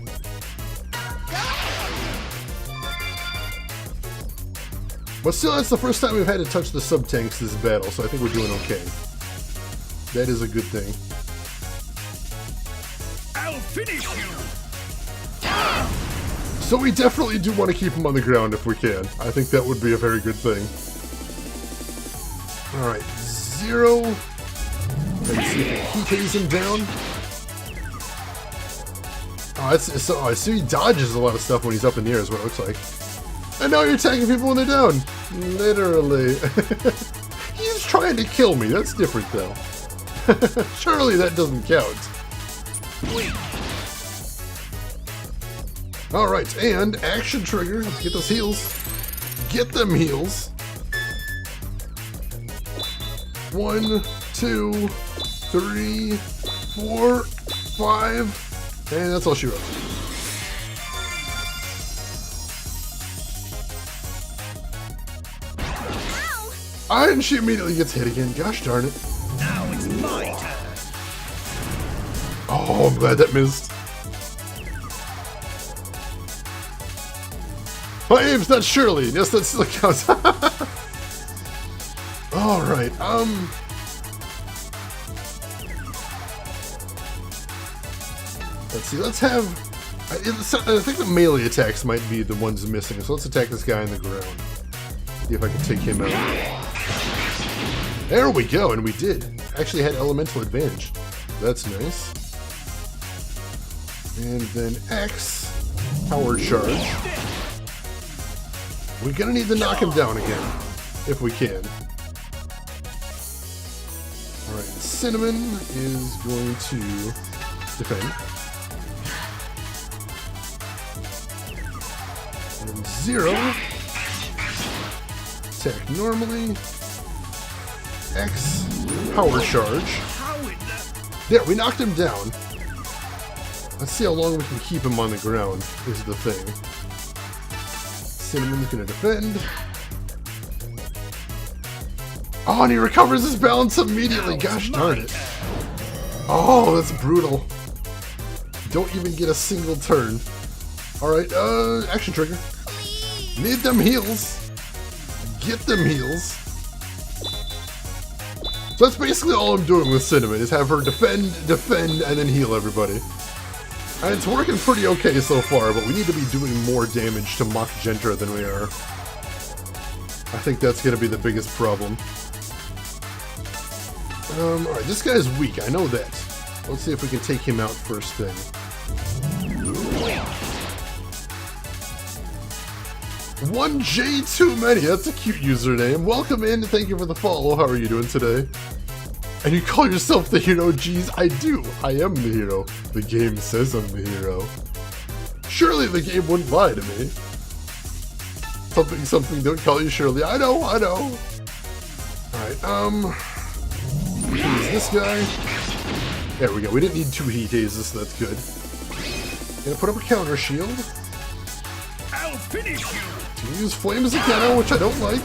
But still, that's the first time we've had to touch the sub-tanks this battle, so I think we're doing okay. That is a good thing. I'll finish you! So we definitely do want to keep him on the ground if we can. I think that would be a very good thing. Alright, 0. Let's see if he takes him down. Oh, I see he dodges a lot of stuff when he's up in the air is what it looks like. And now you're attacking people when they're down. Literally. He's trying to kill me. That's different, though. Surely that doesn't count. Alright, and action trigger. Let's get those heals. Get them heals. 1, 2, 3, 4, 5. And that's all she wrote. And she immediately gets hit again. Gosh darn it. Now it's my turn. Oh, I'm glad that missed. My name's not Shirley. Yes, that still counts. Alright, let's see, let's have... I think the melee attacks might be the ones missing, so let's attack this guy on the ground. See if I can take him out. There we go, and we did. Actually had elemental advantage. That's nice. And then X, power charge. We're gonna need to knock him down again, if we can. Alright, Cinnamon is going to defend. And 0. Attack normally. X, power charge. There, we knocked him down. Let's see how long we can keep him on the ground, is the thing. Cinnamon's gonna defend. Oh, and he recovers his balance immediately. Gosh darn it. Oh, that's brutal. Don't even get a single turn. Alright, action trigger. Need them heals. Get them heals. That's basically all I'm doing with Cinnamon, is have her defend, and then heal everybody. And it's working pretty okay so far, but we need to be doing more damage to Mach Gentra than we are. I think that's going to be the biggest problem. Alright, this guy's weak, I know that. Let's see if we can take him out first thing. One J too many, that's a cute username. Welcome in, thank you for the follow, how are you doing today? And you call yourself the hero? Geez, I do. I am the hero. The game says I'm the hero. Surely the game wouldn't lie to me. Something, don't call you Shirley. I know. Alright, who's this guy? There we go, we didn't need 2 heat hazes, so that's good. Gonna put up a counter shield. I'll finish you! Gonna use Flame as a cannon, which I don't like.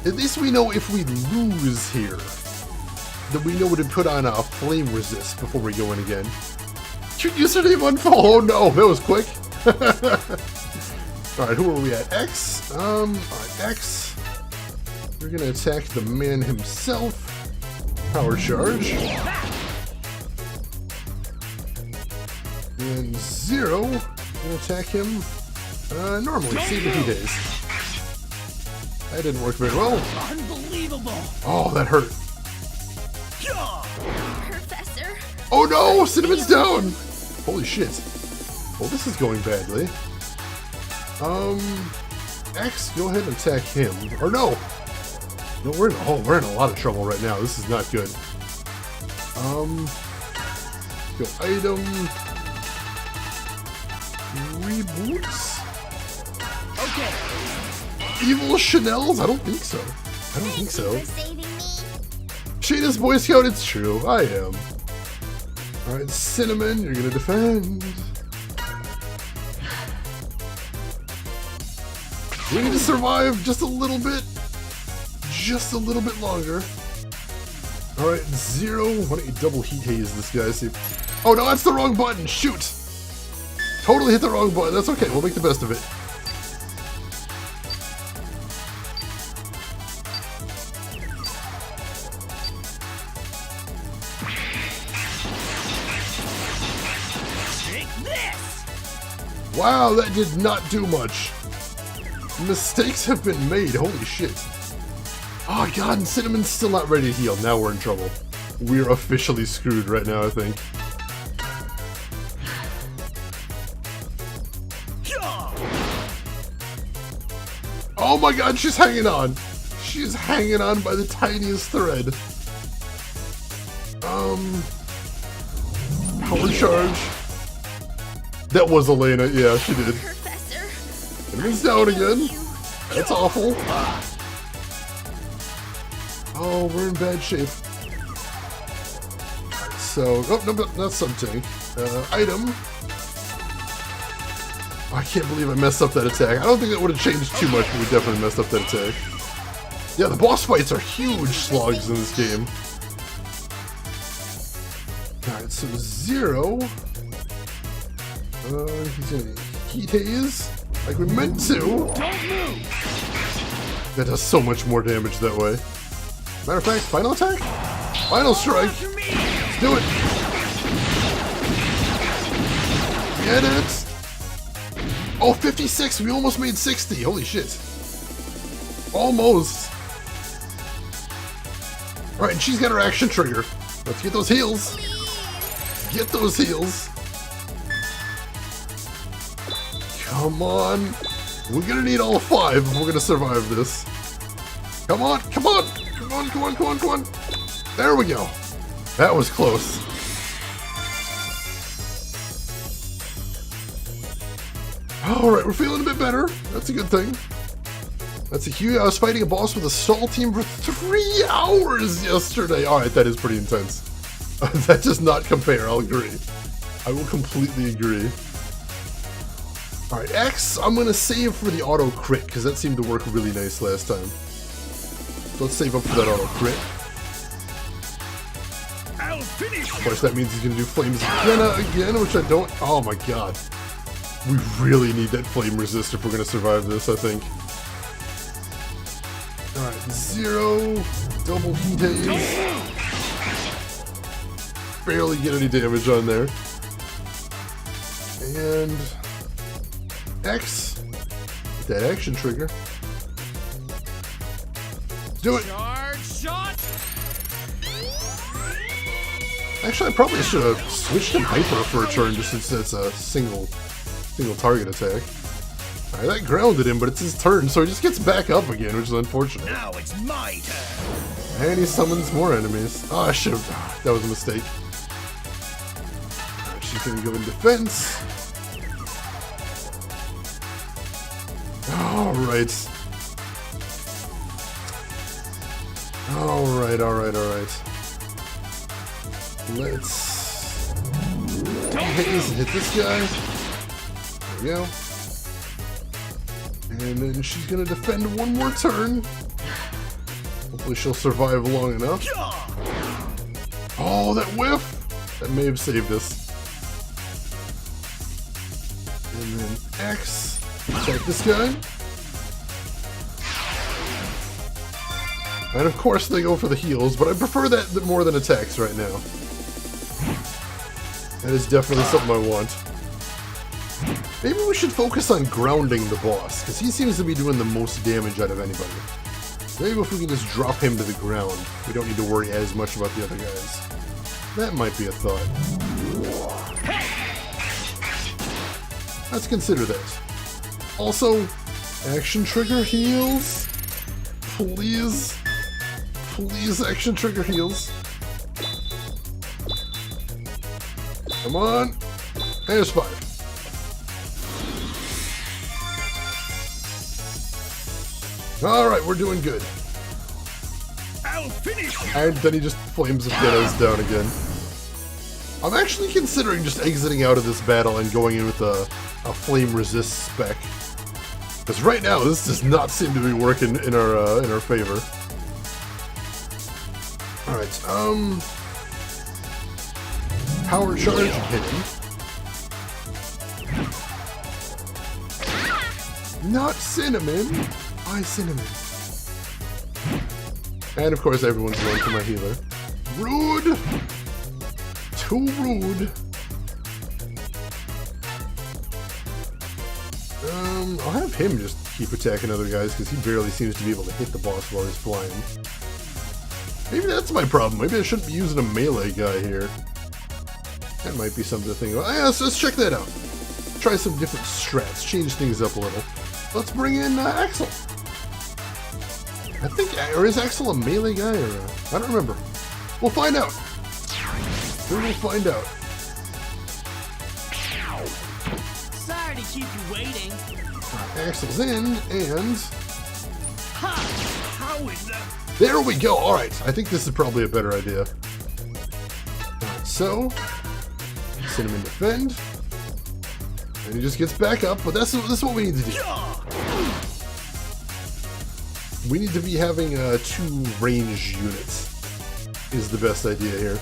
At least we know if we lose here, that we know to put on a Flame Resist before we go in again. Cute username unfollow. Oh no, that was quick. Alright, who are we at? X? Alright, X. We're gonna attack the man himself. Power charge. And 0. Gonna attack him normally. Save the heat haze. That didn't work very well. Unbelievable! Oh, that hurt. Professor. Oh no! Cinnamon's down! Holy shit. Well, this is going badly. X, go ahead and attack him. Or no! No, we're in a lot of trouble right now. This is not good. Go item. Reboots? Okay. Evil Chanel's? I don't think so. Shada's Boy Scout, it's true. I am. Alright, Cinnamon, you're gonna defend. We need to survive just a little bit. Just a little bit longer. Alright, 0. Why don't you double heat haze this guy? See. Oh no, that's the wrong button! Shoot! Totally hit the wrong button. That's okay, we'll make the best of it. Wow, that did not do much. Mistakes have been made, holy shit. Oh god, and Cinnamon's still not ready to heal. Now we're in trouble. We're officially screwed right now, I think. Oh my god, she's hanging on. She's hanging on by the tiniest thread. Power charge. That was Elena, yeah, she did. And it's down again. That's awful. Oh, we're in bad shape. So, oh, no, that's something. Item. Oh, I can't believe I messed up that attack. I don't think that would have changed too much, but we definitely messed up that attack. Yeah, the boss fights are huge slogs in this game. Alright, so 0. He's gonna heat haze, like we meant to. That does so much more damage that way. Matter of fact, final attack? Final strike! Let's do it! Get it! Oh, 56! We almost made 60! Holy shit. Almost! Alright, and she's got her action trigger. Let's get those heals! Get those heals! Come on! We're gonna need all 5 if we're gonna survive this. Come on! Come on! Come on! Come on! Come on! Come on! There we go! That was close. Alright, we're feeling a bit better. That's a good thing. That's a huge... I was fighting a boss with a stall team for 3 hours yesterday. Alright, that is pretty intense. That does not compare, I'll agree. I will completely agree. Alright, X, I'm gonna save for the auto crit, because that seemed to work really nice last time. So let's save up for that auto crit. Of course, that means he's gonna do Flames again, which I don't... Oh my god. We really need that Flame Resist if we're gonna survive this, I think. Alright, 0. Double heat haze. Barely get any damage on there. And X. With that action trigger. Do it. Charge shot. Actually, I probably should have switched to Hyper for a turn just since it's a single target attack. Alright, that grounded him, but it's his turn, so he just gets back up again, which is unfortunate. Now it's my turn. And he summons more enemies. Oh, I should have. That was a mistake. Alright, she's gonna go in defense. Alright. Alright. Let's hit this guy. There we go. And then she's gonna defend one more turn. Hopefully she'll survive long enough. Oh, that whiff! That may have saved us. And then X. Attack this guy. And of course they go for the heals, but I prefer that more than attacks right now. That is definitely something I want. Maybe we should focus on grounding the boss, because he seems to be doing the most damage out of anybody. Maybe if we can just drop him to the ground, we don't need to worry as much about the other guys. That might be a thought. Let's consider that. Also, action trigger heals. Please. Please, action trigger heals. Come on. There's 5. Alright, we're doing good. I'll finish you. And then he just flames the Genos down again. I'm actually considering just exiting out of this battle and going in with a flame resist spec. Because right now, this does not seem to be working in our favor. Alright, power charge, hit him. Not Cinnamon! Why Cinnamon? And of course everyone's going for my healer. Rude! Too rude. I'll have him just keep attacking other guys because he barely seems to be able to hit the boss while he's flying. Maybe that's my problem. Maybe I shouldn't be using a melee guy here. That might be something to think about. Yeah, so let's check that out. Try some different strats, change things up a little. Let's bring in Axel. I think, or is Axel a melee guy or I don't remember. We'll find out. We will find out. Sorry to keep you waiting. Axel's in, and How is that? there we go. All right, I think this is probably a better idea. Alright, so Cinnamon defend, and he just gets back up. But this is what we need to do. We need to be having 2 range units. Is the best idea here.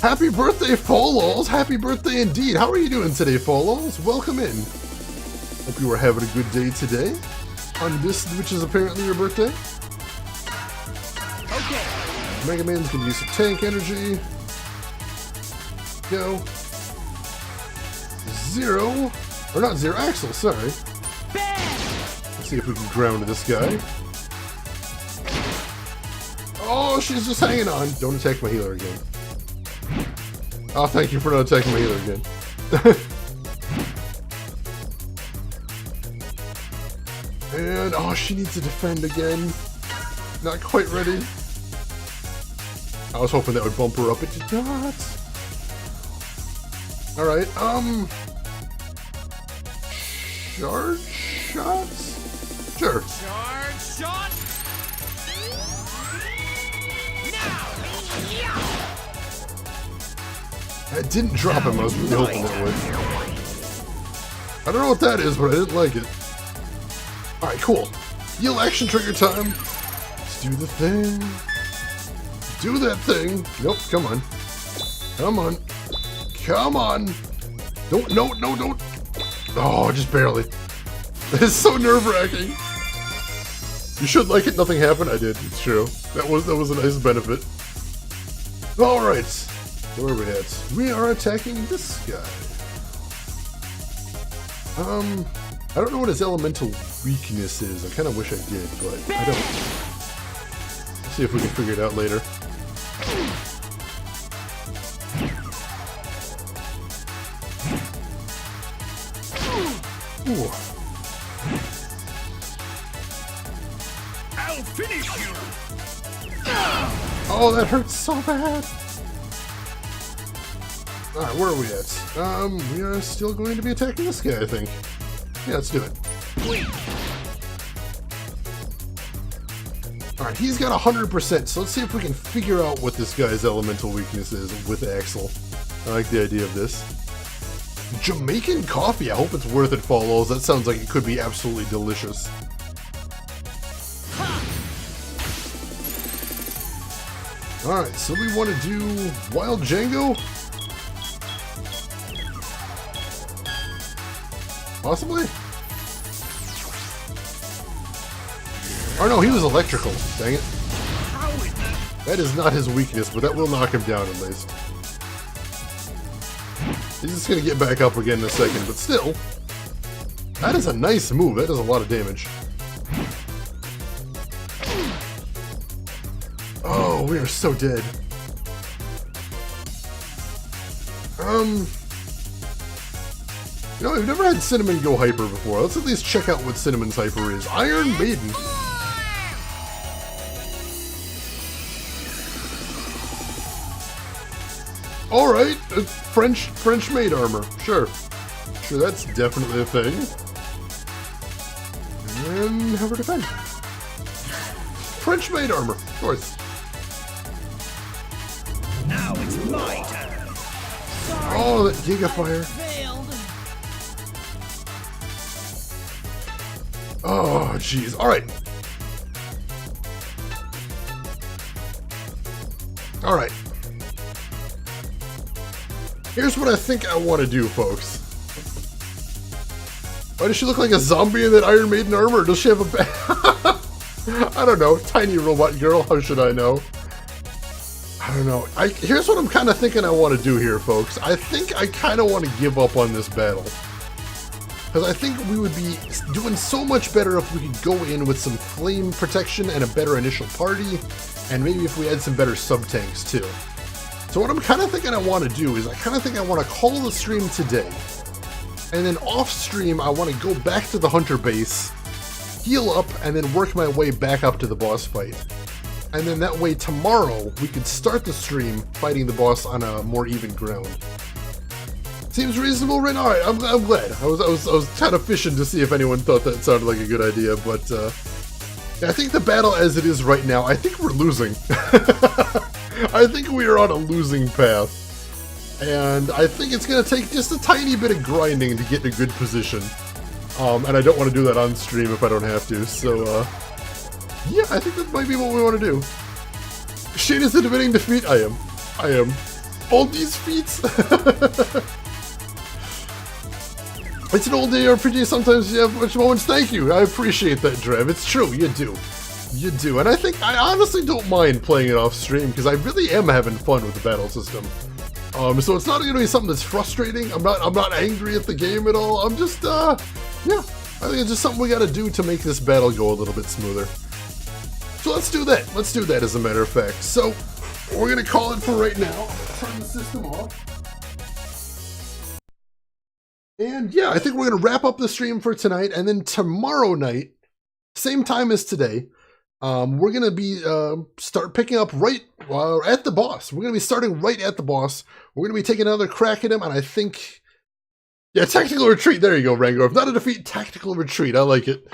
Happy birthday, Folos! Happy birthday indeed. How are you doing today, Folos? Welcome in. Hope you are having a good day today. On this, which is apparently your birthday. Okay. Mega Man's gonna use some tank energy. Go. 0. Or not 0, Axel, sorry. Let's see if we can ground this guy. Oh, she's just hanging on. Don't attack my healer again. Oh, thank you for not attacking my healer again. And, oh, she needs to defend again. Not quite ready. I was hoping that would bump her up. It did not. Alright, charge shots? Sure. Charge shot. I didn't drop him, I was really hoping that would. I don't know what that is, but I didn't like it. Alright, cool. Heal action trigger time. Let's do the thing. Do that thing. Nope, come on. Come on. Come on. Don't, no, don't. Oh, just barely. That is so nerve-wracking. You should like it, nothing happened. I did, it's true. That was a nice benefit. Alright, where are we at? We are attacking this guy. I don't know what his elemental weakness is. I kind of wish I did, but I don't. Let's see if we can figure it out later. Ooh. I'll finish you. Oh, that hurts so bad. Alright, where are we at? We are still going to be attacking this guy, I think. Yeah, let's do it. Alright, he's got 100%, so let's see if we can figure out what this guy's elemental weakness is with Axel. I like the idea of this. Jamaican coffee, I hope it's worth it, follows. That sounds like it could be absolutely delicious. Alright, so we want to do Wild Django? Possibly? Oh no, he was electrical. Dang it. That is not his weakness, but that will knock him down at least. He's just gonna get back up again in a second, but still. That is a nice move. That does a lot of damage. Oh, we are so dead. You know, I've never had Cinnamon go hyper before. Let's at least check out what Cinnamon's hyper is. Iron Maiden. Alright, French maid armor. Sure, that's definitely a thing. And then have her defend. French maid armor, of course. Now it's my turn. Oh, that Gigafire. Oh, jeez. Alright. Alright. Here's what I think I want to do, folks. Why does she look like a zombie in that Iron Maiden armor? Or does she have a I don't know. Tiny robot girl. How should I know? I don't know. Here's what I'm kind of thinking I want to do here, folks. I think I kind of want to give up on this battle. Because I think we would be doing so much better if we could go in with some flame protection and a better initial party, and maybe if we had some better sub-tanks too. So what I'm kind of thinking I want to do is I kind of think I want to call the stream today, and then off-stream I want to go back to the Hunter base, heal up, and then work my way back up to the boss fight. And then that way tomorrow we could start the stream fighting the boss on a more even ground. Seems reasonable, right? Alright, I'm glad. I was kind of fishing to see if anyone thought that sounded like a good idea, but I think the battle as it is right now, I think we're losing. I think we are on a losing path. And I think it's going to take just a tiny bit of grinding to get in a good position. And I don't want to do that on stream if I don't have to, so yeah, I think that might be what we want to do. Shane is admitting defeat? I am. All these feats? It's an old ARPG, sometimes you have much moments. Thank you, I appreciate that, Drev. It's true, you do. You do, and I think I honestly don't mind playing it off stream, because I really am having fun with the battle system. So it's not going to be something that's frustrating. I'm not angry at the game at all. I'm just, yeah, I think it's just something we got to do to make this battle go a little bit smoother. So let's do that. Let's do that, as a matter of fact. So we're going to call it for right now. Turn the system off. And yeah, I think we're going to wrap up the stream for tonight, and then tomorrow night, same time as today, we're going to be start picking up right at the boss. We're going to be starting right at the boss. We're going to be taking another crack at him, and I think, yeah, tactical retreat. There you go, Rangor. If not a defeat, tactical retreat. I like it.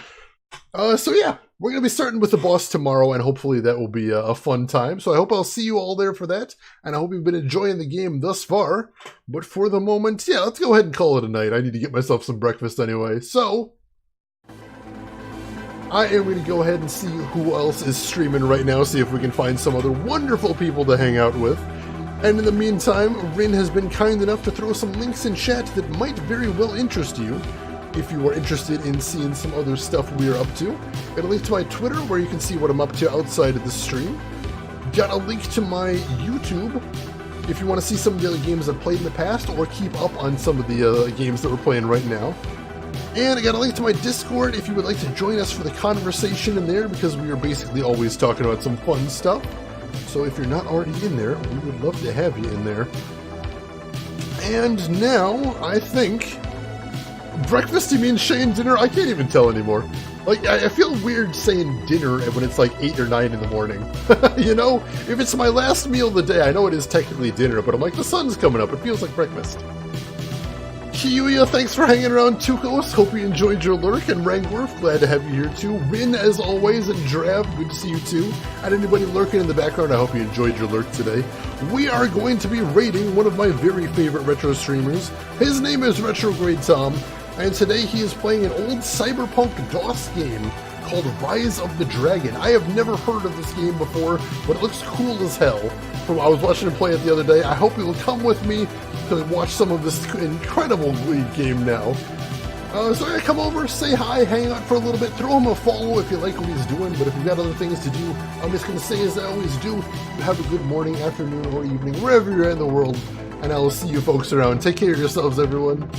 So yeah, we're going to be starting with the boss tomorrow, and hopefully that will be a fun time. So I hope I'll see you all there for that, and I hope you've been enjoying the game thus far. But for the moment, yeah, let's go ahead and call it a night. I need to get myself some breakfast anyway. So I am going to go ahead and see who else is streaming right now, see if we can find some other wonderful people to hang out with. And in the meantime, Rin has been kind enough to throw some links in chat that might very well interest you. if you are interested in seeing some other stuff we are up to. Got a link to my Twitter where you can see what I'm up to outside of the stream. Got a link to my YouTube if you want to see some of the other games I've played in the past or keep up on some of the games that we're playing right now. And I got a link to my Discord if you would like to join us for the conversation in there, because we are basically always talking about some fun stuff. So if you're not already in there, we would love to have you in there. And now, I think... Breakfast, you mean Shane? Dinner? I can't even tell anymore. Like, I feel weird saying dinner when it's like 8 or 9 in the morning. You know? If it's my last meal of the day, I know it is technically dinner, but I'm like, the sun's coming up. It feels like breakfast. Kiuya, thanks for hanging around, Tukos. Hope you enjoyed your lurk. And Rangworth, glad to have you here too. Rin, as always, and Drab, good to see you too. And anybody lurking in the background, I hope you enjoyed your lurk today. We are going to be rating one of my very favorite retro streamers. His name is Retrograde Tom, and today he is playing an old cyberpunk DOS game called Rise of the Dragon. I have never heard of this game before, but it looks cool as hell. I was watching him play it the other day. I hope you will come with me to watch some of this incredible game now. So I'm gonna come over, say hi, hang out for a little bit, throw him a follow if you like what he's doing, but if you've got other things to do, I'm just gonna say as I always do, have a good morning, afternoon, or evening, wherever you're at in the world, and I will see you folks around. Take care of yourselves, everyone.